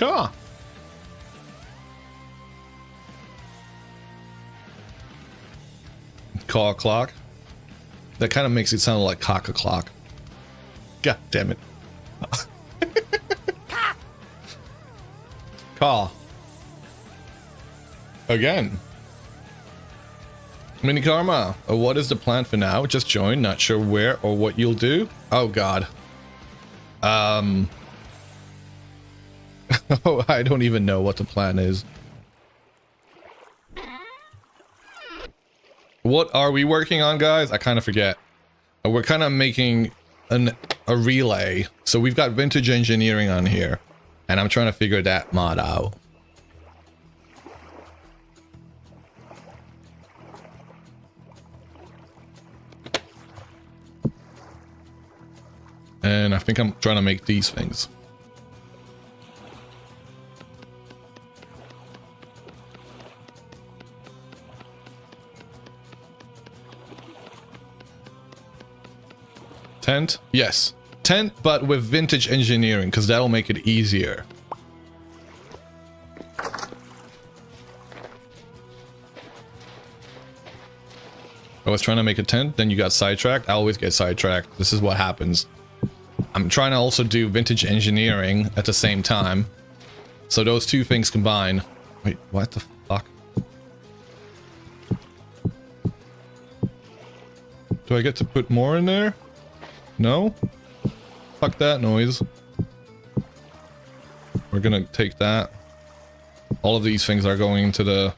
S1: Car. Car clock. That kind of makes it sound like cock o'clock. God damn it. Car. Again. Mini Karma, what is the plan for now? Just join, not sure where or what you'll do. Oh god. Oh, I don't even know what the plan is. What are we working on, guys? I kind of forget. We're kind of making a relay. So we've got vintage engineering on here. And I'm trying to figure that mod out. And I think I'm trying to make these things. Tent? Yes. Tent, but with vintage engineering, because that'll make it easier. I was trying to make a tent, then you got sidetracked. I always get sidetracked. This is what happens. I'm trying to also do vintage engineering at the same time. So those two things combine. Wait, what the fuck? Do I get to put more in there? No? Fuck that noise. We're gonna take that. All of these things are going into the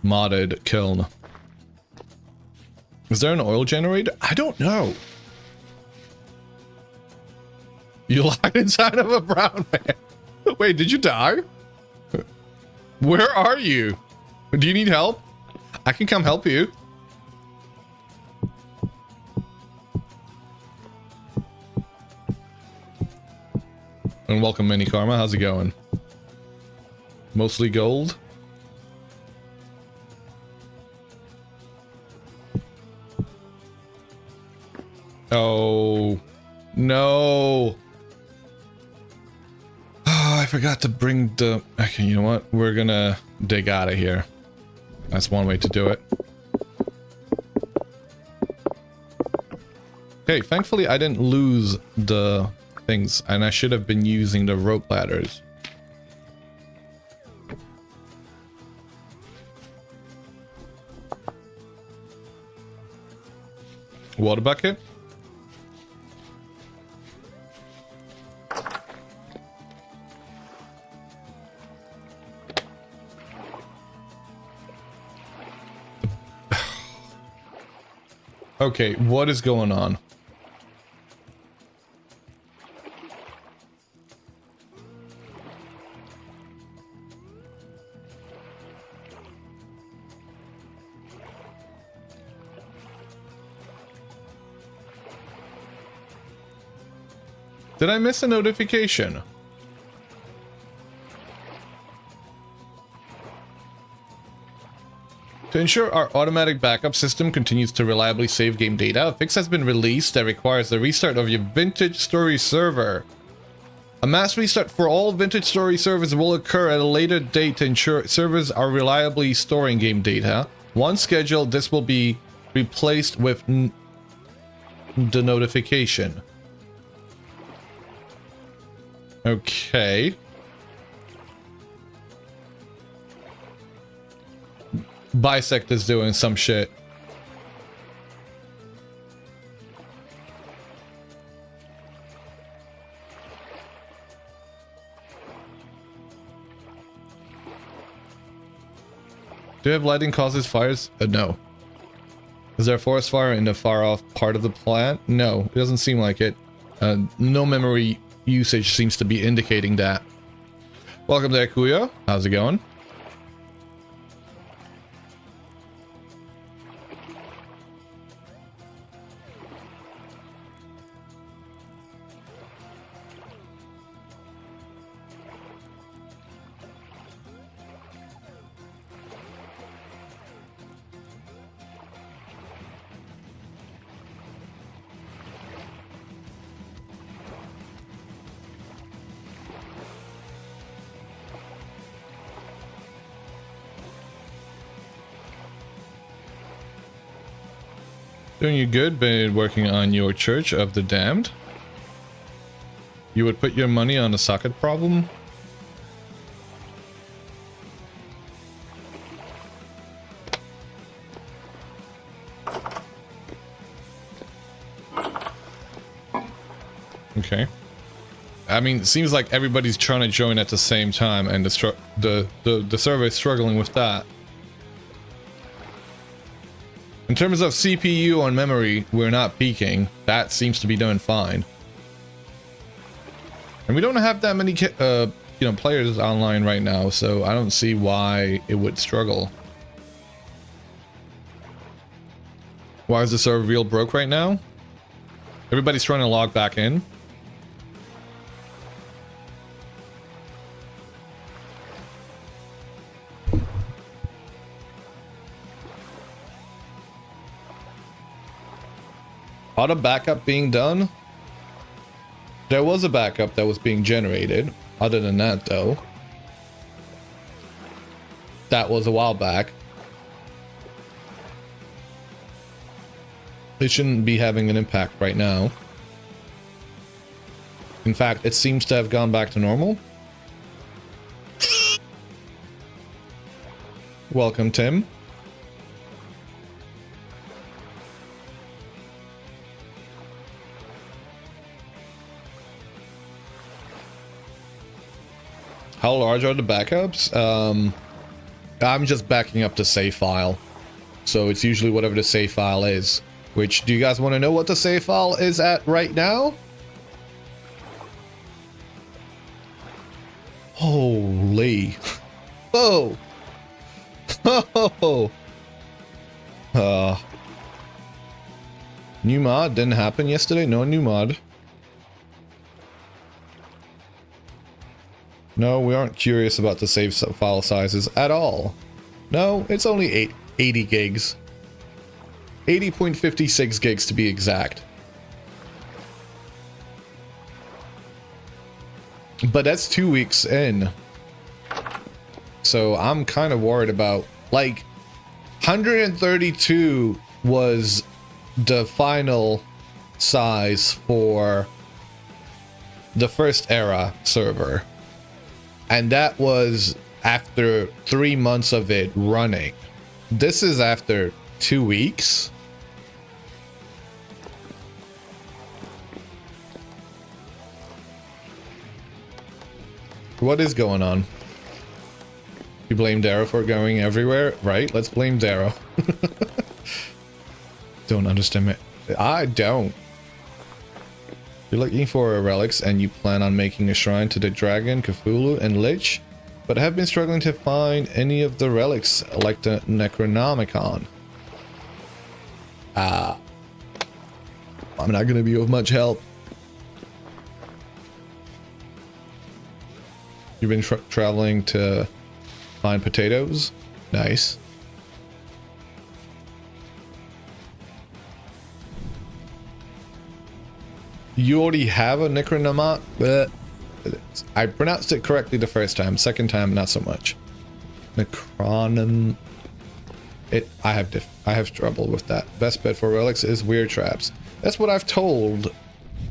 S1: modded kiln. Is there an oil generator? I don't know. You locked inside of a brown man. Wait, did you die? Where are you? Do you need help? I can come help you. And welcome, Mini Karma. How's it going? Mostly gold? Oh, no. Oh, I forgot to bring the... Okay, you know what? We're gonna dig out of here. That's one way to do it. Okay, thankfully I didn't lose the things, and I should have been using the rope ladders. Water bucket? Okay, what is going on? Did I miss a notification? To ensure our automatic backup system continues to reliably save game data, a fix has been released that requires the restart of your Vintage Story server. A mass restart for all Vintage Story servers will occur at a later date to ensure servers are reliably storing game data. Once scheduled, this will be replaced with the notification. Okay. Bisect is doing some shit. Do you have lighting causes fires? No. Is there a forest fire in the far off part of the plant? No, it doesn't seem like it. No memory usage seems to be indicating that. Welcome there, Kuya. How's it going? Doing you good, been working on your Church of the Damned. You would put your money on a socket problem? Okay. I mean, it seems like everybody's trying to join at the same time, and the server is struggling with that. In terms of CPU on memory, we're not peaking. That seems to be doing fine. And we don't have that many, players online right now, so I don't see why it would struggle. Why is the server real broke right now? Everybody's trying to log back in. Auto backup being done? There was a backup that was being generated. Other than that, though, that was a while back. It shouldn't be having an impact right now. In fact, it seems to have gone back to normal. Welcome, Tim. How large are the backups? I'm just backing up the save file. So it's usually whatever the save file is. Which, do you guys want to know what the save file is at right now? Holy. Oh. Oh. New mod didn't happen yesterday? No new mod. No, we aren't curious about the save file sizes at all. No, it's only 80 gigs. 80.56 gigs to be exact. But that's 2 weeks in. So I'm kind of worried about, like, 132 was the final size for the first era server. And that was after 3 months of it running. This is after 2 weeks. What is going on? You blame Darrow for going everywhere? Right, let's blame Darrow. Don't understand it. I don't. You're looking for relics and you plan on making a shrine to the dragon, Cthulhu, and Lich, but have been struggling to find any of the relics like the Necronomicon. I'm not going to be of much help. You've been traveling to find potatoes? Nice. You already have a Necronomicon? But I pronounced it correctly the first time. Second time, not so much. Necronom. I have trouble with that. Best bet for relics is weird traps. That's what I've told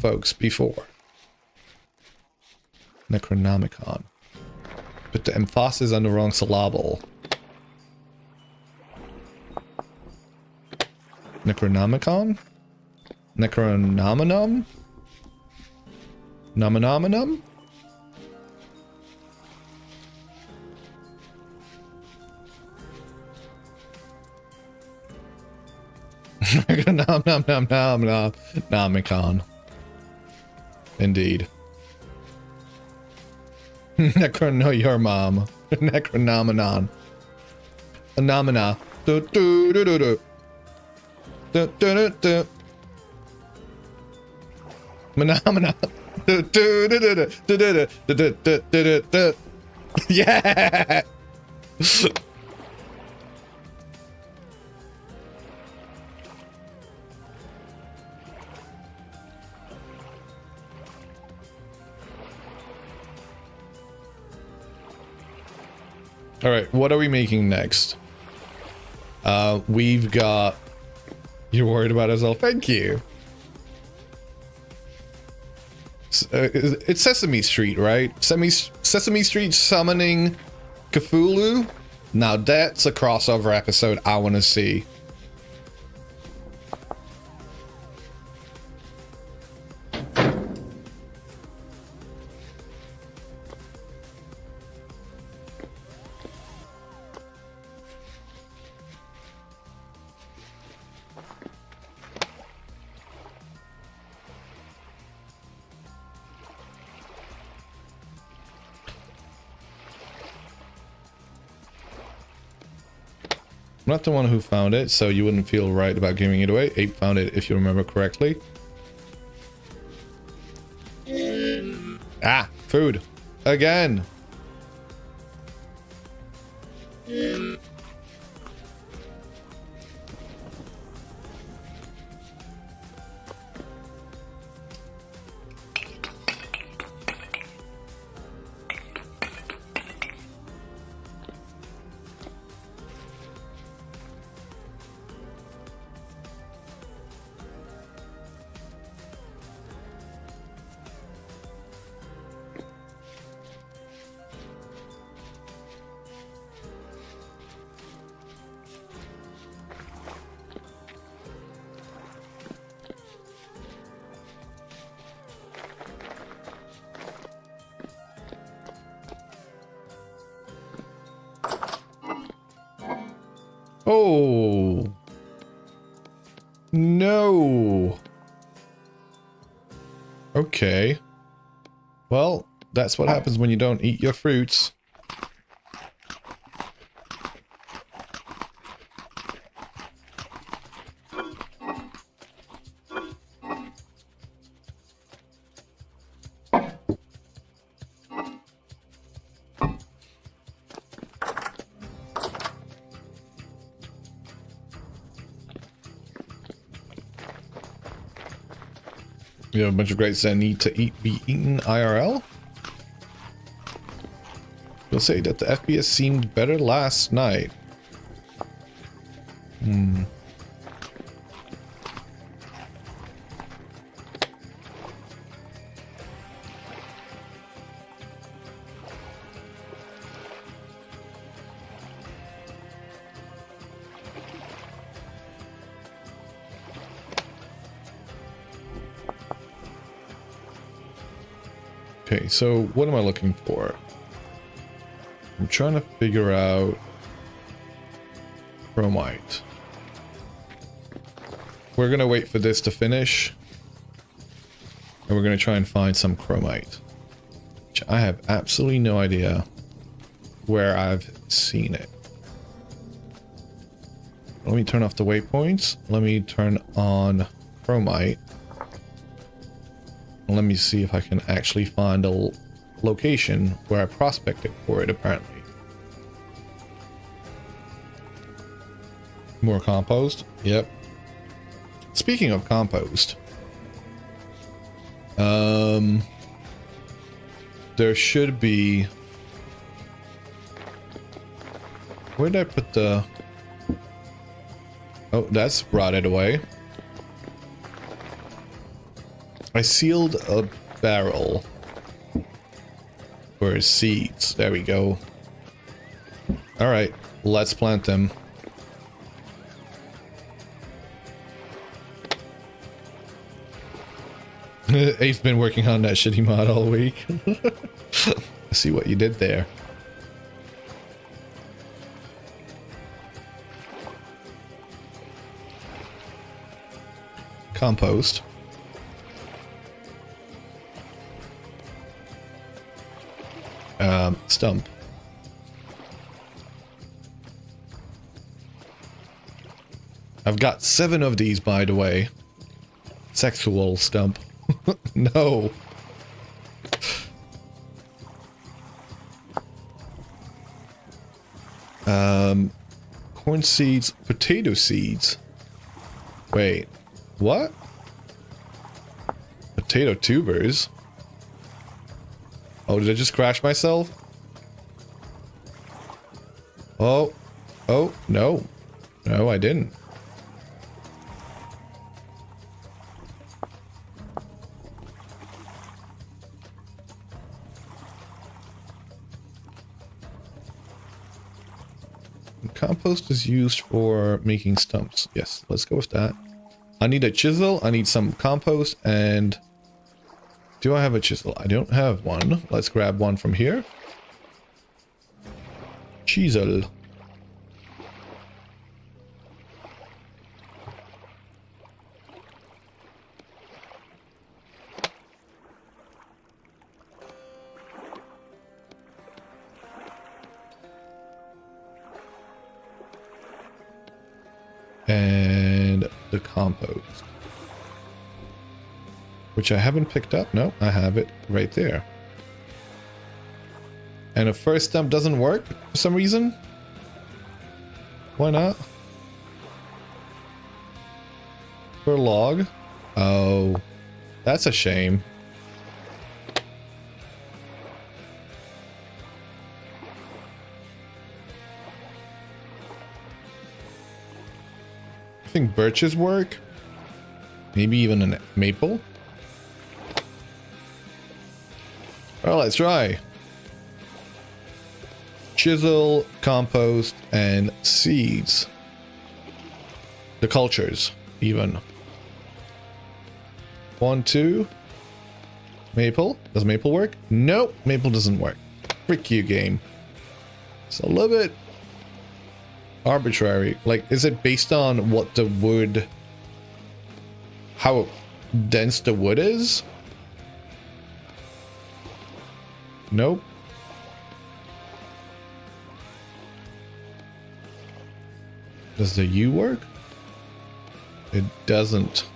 S1: folks before. Necronomicon. Put the emphasis on the wrong syllable. Necronomicon? Necronominum? Nomonominum? Nomicon. Indeed. Necrono your mom. Necronominon. Phenomena. Do do do do do. Do do do do. Phenomena. Do do do do do do do do do do do. Yeah. All right, what are we making next? We've got You're worried about it as well. Thank you. It's Sesame Street, right? Sesame Street summoning Cthulhu? Now that's a crossover episode I want to see. I'm not the one who found it, so you wouldn't feel right about giving it away. Ape found it, if you remember correctly. Ah, food. Again. Oh. No. Okay. Well, that's what happens when you don't eat your fruits. You have a bunch of grapes that need to be eaten IRL. You'll say that the FPS seemed better last night. Okay, so what am I looking for? I'm trying to figure out chromite. We're gonna wait for this to finish, and we're gonna try and find some chromite, which I have absolutely no idea where I've seen it. Let me turn off the waypoints. Let me turn on chromite. Let me see if I can actually find a location where I prospected for it, apparently. More compost? Yep. Speaking of compost, there should be... Where did I put the... Oh, that's rotted away. I sealed a barrel for seeds. There we go. All right, let's plant them. Abe's been working on that shitty mod all week. I see what you did there. Compost. Stump. I've got 7 of these, by the way. Sexual stump. No. Corn seeds, potato seeds. Wait, what? Potato tubers? Oh, did I just crash myself? Oh, no. No, I didn't. compost is used for making stumps. Yes, let's go with that. I need a chisel. I need some compost. And do I have a chisel? I don't have one. Let's grab one from here. Chisel. And the compost, which I haven't picked up. No, I have it right there. And a first stump doesn't work for some reason. Why not? For a log. Oh, that's a shame. I think birches work. Maybe even a maple. Well, let's try. Chisel, compost, and seeds. The cultures, even. 1, 2. Maple. Does maple work? Nope, maple doesn't work. Frick you, game. It's a little bit arbitrary. Like, is it based on what the wood, how dense the wood is? Nope. Does the U work? It doesn't.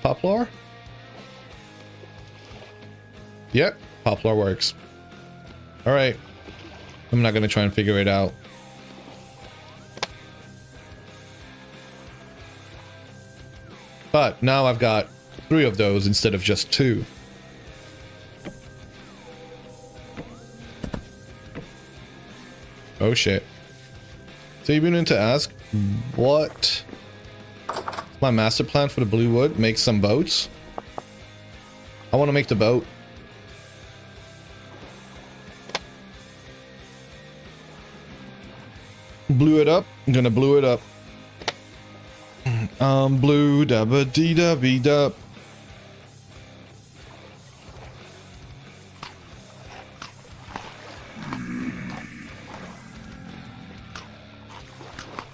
S1: Poplar? Yep, poplar works. All right. I'm not going to try and figure it out. But now I've got 3 of those instead of just 2. Oh shit. So you've been in to ask, what is my master plan for the blue wood? Make some boats. I want to make the boat. Blew it up. I'm gonna blew it up. Blue dabba dee dabby dub.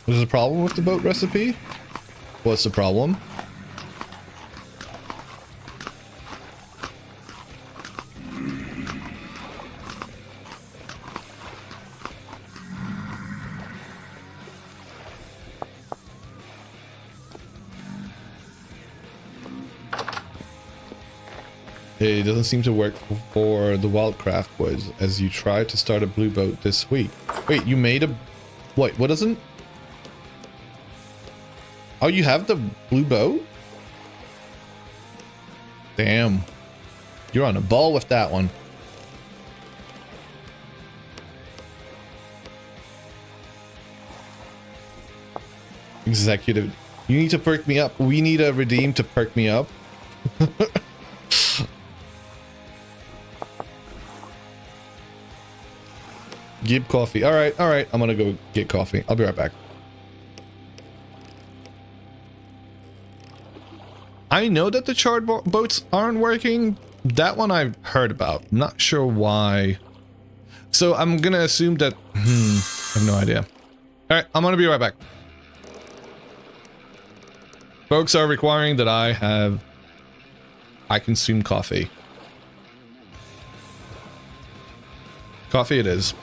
S1: There's a problem with the boat recipe? What's the problem? It doesn't seem to work for the wildcraft woods as you try to start a blue boat this week. Wait, you made a... Wait, what doesn't... Oh, you have the blue boat? Damn. You're on a ball with that one. Executive. You need to perk me up. We need a redeem to perk me up. Give coffee. All right. I'm gonna go get coffee. I'll be right back. I know that the charred boats aren't working. That one I've heard about. I'm not sure why. So I'm gonna assume that... I have no idea. All right, I'm gonna be right back. Folks are requiring that I consume coffee. Coffee it is.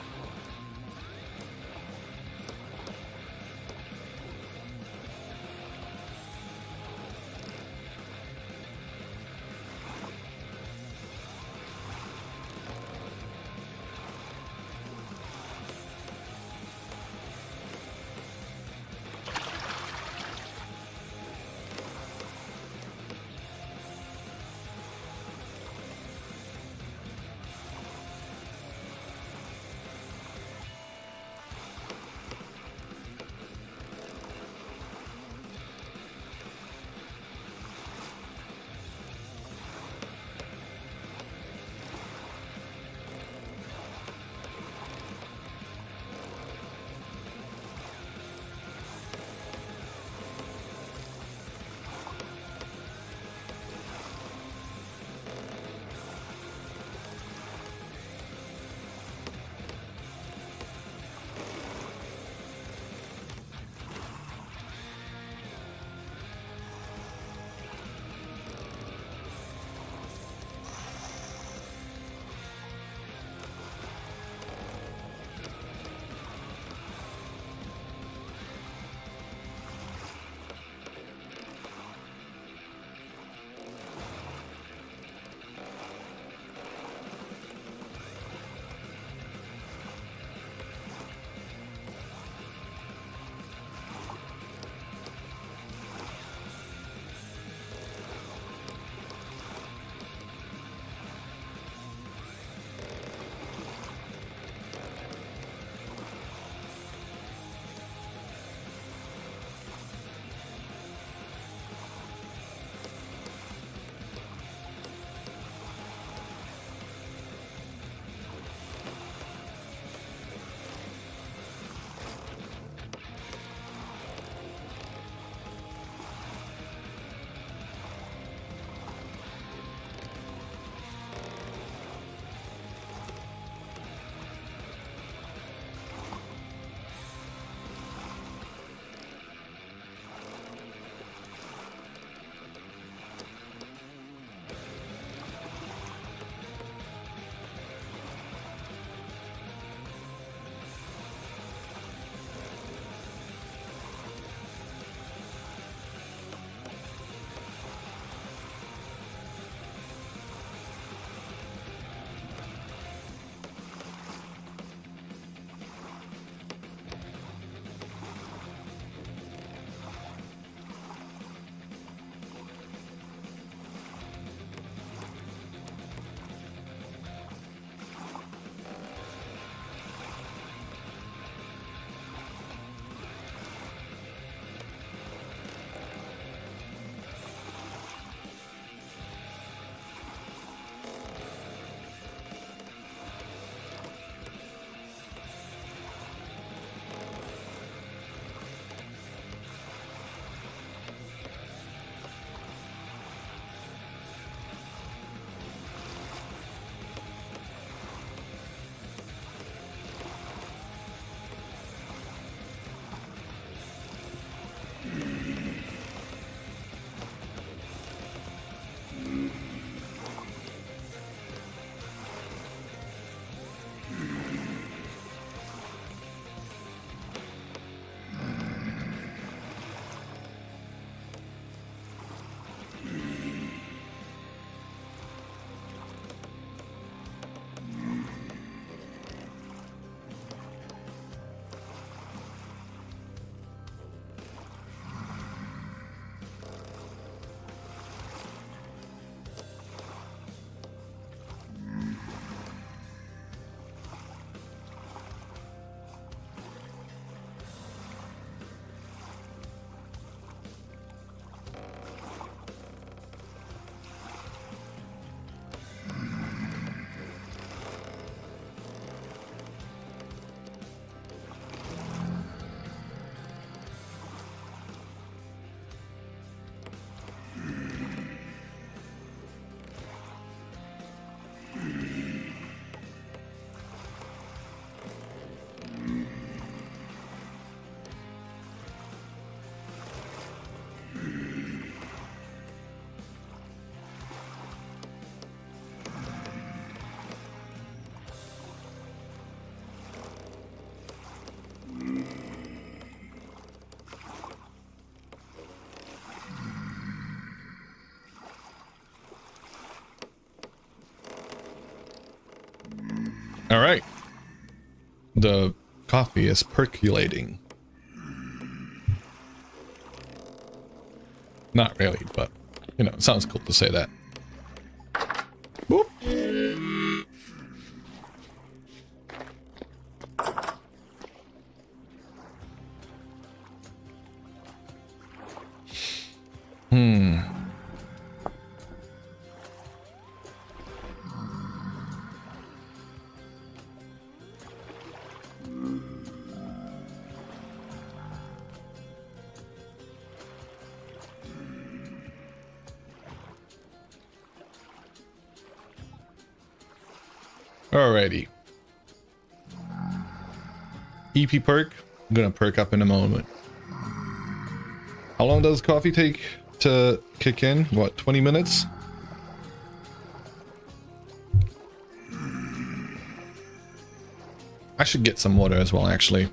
S1: All right. The coffee is percolating. Not really, but you know, it sounds cool to say that. Boop. Alrighty. EP perk. I'm gonna perk up in a moment. How long does coffee take to kick in? What, 20 minutes? I should get some water as well, actually.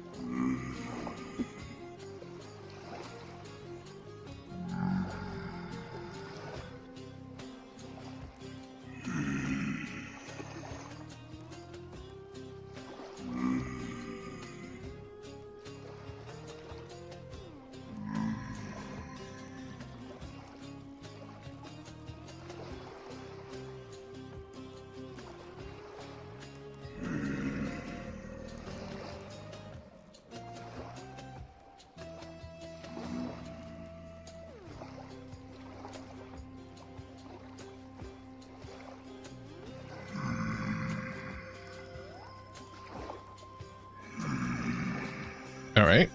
S1: All right.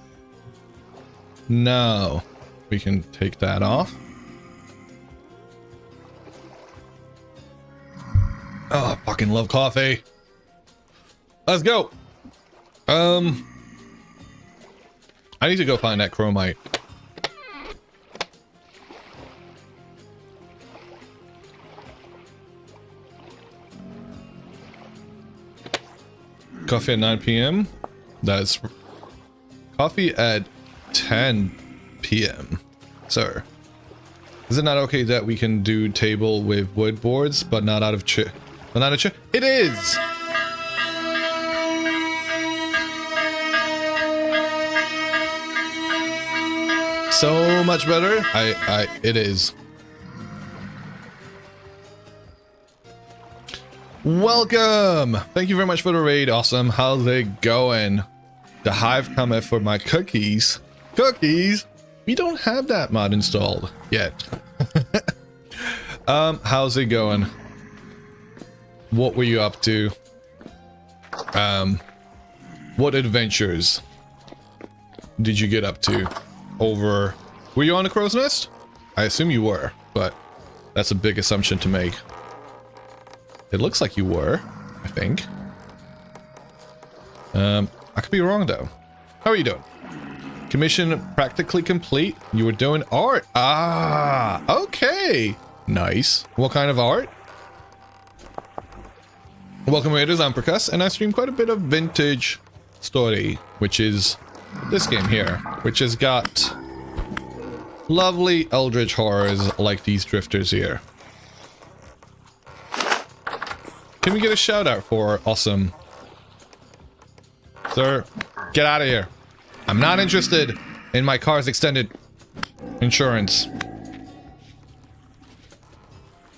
S1: Now we can take that off. Oh, I fucking love coffee. Let's go. I need to go find that chromite. Coffee at 9 p.m. That's coffee at 10 p.m. Sir, is it not okay that we can do table with wood boards, but not out of chair? But not a chair? It is. So much better. It is. Welcome. Thank you very much for the raid. Awesome. How's it going? The hive cometh for my cookies. Cookies? We don't have that mod installed yet. How's it going? What were you up to? What adventures did you get up to over... Were you on the crow's nest? I assume you were, but that's a big assumption to make. It looks like you were, I think. I could be wrong though. How are you doing? Commission practically complete. You were doing art. Ah, okay. Nice. What kind of art? Welcome Raiders, I'm Percuss, and I stream quite a bit of vintage story, which is this game here, which has got lovely eldritch horrors like these drifters here. Can we get a shout out for awesome? Sir, get out of here. I'm not interested in my car's extended insurance.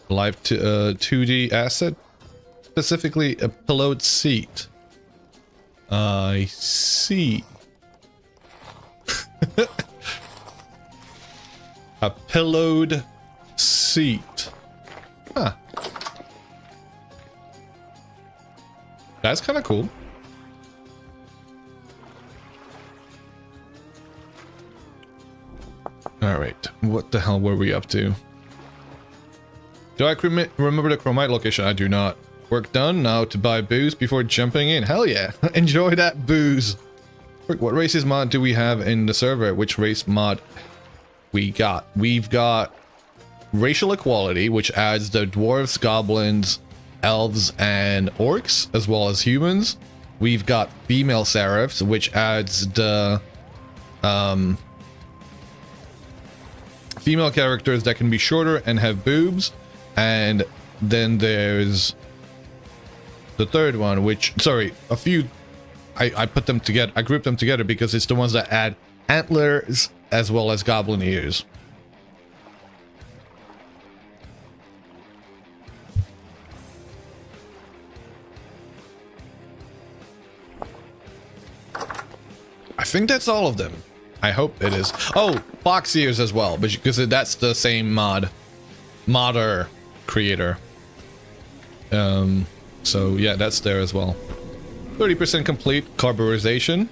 S1: Live to 2D asset, specifically a pillowed seat. I see. A pillowed seat. Huh. That's kind of cool. Alright, what the hell were we up to? Do I remember the chromite location? I do not. Work done, now to buy booze before jumping in. Hell yeah, enjoy that booze. What races mod do we have in the server? Which race mod we got? We've got racial equality, which adds the dwarves, goblins, elves, and orcs, as well as humans. We've got female serifs, which adds the female characters that can be shorter and have boobs. And then there's the third one, which, sorry, a few, I put them together, I grouped them together because it's the ones that add antlers as well as goblin ears. I think that's all of them. I hope it is. Oh, fox ears as well, but because that's the same modder creator. So yeah, that's there as well. 30% complete carburization.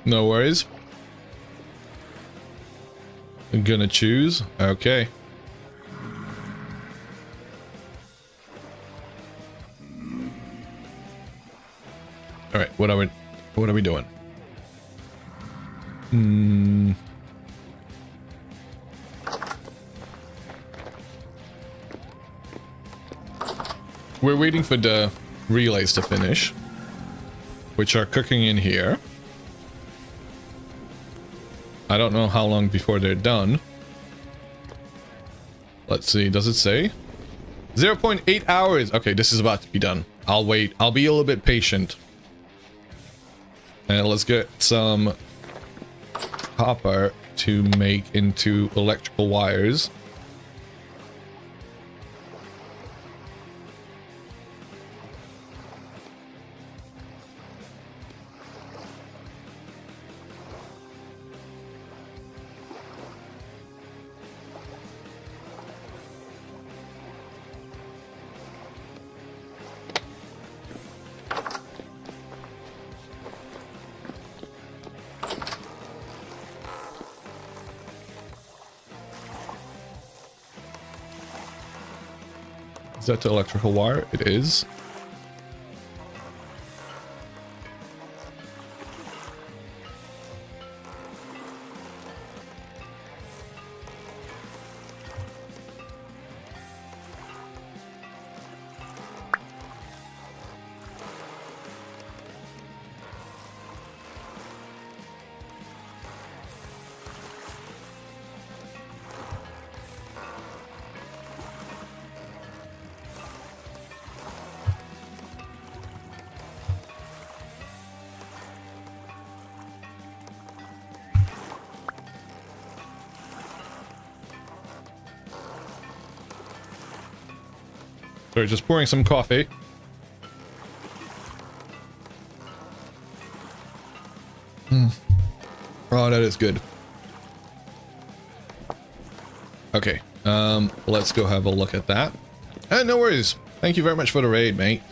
S1: No worries. I'm gonna choose. Okay. All right. What are we doing? We're waiting for the relays to finish, which are cooking in here. I don't know how long before they're done. Let's see, does it say? 0.8 hours. Okay, this is about to be done. I'll wait. I'll be a little bit patient. And let's get some copper to make into electrical wires. Is that the electrical wire? It is. Sorry, just pouring some coffee. Oh, that is good. Okay, let's go have a look at that. No worries. Thank you very much for the raid, mate.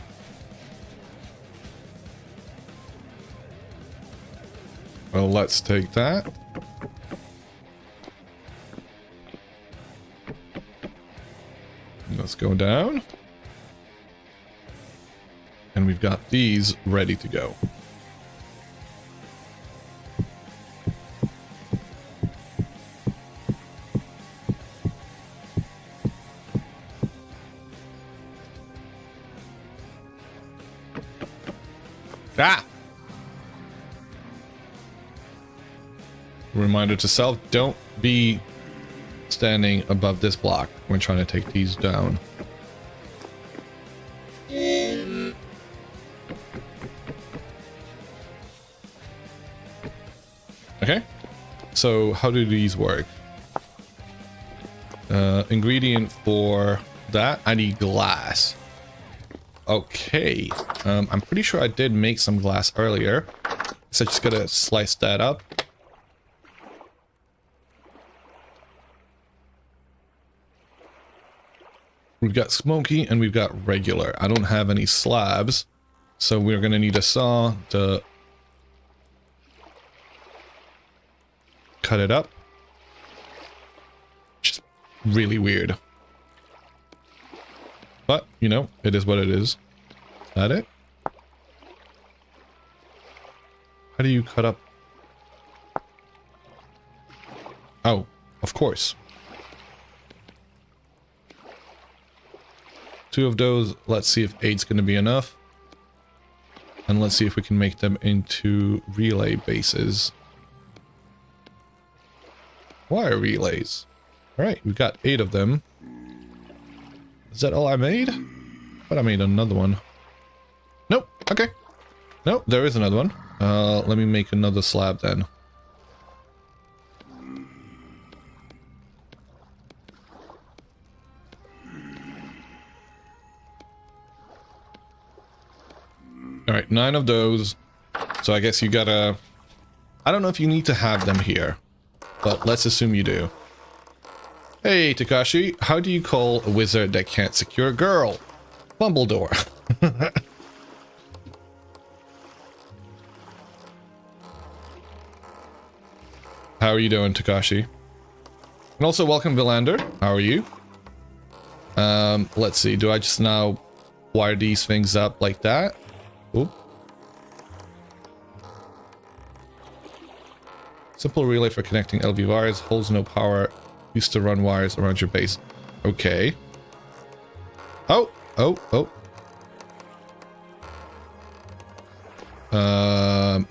S1: Well, let's take that. Let's go down. And we've got these ready to go. Ah! Reminder to self, don't be standing above this block. We're trying to take these down. Okay, so how do these work? Ingredient for that, I need glass. Okay, I'm pretty sure I did make some glass earlier, so just gotta slice that up. We've got smoky and we've got regular. I don't have any slabs, so we're gonna need a saw to cut it up. Just really weird. But, you know, it is what it is. Is that it? How do you cut up? Oh, of course. Two of those. Let's see if 8's going to be enough. And let's see if we can make them into relay bases. Wire relays. Alright, we got 8 of them. Is that all I made? But I made another one. Nope, okay. Nope, there is another one. Let me make another slab then. Alright, 9 of those. So I guess you gotta... I don't know if you need to have them here, but let's assume you do. Hey, Takashi, how do you call a wizard that can't secure a girl? Bumbledore. How are you doing, Takashi? And also welcome, Villander. How are you? Let's see. Do I just now wire these things up like that? Oop. Simple relay for connecting LV wires. Holds no power. Used to run wires around your base. Okay. Oh.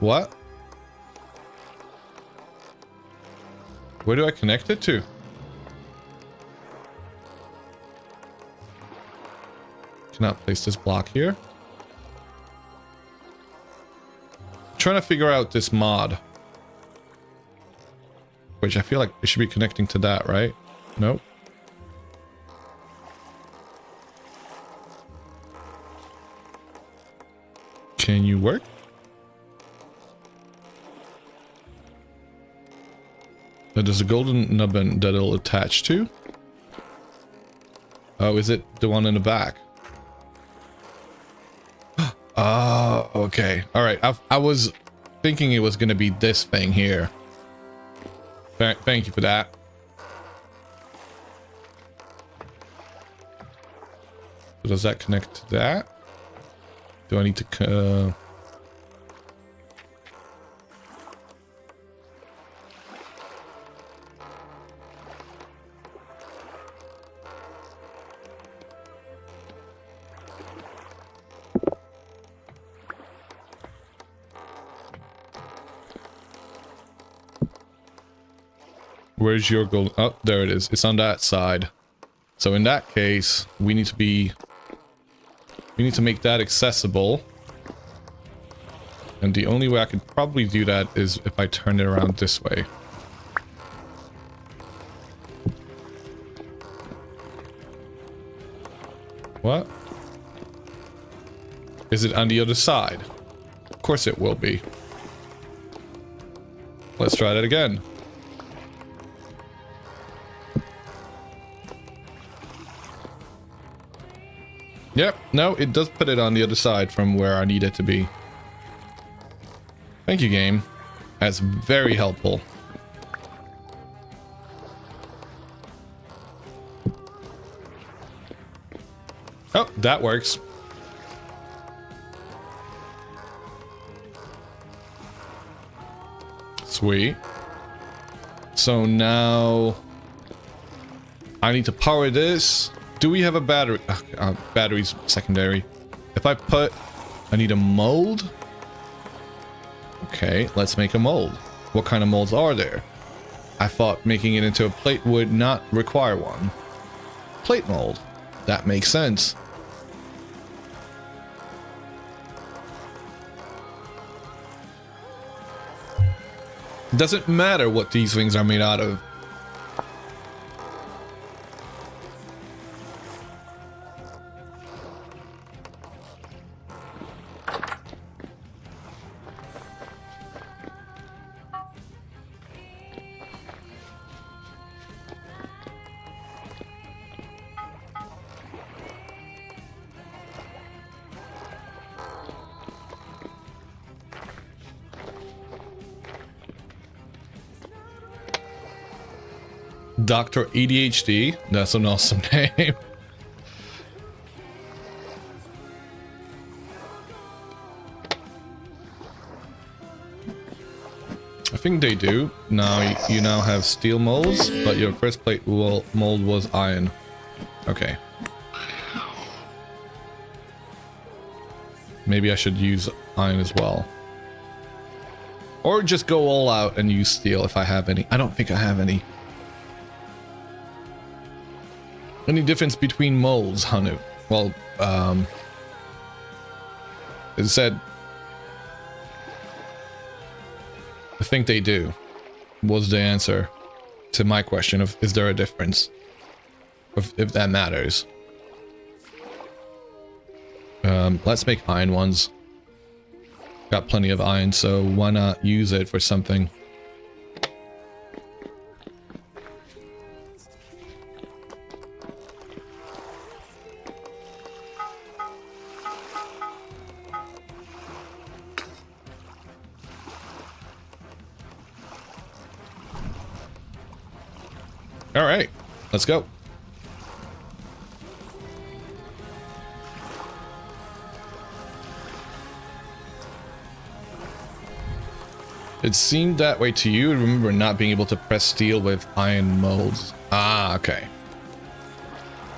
S1: What? Where do I connect it to? Cannot place this block here. I'm trying to figure out this mod. Which I feel like it should be connecting to that, right? Nope. Can you work? Now, there's a golden nubbin that it'll attach to. Oh, is it the one in the back? Oh, okay. All right. I was thinking it was going to be this thing here. Thank you for that. So does that connect to that? Do I need to... Where's your gold? Oh, there it is. It's on that side. So in that case, we need to make that accessible. And the only way I could probably do that is if I turn it around this way. What? Is it on the other side? Of course it will be. Let's try that again. Yep, no, it does put it on the other side from where I need it to be. Thank you, game. That's very helpful. Oh, that works. Sweet. So now I need to power this. Do we have a battery? Battery's secondary. If I need a mold. Okay, let's make a mold. What kind of molds are there? I thought making it into a plate would not require one. Plate mold. That makes sense. Doesn't matter what these things are made out of. Dr. ADHD. That's an awesome name. I think they do. Now you now have steel molds, but your first plate mold was iron. Okay. Maybe I should use iron as well. Or just go all out and use steel if I have any. I don't think I have any. Any difference between molds, Hanu? Well, it said... I think they do. Was the answer to my question of is there a difference? If that matters. Let's make iron ones. Got plenty of iron, so why not use it for something? All right, let's go. It seemed that way to you. Remember not being able to press steel with iron molds. Ah, okay.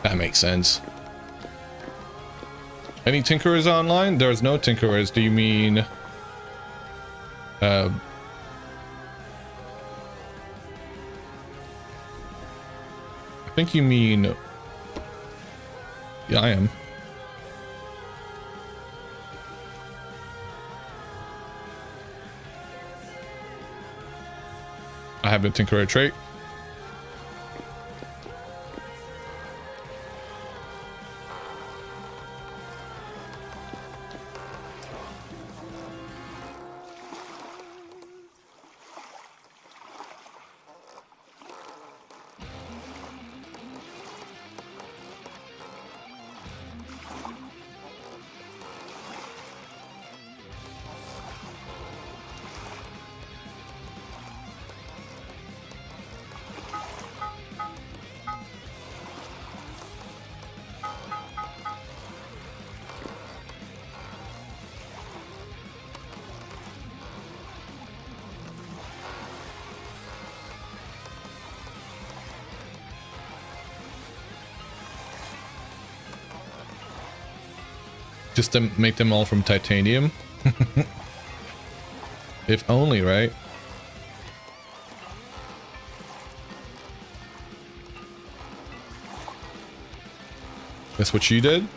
S1: That makes sense. Any tinkerers online? There's no tinkerers. Do you mean... I think you mean... Yeah, I am. I have the tinkerer trait. Just to make them all from titanium. If only, right? That's what you did?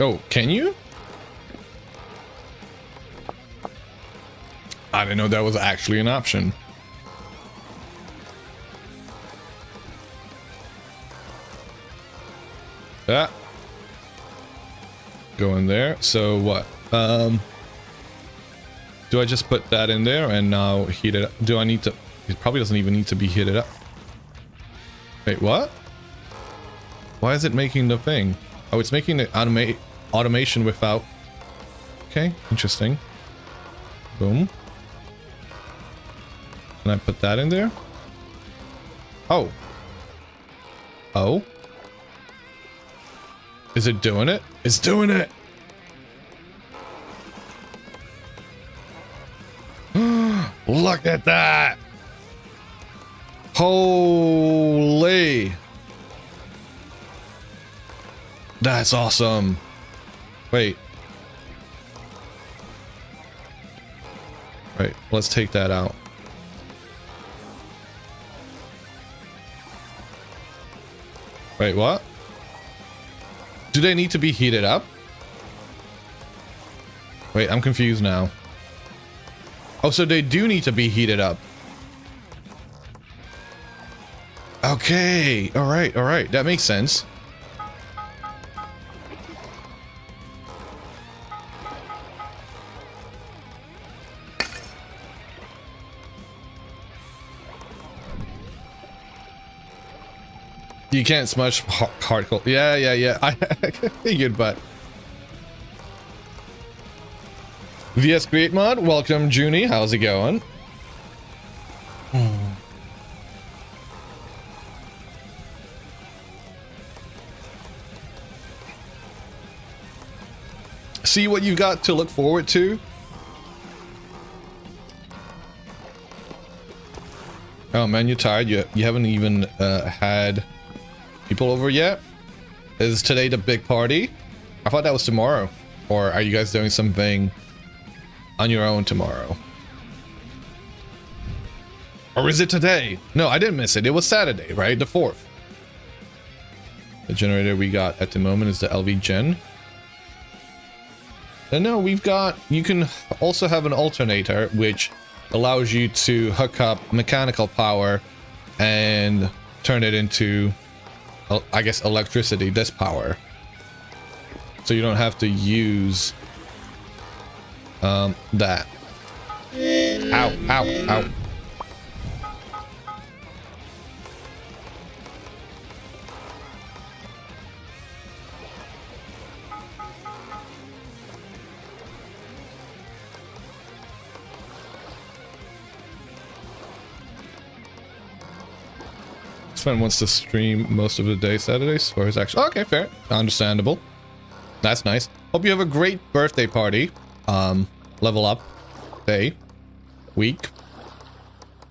S1: Oh, can you? I didn't know that was actually an option. That. Go in there. So what? Do I just put that in there and now heat it up? Do I need to? It probably doesn't even need to be heated up. Wait, what? Why is it making the thing? Oh, it's making the automation without. Okay, interesting. Boom. Can I put that in there? Oh. Oh. Is it doing it? It's doing it! Look at that! Holy! That's awesome. Wait. Right, let's take that out. Wait, what? Do they need to be heated up? Wait, I'm confused now. Oh, so they do need to be heated up. Okay, all right, that makes sense. You can't smush hardcore. Yeah. I figured, but VS Great Mod, welcome, Junie. How's it going? See what you got to look forward to. Oh man, you're tired. You haven't even had people over yet? Is today the big party? I thought that was tomorrow. Or are you guys doing something on your own tomorrow? Or is it today? No, I didn't miss it. It was Saturday, right? The 4th. The generator we got at the moment is the LV Gen. And no, we've got... You can also have an alternator, which allows you to hook up mechanical power and turn it into, I guess, electricity, this power. So you don't have to use that. Ow, ow, ow. Sven wants to stream most of the day Saturdays for his actual... Okay, fair. Understandable. That's nice. Hope you have a great birthday party. Level up. Day. Week.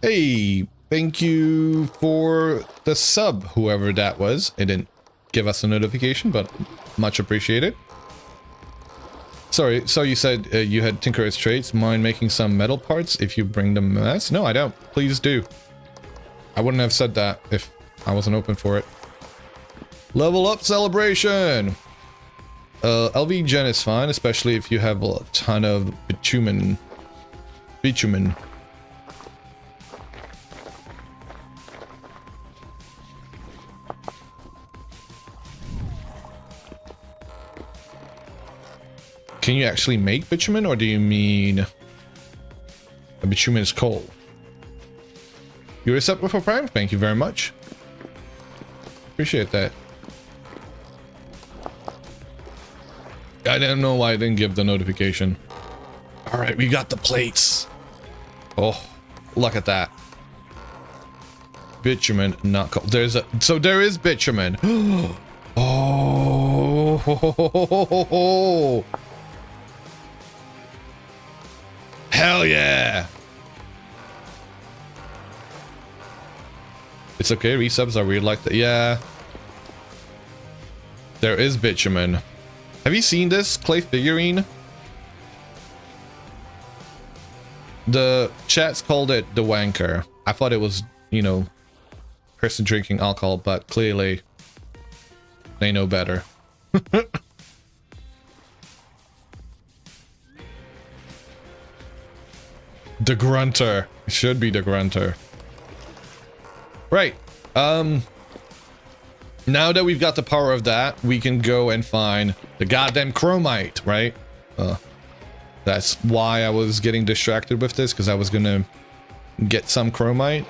S1: Hey, thank you for the sub, whoever that was. It didn't give us a notification, but much appreciated. Sorry, so you said you had Tinkerer's traits. Mind making some metal parts if you bring them mass? No, I don't. Please do. I wouldn't have said that if I wasn't open for it. Level up celebration! LV Gen is fine, especially if you have a ton of bitumen. Bitumen. Can you actually make bitumen, or do you mean a bitumen is coal? You're a sub for Prime? Thank you very much. Appreciate that. I don't know why I didn't give the notification. Alright, we got the plates. Oh, look at that. Bitumen, not coal. So there is bitumen. Oh. Hell yeah. It's okay, resubs are weird like that. Yeah. There is bitumen. Have you seen this clay figurine? The chat's called it the wanker. I thought it was, you know, person drinking alcohol, but clearly they know better. The grunter. It should be the grunter. Right. Now that we've got the power of that, we can go and find the goddamn chromite, right? That's why I was getting distracted with this, because I was gonna get some chromite.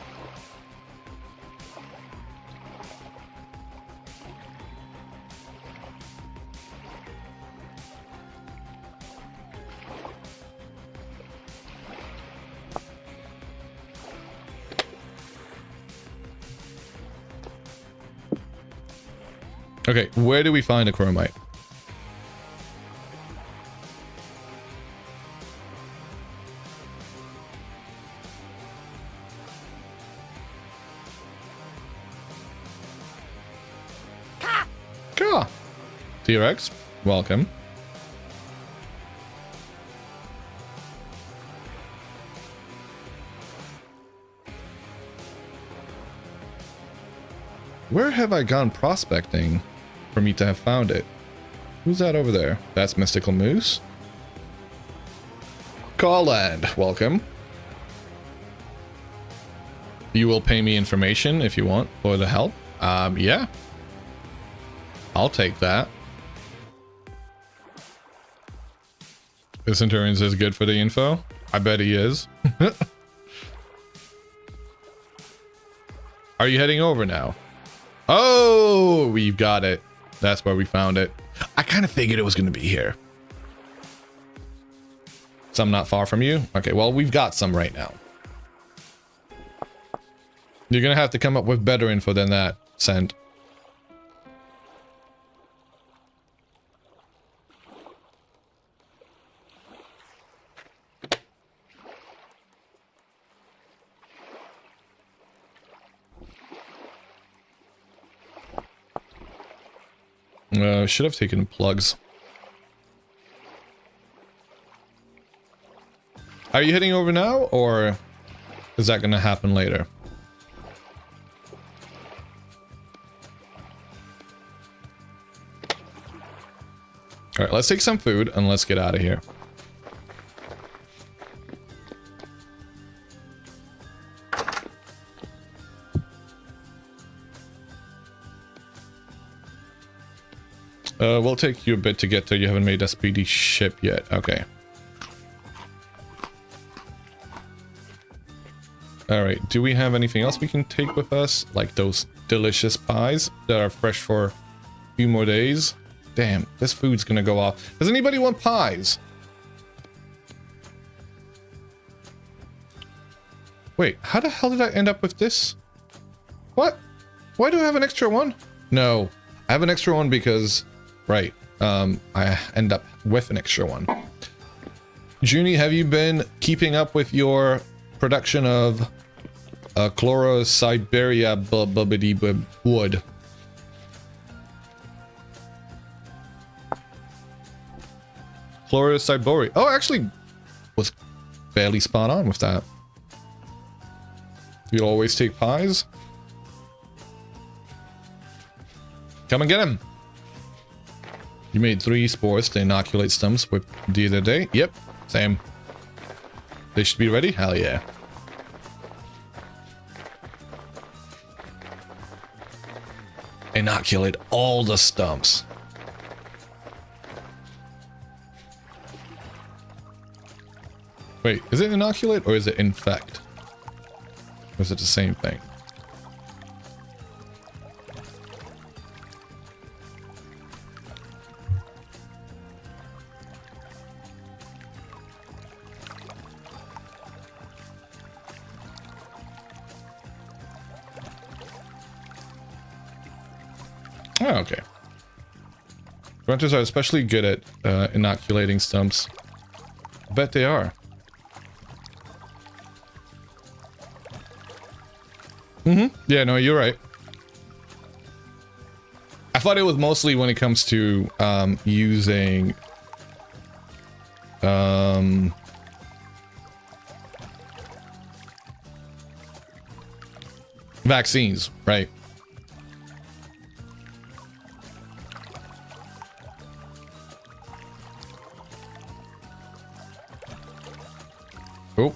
S1: Okay, where do we find a chromite? Ka! T-Rex, welcome. Where have I gone prospecting for me to have found it? Who's that over there? That's Mystical Moose. Calland, welcome. You will pay me information if you want for the help. Yeah. I'll take that. This Centurions is good for the info. I bet he is. Are you heading over now? Oh, we've got it. That's where we found it. I kind of figured it was going to be here. Some not far from you? Okay, well, we've got some right now. You're going to have to come up with better info than that, Sent. Should have taken plugs. Are you heading over now, or is that going to happen later? All right, let's take some food and let's get out of here. We'll take you a bit to get there. You haven't made SPD ship yet. Okay. All right. Do we have anything else we can take with us? Like those delicious pies that are fresh for a few more days? Damn, this food's gonna go off. Does anybody want pies? Wait, how the hell did I end up with this? What? Why do I have an extra one? No, I have an extra one because... Right. I end up with an extra one. Junie, have you been keeping up with your production of Chlorosiberia wood? Chlorosiberia. Oh, actually was fairly spot on with that. You always take pies? Come and get him. You made 3 spores to inoculate stumps with the other day? Yep, same. They should be ready? Hell yeah. Inoculate all the stumps. Wait, is it inoculate or is it infect? Or is it the same thing? Oh, okay. Grunters are especially good at inoculating stumps. I bet they are. Yeah, no, you're right. I thought it was mostly when it comes to using vaccines, right? Oh.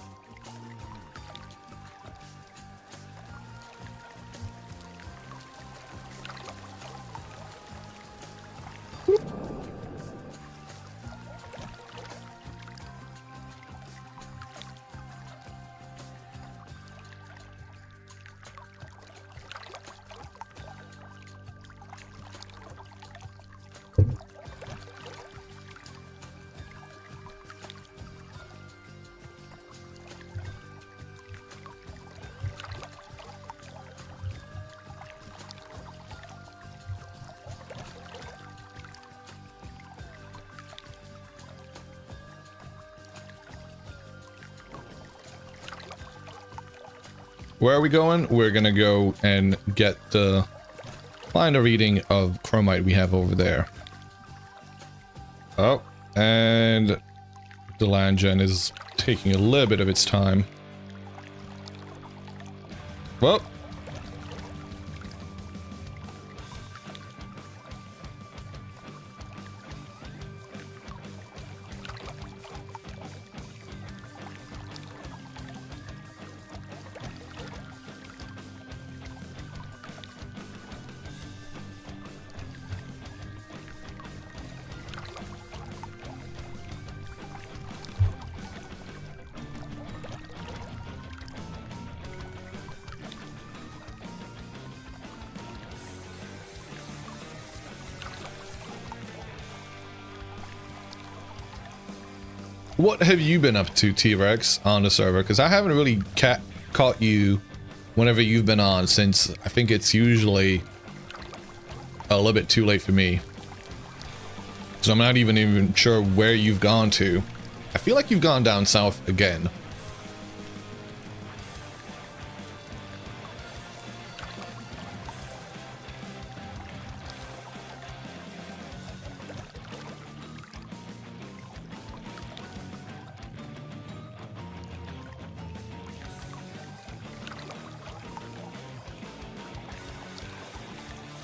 S1: Where are we going? We're gonna go and get the find a reading of chromite we have over there. Oh, and the land gen is taking a little bit of its time. Well, what have you been up to, T-Rex, on the server? Because I haven't really caught you whenever you've been on, since I think it's usually a little bit too late for me. So I'm not even sure where you've gone to. I feel like you've gone down south again.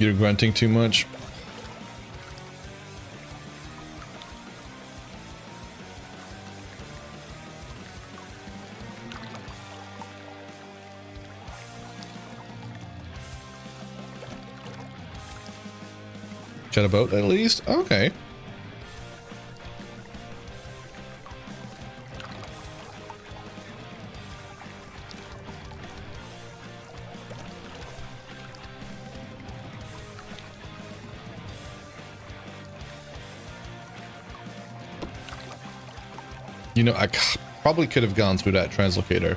S1: You're grunting too much. Got a boat at least? Okay. You know, probably could have gone through that translocator.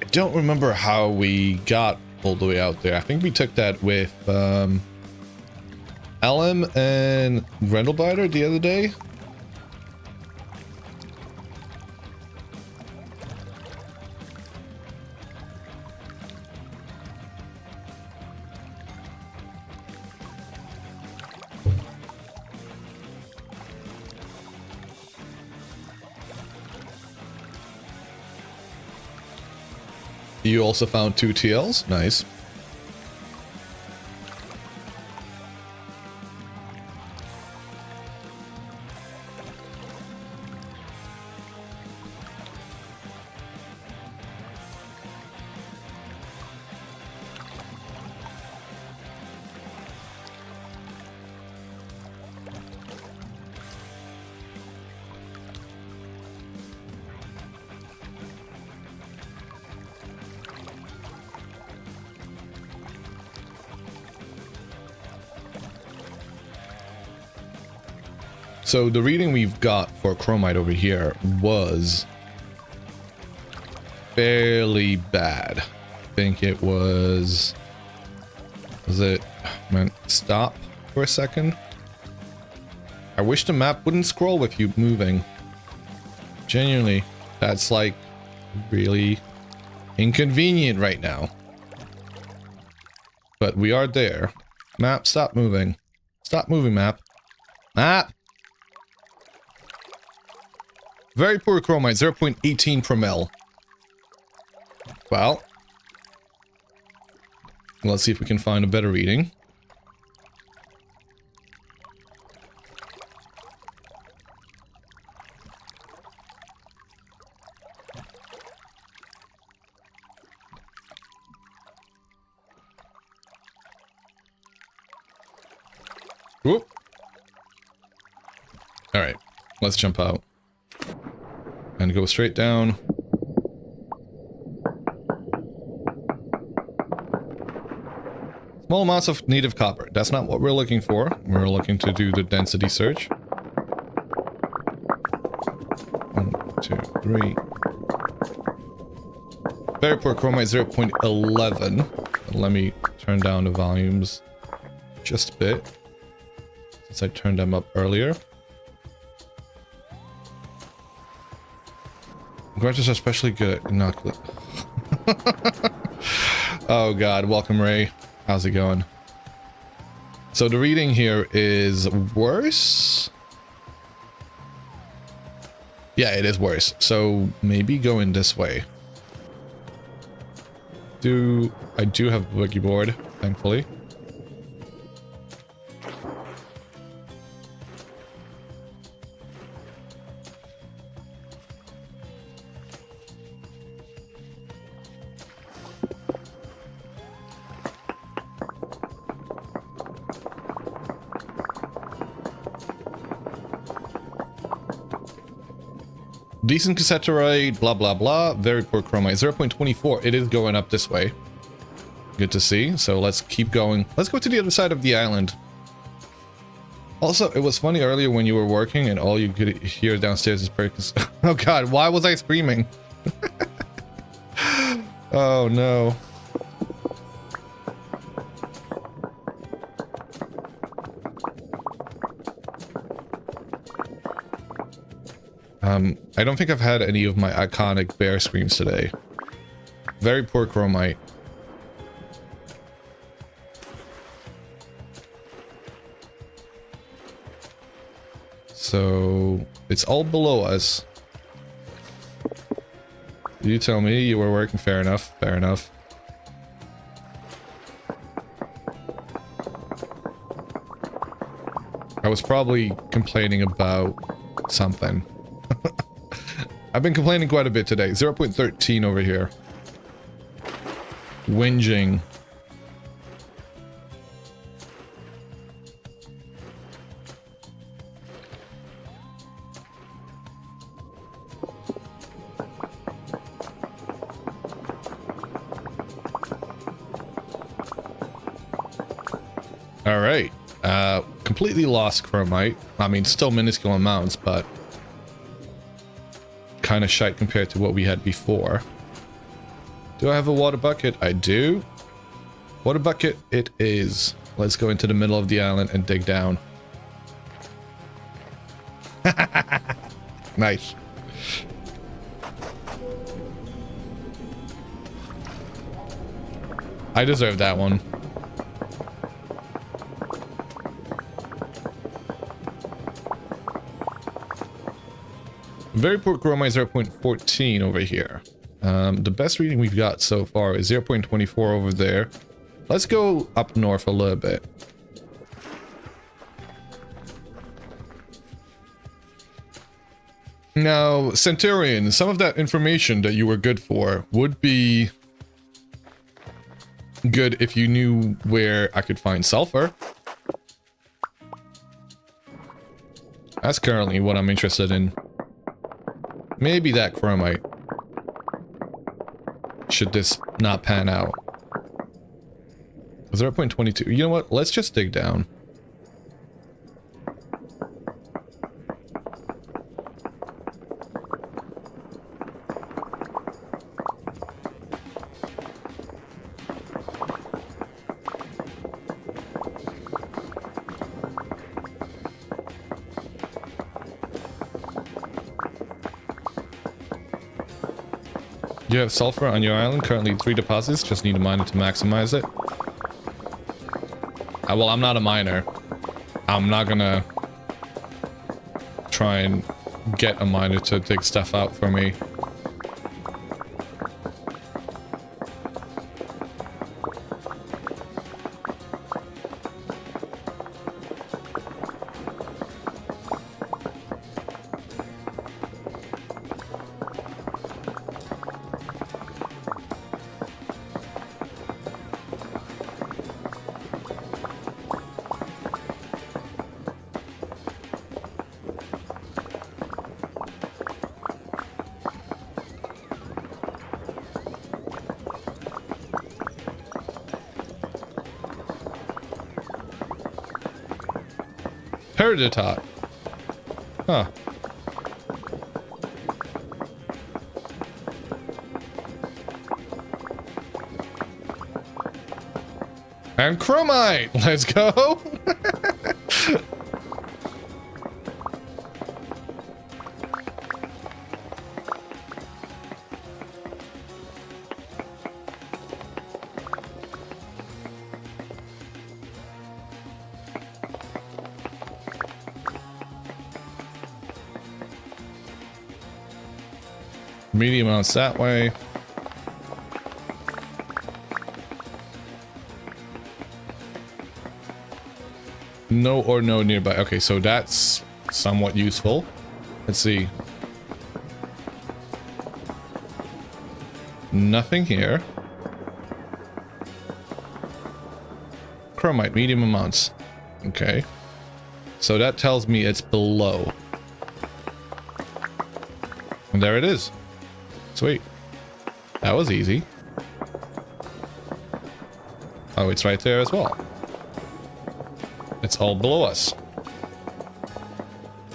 S1: I don't remember how we got all the way out there. I think we took that with LM and Grendelbiter the other day. You also found 2 TLs? Nice. So the reading we've got for chromite over here was fairly bad. I think it was it, man, stop for a second. I wish the map wouldn't scroll with you moving. Genuinely, that's like really inconvenient right now. But we are there. Map, stop moving. Stop moving, map. Map! Very poor chromite, 0.18 per mil. Well, let's see if we can find a better reading. Whoop. All right, let's jump out. And go straight down. Small amounts of native copper. That's not what we're looking for. We're looking to do the density search. 1, 2, 3. Very poor chromite, 0.11. Let me turn down the volumes just a bit, since I turned them up earlier. Grudges are especially good at inoculate. Oh god, welcome Ray. How's it going? So the reading here is worse. Yeah, it is worse. So maybe going this way. I do have a boogie board, thankfully. Decent cassiterite, blah blah blah. Very poor chromite, 0.24. It is going up this way. Good to see. So let's keep going. Let's go to the other side of the island. Also, it was funny earlier when you were working and all you could hear downstairs is breakers. Oh god, why was I screaming? Oh no. I don't think I've had any of my iconic bear screams today. Very poor chromite. So it's all below us. You tell me you were working. Fair enough. Fair enough. I was probably complaining about something. I've been complaining quite a bit today. 0.13 over here. Whinging. All right. Completely lost chromite. I mean, still minuscule amounts, but kind of shite compared to what we had before. Do I have a water bucket? I do. Water bucket it is. Let's go into the middle of the island and dig down. Nice. I deserve that one. Very poor chromite 0.14 over here. The best reading we've got so far is 0.24 over there. Let's go up north a little bit. Now, Centurion, some of that information that you were good for would be good if you knew where I could find sulfur. That's currently what I'm interested in. Maybe that chromite. Should this not pan out. 0.22. You know what? Let's just dig down. You have sulfur on your island, currently 3 deposits, just need a miner to maximize it. Well, I'm not a miner. I'm not gonna try and get a miner to dig stuff out for me. Peridotite. Huh. And chromite! Let's go! Medium amounts that way. No or no nearby. Okay, so that's somewhat useful. Let's see. Nothing here. Chromite, medium amounts. Okay. So that tells me it's below. And there it is. Sweet. That was easy. Oh, it's right there as well. It's all below us.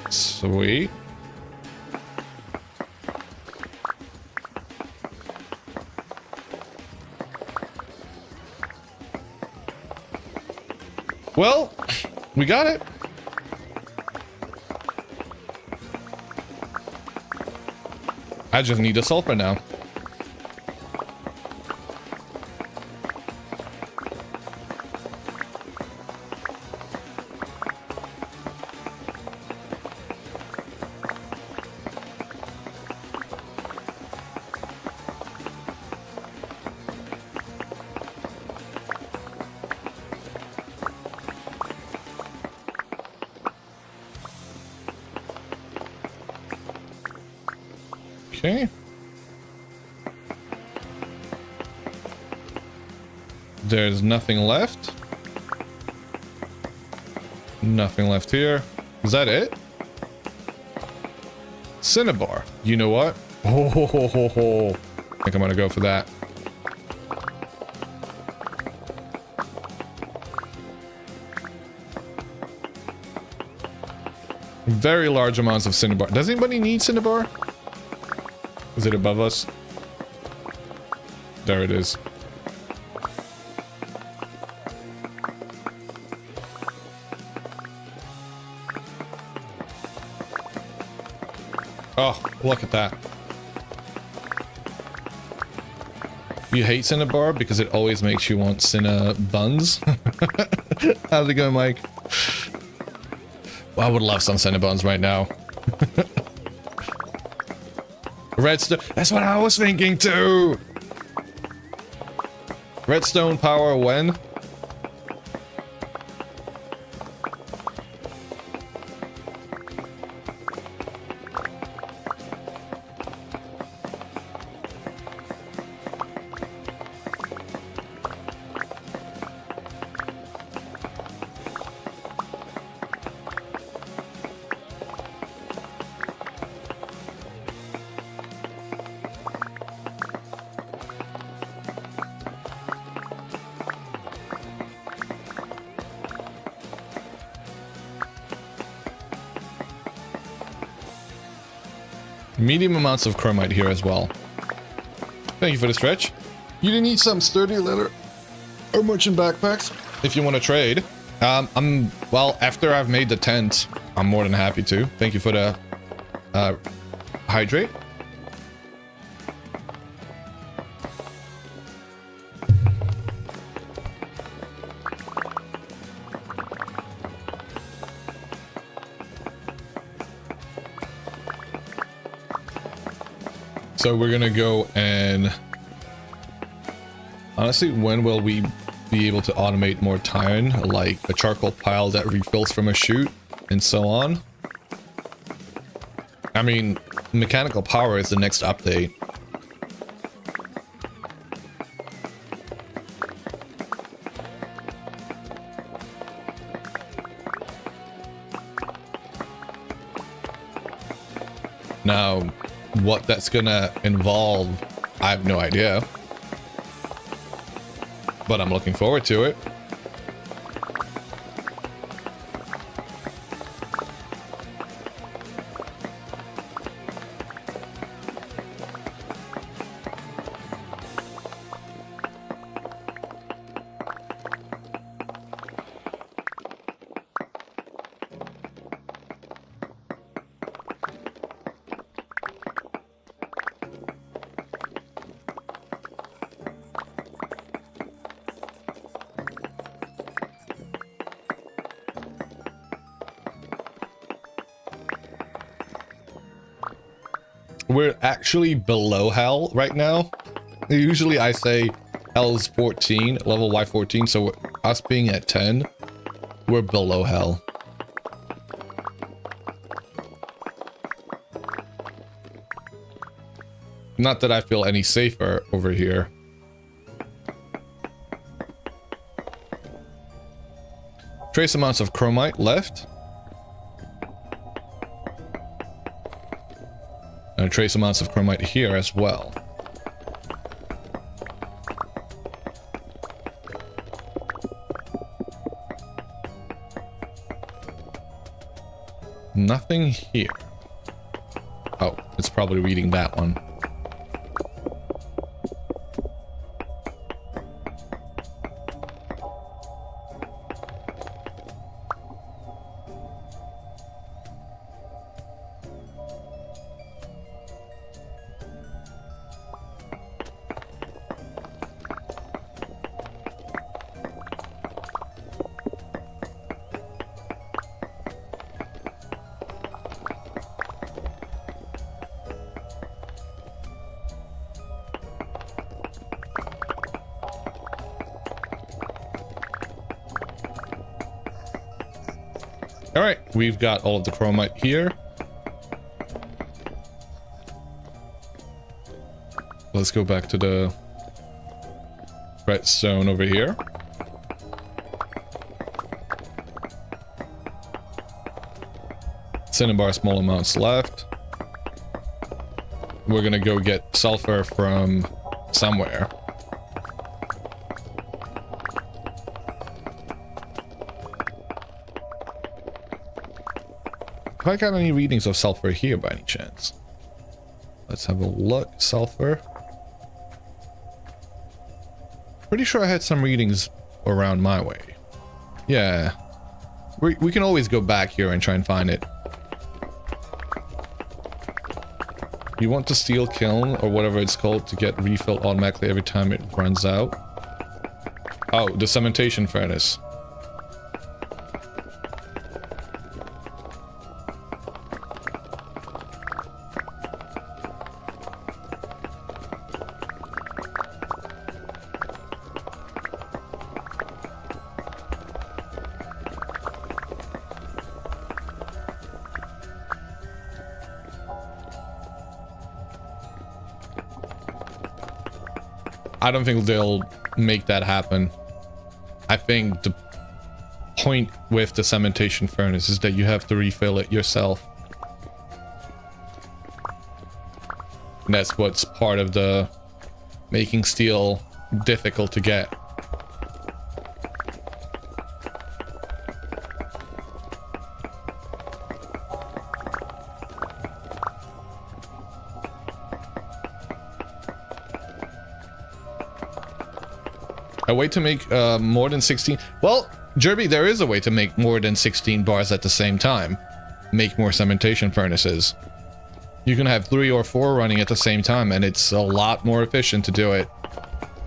S1: Sweet. Well, we got it. I just need a sulfur now. Okay. There's nothing left. Nothing left here. Is that it? Cinnabar. You know what? Oh, ho, ho, ho, ho. I think I'm gonna go for that. Very large amounts of cinnabar. Does anybody need cinnabar? Is it above us? There it is. Oh, look at that. You hate cinnabar because it always makes you want cinna buns? How's it going, Mike? Well, I would love some Cinnabons right now. Redstone. That's what I was thinking too. Redstone power when? Medium amounts of chromite here as well. Thank you for the stretch. You didn't need some sturdy leather or merchant backpacks if you want to trade. Well, after I've made the tent, I'm more than happy to. Thank you for the hydrate. So we're gonna go and honestly, when will we be able to automate more time, like a charcoal pile that refills from a chute and so on? I mean, mechanical power is the next update. Now, what that's gonna involve, I have no idea. But I'm looking forward to it. We're actually below hell right now. Usually I say hell is 14, level Y 14, so us being at 10, we're below hell. Not that I feel any safer over here. Trace amounts of chromite left. And trace amounts of chromite here as well. Nothing here. Oh, it's probably reading that one. All right, we've got all of the chromite here. Let's go back to the redstone over here. Cinnabar, small amounts left. We're gonna go get sulfur from somewhere. Have I got any readings of sulfur here by any chance? Let's have a look. Sulfur. Pretty sure I had some readings around my way. Yeah. We can always go back here and try and find it. You want the steel kiln or whatever it's called to get refilled automatically every time it runs out. Oh, the cementation furnace. I don't think they'll make that happen. I think the point with the cementation furnace is that you have to refill it yourself. And that's what's part of the making steel difficult to get. A way to make more than 16... Well, Jerby, there is a way to make more than 16 bars at the same time. Make more cementation furnaces. You can have 3 or 4 running at the same time, and it's a lot more efficient to do it.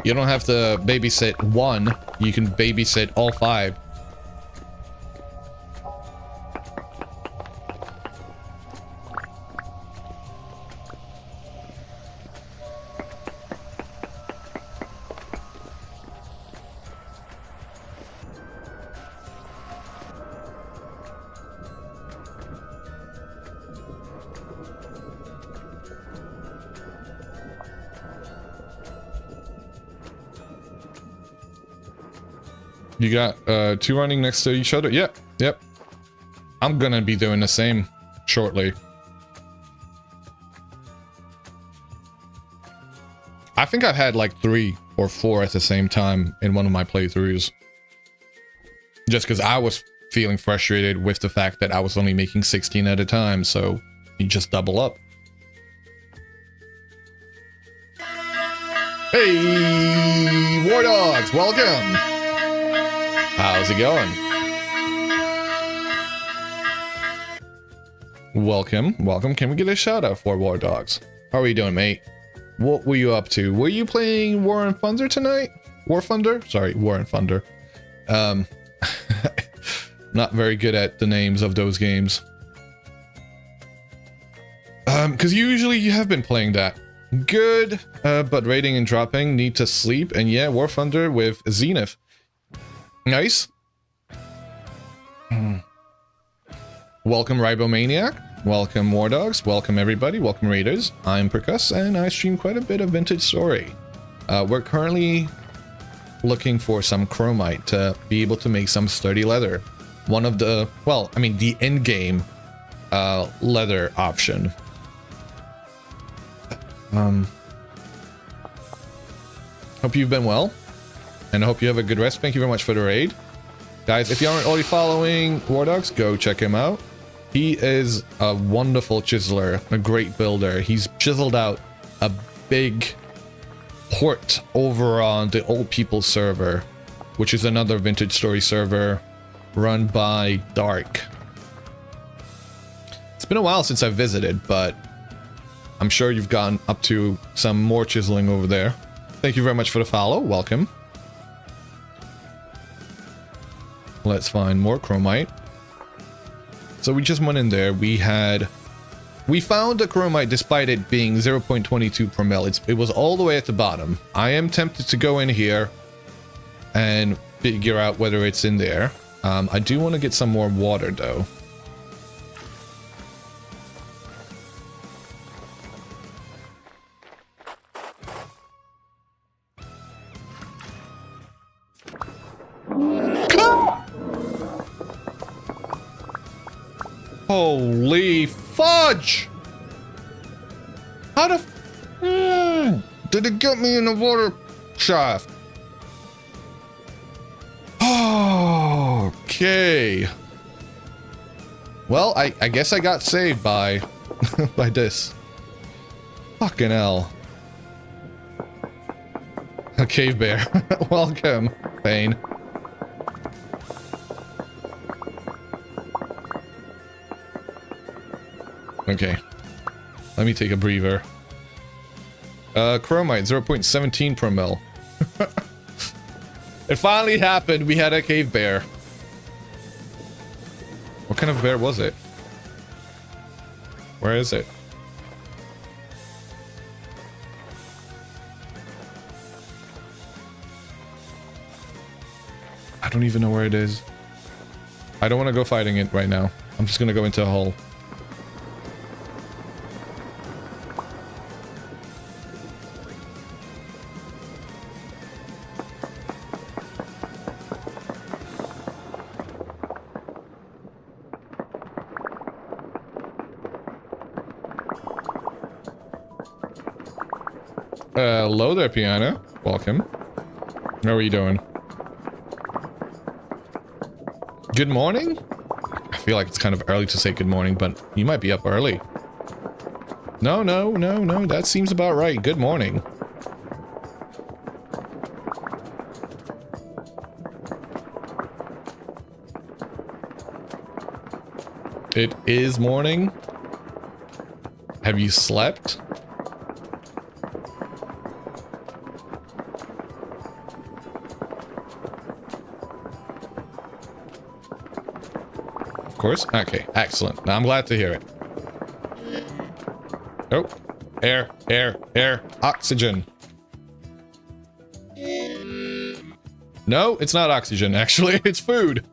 S1: You don't have to babysit one. You can babysit all 5. You got 2 running next to each other? Yep, yep. I'm gonna be doing the same shortly. I think I've had like 3 or 4 at the same time in one of my playthroughs. Just because I was feeling frustrated with the fact that I was only making 16 at a time, so you just double up. Hey, War Dogs, welcome! How's it going? Welcome, welcome. Can we get a shout out for War Dogs? How are you doing, mate? What were you up to? Were you playing War and Thunder tonight? War Thunder? Sorry, War and Thunder. Not very good at the names of those games. Because usually you have been playing that. Good, but raiding and dropping, need to sleep, and yeah, War Thunder with Zenith. Nice. Welcome Ribomaniac, welcome War Dogs, welcome everybody, welcome Raiders. I'm Percuss and I stream quite a bit of Vintage Story. We're currently looking for some chromite to be able to make some sturdy leather. One of the, well, I mean the in-game leather option. Hope you've been well. And I hope you have a good rest. Thank you very much for the raid. Guys, if you aren't already following War Dogs, go check him out. He is a wonderful chiseler, a great builder. He's chiseled out a big port over on the Old People server, which is another Vintage Story server run by Dark. It's been a while since I've visited, but I'm sure you've gotten up to some more chiseling over there. Thank you very much for the follow. Welcome. Let's find more chromite. So we just went in there. We found the chromite despite it being 0.22 per mil. It was all the way at the bottom. I am tempted to go in here and figure out whether it's in there. I do want to get some more water though. Holy fudge! How the did it get me in the water shaft? Okay. Well, I guess I got saved by by this. Fucking hell. A cave bear. Welcome, Bane. Okay. Let me take a breather. Chromite, 0.17 per mil. It finally happened. We had a cave bear. What kind of bear was it? Where is it? I don't even know where it is. I don't want to go fighting it right now. I'm just gonna go into a hole. Hello there, piano. Welcome. How are you doing? Good morning? I feel like it's kind of early to say good morning, but you might be up early. No, that seems about right. Good morning. It is morning? Have you slept? Of course. Okay, excellent. Now I'm glad to hear it. Oh, air, oxygen. No, it's not oxygen, actually. It's food.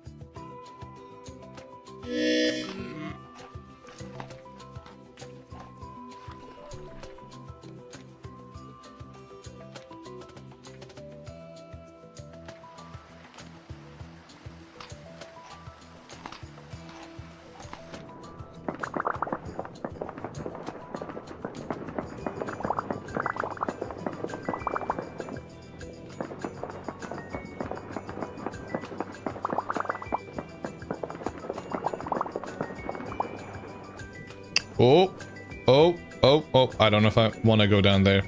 S1: Oh, I don't know if I want to go down there.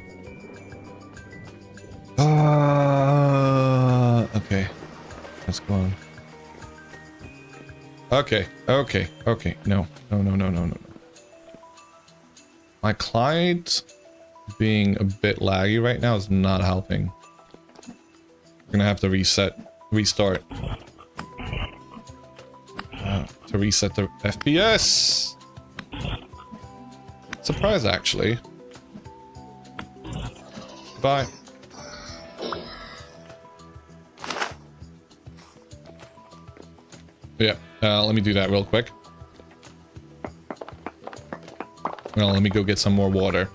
S1: Okay. Let's go on. Okay. No. My client being a bit laggy right now is not helping. We're gonna have to restart. To reset the FPS. Surprise, actually. Bye. Yeah, let me do that real quick. Well, let me go get some more water.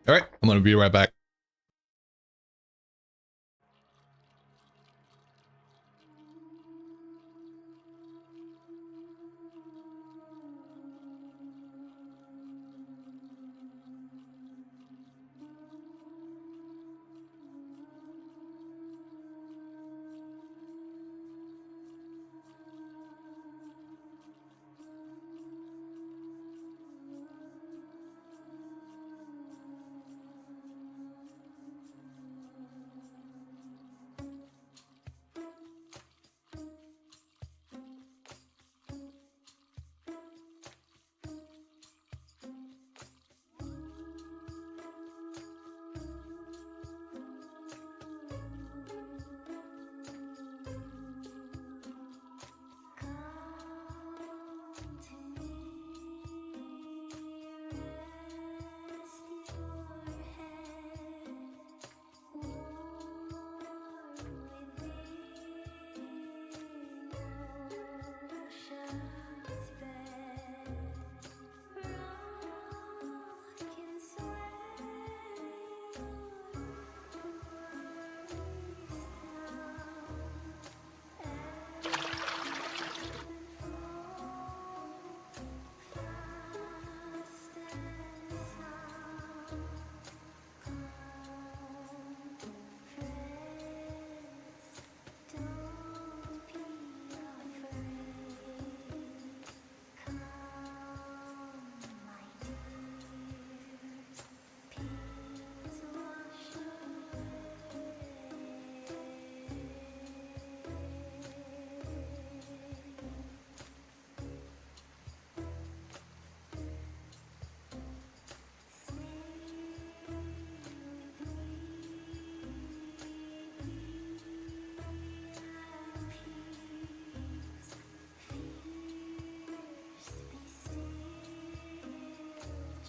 S1: All right, I'm gonna be right back.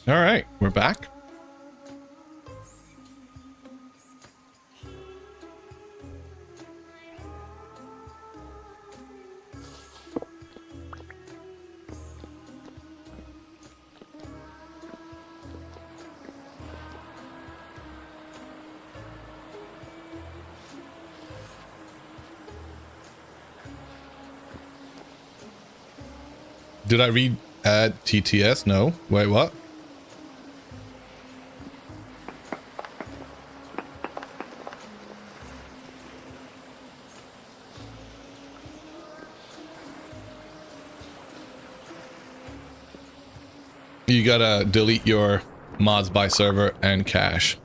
S1: All right, we're back. Did I read add TTS? No. Wait, what? You gotta delete your mods by server and cache.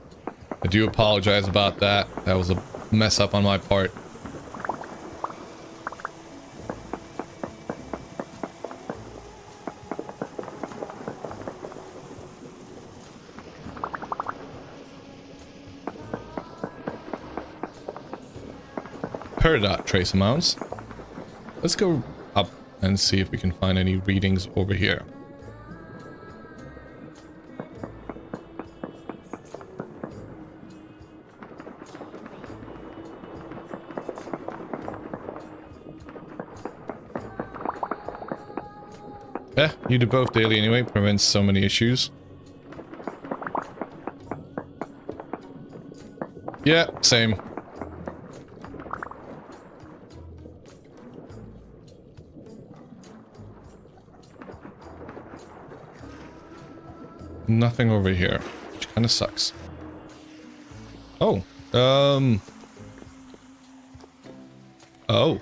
S1: I do apologize about that. That was a mess up on my part. Per trace amounts. Let's go up and see if we can find any readings over here. Yeah, you do both daily anyway, prevents so many issues. Yeah, same. Nothing over here, which kind of sucks. Oh, oh. Oh?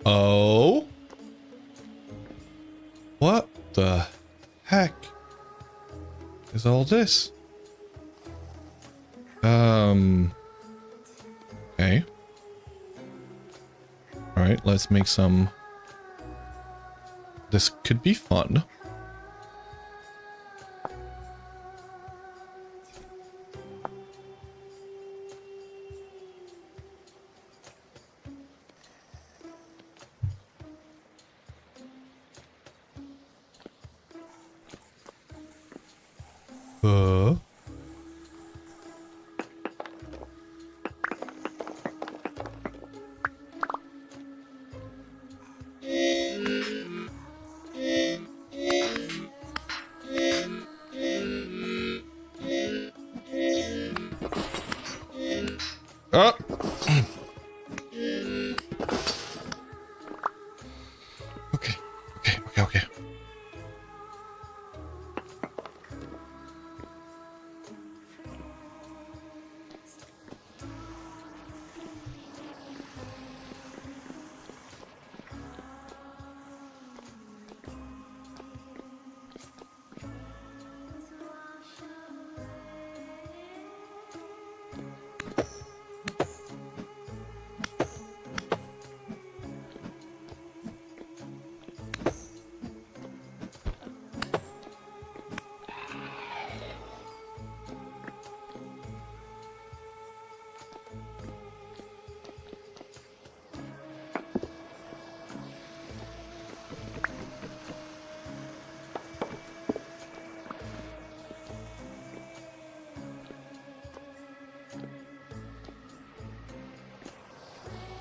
S1: Oh? What the heck is all this? Okay. Alright, let's make some... This could be fun. Oh. Okay.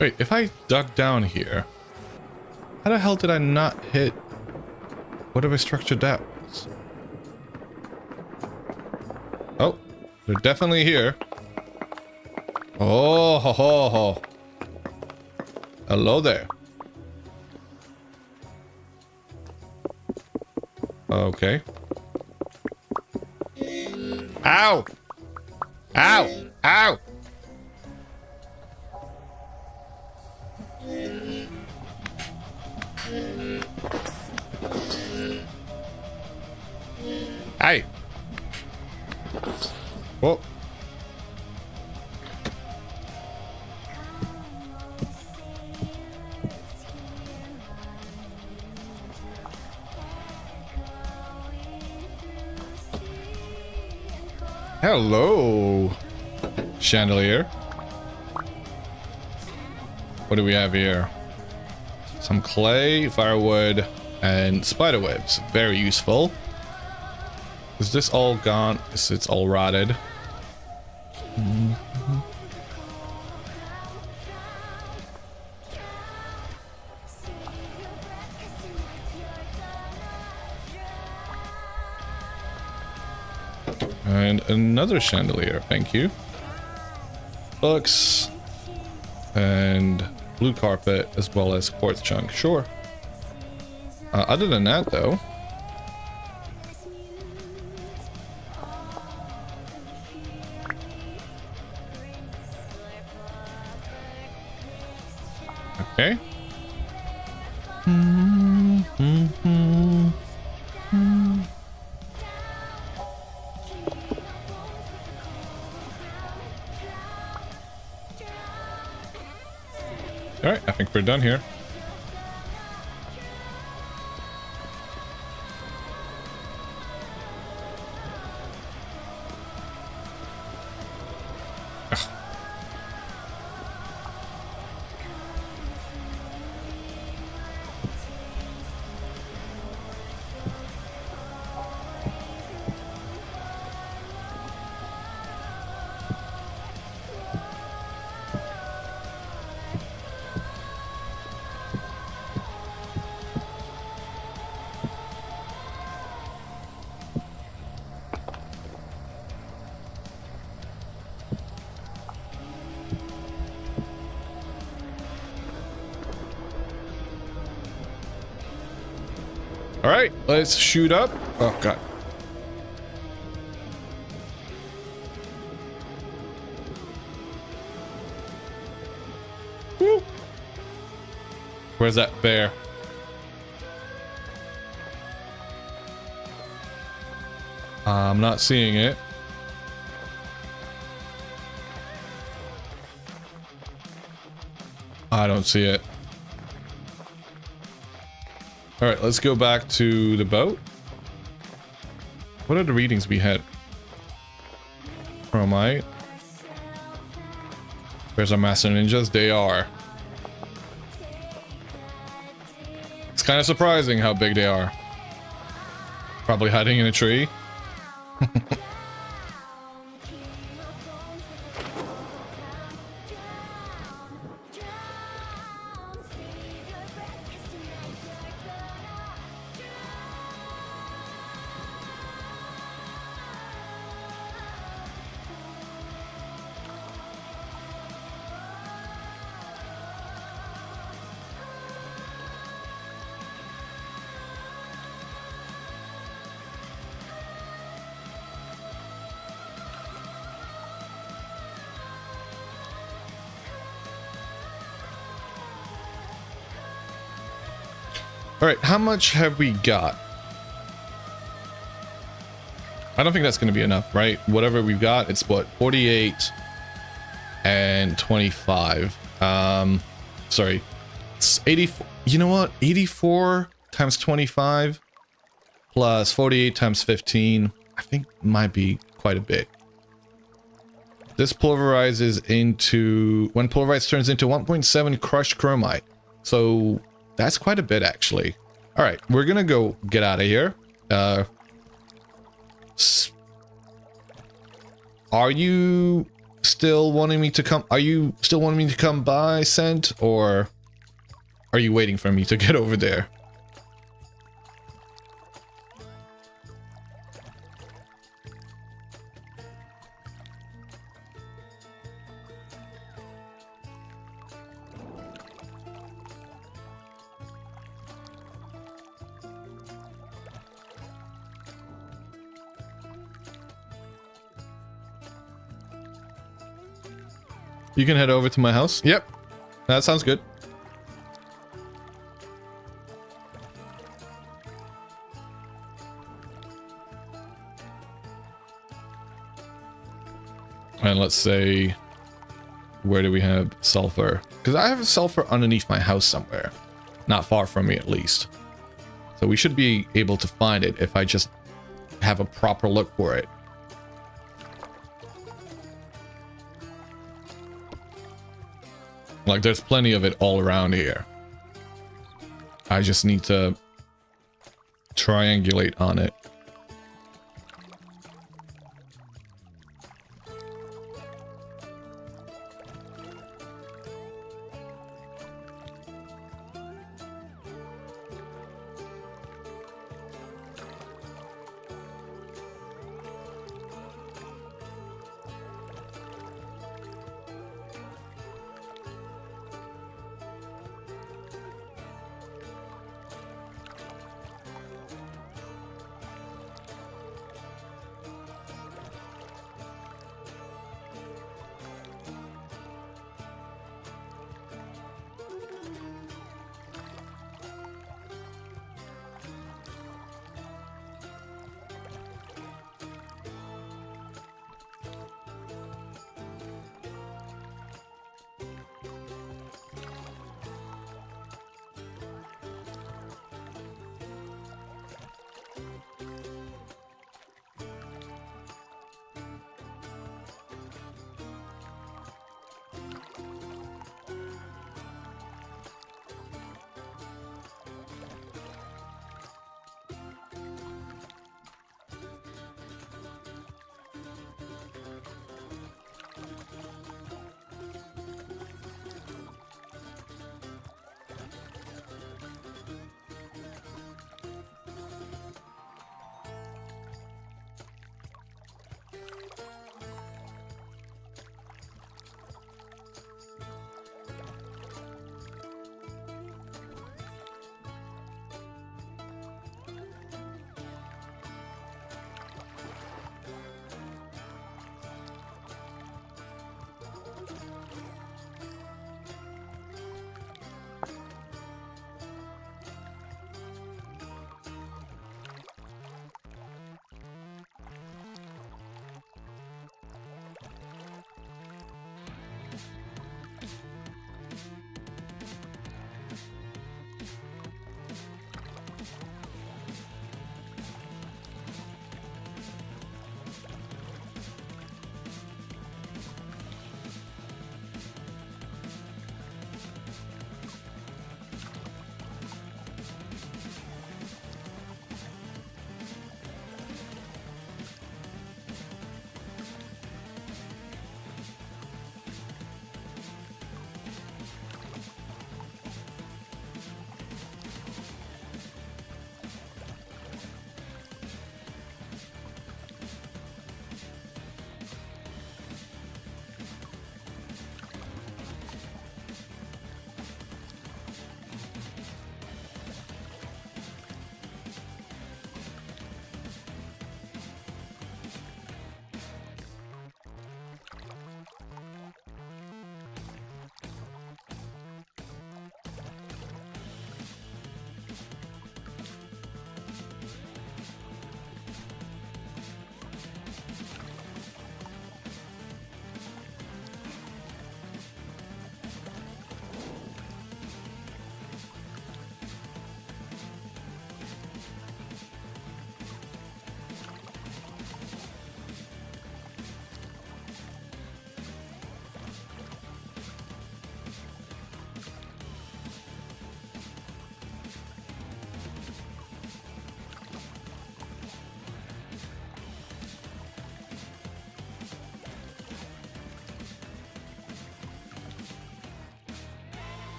S1: Wait, if I dug down here, how the hell did I not hit whatever structure that was? Oh, they're definitely here. Oh, ho, ho, ho. Hello there. Okay. Ow! Ow! Ow! Hey! Whoa. Hello, chandelier. What do we have here? Some clay, firewood, And spider webs, very useful. Is this all gone? It's all rotted. And another chandelier, thank you. Books. And blue carpet, as well as quartz chunk, sure. Other than that, though... Okay. Alright, I think we're done here. All right, let's shoot up. Oh, God. Woo. Where's that bear? I'm not seeing it. I don't see it. All right, let's go back to the boat. What are the readings we had? Chromite. Where's our master ninjas? They are. It's kind of surprising how big they are. Probably hiding in a tree. All right, how much have we got? I don't think that's going to be enough, right? Whatever we've got, it's what, 48 and 25. Sorry, it's 84. You know what? 84 times 25 plus 48 times 15. I think might be quite a bit. This pulverizes into, when pulverized, turns into 1.7 crushed chromite. So that's quite a bit, actually. All right, we're gonna go get out of here. Are you still wanting me to come? Are you still wanting me to come by, Scent, or are you waiting for me to get over there? You can head over to my house. Yep. That sounds good. And let's say, where do we have sulfur? Because I have sulfur underneath my house somewhere. Not far from me, at least. So we should be able to find it if I just have a proper look for it. Like, there's plenty of it all around here. I just need to triangulate on it.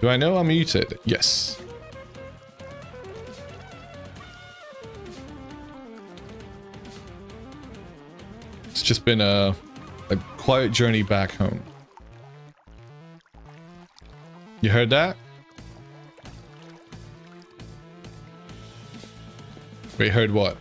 S1: Do I know I'm muted? Yes. It's just been a quiet journey back home. You heard that? Wait, heard what?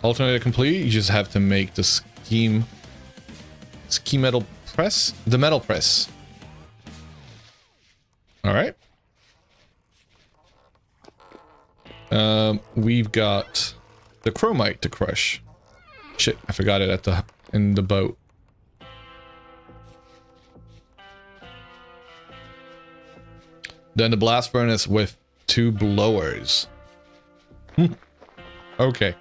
S1: Alternator complete. You just have to make the ski metal press, the metal press. All right. We've got the chromite to crush. Shit, I forgot it in the boat. Then the blast furnace with 2 blowers. Okay.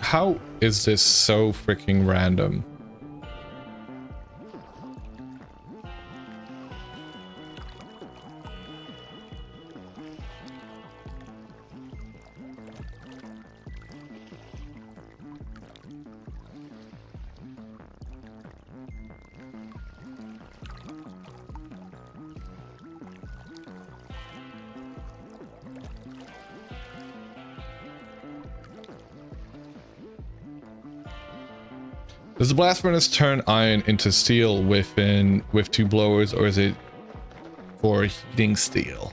S1: How is this so freaking random? Does the blast furnace turn iron into steel with 2 blowers, or is it for heating steel?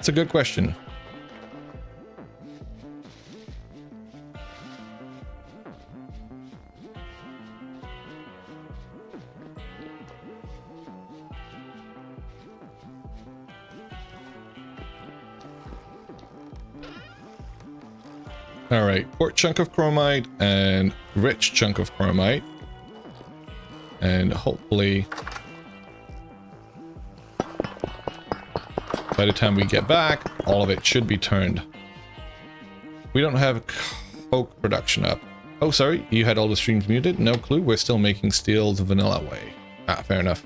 S1: It's a good question. All right, port chunk of chromite and rich chunk of chromite. And hopefully by the time we get back, all of it should be turned. We don't have coke production up. Oh, sorry, you had all the streams muted? No clue, we're still making steel the vanilla way. Ah, fair enough.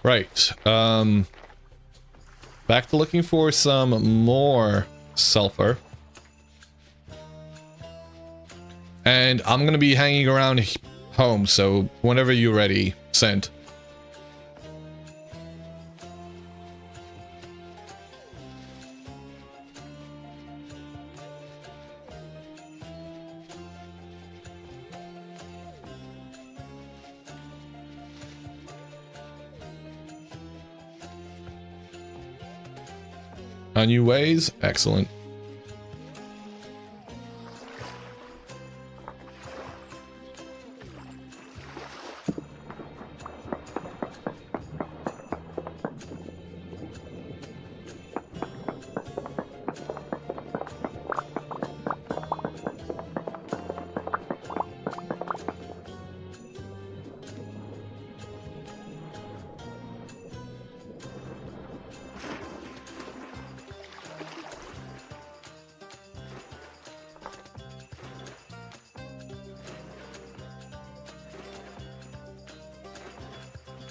S1: Right. Back to looking for some more sulfur. And I'm gonna be hanging around home, so whenever you're ready, send. On new ways? Excellent.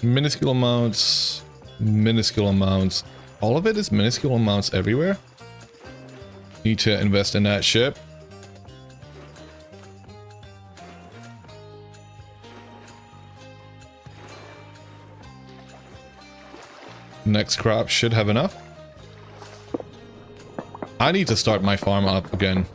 S1: Minuscule amounts, minuscule amounts. All of it is minuscule amounts everywhere. Need to invest in that ship. Next crop should have enough. I need to start my farm up again.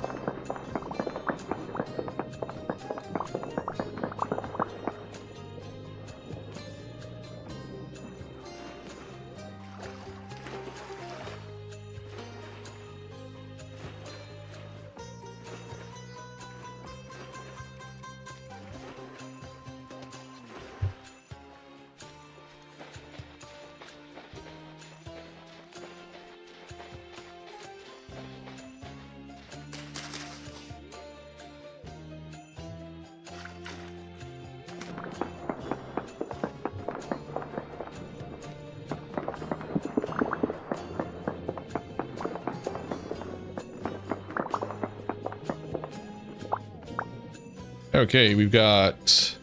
S1: Okay, we've got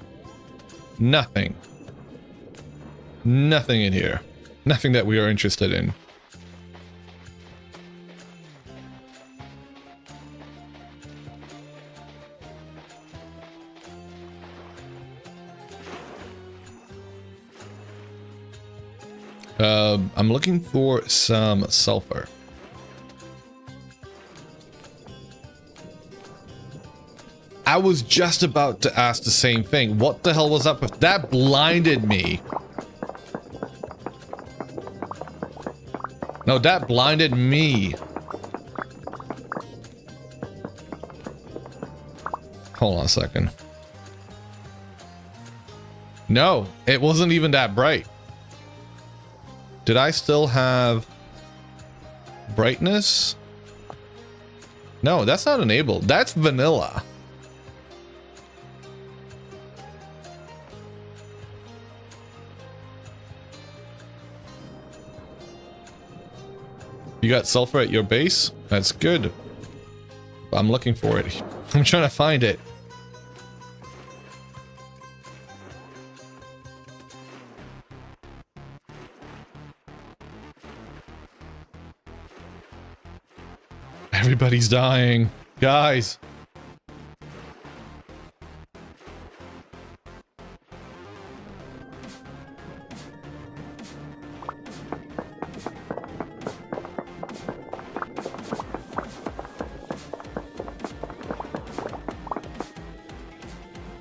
S1: nothing. Nothing in here. Nothing that we are interested in. I'm looking for some sulfur. I was just about to ask the same thing. What the hell was up with that? Blinded me. No, that blinded me. Hold on a second. No, it wasn't even that bright. Did I still have brightness? No, that's not enabled. That's vanilla. You got sulfur at your base? That's good. I'm looking for it. I'm trying to find it. Everybody's dying. Guys.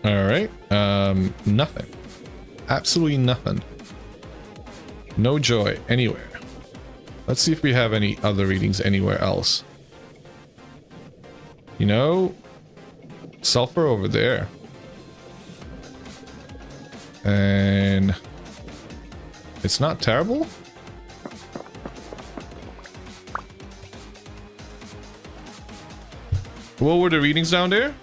S1: All right. Nothing. Absolutely nothing. No joy anywhere. Let's see if we have any other readings anywhere else. You know, sulfur over there. And it's not terrible. What were the readings down there?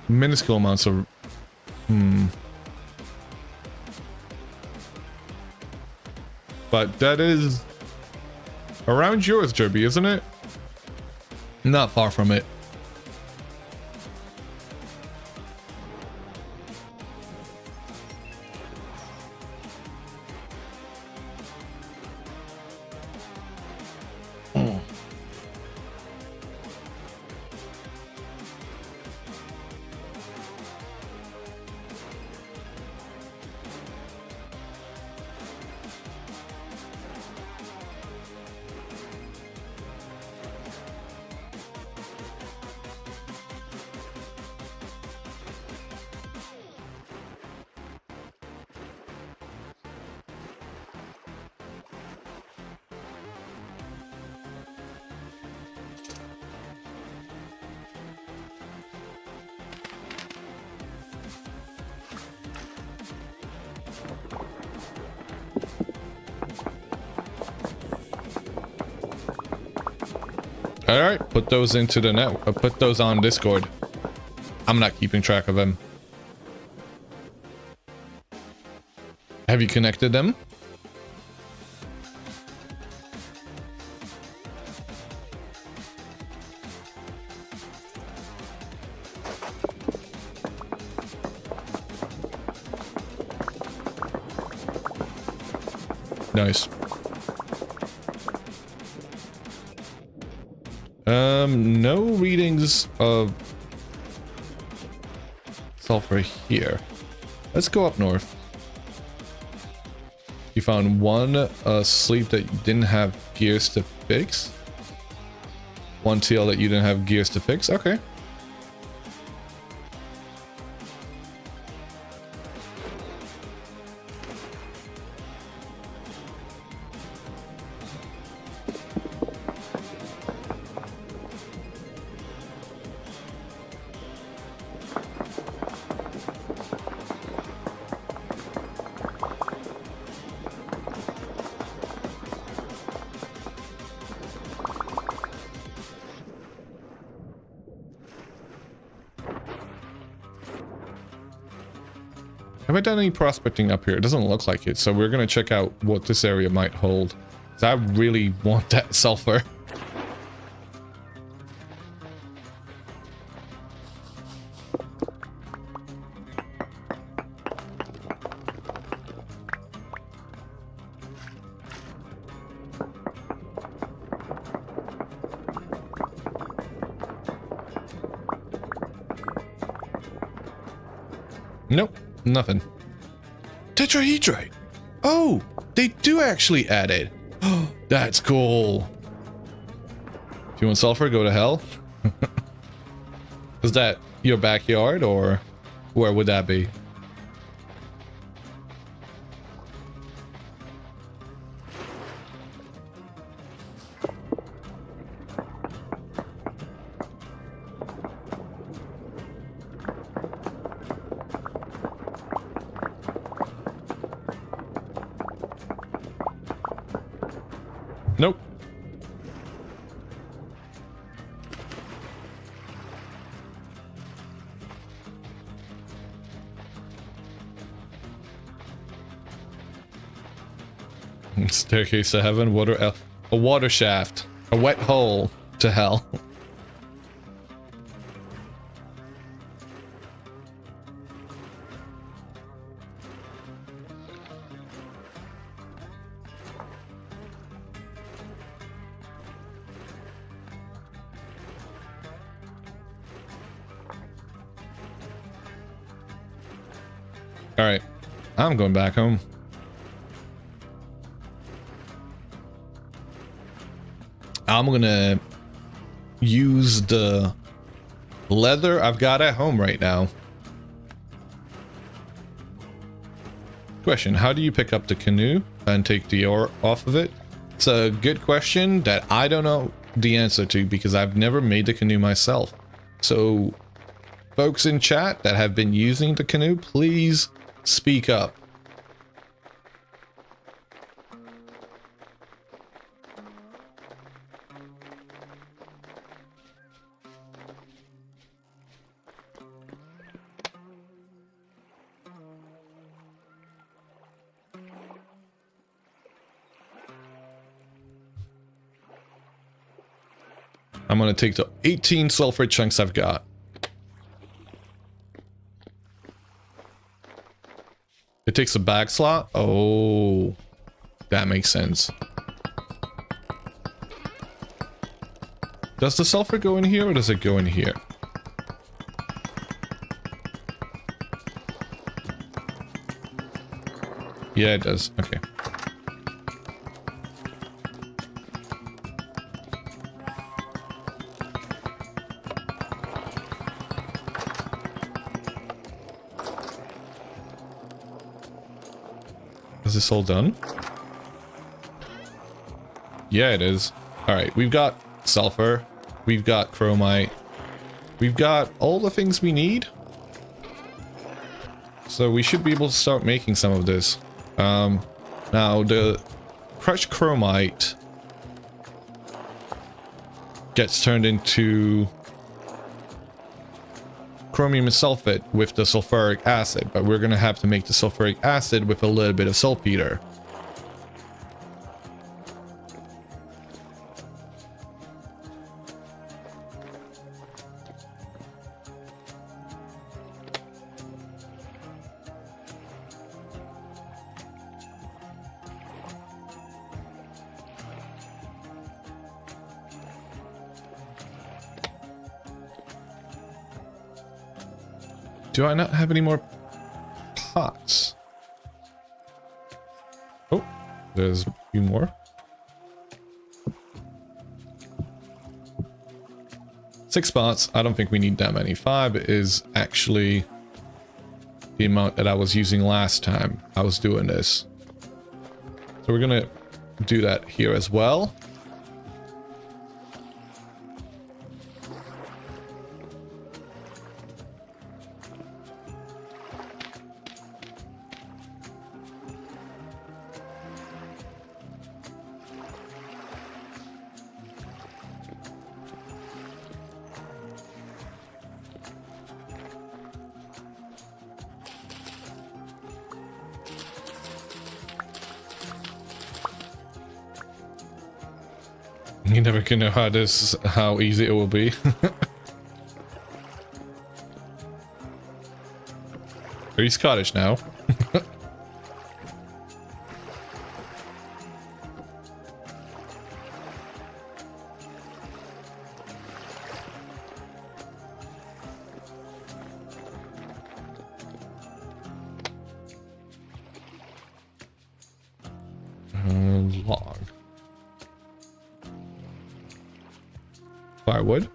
S1: Minuscule amounts of... But that is... around yours, Derby, isn't it? Not far from it. All right, put those into the net. Put those on Discord. I'm not keeping track of them. Have you connected them? Nice. No readings of sulfur here. Let's go up north. You found one sleep that you didn't have gears to fix. One tail that you didn't have gears to fix. Okay. Have I done any prospecting up here? It doesn't look like it, so we're gonna check out what this area might hold. 'Cause I really want that sulfur. Nope, nothing. Tetrahedrite. Oh, they do actually add it. That's cool. If you want sulfur, go to hell. Is that your backyard or where would that be? Nope. Staircase to heaven, a water shaft, a wet hole to hell. All right, I'm going back home. I'm gonna use the leather I've got at home right now. Question, how do you pick up the canoe and take the ore off of it? It's a good question that I don't know the answer to because I've never made the canoe myself. So folks in chat that have been using the canoe, please speak up. I'm gonna take the 18 sulfur chunks I've got. It takes a bag slot? Oh, that makes sense. Does the sulfur go in here or does it go in here? Yeah, it does. Okay. Is this all done? Yeah, it is. All right, we've got sulfur. We've got chromite. We've got all the things we need. So we should be able to start making some of this. Now the crushed chromite gets turned into chromium sulfate with the sulfuric acid, but we're gonna have to make the sulfuric acid with a little bit of saltpeter. Do I not have any more pots? Oh, there's a few more. 6 pots. I don't think we need that many. 5 is actually the amount that I was using last time I was doing this. So we're gonna do that here as well. You never can know how easy it will be. Are you Scottish now? log. Firewood.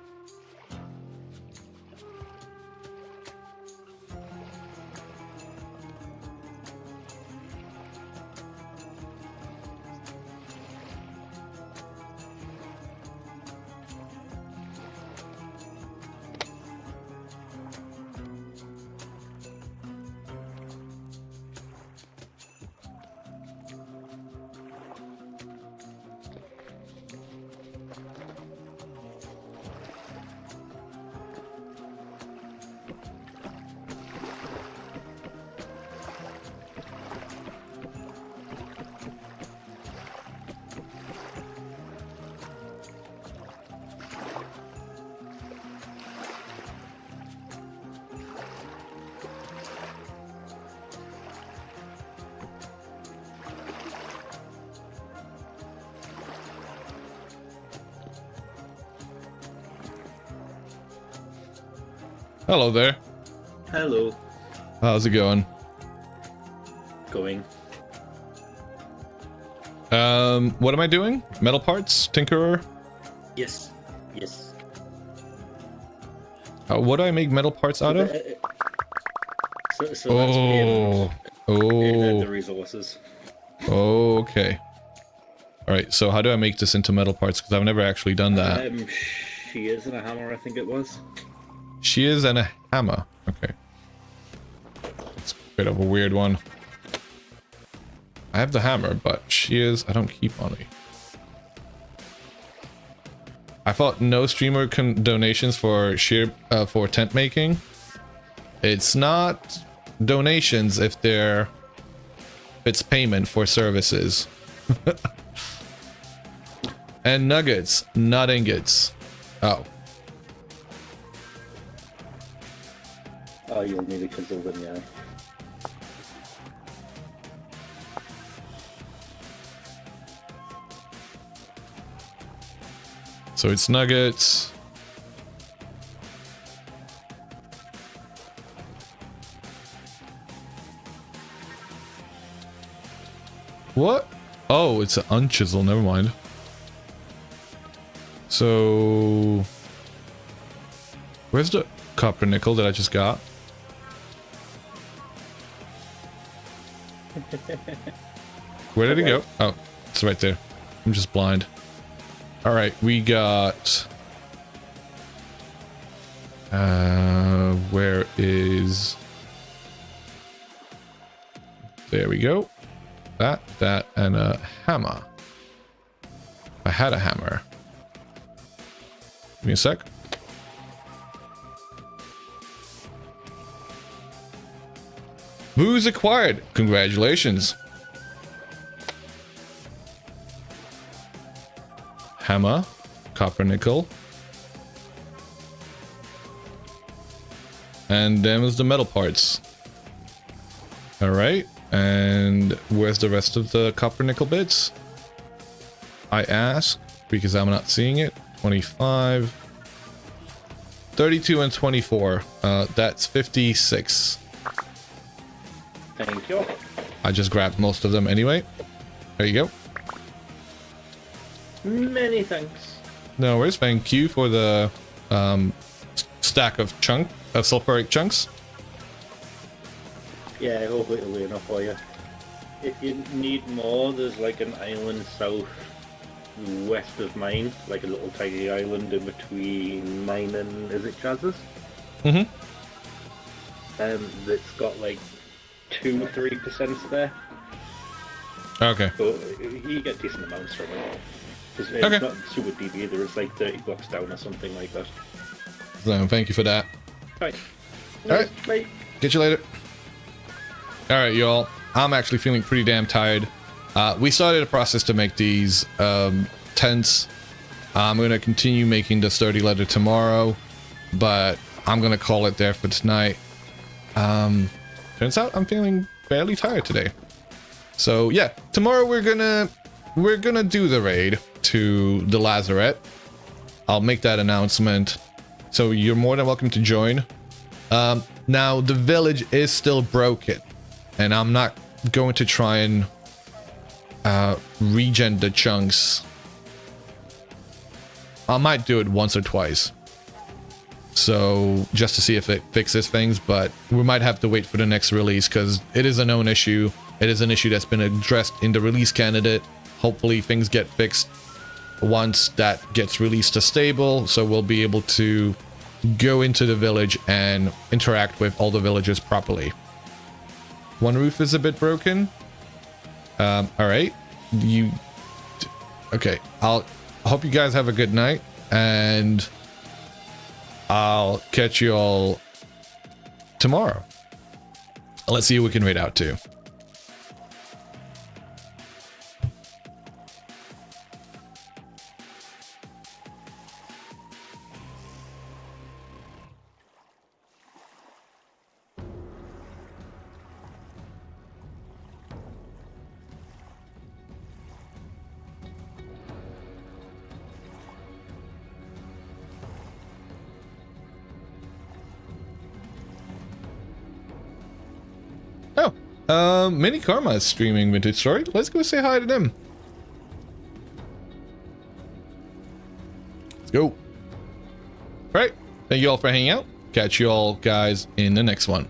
S1: Hello there.
S3: Hello.
S1: How's it going?
S3: Going.
S1: What am I doing? Metal parts? Tinkerer?
S3: Yes. Yes.
S1: What do I make metal parts out of?
S3: So that's in
S1: Oh.
S3: the resources.
S1: Okay. Alright, so how do I make this into metal parts? Because I've never actually done that.
S3: Shears and a hammer, I think it was.
S1: Shears and a hammer. Okay. It's a bit of a weird one. I have the hammer, but shears I don't keep on me. I thought no streamer donations for for tent making. It's not donations if it's payment for services. And nuggets, not ingots. Oh.
S3: Oh, you'll need a chisel then, yeah.
S1: So it's nuggets. What? Oh, it's an unchisel, never mind. So where's the copper nickel that I just got? Where did it go? Oh, it's right there. I'm just blind. All right, we got where is, there we go. That and a hammer. I had a hammer. Give me a sec. Booze acquired. Congratulations. Hammer, copper nickel. And then was the metal parts. All right. And where's the rest of the copper nickel bits? I ask because I'm not seeing it. 25, 32 and 24. That's 56.
S3: Thank you.
S1: I just grabbed most of them anyway. There you go.
S3: Many thanks.
S1: No worries. Thank you for the stack of sulfuric chunks.
S3: Yeah, hopefully it'll be enough for you. If you need more, there's like an island south west of mine, like a little tiny island in between mine and, is it Chaz's?
S1: Mm-hmm.
S3: That's got like 2-3% there.
S1: Okay.
S3: But you get decent amounts from it. It's
S1: Okay.
S3: not super deep either, it's like 30 bucks down or something like that.
S1: So thank you for that.
S3: Right.
S1: Alright.
S3: Bye.
S1: Get you later. Alright, y'all. I'm actually feeling pretty damn tired. We started a process to make these tents. I'm going to continue making the sturdy leather tomorrow, but I'm going to call it there for tonight. Turns out I'm feeling fairly tired today. So yeah, tomorrow we're gonna do the raid to the Lazarette. I'll make that announcement. So you're more than welcome to join. Now the village is still broken, and I'm not going to try and regen the chunks. I might do it once or twice. So just to see if it fixes things, but we might have to wait for the next release because it is a known issue. It is an issue that's been addressed in the release candidate. Hopefully things get fixed once that gets released to stable, so we'll be able to go into the village and interact with all the villagers properly. One roof is a bit broken. All right. Okay. I hope you guys have a good night, and I'll catch you all tomorrow. Let's see who we can raid out to. Mini Karma is streaming Vintage Story. Let's go say hi to them. Let's go. All right. Thank you all for hanging out. Catch you all guys in the next one.